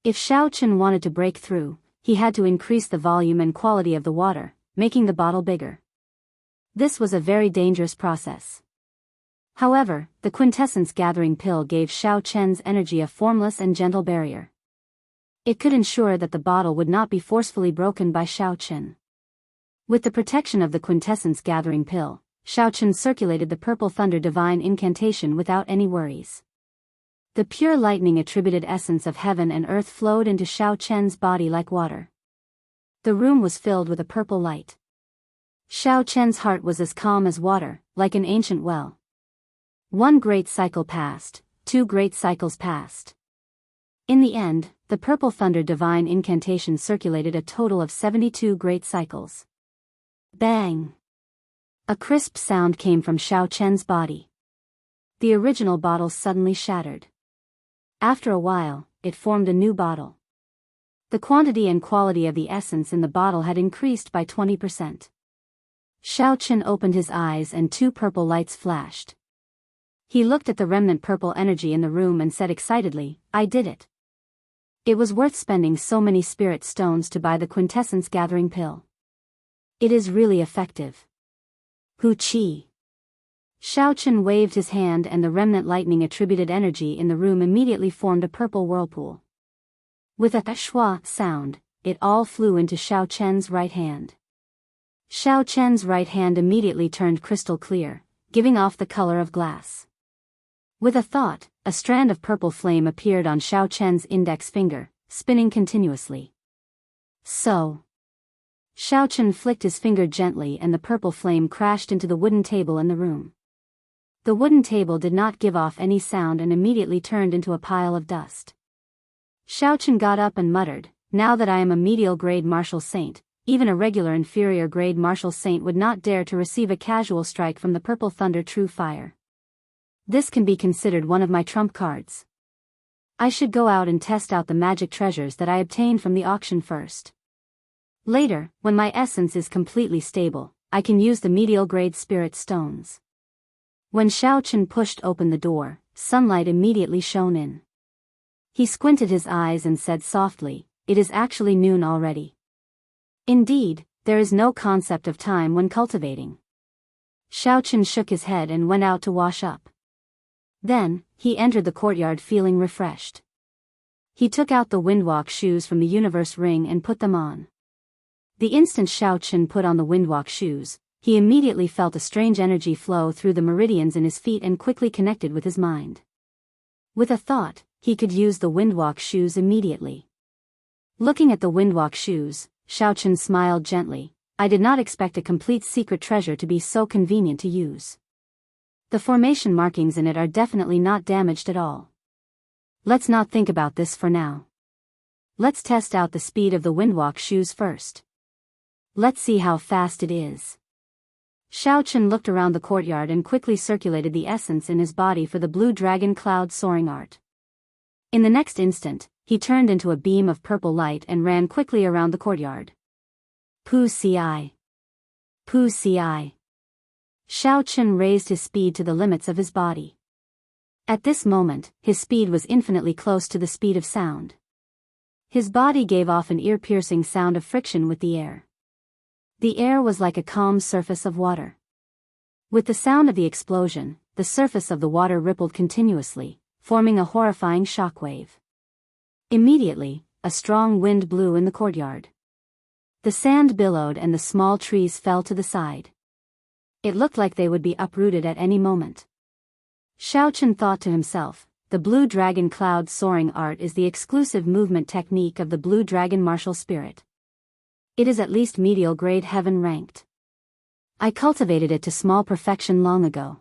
If Xiaochen wanted to break through, he had to increase the volume and quality of the water, making the bottle bigger. This was a very dangerous process. However, the quintessence gathering pill gave Xiaochen's energy a formless and gentle barrier. It could ensure that the bottle would not be forcefully broken by Xiaochen. With the protection of the quintessence gathering pill, Xiaochen circulated the purple thunder divine incantation without any worries. The pure lightning attributed essence of heaven and earth flowed into Xiaochen's body like water. The room was filled with a purple light. Xiaochen's heart was as calm as water, like an ancient well. 1 great cycle passed, 2 great cycles passed. In the end, the purple thunder divine incantation circulated a total of 72 great cycles. Bang! A crisp sound came from Xiaochen's body. The original bottle suddenly shattered. After a while, it formed a new bottle. The quantity and quality of the essence in the bottle had increased by 20%. Xiaochen opened his eyes and 2 purple lights flashed. He looked at the remnant purple energy in the room and said excitedly, I did it. It was worth spending so many spirit stones to buy the quintessence gathering pill. It is really effective. Hu Qi. Xiaochen waved his hand and the remnant lightning attributed energy in the room immediately formed a purple whirlpool. With a shua sound, it all flew into Xiaochen's right hand. Xiaochen's right hand immediately turned crystal clear, giving off the color of glass. With a thought, a strand of purple flame appeared on Xiaochen's index finger, spinning continuously. So. Xiaochen flicked his finger gently and the purple flame crashed into the wooden table in the room. The wooden table did not give off any sound and immediately turned into a pile of dust. Xiaochen got up and muttered, now that I am a medial grade martial saint, even a regular inferior grade martial saint would not dare to receive a casual strike from the purple thunder true fire. This can be considered one of my trump cards. I should go out and test out the magic treasures that I obtained from the auction first. Later, when my essence is completely stable, I can use the medial grade spirit stones. When Xiaochen pushed open the door, sunlight immediately shone in. He squinted his eyes and said softly, it is actually noon already. Indeed, there is no concept of time when cultivating. Xiaochen shook his head and went out to wash up. Then, he entered the courtyard feeling refreshed. He took out the windwalk shoes from the universe ring and put them on. The instant Xiaochen put on the windwalk shoes, he immediately felt a strange energy flow through the meridians in his feet and quickly connected with his mind. With a thought, he could use the windwalk shoes immediately. Looking at the windwalk shoes, Xiaochen smiled gently. I did not expect a complete secret treasure to be so convenient to use. The formation markings in it are definitely not damaged at all. Let's not think about this for now. Let's test out the speed of the windwalk shoes first. Let's see how fast it is. Xiaochen looked around the courtyard and quickly circulated the essence in his body for the blue dragon cloud soaring art. In the next instant, he turned into a beam of purple light and ran quickly around the courtyard. Pu Ci. Pu Ci. Xiaochen raised his speed to the limits of his body. At this moment, his speed was infinitely close to the speed of sound. His body gave off an ear-piercing sound of friction with the air. The air was like a calm surface of water. With the sound of the explosion, the surface of the water rippled continuously, forming a horrifying shockwave. Immediately, a strong wind blew in the courtyard. The sand billowed and the small trees fell to the side. It looked like they would be uprooted at any moment. Xiaochen thought to himself, the blue dragon cloud soaring art is the exclusive movement technique of the blue dragon martial spirit. It is at least medial grade heaven ranked. I cultivated it to small perfection long ago.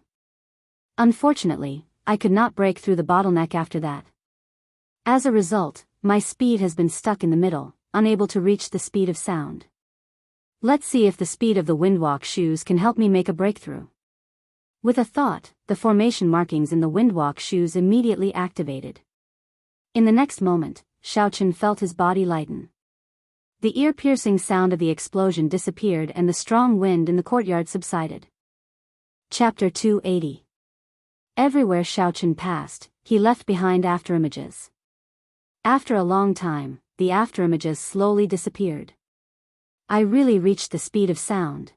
Unfortunately, I could not break through the bottleneck after that. As a result, my speed has been stuck in the middle, unable to reach the speed of sound. Let's see if the speed of the windwalk shoes can help me make a breakthrough. With a thought, the formation markings in the windwalk shoes immediately activated. In the next moment, Xiaochen felt his body lighten. The ear-piercing sound of the explosion disappeared and the strong wind in the courtyard subsided. Chapter 280. Everywhere Xiaochen passed, he left behind afterimages. After a long time, the afterimages slowly disappeared. I really reached the speed of sound.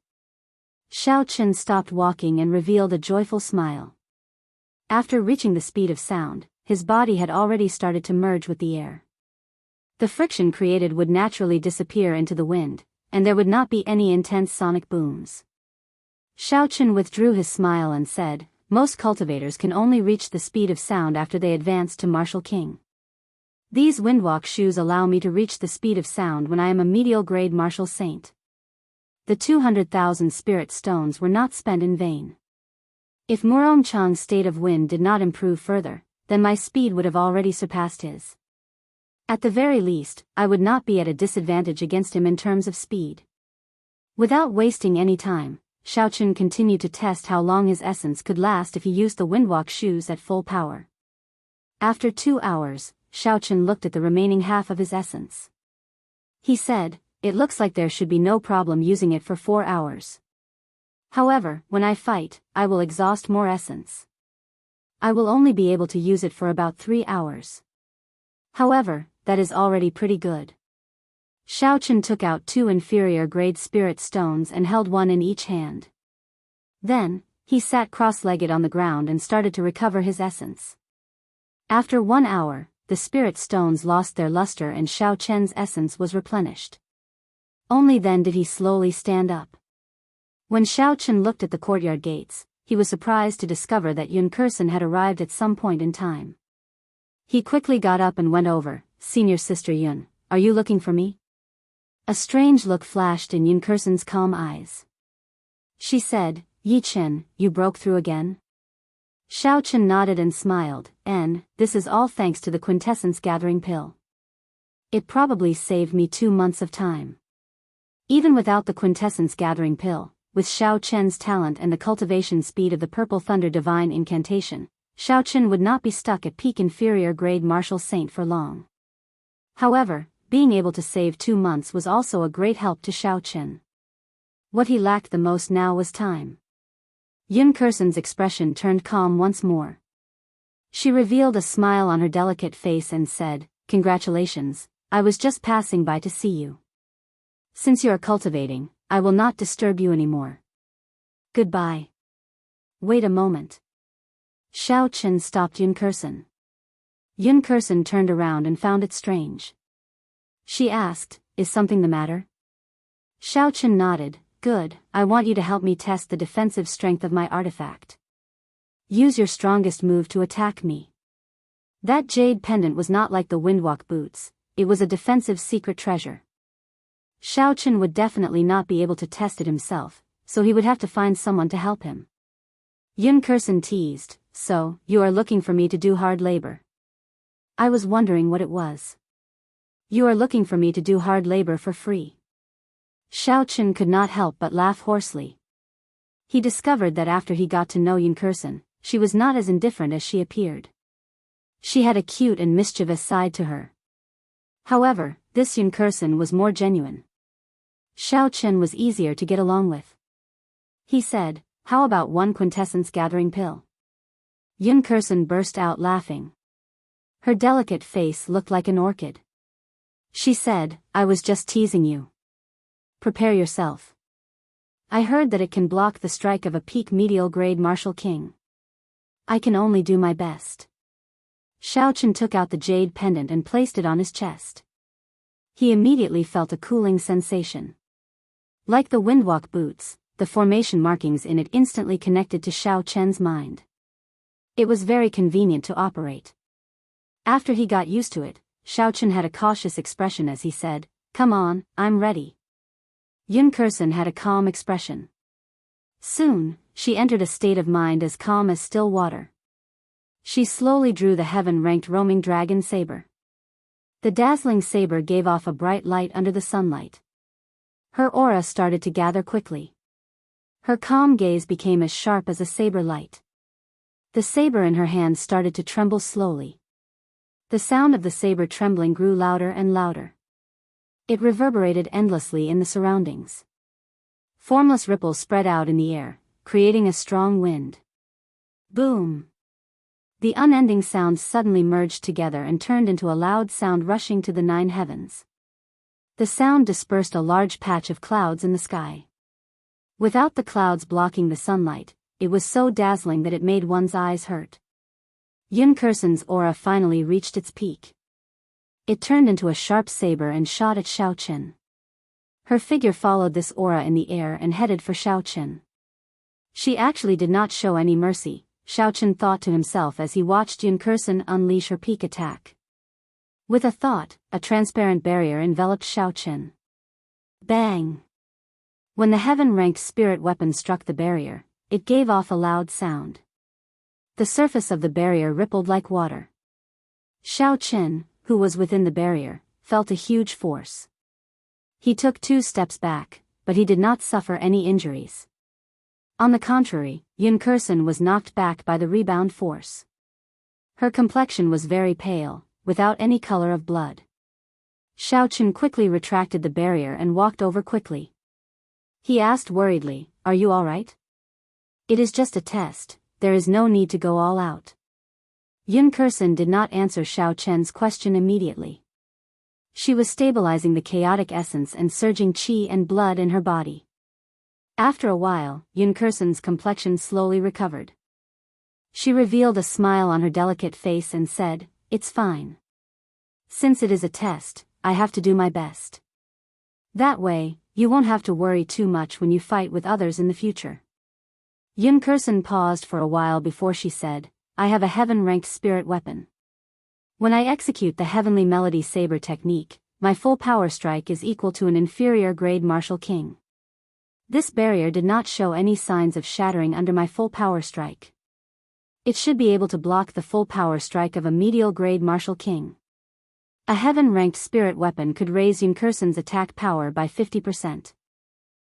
Xiaochen stopped walking and revealed a joyful smile. After reaching the speed of sound, his body had already started to merge with the air. The friction created would naturally disappear into the wind, and there would not be any intense sonic booms. Xiaochen withdrew his smile and said, most cultivators can only reach the speed of sound after they advance to Martial King. These windwalk shoes allow me to reach the speed of sound when I am a medial grade martial saint. The 200,000 spirit stones were not spent in vain. If Murong Chang's state of wind did not improve further, then my speed would have already surpassed his. At the very least, I would not be at a disadvantage against him in terms of speed. Without wasting any time, Xiaochen continued to test how long his essence could last if he used the windwalk shoes at full power. After 2 hours, Xiaochen looked at the remaining half of his essence. He said, it looks like there should be no problem using it for 4 hours. However, when I fight, I will exhaust more essence. I will only be able to use it for about 3 hours. However, that is already pretty good. Xiaochen took out 2 inferior grade spirit stones and held one in each hand. Then, he sat cross-legged on the ground and started to recover his essence. After 1 hour, the spirit stones lost their luster and Xiaochen's essence was replenished. Only then did he slowly stand up. When Xiaochen looked at the courtyard gates, he was surprised to discover that Yun Kursen had arrived at some point in time. He quickly got up and went over. Senior Sister Yun, are you looking for me? A strange look flashed in Yun Kursen's calm eyes. She said, Yi Chen, you broke through again? Xiaochen nodded and smiled, and, this is all thanks to the quintessence gathering pill. It probably saved me 2 months of time. Even without the quintessence gathering pill, with Xiaochen's talent and the cultivation speed of the Purple Thunder Divine Incantation, Xiaochen would not be stuck at peak inferior grade martial saint for long. However, being able to save 2 months was also a great help to Xiaochen. What he lacked the most now was time. Yun Kursen's expression turned calm once more. She revealed a smile on her delicate face and said, congratulations, I was just passing by to see you. Since you are cultivating, I will not disturb you anymore. Goodbye. Wait a moment. Xiaochen stopped Yun Kursen. Yun Kursen turned around and found it strange. She asked, is something the matter? Xiaochen nodded, good, I want you to help me test the defensive strength of my artifact. Use your strongest move to attack me. That jade pendant was not like the windwalk boots, it was a defensive secret treasure. Xiaochen would definitely not be able to test it himself, so he would have to find someone to help him. Yun Kursen teased, so, you are looking for me to do hard labor. I was wondering what it was. You are looking for me to do hard labor for free. Xiaochen could not help but laugh hoarsely. He discovered that after he got to know Yun Kursen, she was not as indifferent as she appeared. She had a cute and mischievous side to her. However, this Yun Kursen was more genuine. Xiaochen was easier to get along with. He said, how about 1 quintessence gathering pill? Yun Kursen burst out laughing. Her delicate face looked like an orchid. She said, I was just teasing you. Prepare yourself. I heard that it can block the strike of a peak medial grade martial king. I can only do my best. Xiaochen took out the jade pendant and placed it on his chest. He immediately felt a cooling sensation. Like the windwalk boots, the formation markings in it instantly connected to Xiaochen's mind. It was very convenient to operate. After he got used to it, Xiaochen had a cautious expression as he said, "Come on, I'm ready." Yun Kursen had a calm expression. Soon, she entered a state of mind as calm as still water. She slowly drew the heaven-ranked roaming dragon saber. The dazzling saber gave off a bright light under the sunlight. Her aura started to gather quickly. Her calm gaze became as sharp as a saber light. The saber in her hand started to tremble slowly. The sound of the saber trembling grew louder and louder. It reverberated endlessly in the surroundings. Formless ripples spread out in the air, creating a strong wind. Boom! The unending sounds suddenly merged together and turned into a loud sound rushing to the 9 heavens. The sound dispersed a large patch of clouds in the sky. Without the clouds blocking the sunlight, it was so dazzling that it made one's eyes hurt. Yun Kursen's aura finally reached its peak. It turned into a sharp saber and shot at Xiaochen. Her figure followed this aura in the air and headed for Xiaochen. She actually did not show any mercy, Xiaochen thought to himself as he watched Yun Kursen unleash her peak attack. With a thought, a transparent barrier enveloped Xiaochen. Bang! When the heaven-ranked spirit weapon struck the barrier, it gave off a loud sound. The surface of the barrier rippled like water. Xiaochen, who was within the barrier, felt a huge force. He took 2 steps back, but he did not suffer any injuries. On the contrary, Yun Kursen was knocked back by the rebound force. Her complexion was very pale, without any color of blood. Xiaochen quickly retracted the barrier and walked over quickly. He asked worriedly, "Are you all right?" "It is just a test, there is no need to go all out." Yun Kursen did not answer Xiaochen's question immediately. She was stabilizing the chaotic essence and surging qi and blood in her body. After a while, Yun Kursen's complexion slowly recovered. She revealed a smile on her delicate face and said, "It's fine. Since it is a test, I have to do my best. That way, you won't have to worry too much when you fight with others in the future." Yun Kursen paused for a while before she said, "I have a heaven-ranked spirit weapon. When I execute the Heavenly Melody Saber technique, my full power strike is equal to an inferior grade martial king. This barrier did not show any signs of shattering under my full power strike. It should be able to block the full power strike of a medial grade martial king." A heaven-ranked spirit weapon could raise Yun Kursen's attack power by 50%.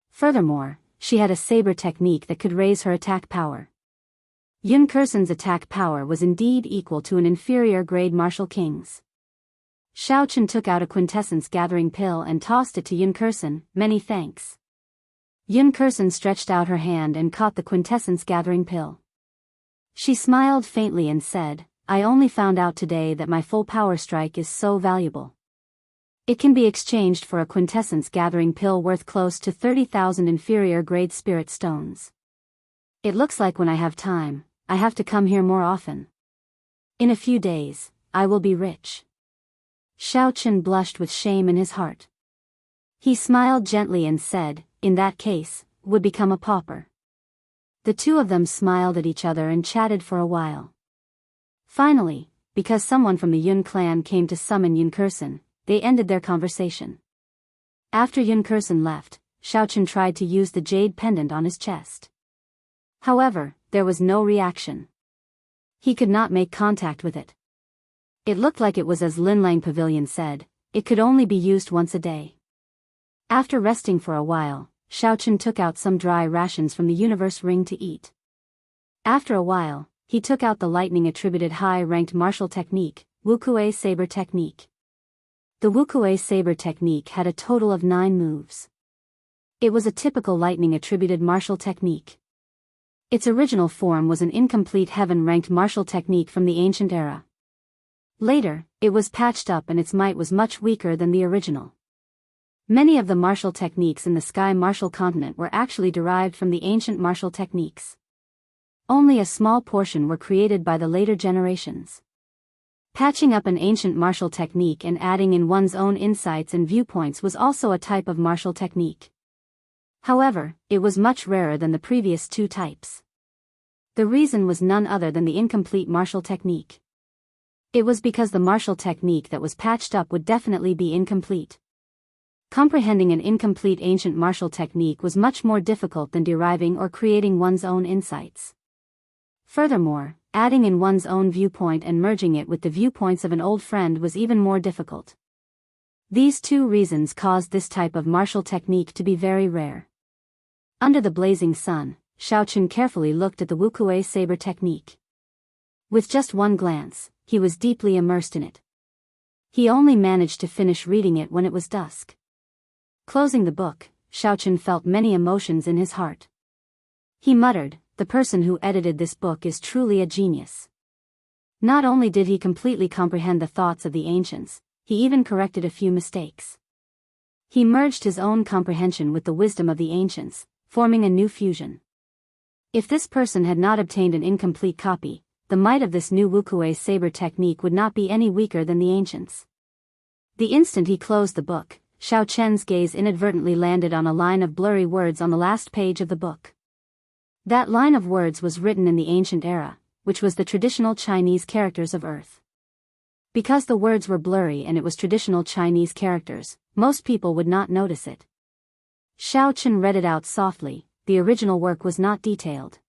Furthermore, she had a saber technique that could raise her attack power. Yun Kursen's attack power was indeed equal to an inferior grade martial king's. Xiaochen took out a quintessence gathering pill and tossed it to Yun Kursen. "Many thanks." Yun Kursen stretched out her hand and caught the quintessence gathering pill. She smiled faintly and said, "I only found out today that my full power strike is so valuable. It can be exchanged for a quintessence gathering pill worth close to 30,000 inferior grade spirit stones. It looks like when I have time, I have to come here more often. In a few days, I will be rich." Xiaochen blushed with shame in his heart. He smiled gently and said, "In that case, would become a pauper." The two of them smiled at each other and chatted for a while. Finally, because someone from the Yun clan came to summon Yun Kursen, they ended their conversation. After Yun Kursen left, Xiaochen tried to use the jade pendant on his chest. However, there was no reaction. He could not make contact with it. It looked like it was as Linlang Pavilion said, it could only be used once a day. After resting for a while, Xiaochen took out some dry rations from the universe ring to eat. After a while, he took out the lightning-attributed high-ranked martial technique, Wuxia Saber Technique. The Wuxia Saber Technique had a total of 9 moves. It was a typical lightning-attributed martial technique. Its original form was an incomplete heaven-ranked martial technique from the ancient era. Later, it was patched up and its might was much weaker than the original. Many of the martial techniques in the Sky Martial Continent were actually derived from the ancient martial techniques. Only a small portion were created by the later generations. Patching up an ancient martial technique and adding in one's own insights and viewpoints was also a type of martial technique. However, it was much rarer than the previous two types. The reason was none other than the incomplete martial technique. It was because the martial technique that was patched up would definitely be incomplete. Comprehending an incomplete ancient martial technique was much more difficult than deriving or creating one's own insights. Furthermore, adding in one's own viewpoint and merging it with the viewpoints of an old friend was even more difficult. These two reasons caused this type of martial technique to be very rare. Under the blazing sun, Xiaochen carefully looked at the Wuxia saber technique. With just one glance, he was deeply immersed in it. He only managed to finish reading it when it was dusk. Closing the book, Xiaochen felt many emotions in his heart. He muttered, "The person who edited this book is truly a genius." Not only did he completely comprehend the thoughts of the ancients, he even corrected a few mistakes. He merged his own comprehension with the wisdom of the ancients, forming a new fusion. If this person had not obtained an incomplete copy, the might of this new Wuxia saber technique would not be any weaker than the ancients. The instant he closed the book, Xiaochen's gaze inadvertently landed on a line of blurry words on the last page of the book. That line of words was written in the ancient era, which was the traditional Chinese characters of Earth. Because the words were blurry and it was traditional Chinese characters, most people would not notice it. Xiaochen read it out softly. The original work was not detailed.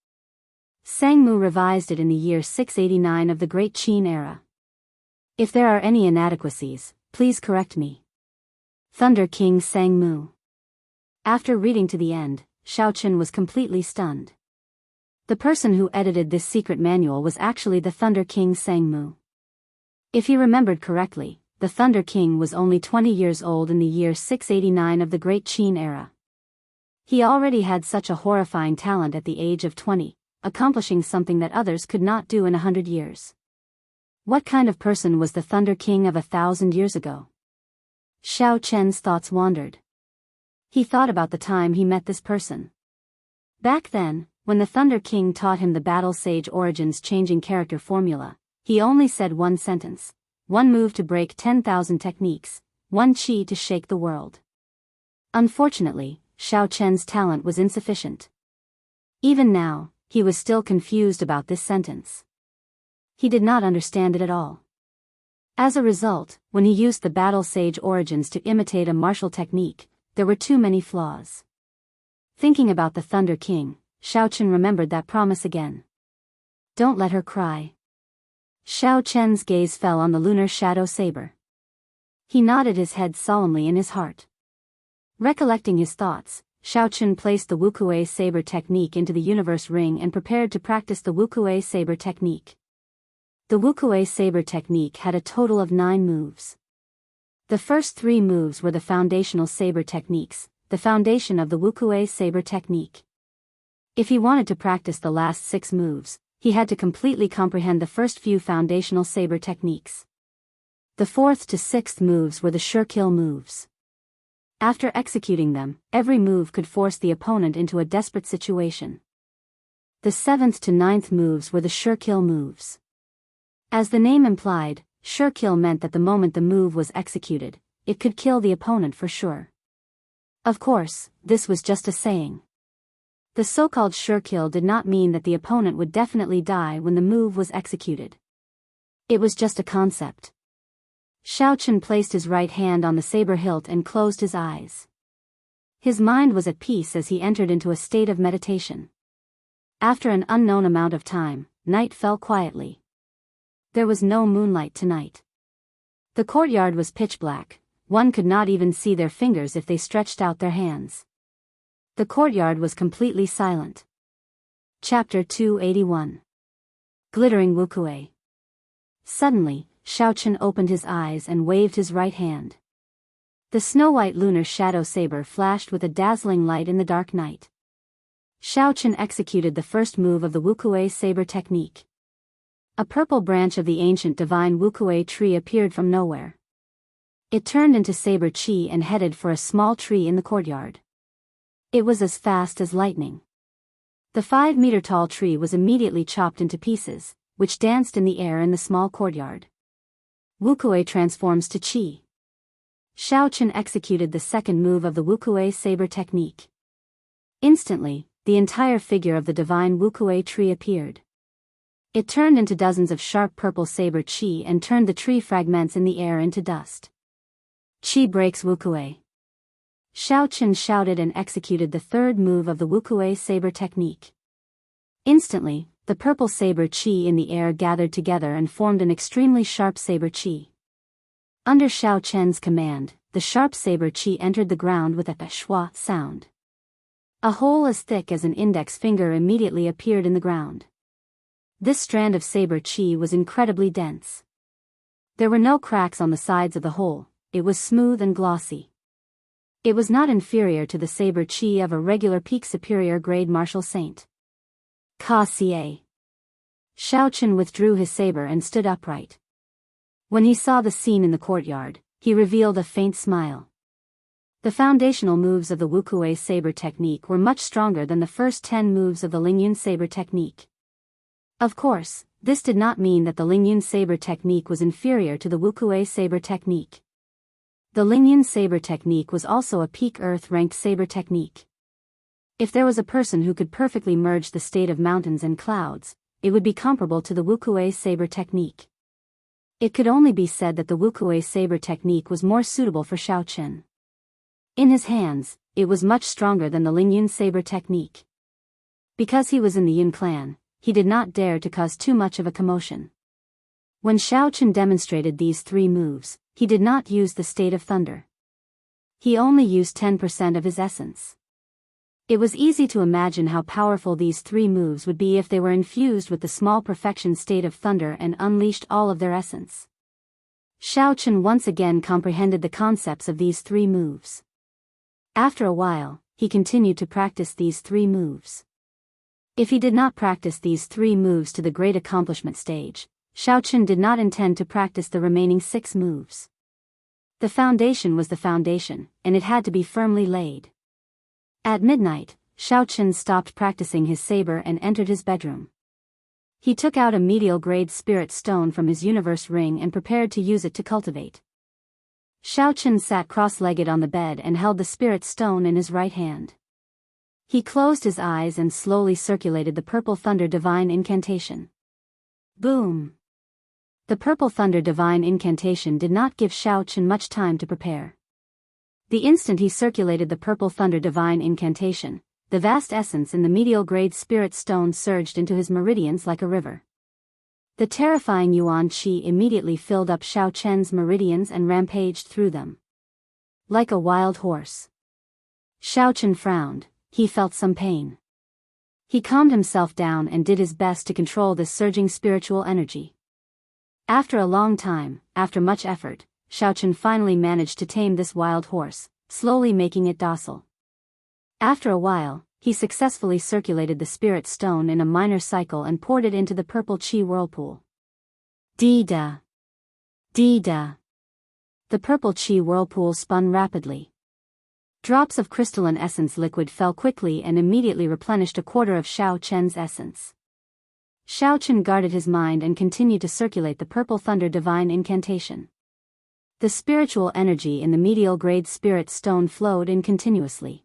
Sangmu revised it in the year 689 of the Great Qin era. If there are any inadequacies, please correct me. Thunder King Sangmu. After reading to the end, Xiaochen was completely stunned. The person who edited this secret manual was actually the Thunder King Sangmu. If he remembered correctly, the Thunder King was only 20 years old in the year 689 of the Great Qin era. He already had such a horrifying talent at the age of 20, accomplishing something that others could not do in 100 years. What kind of person was the Thunder King of 1,000 years ago? Xiaochen's thoughts wandered. He thought about the time he met this person. Back then, when the Thunder King taught him the Battle Sage Origins changing character formula, he only said one sentence: one move to break 10,000 techniques, one chi to shake the world. Unfortunately, Xiaochen's talent was insufficient. Even now, he was still confused about this sentence. He did not understand it at all. As a result, when he used the Battle Sage Origins to imitate a martial technique, there were too many flaws. Thinking about the Thunder King, Xiaochen remembered that promise again. Don't let her cry. Xiaochen's gaze fell on the lunar shadow saber. He nodded his head solemnly in his heart. Recollecting his thoughts, Xiaochen placed the Wuxia saber technique into the universe ring and prepared to practice the Wuxia saber technique. The Wuxia saber technique had a total of 9 moves. The first 3 moves were the foundational saber techniques, the foundation of the Wuxia saber technique. If he wanted to practice the last 6 moves, he had to completely comprehend the first few foundational saber techniques. The 4th to 6th moves were the sure kill moves. After executing them, every move could force the opponent into a desperate situation. The 7th to 9th moves were the sure kill moves. As the name implied, sure kill meant that the moment the move was executed, it could kill the opponent for sure. Of course, this was just a saying. The so-called sure kill did not mean that the opponent would definitely die when the move was executed. It was just a concept. Xiaochen placed his right hand on the saber hilt and closed his eyes. His mind was at peace as he entered into a state of meditation. After an unknown amount of time, night fell quietly. There was no moonlight tonight. The courtyard was pitch black, one could not even see their fingers if they stretched out their hands. The courtyard was completely silent. Chapter 281. Glittering Wuxia. Suddenly, Xiaochen opened his eyes and waved his right hand. The snow-white lunar shadow saber flashed with a dazzling light in the dark night. Xiaochen executed the first move of the Wuxia saber technique. A purple branch of the ancient divine Wuxia tree appeared from nowhere. It turned into saber chi and headed for a small tree in the courtyard. It was as fast as lightning. The 5-meter-tall tree was immediately chopped into pieces, which danced in the air in the small courtyard. Wukuei transforms to qi. Xiaochen executed the second move of the Wukuei saber technique. Instantly, the entire figure of the divine Wukuei tree appeared. It turned into dozens of sharp purple saber qi and turned the tree fragments in the air into dust. Qi breaks Wukuei. Xiaochen shouted and executed the third move of the Wukuei saber technique. Instantly, the purple saber qi in the air gathered together and formed an extremely sharp saber qi. Under Xiaochen's command, the sharp saber qi entered the ground with a shua sound. A hole as thick as an index finger immediately appeared in the ground. This strand of saber qi was incredibly dense. There were no cracks on the sides of the hole, it was smooth and glossy. It was not inferior to the saber qi of a regular peak superior grade martial saint. Ka-ca. Xiaochen withdrew his saber and stood upright. When he saw the scene in the courtyard, he revealed a faint smile. The foundational moves of the Wukuei saber technique were much stronger than the first 10 moves of the Lingyun saber technique. Of course, this did not mean that the Lingyun saber technique was inferior to the Wukuei saber technique. The Lingyun saber technique was also a peak earth-ranked saber technique. If there was a person who could perfectly merge the state of mountains and clouds, it would be comparable to the Wukuei saber technique. It could only be said that the Wukuei saber technique was more suitable for Xiaochen. In his hands, it was much stronger than the Lingyun saber technique. Because he was in the Yun clan, he did not dare to cause too much of a commotion. When Xiaochen demonstrated these 3 moves, he did not use the state of thunder. He only used 10% of his essence. It was easy to imagine how powerful these 3 moves would be if they were infused with the small perfection state of thunder and unleashed all of their essence. Xiaochen once again comprehended the concepts of these 3 moves. After a while, he continued to practice these 3 moves. If he did not practice these 3 moves to the great accomplishment stage, Xiaochen did not intend to practice the remaining 6 moves. The foundation was the foundation, and it had to be firmly laid. At midnight, Xiaochen stopped practicing his saber and entered his bedroom. He took out a medial-grade spirit stone from his universe ring and prepared to use it to cultivate. Xiaochen sat cross-legged on the bed and held the spirit stone in his right hand. He closed his eyes and slowly circulated the purple thunder divine incantation. Boom! The purple thunder divine incantation did not give Xiaochen much time to prepare. The instant he circulated the purple thunder divine incantation, the vast essence in the medial grade spirit stone surged into his meridians like a river. The terrifying Yuan Qi immediately filled up Xiaochen's meridians and rampaged through them. Like a wild horse. Xiaochen frowned, he felt some pain. He calmed himself down and did his best to control this surging spiritual energy. After a long time, after much effort, Xiaochen finally managed to tame this wild horse, slowly making it docile. After a while, he successfully circulated the spirit stone in a minor cycle and poured it into the purple qi whirlpool. Dee-da! Dee-da! The purple qi whirlpool spun rapidly. Drops of crystalline essence liquid fell quickly and immediately replenished a quarter of Xiaochen's essence. Xiaochen guarded his mind and continued to circulate the purple thunder divine incantation. The spiritual energy in the medial grade spirit stone flowed in continuously.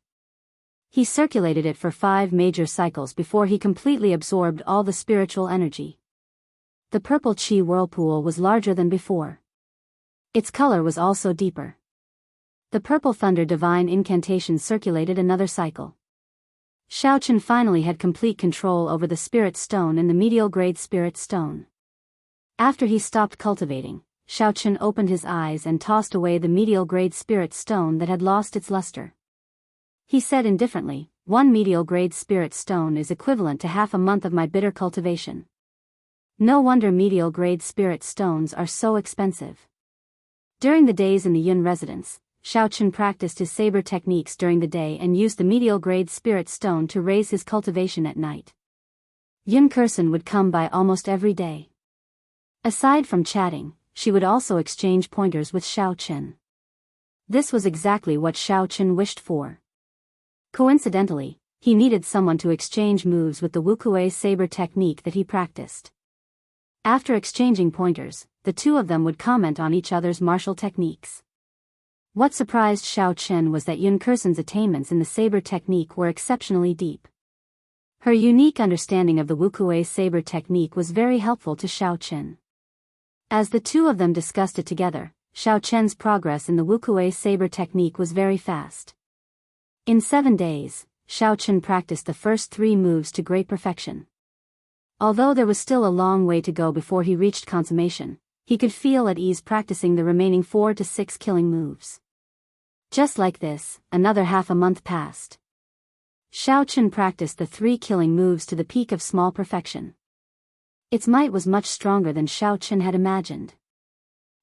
He circulated it for 5 major cycles before he completely absorbed all the spiritual energy. The purple qi whirlpool was larger than before. Its color was also deeper. The purple thunder divine incantation circulated another cycle. Xiaochen finally had complete control over the spirit stone and the medial grade spirit stone. After he stopped cultivating, Xiaochen opened his eyes and tossed away the medial grade spirit stone that had lost its luster. He said indifferently, 1 medial grade spirit stone is equivalent to half a month of my bitter cultivation. No wonder medial grade spirit stones are so expensive. During the days in the Yun residence, Xiaochen practiced his saber techniques during the day and used the medial grade spirit stone to raise his cultivation at night. Yun Kursen would come by almost every day. Aside from chatting, she would also exchange pointers with Xiaochen. This was exactly what Xiaochen wished for. Coincidentally, he needed someone to exchange moves with the Wukuei saber technique that he practiced. After exchanging pointers, the two of them would comment on each other's martial techniques. What surprised Xiao Chen was that Yun Kursen's attainments in the saber technique were exceptionally deep. Her unique understanding of the Wuxia saber technique was very helpful to Xiao Chen. As the two of them discussed it together, Xiao Chen's progress in the Wuxia saber technique was very fast. In 7 days, Xiao Chen practiced the first 3 moves to great perfection. Although there was still a long way to go before he reached consummation, he could feel at ease practicing the remaining 4 to 6 killing moves. Just like this, another half a month passed. Xiao Chen practiced the 3 killing moves to the peak of small perfection. Its might was much stronger than Xiao Chen had imagined.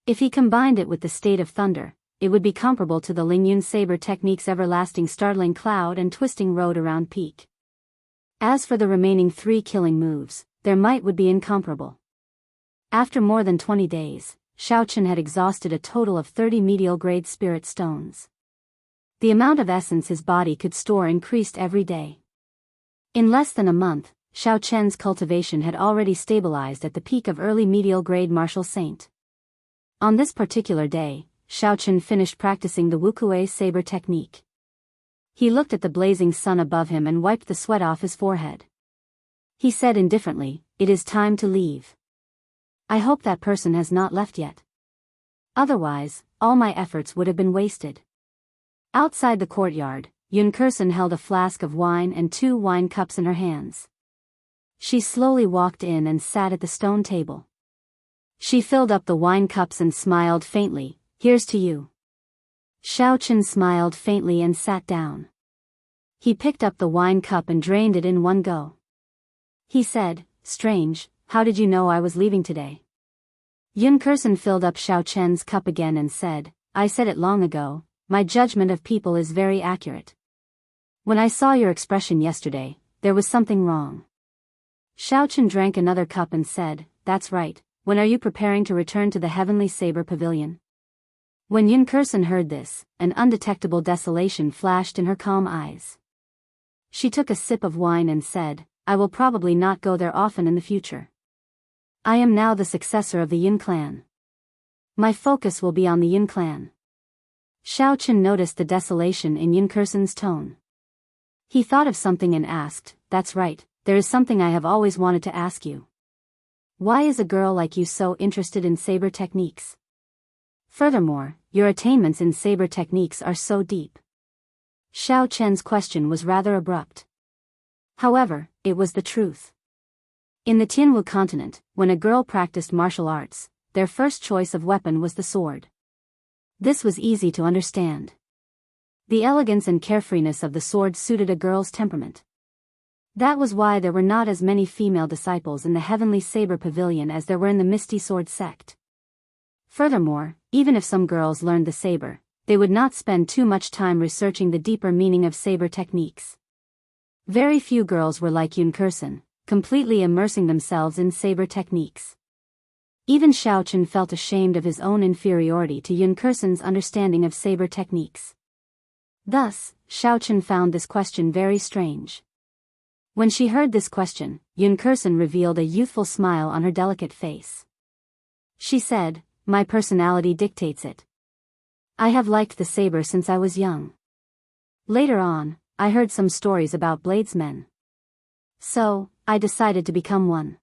If he combined it with the state of thunder, it would be comparable to the Lingyun saber technique's everlasting startling cloud and twisting road around peak. As for the remaining 3 killing moves, their might would be incomparable. After more than 20 days, Xiao Chen had exhausted a total of 30 medial grade spirit stones. The amount of essence his body could store increased every day. In less than a month, Xiao Chen's cultivation had already stabilized at the peak of early medial grade martial saint. On this particular day, Xiao Chen finished practicing the Wuxia saber technique. He looked at the blazing sun above him and wiped the sweat off his forehead. He said indifferently, "It is time to leave. I hope that person has not left yet. Otherwise, all my efforts would have been wasted." Outside the courtyard, Yun Kursen held a flask of wine and 2 wine cups in her hands. She slowly walked in and sat at the stone table. She filled up the wine cups and smiled faintly, "Here's to you." Xiao Chen smiled faintly and sat down. He picked up the wine cup and drained it in one go. He said, "Strange, how did you know I was leaving today?" Yun Kursen filled up Xiao Chen's cup again and said, "I said it long ago, my judgment of people is very accurate. When I saw your expression yesterday, there was something wrong." Xiao Chen drank another cup and said, "That's right, when are you preparing to return to the Heavenly Saber Pavilion?" When Yun Kursen heard this, an undetectable desolation flashed in her calm eyes. She took a sip of wine and said, "I will probably not go there often in the future. I am now the successor of the Yin clan. My focus will be on the Yin clan." Xiao Chen noticed the desolation in Yun Kursen's tone. He thought of something and asked, "That's right, there is something I have always wanted to ask you. Why is a girl like you so interested in saber techniques? Furthermore, your attainments in saber techniques are so deep." Xiao Chen's question was rather abrupt. However, it was the truth. In the Tianwu continent, when a girl practiced martial arts, their first choice of weapon was the sword. This was easy to understand. The elegance and carefreeness of the sword suited a girl's temperament. That was why there were not as many female disciples in the Heavenly Saber Pavilion as there were in the Misty Sword sect. Furthermore, even if some girls learned the saber, they would not spend too much time researching the deeper meaning of saber techniques. Very few girls were like Yun Kursen, completely immersing themselves in saber techniques. Even Xiao Chen felt ashamed of his own inferiority to Yun Kursen's understanding of saber techniques. Thus, Xiao Chen found this question very strange. When she heard this question, Yun Kursen revealed a youthful smile on her delicate face. She said, "My personality dictates it. I have liked the saber since I was young. Later on, I heard some stories about bladesmen. So, I decided to become one.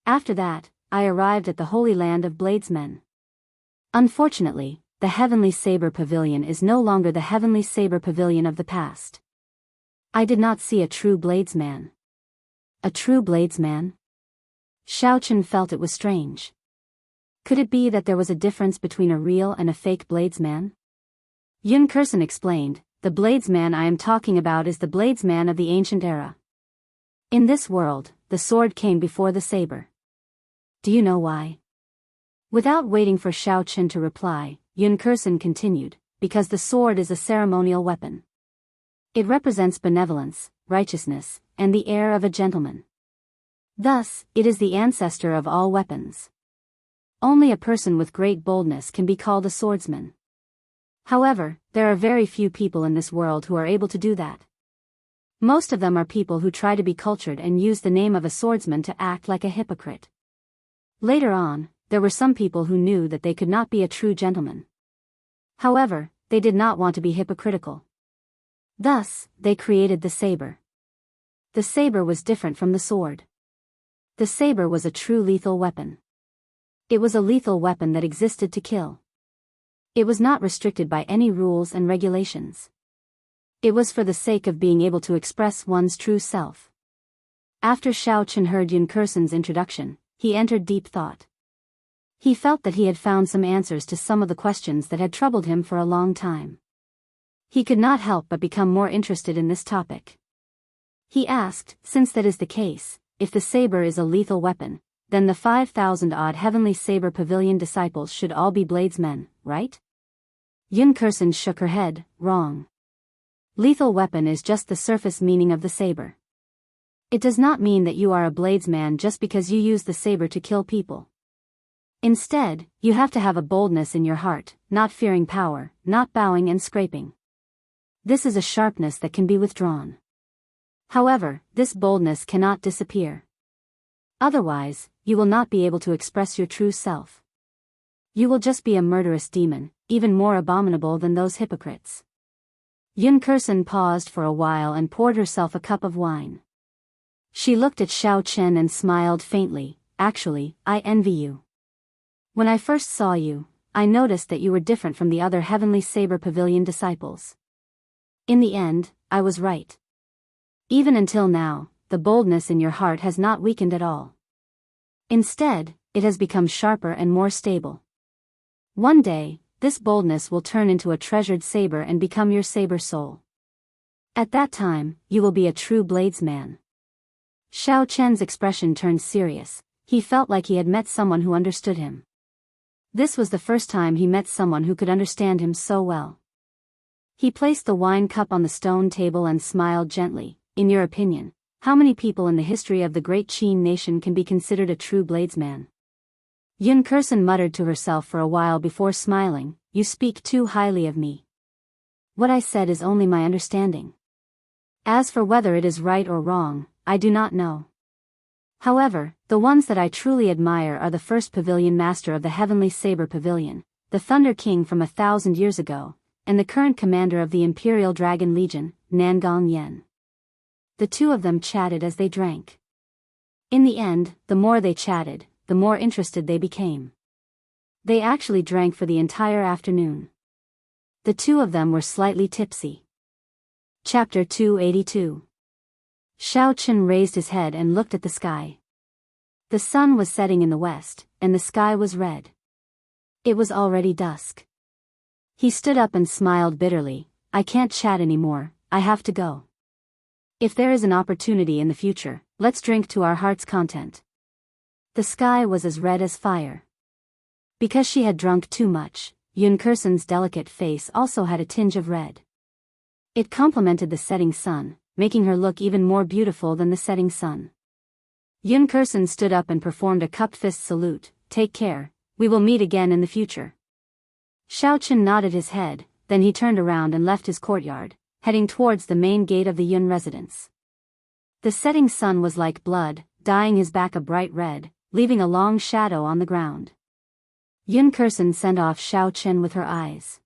After that, I arrived at the Holy Land of Bladesmen. Unfortunately, the Heavenly Saber Pavilion is no longer the Heavenly Saber Pavilion of the past. I did not see a true bladesman." A true bladesman? Xiao Chen felt it was strange. Could it be that there was a difference between a real and a fake bladesman? Yun Kursen explained, "The bladesman I am talking about is the bladesman of the ancient era. In this world, the sword came before the saber. Do you know why?" Without waiting for Xiao Chen to reply, Yun Kursen continued, "Because the sword is a ceremonial weapon. It represents benevolence, righteousness, and the air of a gentleman. Thus, it is the ancestor of all weapons. Only a person with great boldness can be called a swordsman. However, there are very few people in this world who are able to do that. Most of them are people who try to be cultured and use the name of a swordsman to act like a hypocrite. Later on, there were some people who knew that they could not be a true gentleman. However, they did not want to be hypocritical. Thus, they created the saber. The saber was different from the sword. The saber was a true lethal weapon. It was a lethal weapon that existed to kill. It was not restricted by any rules and regulations. It was for the sake of being able to express one's true self. After Xiao Chen heard Yun Kursen's introduction, he entered deep thought. He felt that he had found some answers to some of the questions that had troubled him for a long time. He could not help but become more interested in this topic. He asked, since that is the case, if the saber is a lethal weapon, then the 5,000-odd Heavenly Saber Pavilion disciples should all be bladesmen, right? Yun Kursen shook her head, wrong. Lethal weapon is just the surface meaning of the saber. It does not mean that you are a bladesman just because you use the saber to kill people. Instead, you have to have a boldness in your heart, not fearing power, not bowing and scraping. This is a sharpness that can be withdrawn. However, this boldness cannot disappear. Otherwise, you will not be able to express your true self. You will just be a murderous demon, even more abominable than those hypocrites. Yun Kursen paused for a while and poured herself a cup of wine. She looked at Xiao Chen and smiled faintly. Actually, I envy you. When I first saw you, I noticed that you were different from the other Heavenly Saber Pavilion disciples. In the end, I was right. Even until now, the boldness in your heart has not weakened at all. Instead, it has become sharper and more stable. One day, this boldness will turn into a treasured saber and become your saber soul. At that time, you will be a true bladesman. Xiao Chen's expression turned serious. He felt like he had met someone who understood him. This was the first time he met someone who could understand him so well. He placed the wine cup on the stone table and smiled gently. In your opinion, how many people in the history of the great Qin nation can be considered a true bladesman? Yun Kursen muttered to herself for a while before smiling. You speak too highly of me. What I said is only my understanding. As for whether it is right or wrong, I do not know. However, the ones that I truly admire are the first pavilion master of the Heavenly Saber Pavilion, the Thunder King from 1,000 years ago, and the current commander of the Imperial Dragon Legion, Nangong Yen. The two of them chatted as they drank. In the end, the more they chatted, the more interested they became. They actually drank for the entire afternoon. The two of them were slightly tipsy. Chapter 282. Xiao Chen raised his head and looked at the sky. The sun was setting in the west, and the sky was red. It was already dusk. He stood up and smiled bitterly. I can't chat anymore, I have to go. If there is an opportunity in the future, let's drink to our heart's content. The sky was as red as fire. Because she had drunk too much, Yun Kursen's delicate face also had a tinge of red. It complemented the setting sun, making her look even more beautiful than the setting sun. Yun Kursen stood up and performed a cupped fist salute. Take care, we will meet again in the future. Xiao Chen nodded his head, then he turned around and left his courtyard, heading towards the main gate of the Yun residence. The setting sun was like blood, dyeing his back a bright red, leaving a long shadow on the ground. Yun Kursen sent off Xiao Chen with her eyes.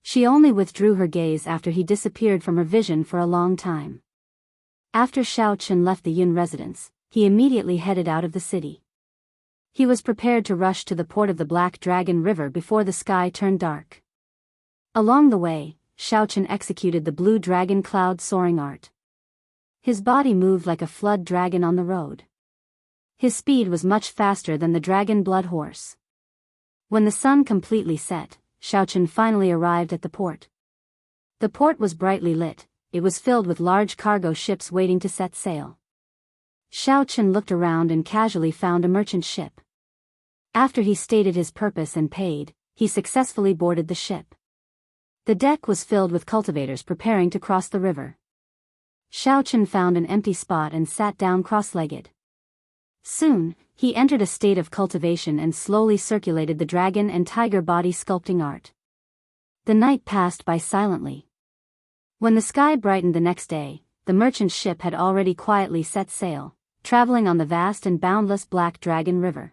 She only withdrew her gaze after he disappeared from her vision for a long time. After Xiao Chen left the Yun residence, he immediately headed out of the city. He was prepared to rush to the port of the Black Dragon River before the sky turned dark. Along the way, Xiao Chen executed the blue dragon cloud soaring art. His body moved like a flood dragon on the road. His speed was much faster than the dragon blood horse. When the sun completely set, Xiao Chen finally arrived at the port. The port was brightly lit. It was filled with large cargo ships waiting to set sail. Xiao Chen looked around and casually found a merchant ship. After he stated his purpose and paid, he successfully boarded the ship. The deck was filled with cultivators preparing to cross the river. Xiao Chen found an empty spot and sat down cross-legged. Soon, he entered a state of cultivation and slowly circulated the dragon and tiger body sculpting art. The night passed by silently. When the sky brightened the next day, the merchant ship had already quietly set sail, traveling on the vast and boundless Black Dragon River.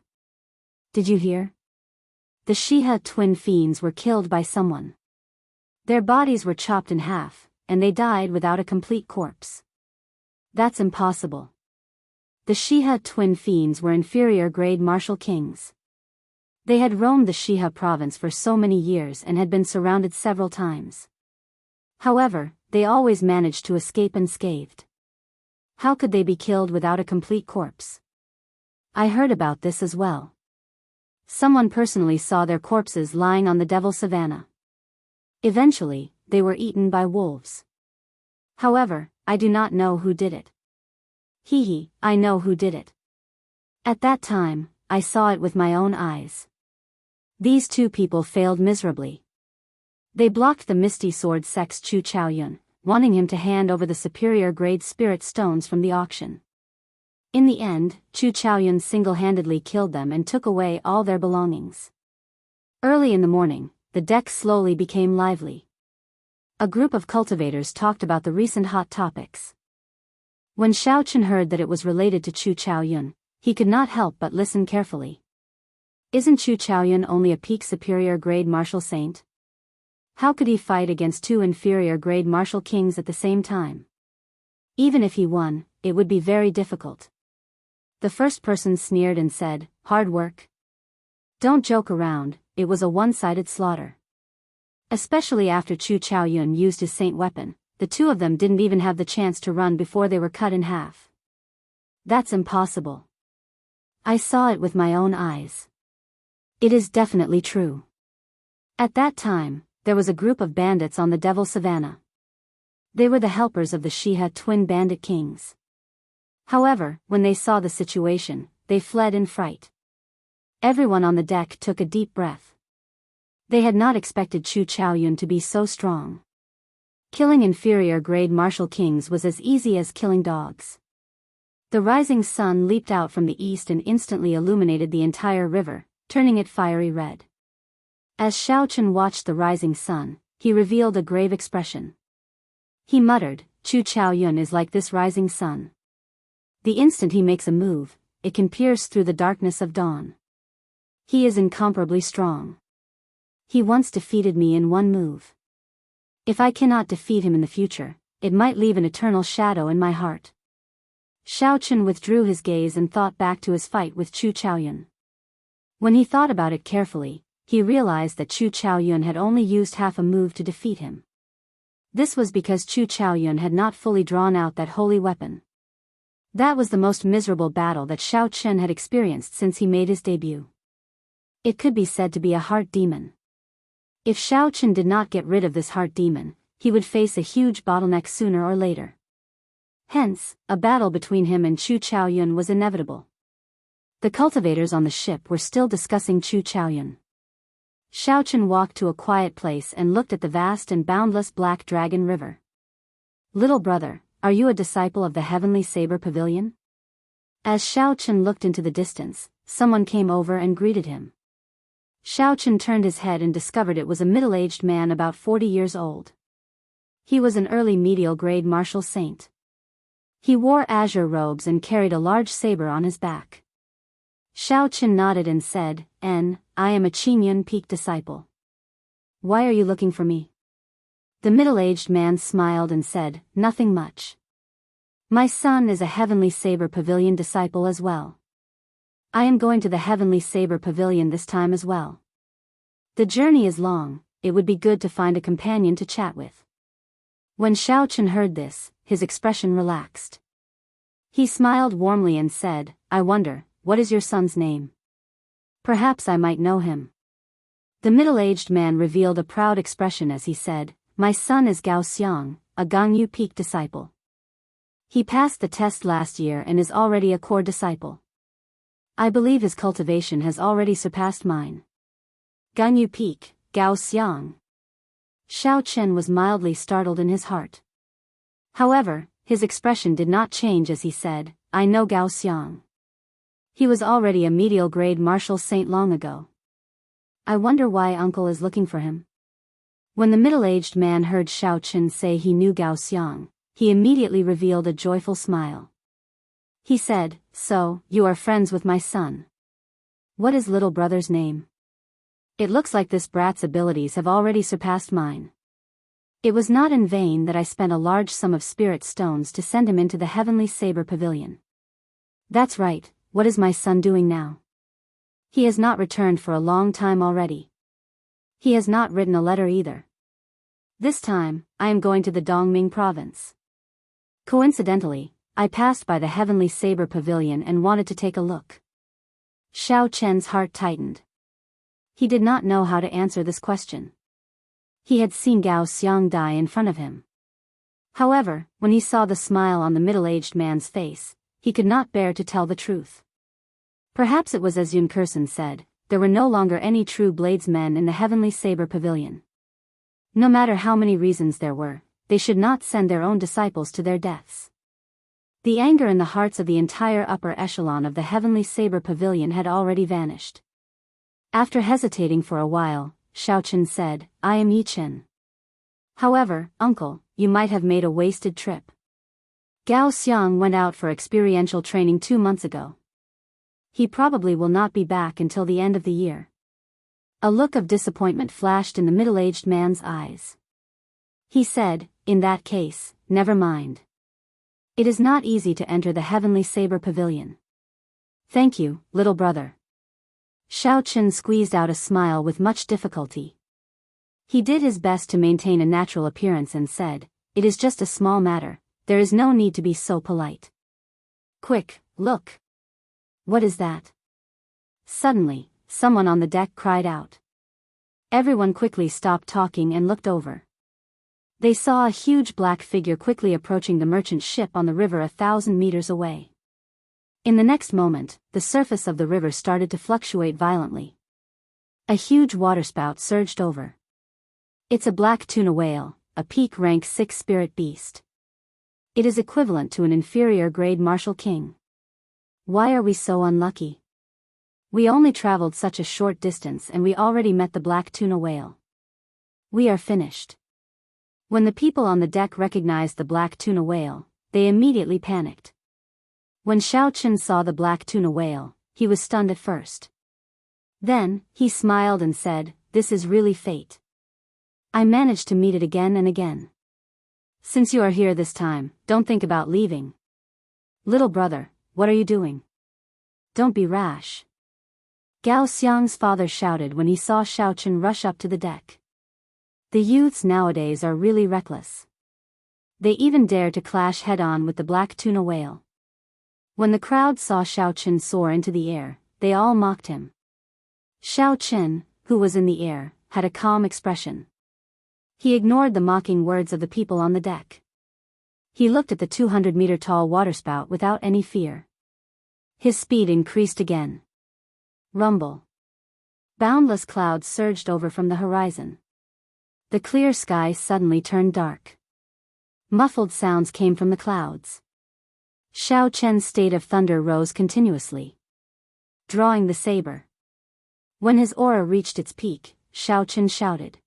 Did you hear? The Shiha twin fiends were killed by someone. Their bodies were chopped in half, and they died without a complete corpse. That's impossible. The Shiha twin fiends were inferior grade martial kings. They had roamed the Shiha province for so many years and had been surrounded several times. However, they always managed to escape unscathed. How could they be killed without a complete corpse? I heard about this as well. Someone personally saw their corpses lying on the Devil Savannah. Eventually, they were eaten by wolves. However, I do not know who did it. I know who did it. At that time, I saw it with my own eyes. These two people failed miserably. They blocked the Misty Sword Sect's Chu Chaoyun, wanting him to hand over the superior grade spirit stones from the auction. In the end, Chu Chaoyun single-handedly killed them and took away all their belongings. Early in the morning, the deck slowly became lively. A group of cultivators talked about the recent hot topics. When Xiaochen heard that it was related to Chu Chaoyun, he could not help but listen carefully. Isn't Chu Chaoyun only a peak superior grade martial saint? How could he fight against two inferior grade martial kings at the same time? Even if he won, it would be very difficult. The first person sneered and said, "Hard work? Don't joke around, it was a one-sided slaughter." Especially after Chu Chaoyun used his saint weapon, the two of them didn't even have the chance to run before they were cut in half. That's impossible. I saw it with my own eyes. It is definitely true. At that time, there was a group of bandits on the Devil Savannah. They were the helpers of the Shiha twin bandit kings. However, when they saw the situation, they fled in fright. Everyone on the deck took a deep breath. They had not expected Chu Chaoyun to be so strong. Killing inferior grade martial kings was as easy as killing dogs. The rising sun leaped out from the east and instantly illuminated the entire river, turning it fiery red. As Xiaochen watched the rising sun, he revealed a grave expression. He muttered, "Chu Chaoyun is like this rising sun. The instant he makes a move, it can pierce through the darkness of dawn. He is incomparably strong. He once defeated me in one move. If I cannot defeat him in the future, it might leave an eternal shadow in my heart." Xiaochen withdrew his gaze and thought back to his fight with Chu Chaoyun. When he thought about it carefully, he realized that Chu Chaoyun had only used half a move to defeat him. This was because Chu Chaoyun had not fully drawn out that holy weapon. That was the most miserable battle that Xiaochen had experienced since he made his debut. It could be said to be a heart demon. If Xiaochen did not get rid of this heart demon, he would face a huge bottleneck sooner or later. Hence, a battle between him and Chu Chaoyun was inevitable. The cultivators on the ship were still discussing Chu Chaoyun. Xiaochen walked to a quiet place and looked at the vast and boundless Black Dragon River. "Little brother, are you a disciple of the Heavenly Saber Pavilion?" As Xiaochen looked into the distance, someone came over and greeted him. Xiaochen turned his head and discovered it was a middle-aged man about 40 years old. He was an early medial grade martial saint. He wore azure robes and carried a large saber on his back. Xiaochen nodded and said, I am a Qingyun Peak disciple. Why are you looking for me?" The middle-aged man smiled and said, "Nothing much. My son is a Heavenly Saber Pavilion disciple as well. I am going to the Heavenly Saber Pavilion this time as well. The journey is long, it would be good to find a companion to chat with." When Xiaochen heard this, his expression relaxed. He smiled warmly and said, "I wonder, what is your son's name? Perhaps I might know him." The middle-aged man revealed a proud expression as he said, "My son is Gao Xiang, a Gangyu Peak disciple. He passed the test last year and is already a core disciple. I believe his cultivation has already surpassed mine." Gangyu Peak, Gao Xiang. Xiaochen was mildly startled in his heart. However, his expression did not change as he said, "I know Gao Xiang. He was already a medial grade martial saint long ago. I wonder why uncle is looking for him." When the middle-aged man heard Xiaochen say he knew Gao Xiang, he immediately revealed a joyful smile. He said, "So, you are friends with my son. What is little brother's name? It looks like this brat's abilities have already surpassed mine. It was not in vain that I spent a large sum of spirit stones to send him into the heavenly saber pavilion. That's right, what is my son doing now? He has not returned for a long time already. He has not written a letter either. This time, I am going to the Dongming province. Coincidentally, I passed by the heavenly saber pavilion and wanted to take a look. Xiao Chen's heart tightened. He did not know how to answer this question. He had seen Gao Xiang die in front of him. However, when he saw the smile on the middle-aged man's face, he could not bear to tell the truth. Perhaps it was as Yun Kursen said, there were no longer any true bladesmen in the heavenly saber pavilion. No matter how many reasons there were, they should not send their own disciples to their deaths. The anger in the hearts of the entire upper echelon of the heavenly saber pavilion had already vanished. After hesitating for a while, Xiao Chen said, I am Yi Chen. However, uncle, you might have made a wasted trip. Gao Xiang went out for experiential training 2 months ago. He probably will not be back until the end of the year. A look of disappointment flashed in the middle-aged man's eyes. He said, in that case, never mind. It is not easy to enter the heavenly saber pavilion. Thank you, little brother. Xiao Chen squeezed out a smile with much difficulty. He did his best to maintain a natural appearance and said, it is just a small matter, there is no need to be so polite. Quick, look. What is that? Suddenly, someone on the deck cried out. Everyone quickly stopped talking and looked over. They saw a huge black figure quickly approaching the merchant ship on the river 1,000 meters away. In the next moment, the surface of the river started to fluctuate violently. A huge waterspout surged over. It's a black tuna whale, a peak rank 6 spirit beast. It is equivalent to an inferior grade martial king. Why are we so unlucky? We only traveled such a short distance and we already met the black tuna whale. We are finished. When the people on the deck recognized the black tuna whale, they immediately panicked. When Xiao Chen saw the black tuna whale, he was stunned at first. Then, he smiled and said, this is really fate. I managed to meet it again and again. Since you are here this time, don't think about leaving. Little brother, what are you doing? Don't be rash. Gao Xiang's father shouted when he saw Xiao Chen rush up to the deck. The youths nowadays are really reckless. They even dare to clash head-on with the black tuna whale. When the crowd saw Xiao Chen soar into the air, they all mocked him. Xiao Chen, who was in the air, had a calm expression. He ignored the mocking words of the people on the deck. He looked at the 200-meter-tall waterspout without any fear. His speed increased again. Rumble. Boundless clouds surged over from the horizon. The clear sky suddenly turned dark. Muffled sounds came from the clouds. Xiao Chen's state of thunder rose continuously. Drawing the saber. When his aura reached its peak, Xiao Chen shouted.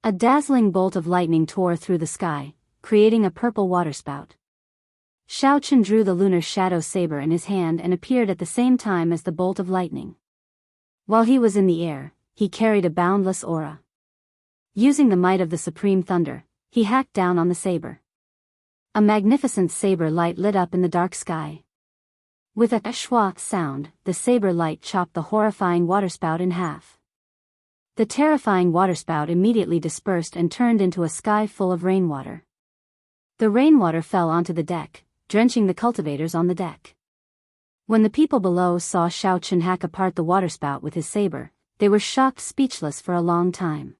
A dazzling bolt of lightning tore through the sky, creating a purple waterspout. Xiao Chen drew the lunar shadow saber in his hand and appeared at the same time as the bolt of lightning. While he was in the air, he carried a boundless aura. Using the might of the supreme thunder, he hacked down on the saber. A magnificent saber light lit up in the dark sky. With a schwa sound, the saber light chopped the horrifying waterspout in half. The terrifying waterspout immediately dispersed and turned into a sky full of rainwater. The rainwater fell onto the deck, drenching the cultivators on the deck. When the people below saw Xiao Chen hack apart the waterspout with his saber, they were shocked speechless for a long time.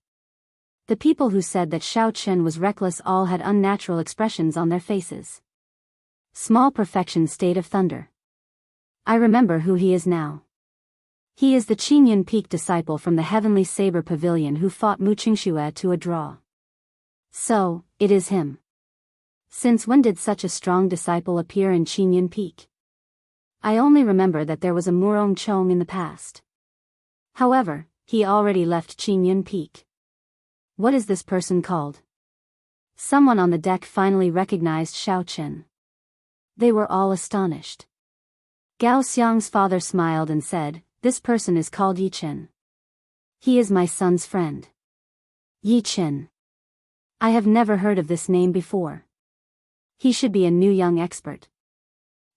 The people who said that Xiao Chen was reckless all had unnatural expressions on their faces. Small perfection state of thunder. I remember who he is now. He is the Qingyun Peak disciple from the Heavenly Saber Pavilion who fought Mu Qingxue to a draw. So, it is him. Since when did such a strong disciple appear in Qingyun Peak? I only remember that there was a Murong Chong in the past. However, he already left Qingyun Peak. What is this person called? Someone on the deck finally recognized Xiao Chen. They were all astonished. Gao Xiang's father smiled and said, this person is called Yi Chen. He is my son's friend. Yi Chen. I have never heard of this name before. He should be a new young expert.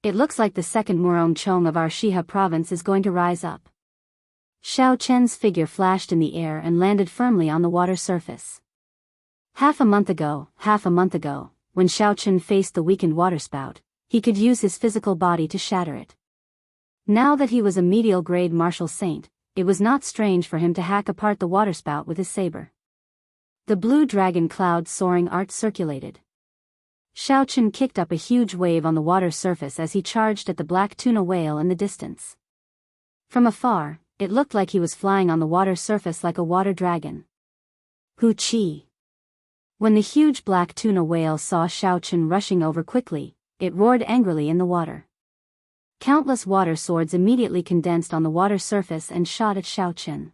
It looks like the second Murong Chong of our Shiha province is going to rise up. Xiao Chen's figure flashed in the air and landed firmly on the water surface. Half a month ago, when Xiao Chen faced the weakened waterspout, he could use his physical body to shatter it. Now that he was a medial-grade martial saint, it was not strange for him to hack apart the waterspout with his saber. The blue dragon cloud soaring art circulated. Xiao Chen kicked up a huge wave on the water surface as he charged at the black tuna whale in the distance. From afar, it looked like he was flying on the water surface like a water dragon. Hu Chi. When the huge black tuna whale saw Xiao Chen rushing over quickly, it roared angrily in the water. Countless water swords immediately condensed on the water surface and shot at Xiao Chen.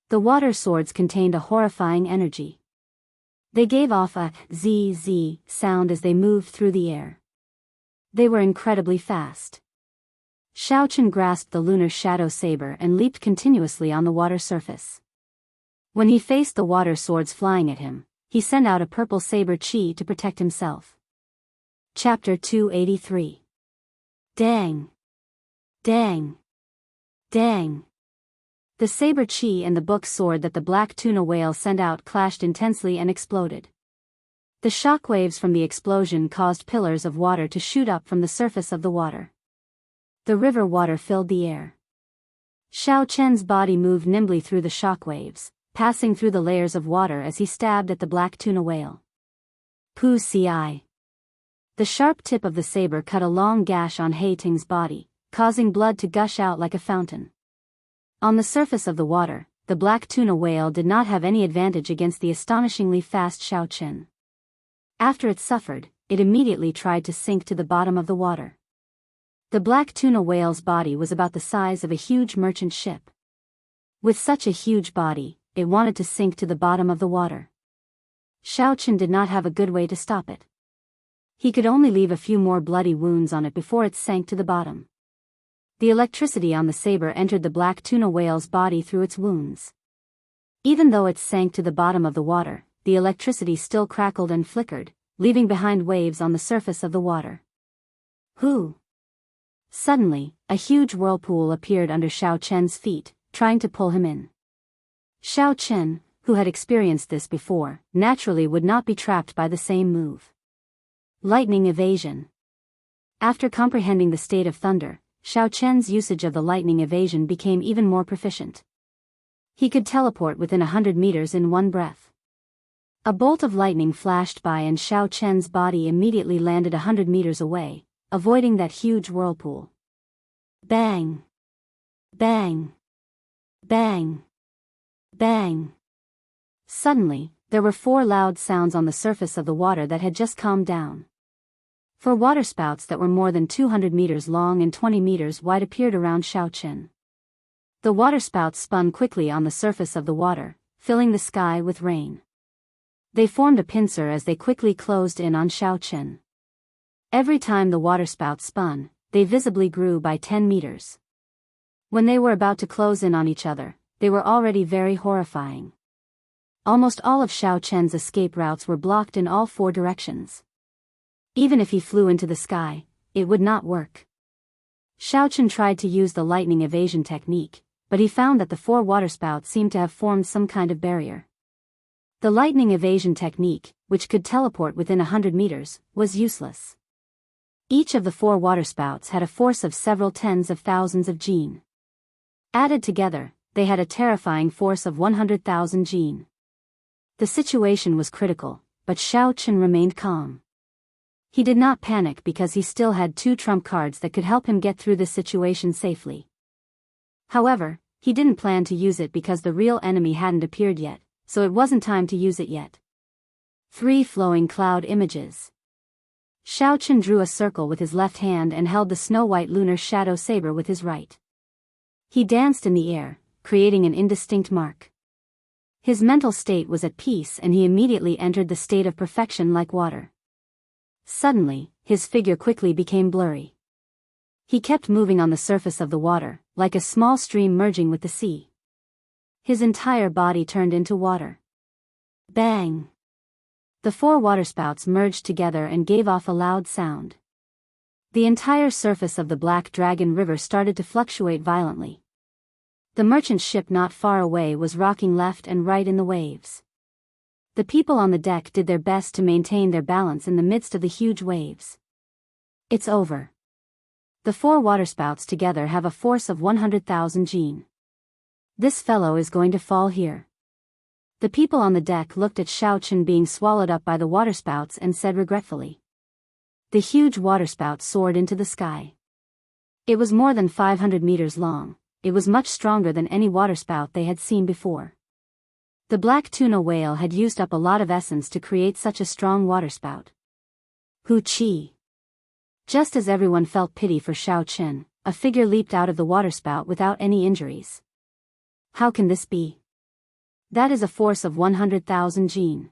The water swords contained a horrifying energy. They gave off a zzz sound as they moved through the air. They were incredibly fast. Xiao Chen grasped the lunar shadow saber and leaped continuously on the water surface. When he faced the water swords flying at him, he sent out a purple saber chi to protect himself. Chapter 283. Dang! Dang! Dang! The saber chi and the book sword that the black tuna whale sent out clashed intensely and exploded. The shockwaves from the explosion caused pillars of water to shoot up from the surface of the water. The river water filled the air. Xiao Chen's body moved nimbly through the shockwaves, passing through the layers of water as he stabbed at the black tuna whale. Pu Ci. The sharp tip of the saber cut a long gash on Hei Ting's body, causing blood to gush out like a fountain. On the surface of the water, the black tuna whale did not have any advantage against the astonishingly fast Xiao Chen. After it suffered, it immediately tried to sink to the bottom of the water. The black tuna whale's body was about the size of a huge merchant ship. With such a huge body, it wanted to sink to the bottom of the water. Xiao Chen did not have a good way to stop it. He could only leave a few more bloody wounds on it before it sank to the bottom. The electricity on the saber entered the black tuna whale's body through its wounds. Even though it sank to the bottom of the water, the electricity still crackled and flickered, leaving behind waves on the surface of the water. Who? Suddenly, a huge whirlpool appeared under Xiao Chen's feet, trying to pull him in. Xiao Chen, who had experienced this before, naturally would not be trapped by the same move. Lightning evasion. After comprehending the state of thunder, Xiao Chen's usage of the lightning evasion became even more proficient. He could teleport within 100 meters in one breath. A bolt of lightning flashed by and Xiao Chen's body immediately landed 100 meters away, avoiding that huge whirlpool. Bang! Bang! Bang! Bang! Suddenly, there were 4 loud sounds on the surface of the water that had just calmed down. 4 waterspouts that were more than 200 meters long and 20 meters wide appeared around Xiao Chen. The waterspouts spun quickly on the surface of the water, filling the sky with rain. They formed a pincer as they quickly closed in on Xiao Chen. Every time the waterspouts spun, they visibly grew by 10 meters. When they were about to close in on each other, they were already very horrifying. Almost all of Xiao Chen's escape routes were blocked in all 4 directions. Even if he flew into the sky, it would not work. Xiao Chen tried to use the lightning evasion technique, but he found that the 4 waterspouts seemed to have formed some kind of barrier. The lightning evasion technique, which could teleport within 100 meters, was useless. Each of the 4 waterspouts had a force of several tens of thousands of jin. Added together, they had a terrifying force of 100,000 jin. The situation was critical, but Xiao Chen remained calm. He did not panic because he still had 2 trump cards that could help him get through this situation safely. However, he didn't plan to use it because the real enemy hadn't appeared yet, so it wasn't time to use it yet. 3 flowing cloud images. Xiao Chen drew a circle with his left hand and held the snow-white lunar shadow saber with his right. He danced in the air, creating an indistinct mark. His mental state was at peace and he immediately entered the state of perfection like water. Suddenly, his figure quickly became blurry. He kept moving on the surface of the water, like a small stream merging with the sea. His entire body turned into water. Bang! The 4 waterspouts merged together and gave off a loud sound. The entire surface of the Black Dragon River started to fluctuate violently. The merchant ship not far away was rocking left and right in the waves. The people on the deck did their best to maintain their balance in the midst of the huge waves. It's over. The 4 waterspouts together have a force of 100,000 jin. This fellow is going to fall here. The people on the deck looked at Xiao Chen being swallowed up by the waterspouts and said regretfully. The huge waterspout soared into the sky. It was more than 500 meters long. It was much stronger than any waterspout they had seen before. The black tuna whale had used up a lot of essence to create such a strong waterspout. Hu Chi. Just as everyone felt pity for Xiao Chen, a figure leaped out of the waterspout without any injuries. How can this be? That is a force of 100,000 jin.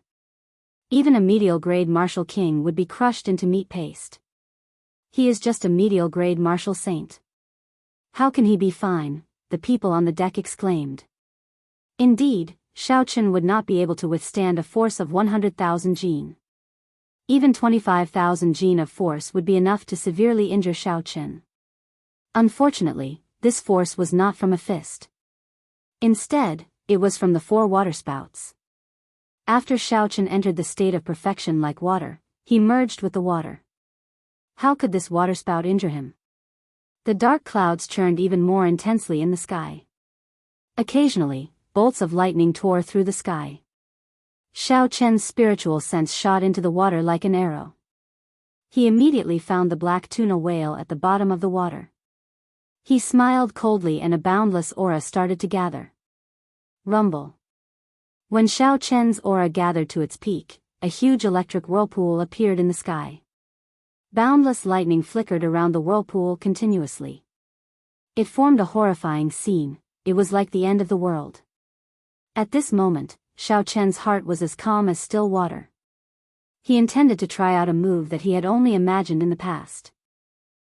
Even a medial-grade martial king would be crushed into meat paste. He is just a medial-grade martial saint. How can he be fine? The people on the deck exclaimed. Indeed, Xiao Chen would not be able to withstand a force of 100,000 jin. Even 25,000 jin of force would be enough to severely injure Xiao Chen. Unfortunately, this force was not from a fist. Instead, it was from the 4 waterspouts. After Xiao Chen entered the state of perfection like water, he merged with the water. How could this waterspout injure him? The dark clouds churned even more intensely in the sky. Occasionally, bolts of lightning tore through the sky. Xiao Chen's spiritual sense shot into the water like an arrow. He immediately found the black tuna whale at the bottom of the water. He smiled coldly and a boundless aura started to gather. Rumble. When Xiao Chen's aura gathered to its peak, a huge electric whirlpool appeared in the sky. Boundless lightning flickered around the whirlpool continuously. It formed a horrifying scene. It was like the end of the world. At this moment, Xiao Chen's heart was as calm as still water. He intended to try out a move that he had only imagined in the past.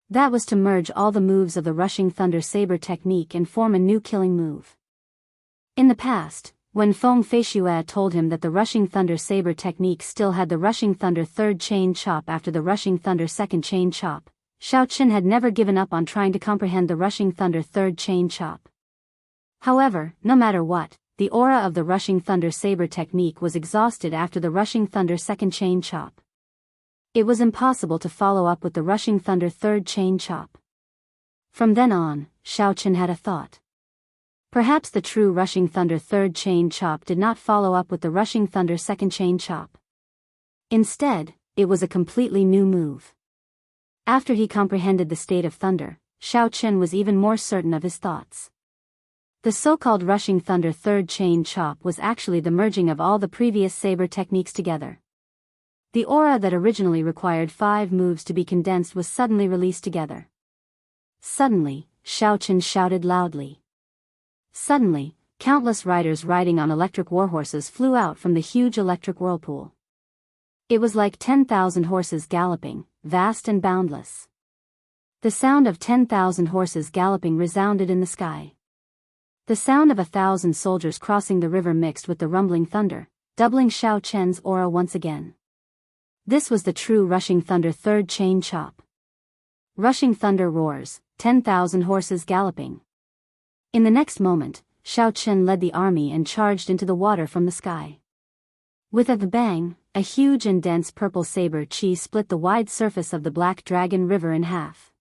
That was to merge all the moves of the Rushing Thunder Saber technique and form a new killing move. In the past, when Feng Feishue told him that the Rushing Thunder Saber technique still had the Rushing Thunder Third Chain Chop after the Rushing Thunder Second Chain Chop, Xiao Chen had never given up on trying to comprehend the Rushing Thunder Third Chain Chop. However, no matter what, the aura of the Rushing Thunder Saber technique was exhausted after the Rushing Thunder Second Chain Chop. It was impossible to follow up with the Rushing Thunder Third Chain Chop. From then on, Xiao Chen had a thought. Perhaps the true Rushing Thunder Third Chain Chop did not follow up with the Rushing Thunder Second Chain Chop. Instead, it was a completely new move. After he comprehended the state of thunder, Xiao Chen was even more certain of his thoughts. The so-called Rushing Thunder Third Chain Chop was actually the merging of all the previous saber techniques together. The aura that originally required 5 moves to be condensed was suddenly released together. Suddenly, Xiao Chen shouted loudly. Suddenly, countless riders riding on electric warhorses flew out from the huge electric whirlpool. It was like 10,000 horses galloping, vast and boundless. The sound of 10,000 horses galloping resounded in the sky. The sound of 1,000 soldiers crossing the river mixed with the rumbling thunder, doubling Xiao Chen's aura once again. This was the true Rushing Thunder Third Chain Chop. Rushing thunder roars, 10,000 horses galloping. In the next moment, Xiao Chen led the army and charged into the water from the sky. With a bang, a huge and dense purple saber chi split the wide surface of the Black Dragon River in half.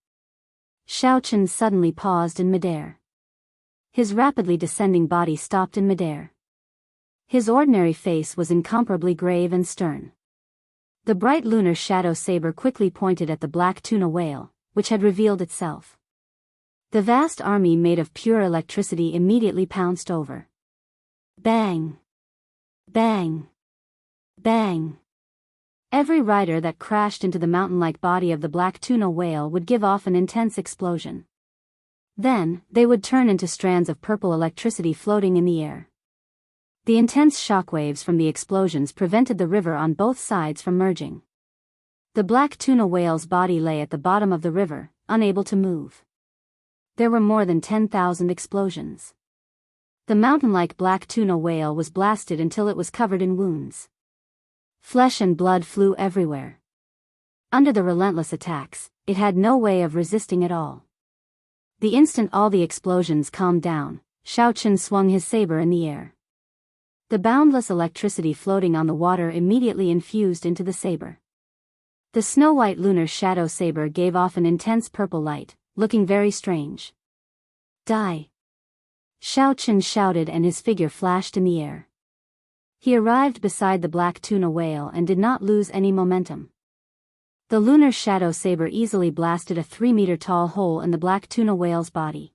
Xiao Chen suddenly paused in midair. His rapidly descending body stopped in midair. His ordinary face was incomparably grave and stern. The bright lunar shadow saber quickly pointed at the black tuna whale, which had revealed itself. The vast army made of pure electricity immediately pounced over. Bang! Bang! Bang! Every rider that crashed into the mountain-like body of the black tuna whale would give off an intense explosion. Then, they would turn into strands of purple electricity floating in the air. The intense shockwaves from the explosions prevented the river on both sides from merging. The black tuna whale's body lay at the bottom of the river, unable to move. There were more than 10,000 explosions. The mountain-like black tuna whale was blasted until it was covered in wounds. Flesh and blood flew everywhere. Under the relentless attacks, it had no way of resisting at all. The instant all the explosions calmed down, Xiaochen swung his saber in the air. The boundless electricity floating on the water immediately infused into the saber. The snow-white lunar shadow saber gave off an intense purple light, looking very strange. Die! Xiaochen shouted and his figure flashed in the air. He arrived beside the black tuna whale and did not lose any momentum. The lunar shadow saber easily blasted a 3-meter-tall hole in the black tuna whale's body.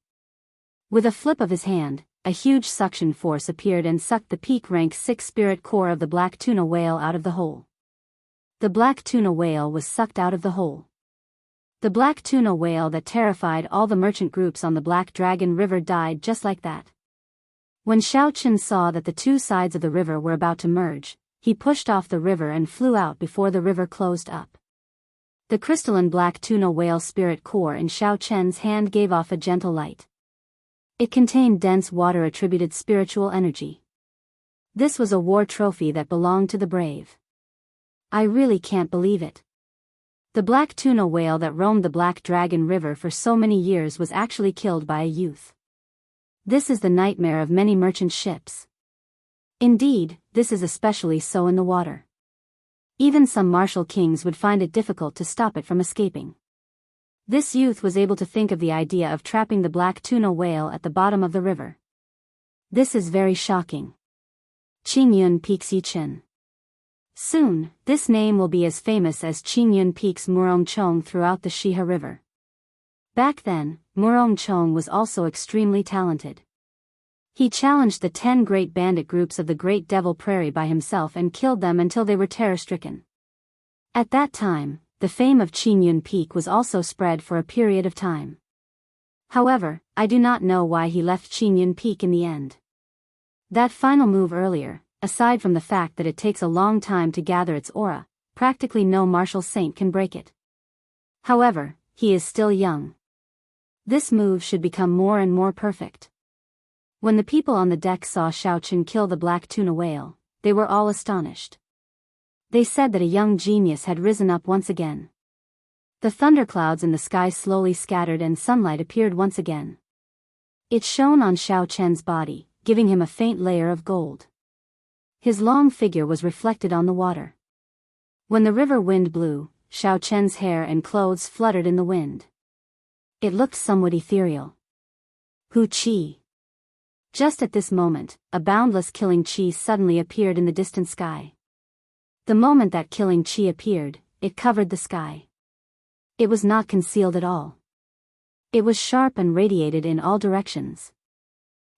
With a flip of his hand, a huge suction force appeared and sucked the peak rank 6 spirit core of the black tuna whale out of the hole. The black tuna whale was sucked out of the hole. The black tuna whale that terrified all the merchant groups on the Black Dragon River died just like that. When Xiaochen saw that the two sides of the river were about to merge, he pushed off the river and flew out before the river closed up. The crystalline black tuna whale spirit core in Xiaochen's hand gave off a gentle light. It contained dense water-attributed spiritual energy. This was a war trophy that belonged to the brave. I really can't believe it. The black tuna whale that roamed the Black Dragon River for so many years was actually killed by a youth. This is the nightmare of many merchant ships. Indeed, this is especially so in the water. Even some martial kings would find it difficult to stop it from escaping. This youth was able to think of the idea of trapping the black tuna whale at the bottom of the river. This is very shocking. Qingyun Peak Xichen. Soon, this name will be as famous as Qingyun Peak's Murong Chong throughout the Shihe River. Back then, Murong Chong was also extremely talented. He challenged the 10 great bandit groups of the Great Devil Prairie by himself and killed them until they were terror-stricken. At that time, the fame of Qingyun Peak was also spread for a period of time. However, I do not know why he left Qingyun Peak in the end. That final move earlier, aside from the fact that it takes a long time to gather its aura, practically no martial saint can break it. However, he is still young. This move should become more and more perfect. When the people on the deck saw Xiaochen kill the black tuna whale, they were all astonished. They said that a young genius had risen up once again. The thunderclouds in the sky slowly scattered and sunlight appeared once again. It shone on Xiaochen's body, giving him a faint layer of gold. His long figure was reflected on the water. When the river wind blew, Xiaochen's hair and clothes fluttered in the wind. It looked somewhat ethereal. Hu Qi. Just at this moment, a boundless killing chi suddenly appeared in the distant sky. The moment that killing chi appeared, it covered the sky. It was not concealed at all. It was sharp and radiated in all directions.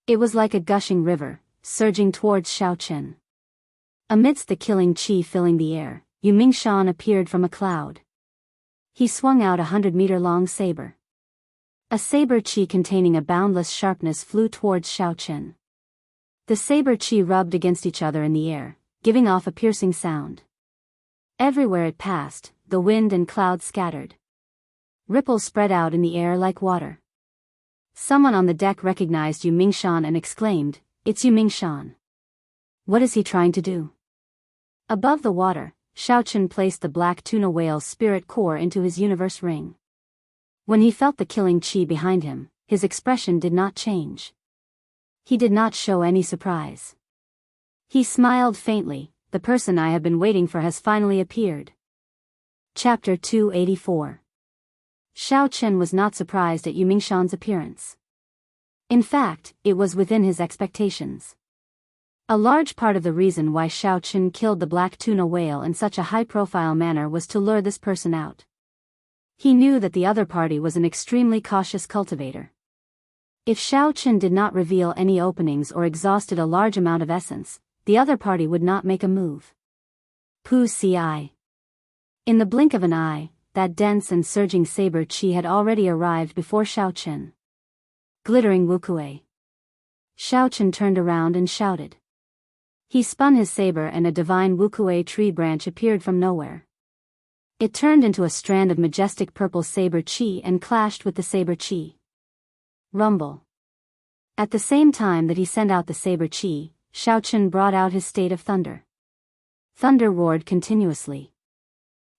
It was like a gushing river, surging towards Xiaochen. Amidst the killing chi filling the air, Yu Mingshan appeared from a cloud. He swung out 100-meter-long saber. A saber chi containing a boundless sharpness flew towards Xiaochen. The saber chi rubbed against each other in the air, giving off a piercing sound. Everywhere it passed, the wind and clouds scattered. Ripples spread out in the air like water. Someone on the deck recognized Yu Mingshan and exclaimed, "It's Yu Mingshan. What is he trying to do?" Above the water, Xiaochen placed the black tuna whale's spirit core into his universe ring. When he felt the killing chi behind him, his expression did not change. He did not show any surprise. He smiled faintly. The person I have been waiting for has finally appeared. Chapter 284. Xiaochen was not surprised at Yu Mingshan's appearance. In fact, it was within his expectations. A large part of the reason why Xiaochen killed the black tuna whale in such a high-profile manner was to lure this person out. He knew that the other party was an extremely cautious cultivator. If Xiaochen did not reveal any openings or exhausted a large amount of essence, the other party would not make a move. Pu Ci. In the blink of an eye, that dense and surging saber chi had already arrived before Xiaochen. Glittering Wukue. Xiaochen turned around and shouted. He spun his saber and a divine Wukue tree branch appeared from nowhere. It turned into a strand of majestic purple saber chi and clashed with the saber chi. rumble. At the same time that he sent out the saber chi, Shaochen brought out his state of thunder. Thunder roared continuously.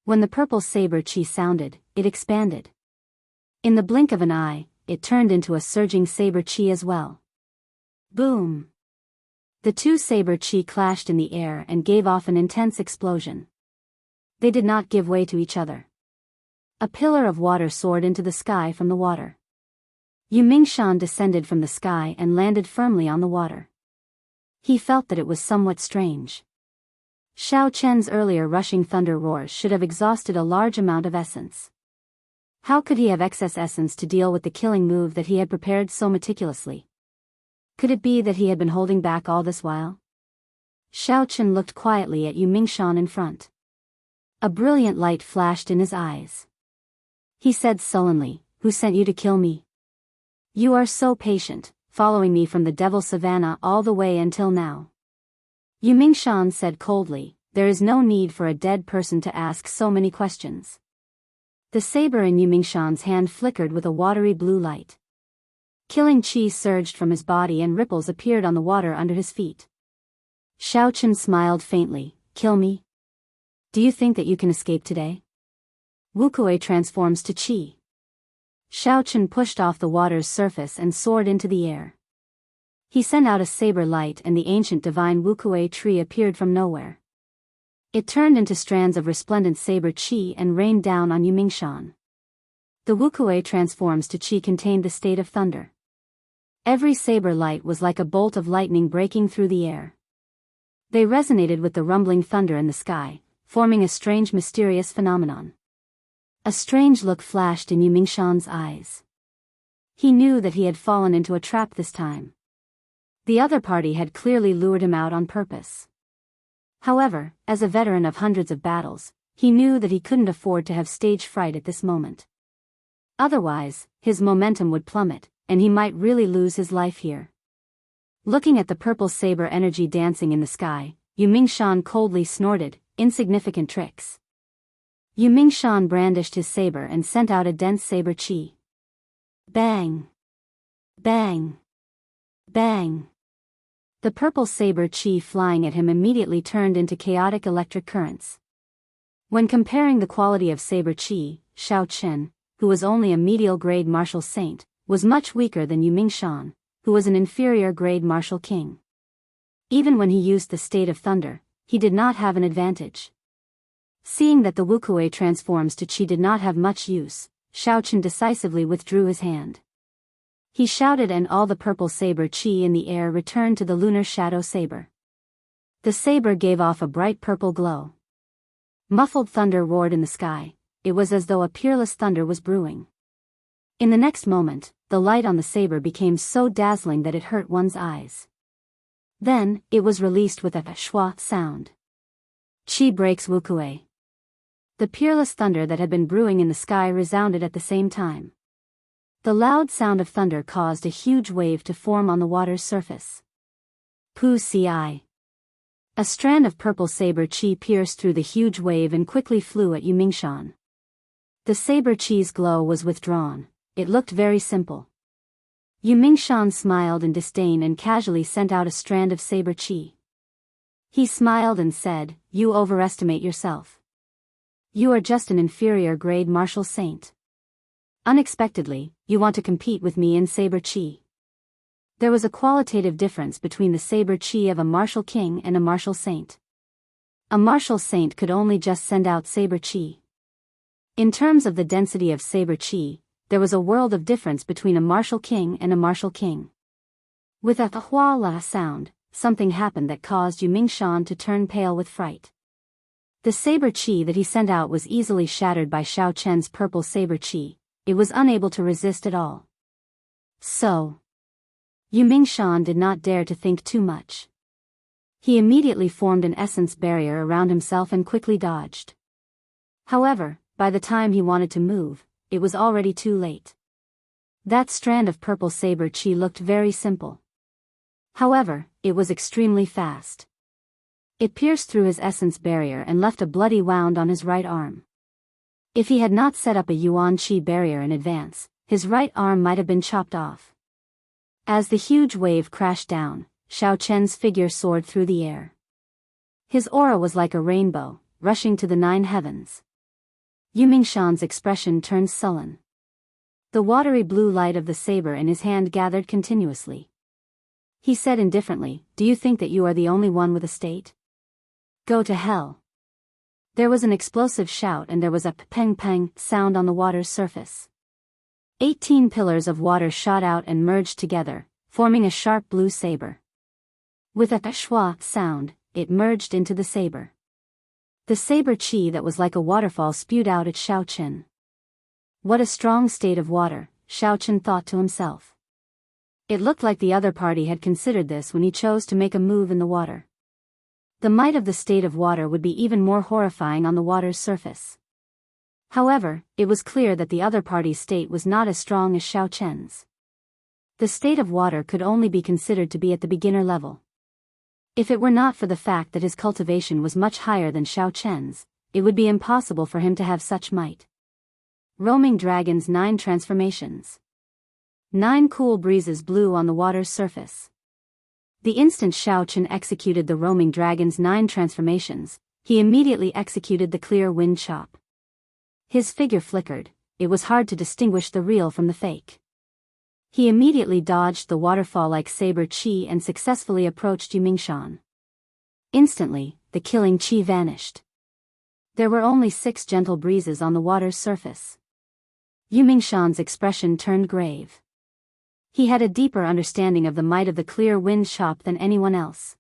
When the purple saber chi sounded, it expanded. In the blink of an eye, it turned into a surging saber chi as well. Boom! The two saber chi clashed in the air and gave off an intense explosion. They did not give way to each other. A pillar of water soared into the sky from the water. Yu Mingshan descended from the sky and landed firmly on the water. He felt that it was somewhat strange. Xiao Chen's earlier rushing thunder roars should have exhausted a large amount of essence. How could he have excess essence to deal with the killing move that he had prepared so meticulously? Could it be that he had been holding back all this while? Xiao Chen looked quietly at Yu Mingshan in front. A brilliant light flashed in his eyes. He said sullenly, "Who sent you to kill me? You are so patient, following me from the Devil Savannah all the way until now." Yu Mingshan said coldly, "There is no need for a dead person to ask so many questions." The saber in Yu Mingshan's hand flickered with a watery blue light. Killing chi surged from his body and ripples appeared on the water under his feet. Xiao Chen smiled faintly, "Kill me? Do you think that you can escape today?" Wukuei transforms to chi. Xiao Chen pushed off the water's surface and soared into the air. He sent out a saber light and the ancient divine Wukuei tree appeared from nowhere. It turned into strands of resplendent saber chi and rained down on Yu Mingshan. The Wukuei transforms to chi contained the state of thunder. Every saber light was like a bolt of lightning breaking through the air. They resonated with the rumbling thunder in the sky, forming a strange mysterious phenomenon. A strange look flashed in Yu Mingshan's eyes. He knew that he had fallen into a trap this time. The other party had clearly lured him out on purpose. However, as a veteran of hundreds of battles, he knew that he couldn't afford to have stage fright at this moment. Otherwise, his momentum would plummet, and he might really lose his life here. Looking at the purple saber energy dancing in the sky, Yu Mingshan coldly snorted, "Insignificant tricks." Yu Mingshan brandished his saber and sent out a dense saber chi. Bang! Bang! Bang! The purple saber chi flying at him immediately turned into chaotic electric currents. When comparing the quality of saber chi, Xiao Chen, who was only a medial grade martial saint, was much weaker than Yu Mingshan, who was an inferior grade martial king. Even when he used the state of thunder, he did not have an advantage. Seeing that the Wukuei transforms to chi did not have much use, Xiao Chen decisively withdrew his hand. He shouted and all the purple saber chi in the air returned to the lunar shadow saber. The saber gave off a bright purple glow. Muffled thunder roared in the sky. It was as though a peerless thunder was brewing. In the next moment, the light on the saber became so dazzling that it hurt one's eyes. Then, it was released with a schwa sound. Chi breaks Wukuei. The peerless thunder that had been brewing in the sky resounded at the same time. The loud sound of thunder caused a huge wave to form on the water's surface. Pu ci. A strand of purple saber chi pierced through the huge wave and quickly flew at Yu Mingshan. The saber chi's glow was withdrawn. It looked very simple. Yu Mingshan smiled in disdain and casually sent out a strand of saber chi. He smiled and said, "You overestimate yourself. You are just an inferior grade martial saint. Unexpectedly, you want to compete with me in saber chi." There was a qualitative difference between the saber chi of a martial king and a martial saint. A martial saint could only just send out saber chi. In terms of the density of saber chi, there was a world of difference between a martial king and a martial king. With a hua la sound, something happened that caused Yu Mingshan to turn pale with fright. The saber chi that he sent out was easily shattered by Xiao Chen's purple saber chi. It was unable to resist at all. So, Yu Mingshan did not dare to think too much. He immediately formed an essence barrier around himself and quickly dodged. However, by the time he wanted to move, it was already too late. That strand of purple saber chi looked very simple. However, it was extremely fast. It pierced through his essence barrier and left a bloody wound on his right arm. If he had not set up a yuan chi barrier in advance, his right arm might have been chopped off. As the huge wave crashed down, Xiao Chen's figure soared through the air. His aura was like a rainbow, rushing to the 9 heavens. Yu Mingshan's expression turned sullen. The watery blue light of the saber in his hand gathered continuously. He said indifferently, "Do you think that you are the only one with a state? Go to hell." There was an explosive shout and there was a peng-peng sound on the water's surface. 18 pillars of water shot out and merged together, forming a sharp blue saber. With a schwa sound, it merged into the saber. The saber chi that was like a waterfall spewed out at Xiao Chen. What a strong state of water, Xiao Chen thought to himself. It looked like the other party had considered this when he chose to make a move in the water. The might of the state of water would be even more horrifying on the water's surface. However, it was clear that the other party's state was not as strong as Xiao Chen's. The state of water could only be considered to be at the beginner level. If it were not for the fact that his cultivation was much higher than Xiao Chen's, it would be impossible for him to have such might. Roaming Dragon's 9 transformations. 9 cool breezes blew on the water's surface. The instant Xiao Chen executed the Roaming Dragon's 9 transformations, he immediately executed the clear wind chop. His figure flickered, it was hard to distinguish the real from the fake. He immediately dodged the waterfall-like saber chi and successfully approached Yu Mingshan. Instantly, the killing chi vanished. There were only 6 gentle breezes on the water's surface. Yu Mingshan's expression turned grave. He had a deeper understanding of the might of the clear wind chop than anyone else.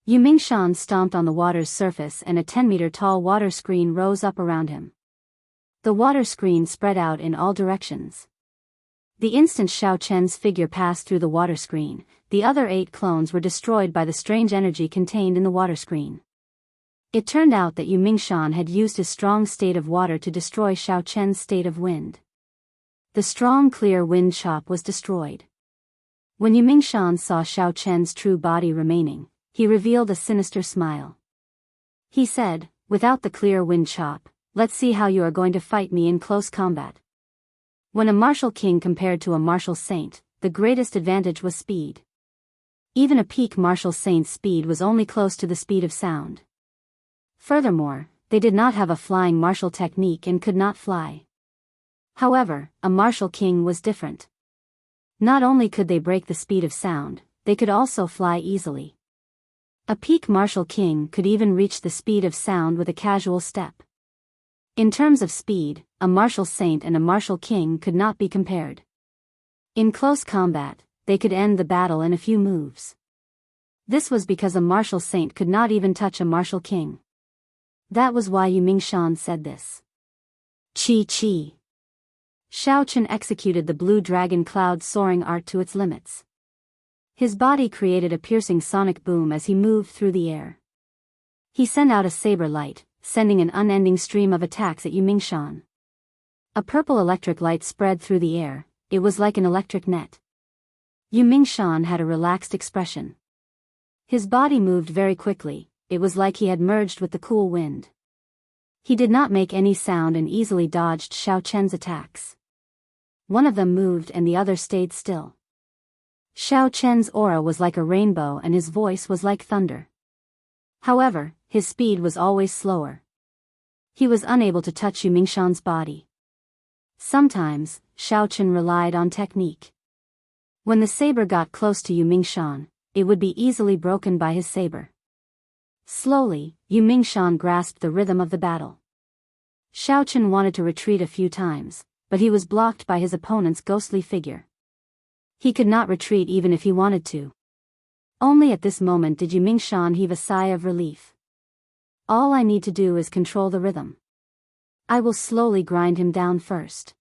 Yu Mingshan stomped on the water's surface and a 10-meter tall water screen rose up around him. The water screen spread out in all directions. The instant Xiao Chen's figure passed through the water screen, the other 8 clones were destroyed by the strange energy contained in the water screen. It turned out that Yu Mingshan had used his strong state of water to destroy Xiao Chen's state of wind. The strong clear wind chop was destroyed. When Yu Mingshan saw Xiao Chen's true body remaining, he revealed a sinister smile. He said, "Without the clear wind chop, let's see how you are going to fight me in close combat." When a martial king compared to a martial saint, the greatest advantage was speed. Even a peak martial saint's speed was only close to the speed of sound. Furthermore, they did not have a flying martial technique and could not fly. However, a martial king was different. Not only could they break the speed of sound, they could also fly easily. A peak martial king could even reach the speed of sound with a casual step. In terms of speed, a martial saint and a martial king could not be compared. In close combat, they could end the battle in a few moves. This was because a martial saint could not even touch a martial king. That was why Yu Mingshan said this. Chi. Xiao Chen executed the blue dragon cloud soaring art to its limits. His body created a piercing sonic boom as he moved through the air. He sent out a saber light, sending an unending stream of attacks at Yu Mingshan. A purple electric light spread through the air, it was like an electric net. Yu Mingshan had a relaxed expression. His body moved very quickly, it was like he had merged with the cool wind. He did not make any sound and easily dodged Xiao Chen's attacks. One of them moved and the other stayed still. Xiao Chen's aura was like a rainbow and his voice was like thunder. However, his speed was always slower. He was unable to touch Yu Mingshan's body. Sometimes, Xiao Chen relied on technique. When the saber got close to Yu Mingshan, it would be easily broken by his saber. Slowly, Yu Mingshan grasped the rhythm of the battle. Xiao Chen wanted to retreat a few times, but he was blocked by his opponent's ghostly figure. He could not retreat even if he wanted to. Only at this moment did Yu Mingshan heave a sigh of relief. All I need to do is control the rhythm. I will slowly grind him down first.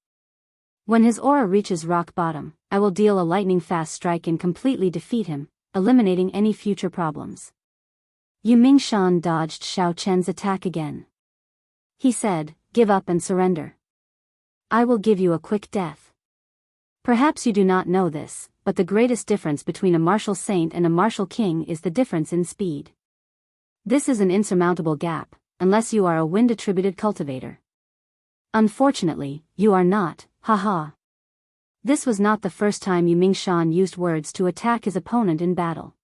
When his aura reaches rock bottom, I will deal a lightning-fast strike and completely defeat him, eliminating any future problems. Yu Mingshan dodged Xiao Chen's attack again. He said, "Give up and surrender. I will give you a quick death." Perhaps you do not know this, but the greatest difference between a martial saint and a martial king is the difference in speed. This is an insurmountable gap, unless you are a wind-attributed cultivator. Unfortunately, you are not, haha. This was not the first time Yu Mingshan used words to attack his opponent in battle.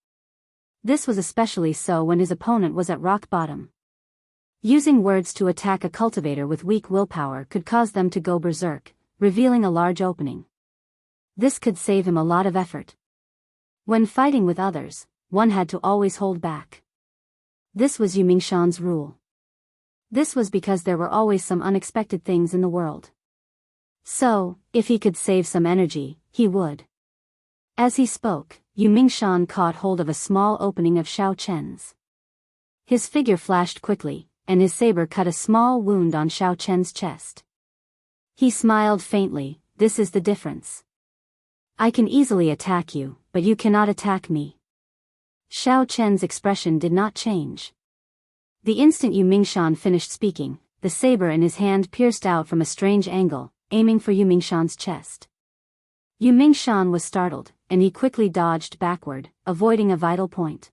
This was especially so when his opponent was at rock bottom. Using words to attack a cultivator with weak willpower could cause them to go berserk, revealing a large opening. This could save him a lot of effort. When fighting with others, one had to always hold back. This was Yu Mingshan's rule. This was because there were always some unexpected things in the world. So, if he could save some energy, he would. As he spoke, Yu Mingshan caught hold of a small opening of Xiao Chen's. His figure flashed quickly, and his saber cut a small wound on Xiao Chen's chest. He smiled faintly. This is the difference. I can easily attack you, but you cannot attack me. Xiao Chen's expression did not change. The instant Yu Mingshan finished speaking, the saber in his hand pierced out from a strange angle, aiming for Yu Mingshan's chest. Yu Mingshan was startled, and he quickly dodged backward, avoiding a vital point.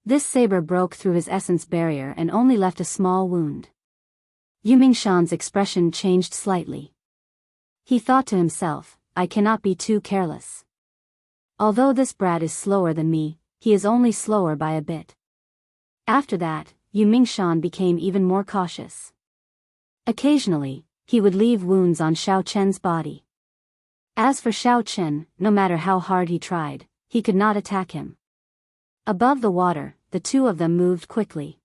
This saber broke through his essence barrier and only left a small wound. Yu Mingshan's expression changed slightly. He thought to himself, I cannot be too careless. Although this brat is slower than me, he is only slower by a bit. After that, Yu Mingshan became even more cautious. Occasionally, he would leave wounds on Xiao Chen's body. As for Xiao Chen, no matter how hard he tried, he could not attack him. Above the water, the two of them moved quickly.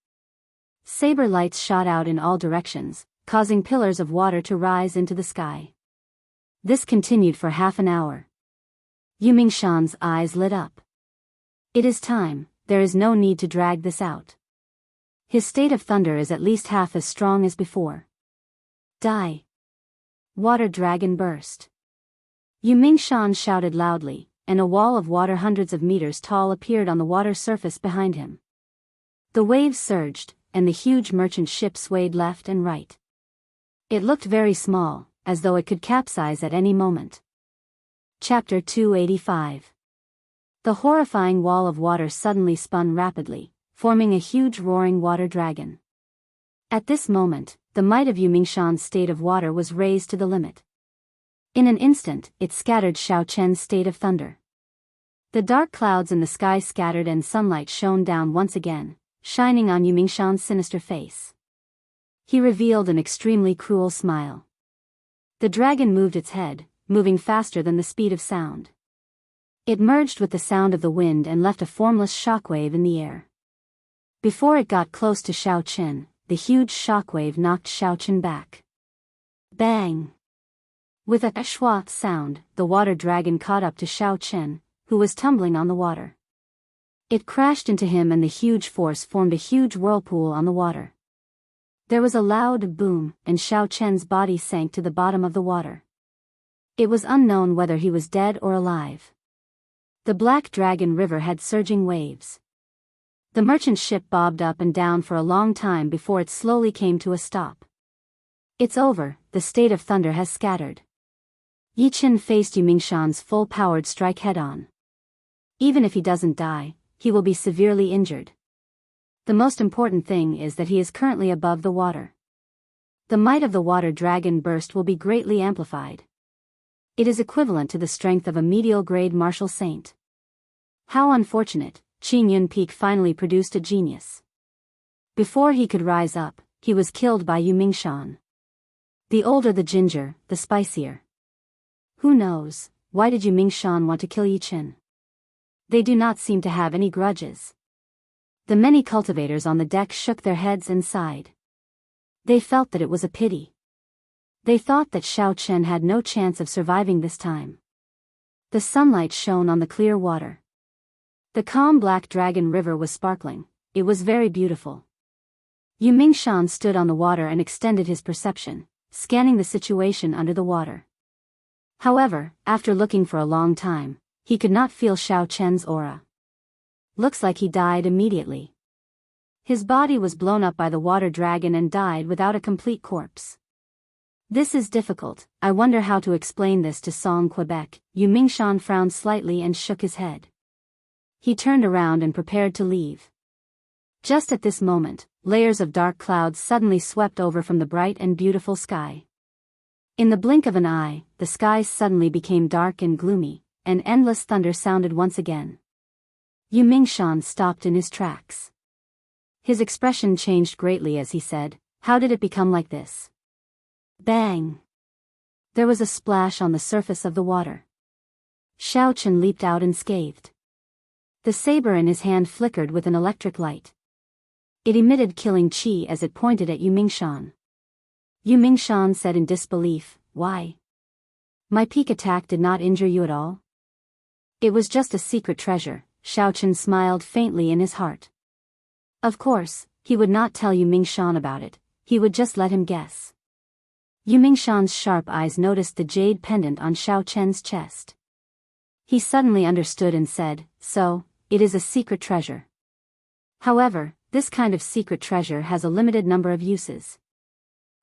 Saber lights shot out in all directions, causing pillars of water to rise into the sky. This continued for half an hour. Yu Mingshan's eyes lit up. It is time, there is no need to drag this out. His state of thunder is at least half as strong as before. Die! Water dragon burst. Yu Mingshan shouted loudly, and a wall of water hundreds of meters tall appeared on the water surface behind him. The waves surged, and the huge merchant ship swayed left and right. It looked very small, as though it could capsize at any moment. Chapter 285. The horrifying wall of water suddenly spun rapidly, forming a huge roaring water dragon. At this moment, the might of Yu Mingshan's state of water was raised to the limit. In an instant, it scattered Xiao Chen's state of thunder. The dark clouds in the sky scattered and sunlight shone down once again, shining on Yu Mingshan's sinister face. He revealed an extremely cruel smile. The dragon moved its head, moving faster than the speed of sound. It merged with the sound of the wind and left a formless shockwave in the air. Before it got close to Xiao Chen, the huge shockwave knocked Xiao Chen back. Bang! With a schwa sound, the water dragon caught up to Xiao Chen, who was tumbling on the water. It crashed into him and the huge force formed a huge whirlpool on the water. There was a loud boom, and Xiao Chen's body sank to the bottom of the water. It was unknown whether he was dead or alive. The Black Dragon River had surging waves. The merchant ship bobbed up and down for a long time before it slowly came to a stop. It's over, the state of thunder has scattered. Yi Qin faced Yu Mingshan's full-powered strike head-on. Even if he doesn't die, he will be severely injured. The most important thing is that he is currently above the water. The might of the water dragon burst will be greatly amplified. It is equivalent to the strength of a medial-grade martial saint. How unfortunate, Qin Yun Peak finally produced a genius. Before he could rise up, he was killed by Yu Mingshan. The older the ginger, the spicier. Who knows, why did Yu Mingshan want to kill Yi Qin? They do not seem to have any grudges. The many cultivators on the deck shook their heads and sighed. They felt that it was a pity. They thought that Xiao Chen had no chance of surviving this time. The sunlight shone on the clear water. The calm Black Dragon River was sparkling. It was very beautiful. Yu Mingshan stood on the water and extended his perception, scanning the situation under the water. However, after looking for a long time, he could not feel Xiao Chen's aura. Looks like he died immediately. His body was blown up by the water dragon and died without a complete corpse. This is difficult. I wonder how to explain this to Song Quebec. Yu Mingshan frowned slightly and shook his head. He turned around and prepared to leave. Just at this moment, layers of dark clouds suddenly swept over from the bright and beautiful sky. In the blink of an eye, the skies suddenly became dark and gloomy, and endless thunder sounded once again. Yu Mingshan stopped in his tracks. His expression changed greatly as he said, "How did it become like this?" Bang! There was a splash on the surface of the water. Xiaochen leaped out unscathed. The saber in his hand flickered with an electric light. It emitted killing qi as it pointed at Yu Mingshan. Yu Mingshan said in disbelief, "Why? My peak attack did not injure you at all?" "It was just a secret treasure," Xiaochen smiled faintly in his heart. Of course, he would not tell Yu Mingshan about it, he would just let him guess. Yu Mingshan's sharp eyes noticed the jade pendant on Xiaochen's chest. He suddenly understood and said, "So, it is a secret treasure. However, this kind of secret treasure has a limited number of uses.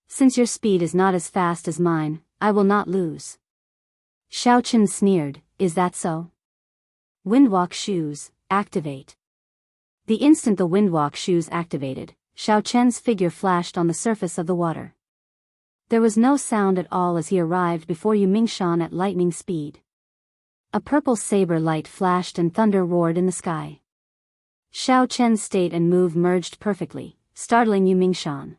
Since your speed is not as fast as mine, I will not lose." Xiaochen sneered, "Is that so? Windwalk shoes, activate." The instant the windwalk shoes activated, Xiaochen's figure flashed on the surface of the water. There was no sound at all as he arrived before Yu Mingshan at lightning speed. A purple saber light flashed and thunder roared in the sky. Xiaochen's state and move merged perfectly, startling Yu Mingshan.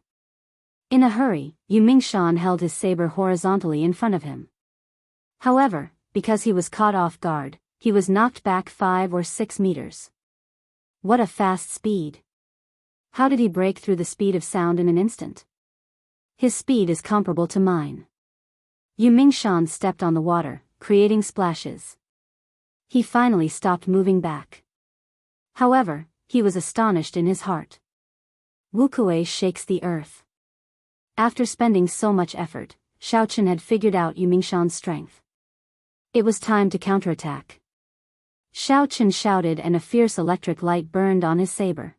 In a hurry, Yu Mingshan held his saber horizontally in front of him. However, because he was caught off guard, he was knocked back 5 or 6 meters. What a fast speed! How did he break through the speed of sound in an instant? His speed is comparable to mine. Yu Mingshan stepped on the water, creating splashes. He finally stopped moving back. However, he was astonished in his heart. Wuxia shakes the earth. After spending so much effort, Xiaochen had figured out Yu Mingshan's strength. It was time to counterattack. Xiaochen shouted and a fierce electric light burned on his saber.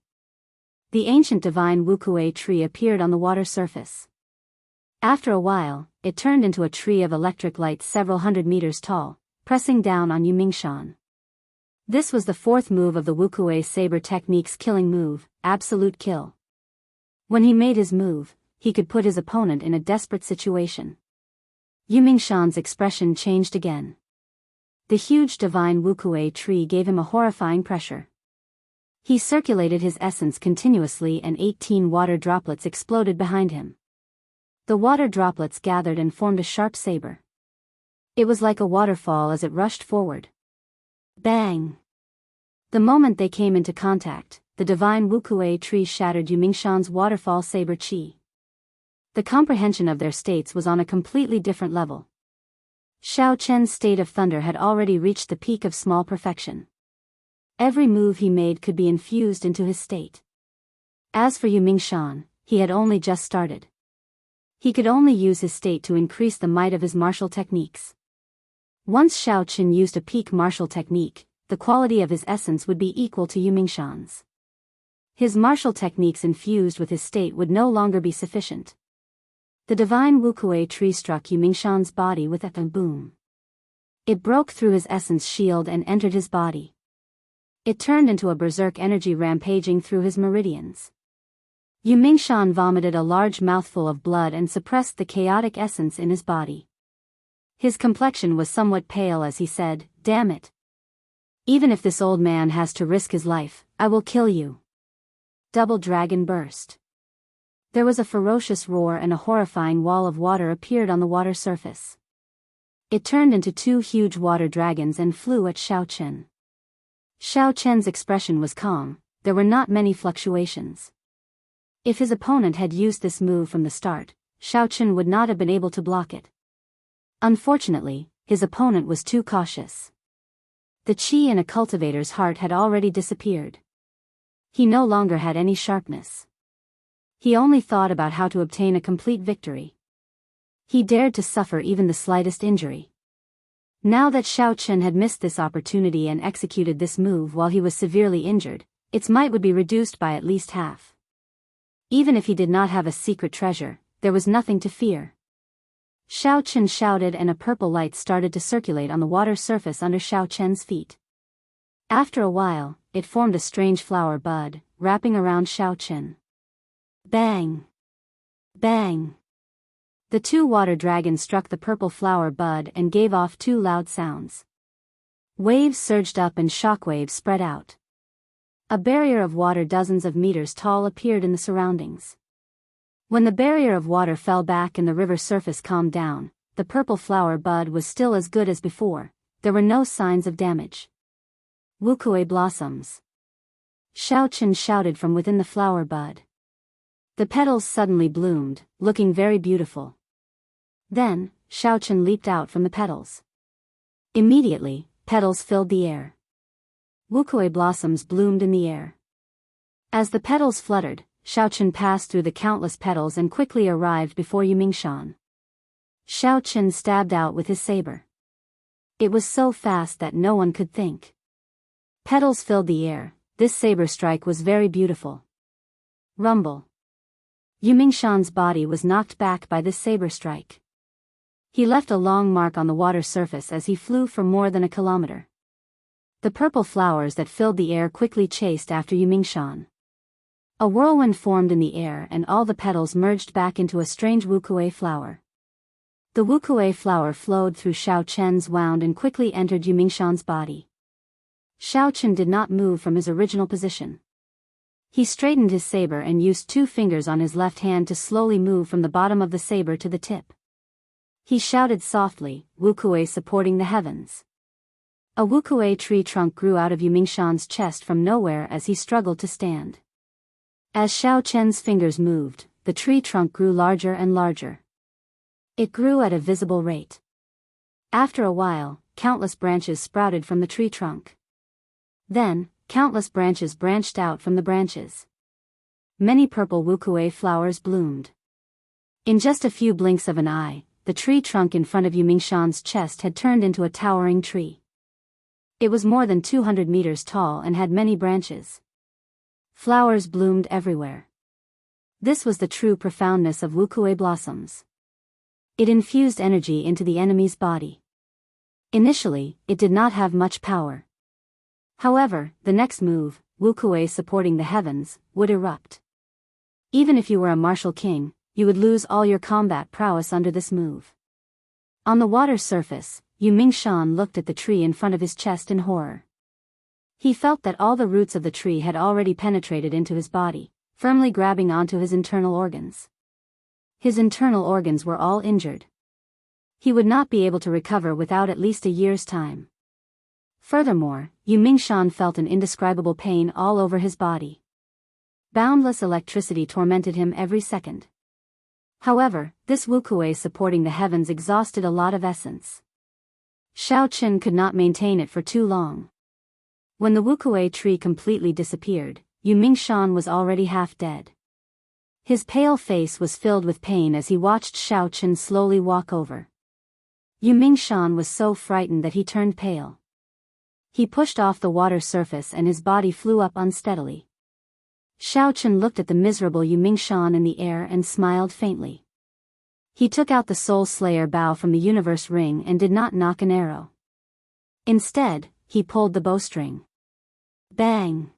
The ancient divine Wuxia tree appeared on the water surface. After a while, it turned into a tree of electric light several hundred meters tall, pressing down on Yu Mingshan. This was the 4th move of the Wuxia saber technique's killing move, Absolute Kill. When he made his move, he could put his opponent in a desperate situation. Yu Mingshan's expression changed again. The huge divine Wuxia tree gave him a horrifying pressure. He circulated his essence continuously and 18 water droplets exploded behind him. The water droplets gathered and formed a sharp saber. It was like a waterfall as it rushed forward. Bang! The moment they came into contact, the divine Wuxia tree shattered Yu Mingshan's waterfall saber qi. The comprehension of their states was on a completely different level. Xiaochen's state of thunder had already reached the peak of small perfection. Every move he made could be infused into his state. As for Yu Mingshan, he had only just started. He could only use his state to increase the might of his martial techniques. Once Xiaochen used a peak martial technique, the quality of his essence would be equal to Yu Mingshan's. His martial techniques infused with his state would no longer be sufficient. The divine Wuxia tree struck Yu Mingshan's body with a boom. It broke through his essence shield and entered his body. It turned into a berserk energy rampaging through his meridians. Yu Mingshan vomited a large mouthful of blood and suppressed the chaotic essence in his body. His complexion was somewhat pale as he said, "Damn it. Even if this old man has to risk his life, I will kill you." Double dragon burst. There was a ferocious roar and a horrifying wall of water appeared on the water surface. It turned into 2 huge water dragons and flew at Xiaochen. Xiaochen's expression was calm, there were not many fluctuations. If his opponent had used this move from the start, Xiaochen would not have been able to block it. Unfortunately, his opponent was too cautious. The qi in a cultivator's heart had already disappeared. He no longer had any sharpness. He only thought about how to obtain a complete victory. He dared to suffer even the slightest injury. Now that Xiaochen had missed this opportunity and executed this move while he was severely injured, its might would be reduced by at least half. Even if he did not have a secret treasure, there was nothing to fear. Xiaochen shouted and a purple light started to circulate on the water surface under Xiaochen's feet. After a while, it formed a strange flower bud, wrapping around Xiaochen. Bang! Bang! The two water dragons struck the purple flower bud and gave off two loud sounds. Waves surged up and shockwaves spread out. A barrier of water dozens of meters tall appeared in the surroundings. When the barrier of water fell back and the river surface calmed down, the purple flower bud was still as good as before. There were no signs of damage. Wuxia blossoms. Xiaochen shouted from within the flower bud. The petals suddenly bloomed, looking very beautiful. Then, Xiaochen leaped out from the petals. Immediately, petals filled the air. Wuxia blossoms bloomed in the air. As the petals fluttered, Xiaochen passed through the countless petals and quickly arrived before Yumingshan. Xiaochen stabbed out with his saber. It was so fast that no one could think. Petals filled the air. This saber strike was very beautiful. Rumble. Yumingshan's body was knocked back by this saber strike. He left a long mark on the water surface as he flew for more than a kilometer. The purple flowers that filled the air quickly chased after Yumingshan. A whirlwind formed in the air and all the petals merged back into a strange Wuxia flower. The Wuxia flower flowed through Xiaochen's wound and quickly entered Yumingshan's body. Xiaochen did not move from his original position. He straightened his saber and used 2 fingers on his left hand to slowly move from the bottom of the saber to the tip. He shouted softly, Wuxia supporting the heavens. A Wuxia tree trunk grew out of Yumingshan's chest from nowhere as he struggled to stand. As Xiaochen's fingers moved, the tree trunk grew larger and larger. It grew at a visible rate. After a while, countless branches sprouted from the tree trunk. Then, countless branches branched out from the branches. Many purple Wuxia flowers bloomed. In just a few blinks of an eye, the tree trunk in front of Yumingshan's chest had turned into a towering tree. It was more than 200 meters tall and had many branches. Flowers bloomed everywhere. This was the true profoundness of Wuxia blossoms. It infused energy into the enemy's body. Initially, it did not have much power. However, the next move, Wuxia supporting the heavens, would erupt. Even if you were a martial king, you would lose all your combat prowess under this move. On the water surface, Yumingshan looked at the tree in front of his chest in horror. He felt that all the roots of the tree had already penetrated into his body, firmly grabbing onto his internal organs. His internal organs were all injured. He would not be able to recover without at least a year's time. Furthermore, Yumingshan felt an indescribable pain all over his body. Boundless electricity tormented him every second. However, this Wuxia supporting the heavens exhausted a lot of essence. Xiaochen could not maintain it for too long. When the Wuxia tree completely disappeared, Yumingshan was already half dead. His pale face was filled with pain as he watched Xiaochen slowly walk over. Yumingshan was so frightened that he turned pale. He pushed off the water surface and his body flew up unsteadily. Xiaochen looked at the miserable Yumingshan in the air and smiled faintly. He took out the Soul Slayer bow from the universe ring and did not nock an arrow. Instead, he pulled the bowstring. Bang!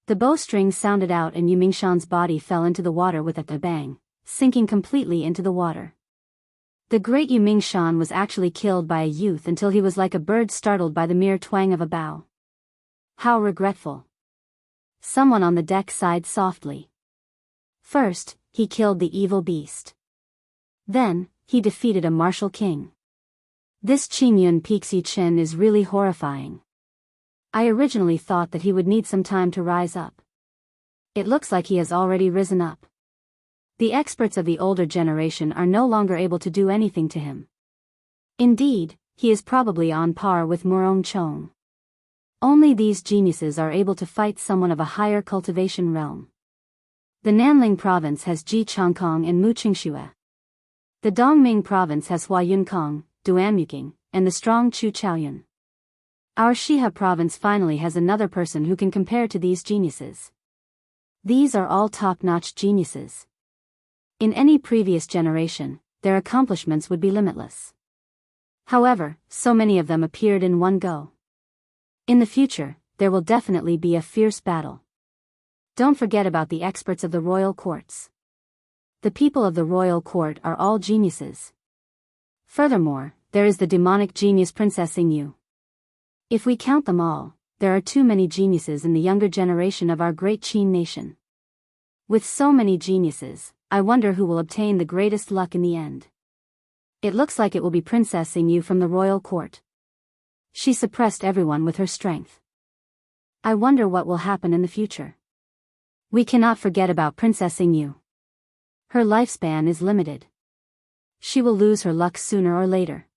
The bowstring sounded out and Yumingshan's body fell into the water with a bang, sinking completely into the water. The great Yumingshan was actually killed by a youth until he was like a bird startled by the mere twang of a bow. How regretful. Someone on the deck sighed softly. First, he killed the evil beast. Then, he defeated a martial king. This Qingyun Pixie Chen is really horrifying. I originally thought that he would need some time to rise up. It looks like he has already risen up. The experts of the older generation are no longer able to do anything to him. Indeed, he is probably on par with Murong Chong. Only these geniuses are able to fight someone of a higher cultivation realm. The Nanling province has Ji Changkong and Mu Qingxue. The Dongming province has Hua Yunkong, Duanmuking, and the strong Chu Chaoyun. Our Shiha province finally has another person who can compare to these geniuses. These are all top-notch geniuses. In any previous generation, their accomplishments would be limitless. However, so many of them appeared in one go. In the future, there will definitely be a fierce battle. Don't forget about the experts of the royal courts. the people of the royal court are all geniuses. Furthermore, there is the demonic genius Princess Yu. If we count them all, there are too many geniuses in the younger generation of our great Qin nation. With so many geniuses, I wonder who will obtain the greatest luck in the end. It looks like it will be Princess Yu from the royal court. She suppressed everyone with her strength. I wonder what will happen in the future. We cannot forget about Princess Yu. Her lifespan is limited. She will lose her luck sooner or later.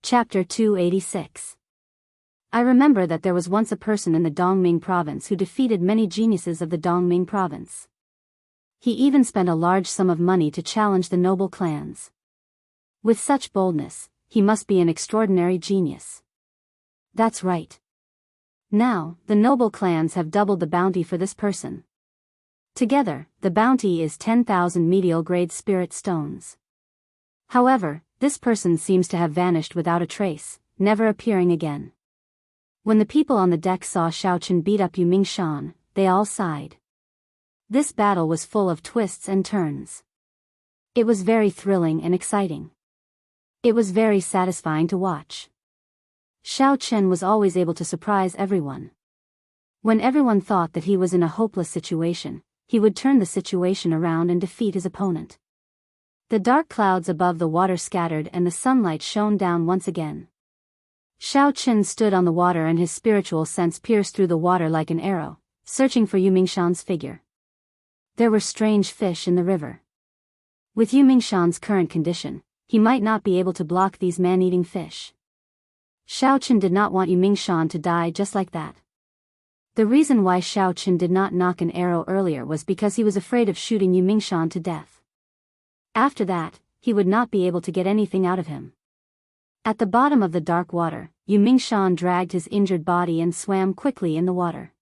Chapter 286. I remember that there was once a person in the Dongming province who defeated many geniuses of the Dongming province. He even spent a large sum of money to challenge the noble clans. With such boldness, he must be an extraordinary genius. That's right. Now, the noble clans have doubled the bounty for this person. Together, the bounty is 10,000 medial grade spirit stones. However, this person seems to have vanished without a trace, never appearing again. When the people on the deck saw Xiaochen beat up Yu Mingshan, they all sighed. This battle was full of twists and turns. It was very thrilling and exciting. It was very satisfying to watch. Xiaochen was always able to surprise everyone. When everyone thought that he was in a hopeless situation, he would turn the situation around and defeat his opponent. The dark clouds above the water scattered and the sunlight shone down once again. Xiaochen stood on the water and his spiritual sense pierced through the water like an arrow, searching for Yu Mingshan's figure. There were strange fish in the river. With Yu Mingshan's current condition, he might not be able to block these man-eating fish. Xiaochen did not want Yu Mingshan to die just like that. The reason why Xiaochen did not knock an arrow earlier was because he was afraid of shooting Yu Mingshan to death. After that, he would not be able to get anything out of him. At the bottom of the dark water, Yu Mingshan dragged his injured body and swam quickly in the water.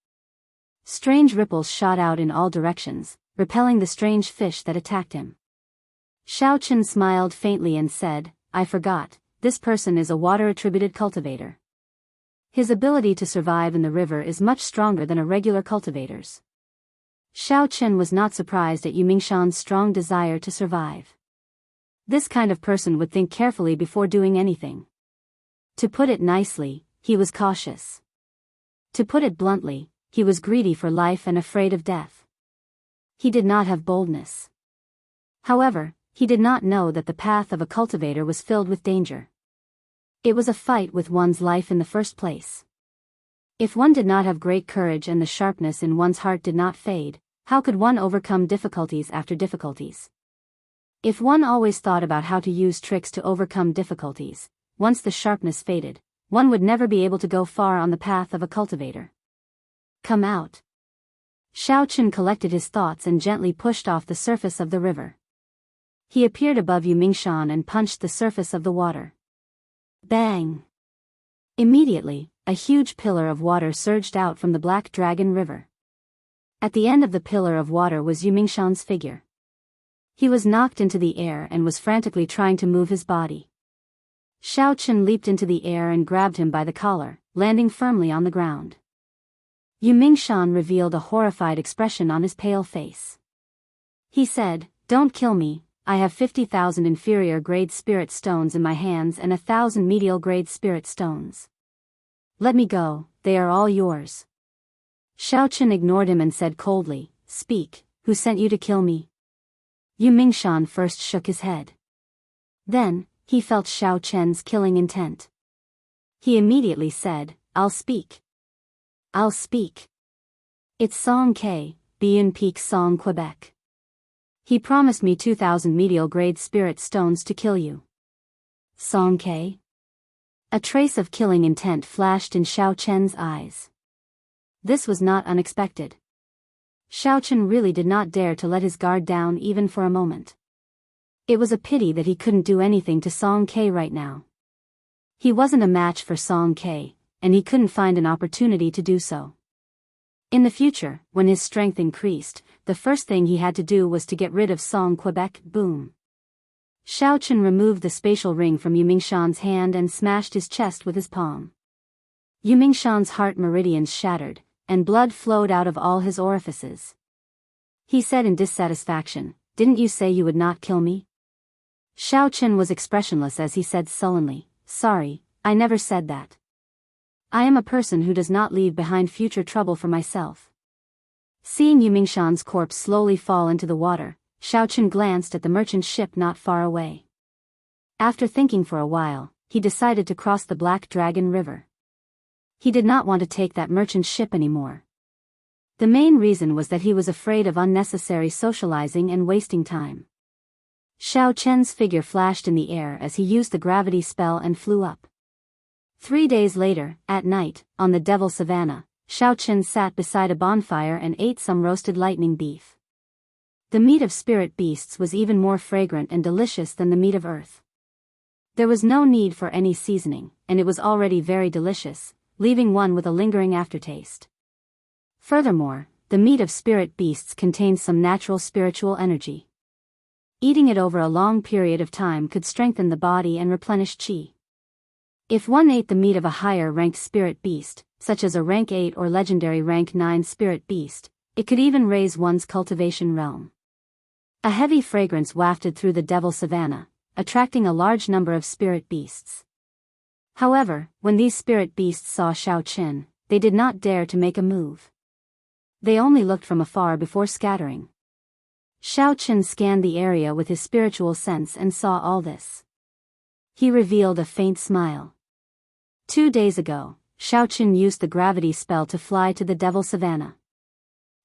Strange ripples shot out in all directions, repelling the strange fish that attacked him. Xiaochen smiled faintly and said, "I forgot, this person is a water-attributed cultivator. His ability to survive in the river is much stronger than a regular cultivator's." Xiaochen was not surprised at Yu Mingshan's strong desire to survive. This kind of person would think carefully before doing anything. To put it nicely, he was cautious. To put it bluntly, he was greedy for life and afraid of death. He did not have boldness. However, he did not know that the path of a cultivator was filled with danger. It was a fight with one's life in the first place. If one did not have great courage and the sharpness in one's heart did not fade, how could one overcome difficulties after difficulties? If one always thought about how to use tricks to overcome difficulties, once the sharpness faded, one would never be able to go far on the path of a cultivator. Come out. Xiaochen collected his thoughts and gently pushed off the surface of the river. He appeared above Yu Mingshan and punched the surface of the water. Bang! Immediately, a huge pillar of water surged out from the Black Dragon River. At the end of the pillar of water was Yu Mingshan's figure. He was knocked into the air and was frantically trying to move his body. Xiaochen leaped into the air and grabbed him by the collar, landing firmly on the ground. Yu Mingshan revealed a horrified expression on his pale face. He said, "Don't kill me, I have 50,000 inferior grade spirit stones in my hands and 1,000 medial grade spirit stones. Let me go, they are all yours." Xiaochen ignored him and said coldly, "Speak, who sent you to kill me?" Yu Mingshan first shook his head. Then, he felt Xiaochen's killing intent. He immediately said, "I'll speak. I'll speak. It's Song K, Biyun Peak Song Quebec. He promised me 2,000 medial grade spirit stones to kill you." Song K? A trace of killing intent flashed in Xiaochen's eyes. This was not unexpected. Xiaochen really did not dare to let his guard down even for a moment. It was a pity that he couldn't do anything to Song K right now. He wasn't a match for Song K, and he couldn't find an opportunity to do so. In the future, when his strength increased, the first thing he had to do was to get rid of Song Quebec. Boom. Xiaochen removed the spatial ring from Yu Mingshan's hand and smashed his chest with his palm. Yu Mingshan's heart meridians shattered, and blood flowed out of all his orifices. He said in dissatisfaction, didn't you say you would not kill me? Xiao Chen was expressionless as he said sullenly, sorry, I never said that. I am a person who does not leave behind future trouble for myself. Seeing Yumingshan's corpse slowly fall into the water, Xiao Chen glanced at the merchant ship not far away. After thinking for a while, he decided to cross the Black Dragon River. He did not want to take that merchant ship anymore. The main reason was that he was afraid of unnecessary socializing and wasting time. Xiao Chen's figure flashed in the air as he used the gravity spell and flew up. 3 days later, at night, on the Devil Savannah, Xiao Chen sat beside a bonfire and ate some roasted lightning beef. The meat of spirit beasts was even more fragrant and delicious than the meat of earth. There was no need for any seasoning, and it was already very delicious, leaving one with a lingering aftertaste. Furthermore, the meat of spirit beasts contains some natural spiritual energy. Eating it over a long period of time could strengthen the body and replenish qi. If one ate the meat of a higher-ranked spirit beast, such as a rank 8 or legendary rank 9 spirit beast, it could even raise one's cultivation realm. A heavy fragrance wafted through the Devil Savannah, attracting a large number of spirit beasts. However, when these spirit beasts saw Xiao Chen, they did not dare to make a move. They only looked from afar before scattering. Xiao Chen scanned the area with his spiritual sense and saw all this. He revealed a faint smile. 2 days ago, Xiao Chen used the gravity spell to fly to the Devil Savannah.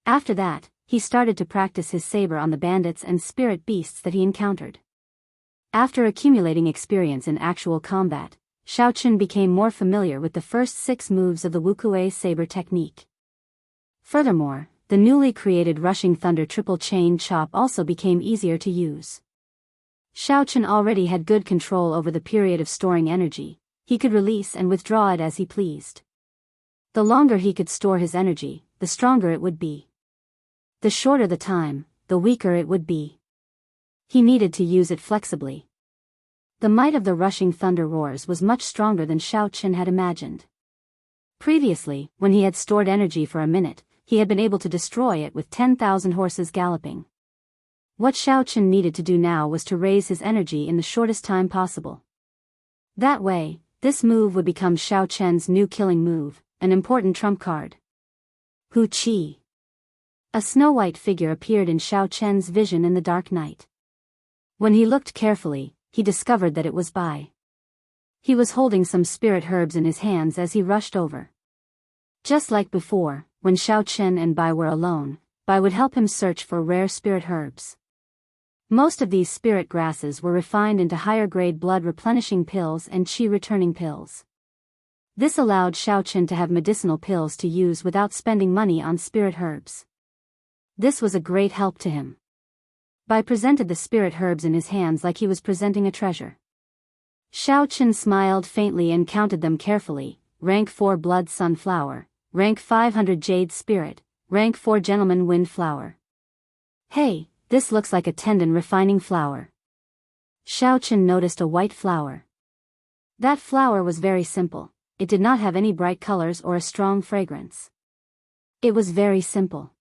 After that, he started to practice his saber on the bandits and spirit beasts that he encountered. After accumulating experience in actual combat, Xiao Chen became more familiar with the first 6 moves of the Wuxia saber technique. Furthermore, the newly created Rushing Thunder Triple Chain Chop also became easier to use. Xiao Chen already had good control over the period of storing energy. He could release and withdraw it as he pleased. The longer he could store his energy, the stronger it would be. The shorter the time, the weaker it would be. He needed to use it flexibly. The might of the rushing thunder roars was much stronger than Xiao Chen had imagined. Previously, when he had stored energy for a minute, he had been able to destroy it with 10,000 horses galloping. What Xiao Chen needed to do now was to raise his energy in the shortest time possible. That way, this move would become Xiao Chen's new killing move, an important trump card. Hu Qi. A snow-white figure appeared in Xiao Chen's vision in the dark night. When he looked carefully, he discovered that it was Bai. He was holding some spirit herbs in his hands as he rushed over. Just like before, when Xiao Chen and Bai were alone, Bai would help him search for rare spirit herbs. Most of these spirit grasses were refined into higher-grade blood-replenishing pills and qi-returning pills. This allowed Xiao Chen to have medicinal pills to use without spending money on spirit herbs. This was a great help to him. Bai presented the spirit herbs in his hands like he was presenting a treasure. Xiao Chen smiled faintly and counted them carefully: rank 4 blood sunflower, rank 500 jade spirit, rank 4 gentleman wind flower. Hey, this looks like a tendon refining flower. Xiao Chen noticed a white flower. That flower was very simple. It did not have any bright colors or a strong fragrance. It was very simple.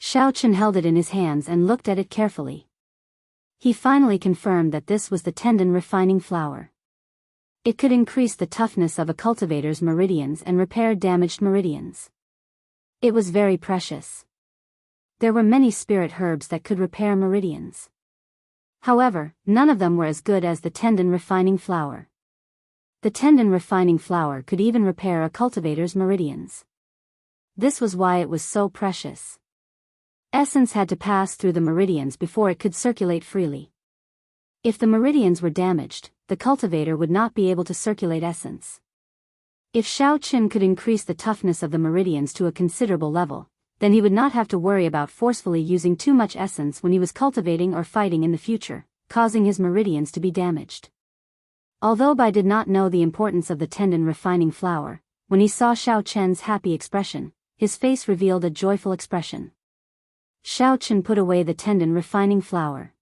Xiao Chen held it in his hands and looked at it carefully. He finally confirmed that this was the tendon refining flower. It could increase the toughness of a cultivator's meridians and repair damaged meridians. It was very precious. There were many spirit herbs that could repair meridians. However, none of them were as good as the tendon refining flower. The tendon refining flower could even repair a cultivator's meridians. This was why it was so precious. Essence had to pass through the meridians before it could circulate freely. If the meridians were damaged, the cultivator would not be able to circulate essence. If Xiao Chen could increase the toughness of the meridians to a considerable level, then he would not have to worry about forcefully using too much essence when he was cultivating or fighting in the future, causing his meridians to be damaged. Although Bai did not know the importance of the tendon refining flower, when he saw Xiao Chen's happy expression, his face revealed a joyful expression. Xiao Chen put away the tendon refining flower.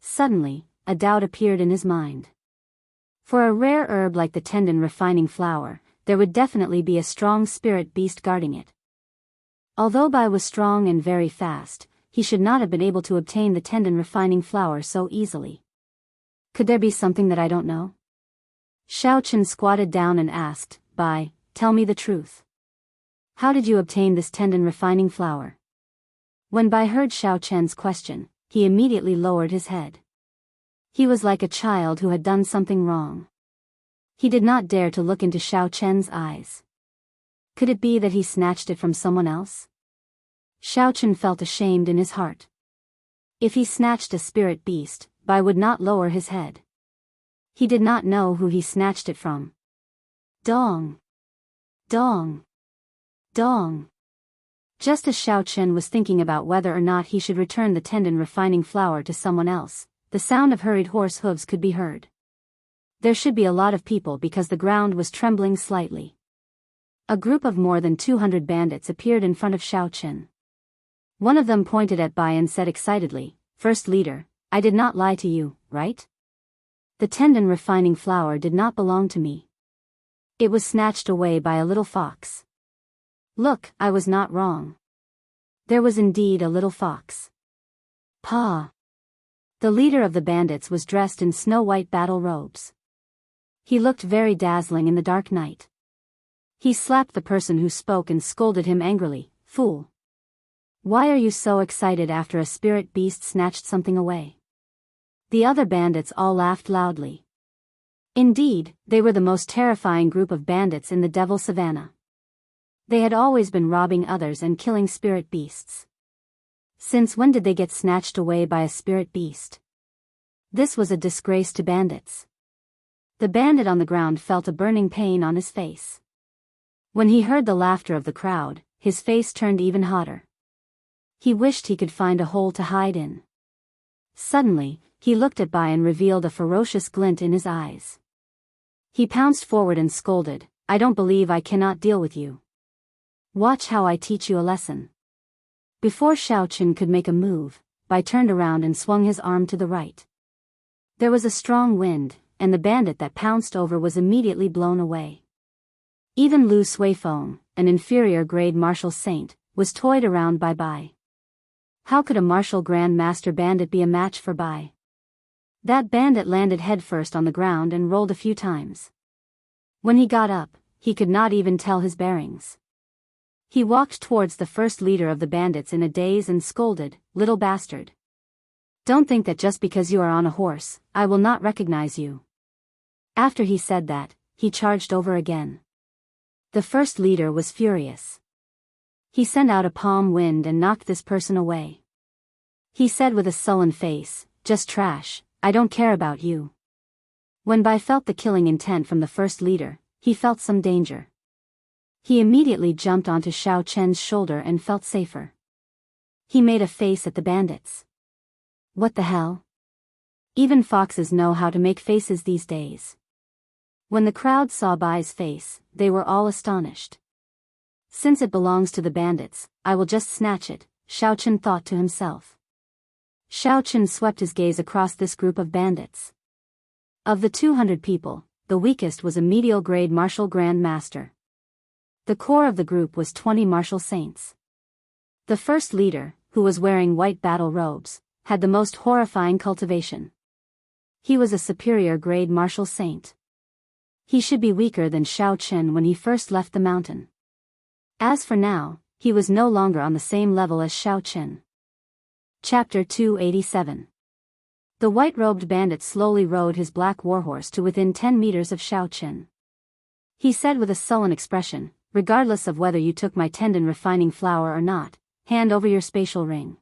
Suddenly, a doubt appeared in his mind. For a rare herb like the tendon refining flower, there would definitely be a strong spirit beast guarding it. Although Bai was strong and very fast, he should not have been able to obtain the tendon refining flour so easily. Could there be something that I don't know? Xiao Chen squatted down and asked, Bai, tell me the truth. How did you obtain this tendon refining flour? When Bai heard Xiao Chen's question, he immediately lowered his head. He was like a child who had done something wrong. He did not dare to look into Xiao Chen's eyes. Could it be that he snatched it from someone else? Xiao Chen felt ashamed in his heart. If he snatched a spirit beast, Bai would not lower his head. He did not know who he snatched it from. Dong! Dong! Dong! Just as Xiao Chen was thinking about whether or not he should return the tendon refining flour to someone else, the sound of hurried horse hooves could be heard. There should be a lot of people because the ground was trembling slightly. A group of more than 200 bandits appeared in front of Xiao Chen. One of them pointed at Bai and said excitedly, First Leader, I did not lie to you, right? The tendon refining flour did not belong to me. It was snatched away by a little fox. Look, I was not wrong. There was indeed a little fox. Pa! The leader of the bandits was dressed in snow-white battle robes. He looked very dazzling in the dark night. He slapped the person who spoke and scolded him angrily, Fool! Why are you so excited after a spirit beast snatched something away? The other bandits all laughed loudly. Indeed, they were the most terrifying group of bandits in the Devil Savannah. They had always been robbing others and killing spirit beasts. Since when did they get snatched away by a spirit beast? This was a disgrace to bandits. The bandit on the ground felt a burning pain on his face. When he heard the laughter of the crowd, his face turned even hotter. He wished he could find a hole to hide in. Suddenly, he looked at Bai and revealed a ferocious glint in his eyes. He pounced forward and scolded, I don't believe I cannot deal with you. Watch how I teach you a lesson. Before Xiao Chen could make a move, Bai turned around and swung his arm to the right. There was a strong wind, and the bandit that pounced over was immediately blown away. Even Lu Suifeng, an inferior grade martial saint, was toyed around by Bai. How could a martial Grand Master bandit be a match for Bai? That bandit landed headfirst on the ground and rolled a few times. When he got up, he could not even tell his bearings. He walked towards the first leader of the bandits in a daze and scolded, Little bastard. Don't think that just because you are on a horse, I will not recognize you. After he said that, he charged over again. The first leader was furious. He sent out a palm wind and knocked this person away. He said with a sullen face, Just trash, I don't care about you. When Bai felt the killing intent from the first leader, he felt some danger. He immediately jumped onto Xiao Chen's shoulder and felt safer. He made a face at the bandits. What the hell? Even foxes know how to make faces these days. When the crowd saw Bai's face, they were all astonished. Since it belongs to the bandits, I will just snatch it, Xiao Chen thought to himself. Xiao Chen swept his gaze across this group of bandits. Of the 200 people, the weakest was a medial grade martial Grand Master. The core of the group was 20 martial saints. The first leader, who was wearing white battle robes, had the most horrifying cultivation. He was a superior grade martial saint. He should be weaker than Xiao Chen when he first left the mountain. As for now, he was no longer on the same level as Xiao Chen. Chapter 287. The white-robed bandit slowly rode his black warhorse to within 10 meters of Xiao Chen. He said with a sullen expression, Regardless of whether you took my tendon refining flour or not, hand over your spatial ring.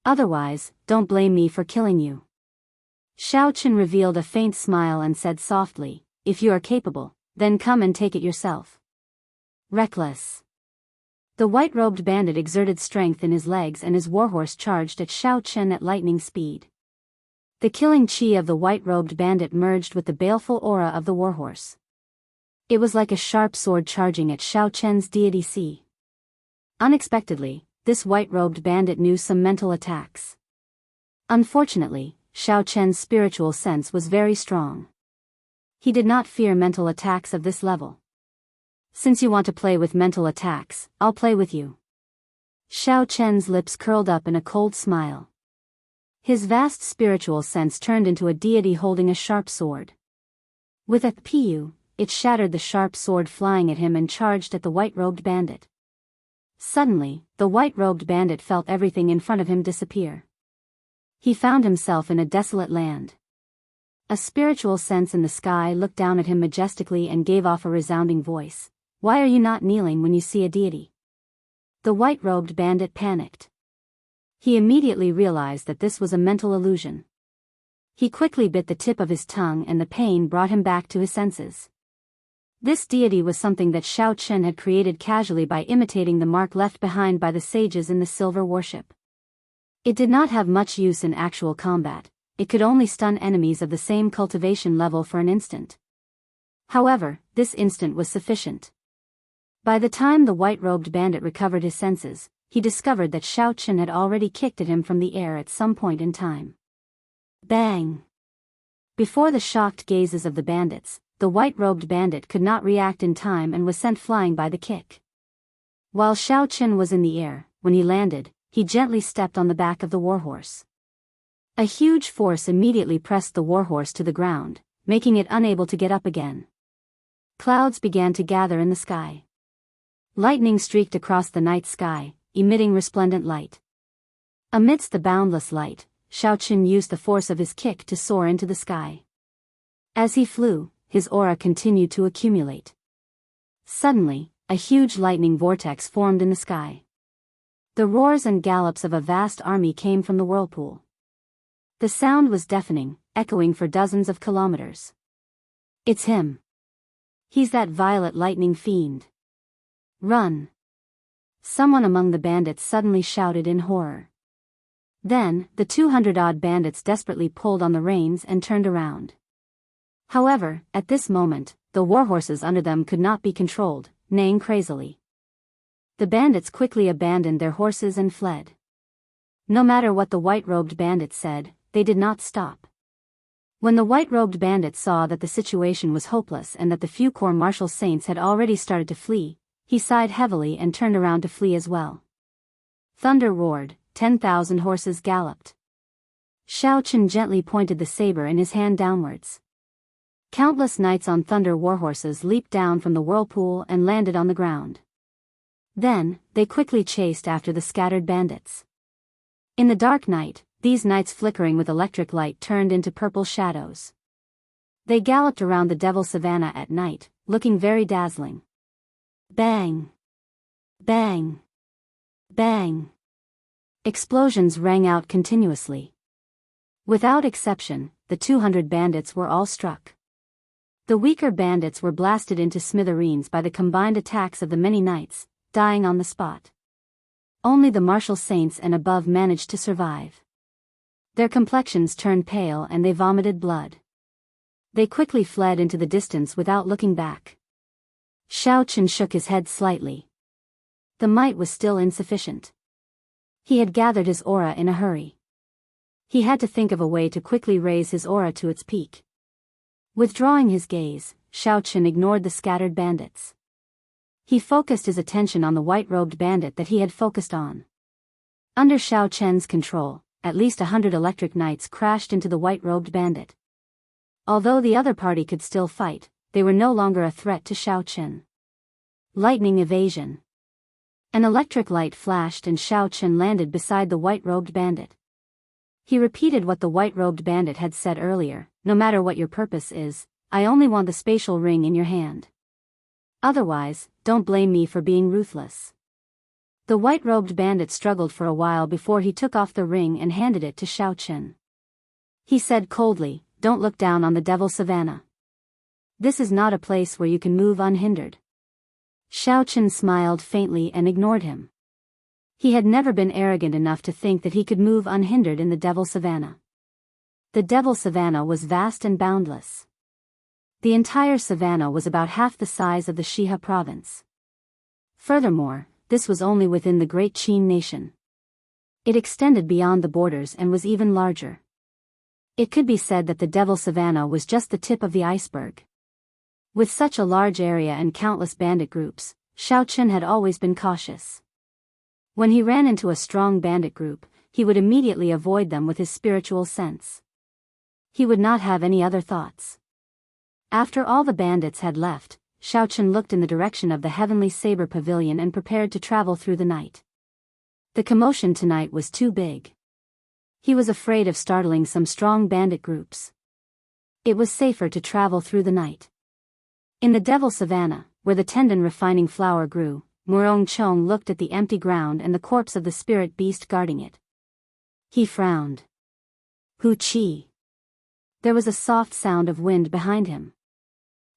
Otherwise, don't blame me for killing you. Xiao Chen revealed a faint smile and said softly, If you are capable, then come and take it yourself. Reckless. The white-robed bandit exerted strength in his legs and his warhorse charged at Xiao Chen at lightning speed. The killing chi of the white-robed bandit merged with the baleful aura of the warhorse. It was like a sharp sword charging at Xiao Chen's deity C. Unexpectedly, this white-robed bandit knew some mental attacks. Unfortunately, Xiao Chen's spiritual sense was very strong. He did not fear mental attacks of this level. Since you want to play with mental attacks, I'll play with you. Xiao Chen's lips curled up in a cold smile. His vast spiritual sense turned into a deity holding a sharp sword. With a piu, it shattered the sharp sword flying at him and charged at the white-robed bandit. Suddenly, the white-robed bandit felt everything in front of him disappear. He found himself in a desolate land. A spiritual sense in the sky looked down at him majestically and gave off a resounding voice. "Why are you not kneeling when you see a deity?" The white-robed bandit panicked. He immediately realized that this was a mental illusion. He quickly bit the tip of his tongue and the pain brought him back to his senses. This deity was something that Xiao Chen had created casually by imitating the mark left behind by the sages in the silver worship. It did not have much use in actual combat, it could only stun enemies of the same cultivation level for an instant. However, this instant was sufficient. By the time the white-robed bandit recovered his senses, he discovered that Xiao Chen had already kicked at him from the air at some point in time. Bang! Before the shocked gazes of the bandits, the white-robed bandit could not react in time and was sent flying by the kick. While Xiao Chen was in the air, when he landed, he gently stepped on the back of the warhorse. A huge force immediately pressed the warhorse to the ground, making it unable to get up again. Clouds began to gather in the sky. Lightning streaked across the night sky, emitting resplendent light. Amidst the boundless light, Xiao Chen used the force of his kick to soar into the sky. As he flew, his aura continued to accumulate. Suddenly, a huge lightning vortex formed in the sky. The roars and gallops of a vast army came from the whirlpool. The sound was deafening, echoing for dozens of kilometers. "It's him. He's that violet lightning fiend. Run!" Someone among the bandits suddenly shouted in horror. Then, the 200-odd bandits desperately pulled on the reins and turned around. However, at this moment, the warhorses under them could not be controlled, neighing crazily. The bandits quickly abandoned their horses and fled. No matter what the white-robed bandits said, they did not stop. When the white-robed bandit saw that the situation was hopeless and that the few core martial saints had already started to flee, he sighed heavily and turned around to flee as well. Thunder roared, 10,000 horses galloped. Xiao Chen gently pointed the saber in his hand downwards. Countless knights on thunder warhorses leaped down from the whirlpool and landed on the ground. Then, they quickly chased after the scattered bandits. In the dark night, these knights flickering with electric light turned into purple shadows. They galloped around the devil savanna at night, looking very dazzling. Bang! Bang! Bang! Explosions rang out continuously. Without exception, the 200 bandits were all struck. The weaker bandits were blasted into smithereens by the combined attacks of the many knights, dying on the spot. Only the martial saints and above managed to survive. Their complexions turned pale and they vomited blood. They quickly fled into the distance without looking back. Xiao Chen shook his head slightly. The might was still insufficient. He had gathered his aura in a hurry. He had to think of a way to quickly raise his aura to its peak. Withdrawing his gaze, Xiao Chen ignored the scattered bandits. He focused his attention on the white-robed bandit that he had focused on. Under Xiao Chen's control, at least 100 electric knights crashed into the white-robed bandit. Although the other party could still fight, they were no longer a threat to Xiao Chen. Lightning evasion. An electric light flashed and Xiao Chen landed beside the white-robed bandit. He repeated what the white-robed bandit had said earlier, "No matter what your purpose is, I only want the spatial ring in your hand. Otherwise, don't blame me for being ruthless." The white-robed bandit struggled for a while before he took off the ring and handed it to Xiao Chen. He said coldly, "Don't look down on the devil savanna. This is not a place where you can move unhindered." Xiao Chen smiled faintly and ignored him. He had never been arrogant enough to think that he could move unhindered in the devil savanna. The devil savanna was vast and boundless. The entire savanna was about half the size of the Shiha province. Furthermore, this was only within the Great Qin nation. It extended beyond the borders and was even larger. It could be said that the devil savanna was just the tip of the iceberg. With such a large area and countless bandit groups, Xiao Chen had always been cautious. When he ran into a strong bandit group, he would immediately avoid them with his spiritual sense. He would not have any other thoughts. After all the bandits had left, Xiaochen looked in the direction of the Heavenly Saber Pavilion and prepared to travel through the night. The commotion tonight was too big. He was afraid of startling some strong bandit groups. It was safer to travel through the night. In the Devil Savannah, where the tendon refining flower grew, Murong Chong looked at the empty ground and the corpse of the spirit beast guarding it. He frowned. Hu Qi. There was a soft sound of wind behind him.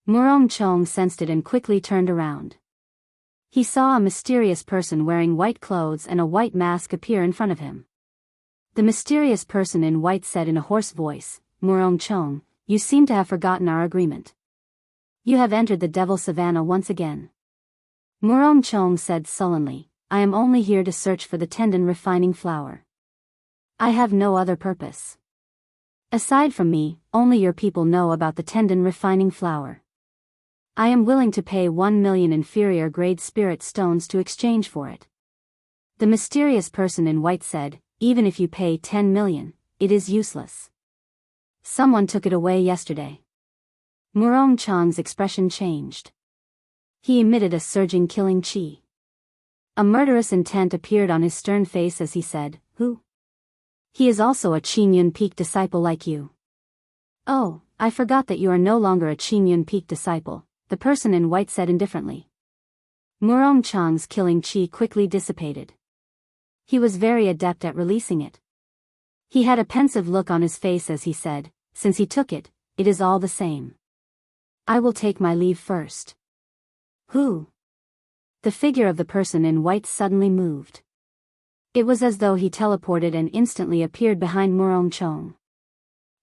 Murong Chong sensed it and quickly turned around. He saw a mysterious person wearing white clothes and a white mask appear in front of him. The mysterious person in white said in a hoarse voice, "Murong Chong, you seem to have forgotten our agreement. You have entered the Devil Savannah once again." Murong Chong said sullenly, "I am only here to search for the tendon refining flower. I have no other purpose. Aside from me, only your people know about the tendon refining flower. I am willing to pay 1 million inferior grade spirit stones to exchange for it." The mysterious person in white said, "Even if you pay 10 million, it is useless. Someone took it away yesterday." Murong Chong's expression changed. He emitted a surging killing chi. A murderous intent appeared on his stern face as he said, "Who? He is also a Qingyun Peak disciple like you." "Oh, I forgot that you are no longer a Qingyun Peak disciple," the person in white said indifferently. Murong Chong's killing chi quickly dissipated. He was very adept at releasing it. He had a pensive look on his face as he said, "Since he took it, it is all the same. I will take my leave first." "Who?" The figure of the person in white suddenly moved. It was as though he teleported and instantly appeared behind Murong Chong.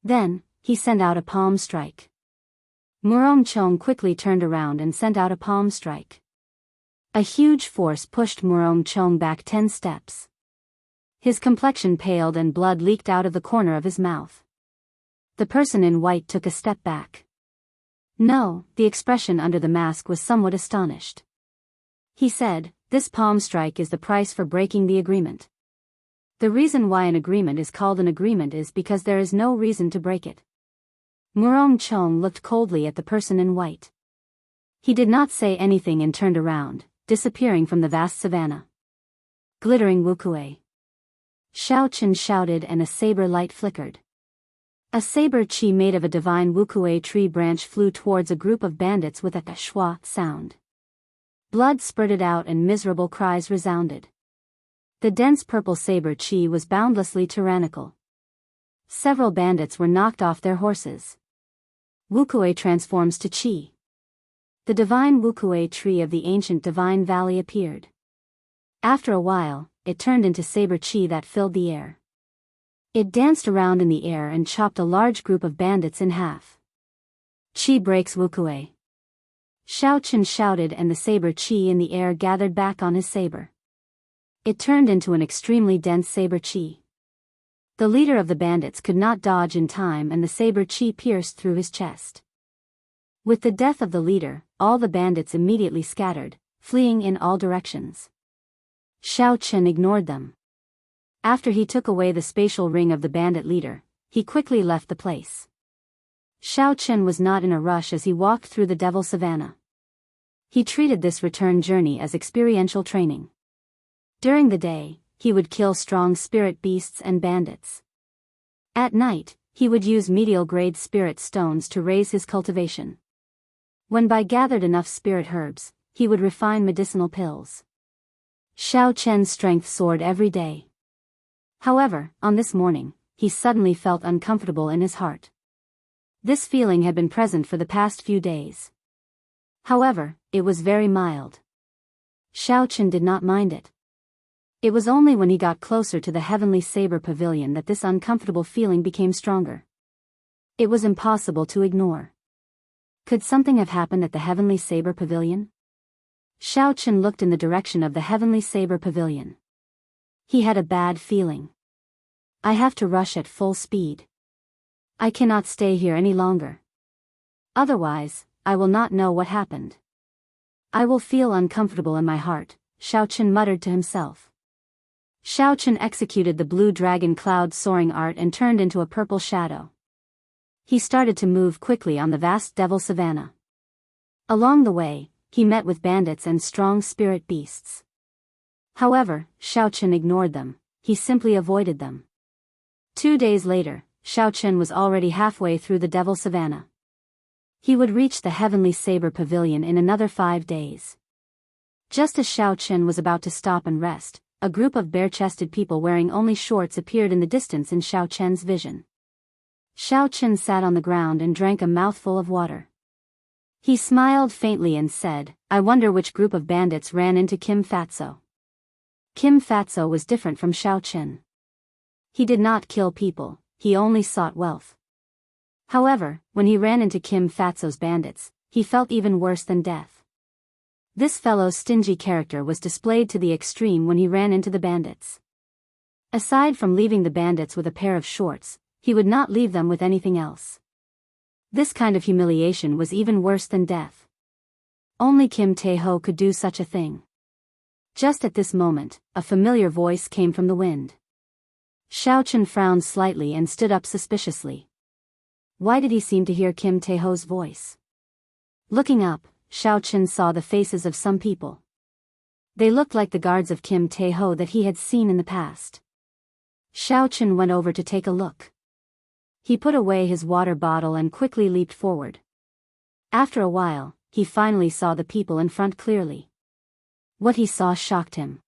Then, he sent out a palm strike. Murong Chong quickly turned around and sent out a palm strike. A huge force pushed Murong Chong back 10 steps. His complexion paled and blood leaked out of the corner of his mouth. The person in white took a step back. No, the expression under the mask was somewhat astonished. He said, "This palm strike is the price for breaking the agreement. The reason why an agreement is called an agreement is because there is no reason to break it." Murong Chong looked coldly at the person in white. He did not say anything and turned around, disappearing from the vast savannah. Glittering Wuxia. Xiaochen shouted and a saber light flickered. A saber chi made of a divine Wuxia tree branch flew towards a group of bandits with a schwa sound. Blood spurted out and miserable cries resounded. The dense purple saber chi was boundlessly tyrannical. Several bandits were knocked off their horses. Wuxia transforms to chi. The divine Wuxia tree of the ancient divine valley appeared. After a while, it turned into saber chi that filled the air. It danced around in the air and chopped a large group of bandits in half. Chi breaks Wuxia. Xiaochen shouted and the saber chi in the air gathered back on his saber. It turned into an extremely dense saber chi. The leader of the bandits could not dodge in time and the saber chi pierced through his chest. With the death of the leader, all the bandits immediately scattered, fleeing in all directions. Xiaochen ignored them. After he took away the spatial ring of the bandit leader, he quickly left the place. Xiaochen was not in a rush as he walked through the Devil Savannah. He treated this return journey as experiential training. During the day, he would kill strong spirit beasts and bandits. At night, he would use medial-grade spirit stones to raise his cultivation. When Bai gathered enough spirit herbs, he would refine medicinal pills. Xiaochen's strength soared every day. However, on this morning, he suddenly felt uncomfortable in his heart. This feeling had been present for the past few days. However, it was very mild. Xiaochen did not mind it. It was only when he got closer to the Heavenly Saber Pavilion that this uncomfortable feeling became stronger. It was impossible to ignore. Could something have happened at the Heavenly Saber Pavilion? Xiaochen looked in the direction of the Heavenly Saber Pavilion. He had a bad feeling. I have to rush at full speed. I cannot stay here any longer. Otherwise, I will not know what happened. I will feel uncomfortable in my heart, Xiaochen muttered to himself. Xiao Chen executed the blue dragon cloud soaring art and turned into a purple shadow. He started to move quickly on the vast devil savanna. Along the way, he met with bandits and strong spirit beasts. However, Xiao Chen ignored them, he simply avoided them. 2 days later, Xiao Chen was already halfway through the devil savanna. He would reach the heavenly saber pavilion in another 5 days. Just as Xiao Chen was about to stop and rest, a group of bare-chested people wearing only shorts appeared in the distance in Xiao Chen's vision. Xiao Chen sat on the ground and drank a mouthful of water. He smiled faintly and said, "I wonder which group of bandits ran into Kim Fatso." Kim Fatso was different from Xiao Chen. He did not kill people, he only sought wealth. However, when he ran into Kim Fatso's bandits, he felt even worse than death. This fellow's stingy character was displayed to the extreme when he ran into the bandits. Aside from leaving the bandits with a pair of shorts, he would not leave them with anything else. This kind of humiliation was even worse than death. Only Kim Tae-ho could do such a thing. Just at this moment, a familiar voice came from the wind. Xiao Chen frowned slightly and stood up suspiciously. Why did he seem to hear Kim Tae-ho's voice? Looking up, Xiao Chen saw the faces of some people. They looked like the guards of Kim Tae-ho that he had seen in the past. Xiao Chen went over to take a look. He put away his water bottle and quickly leaped forward. After a while, he finally saw the people in front clearly. What he saw shocked him.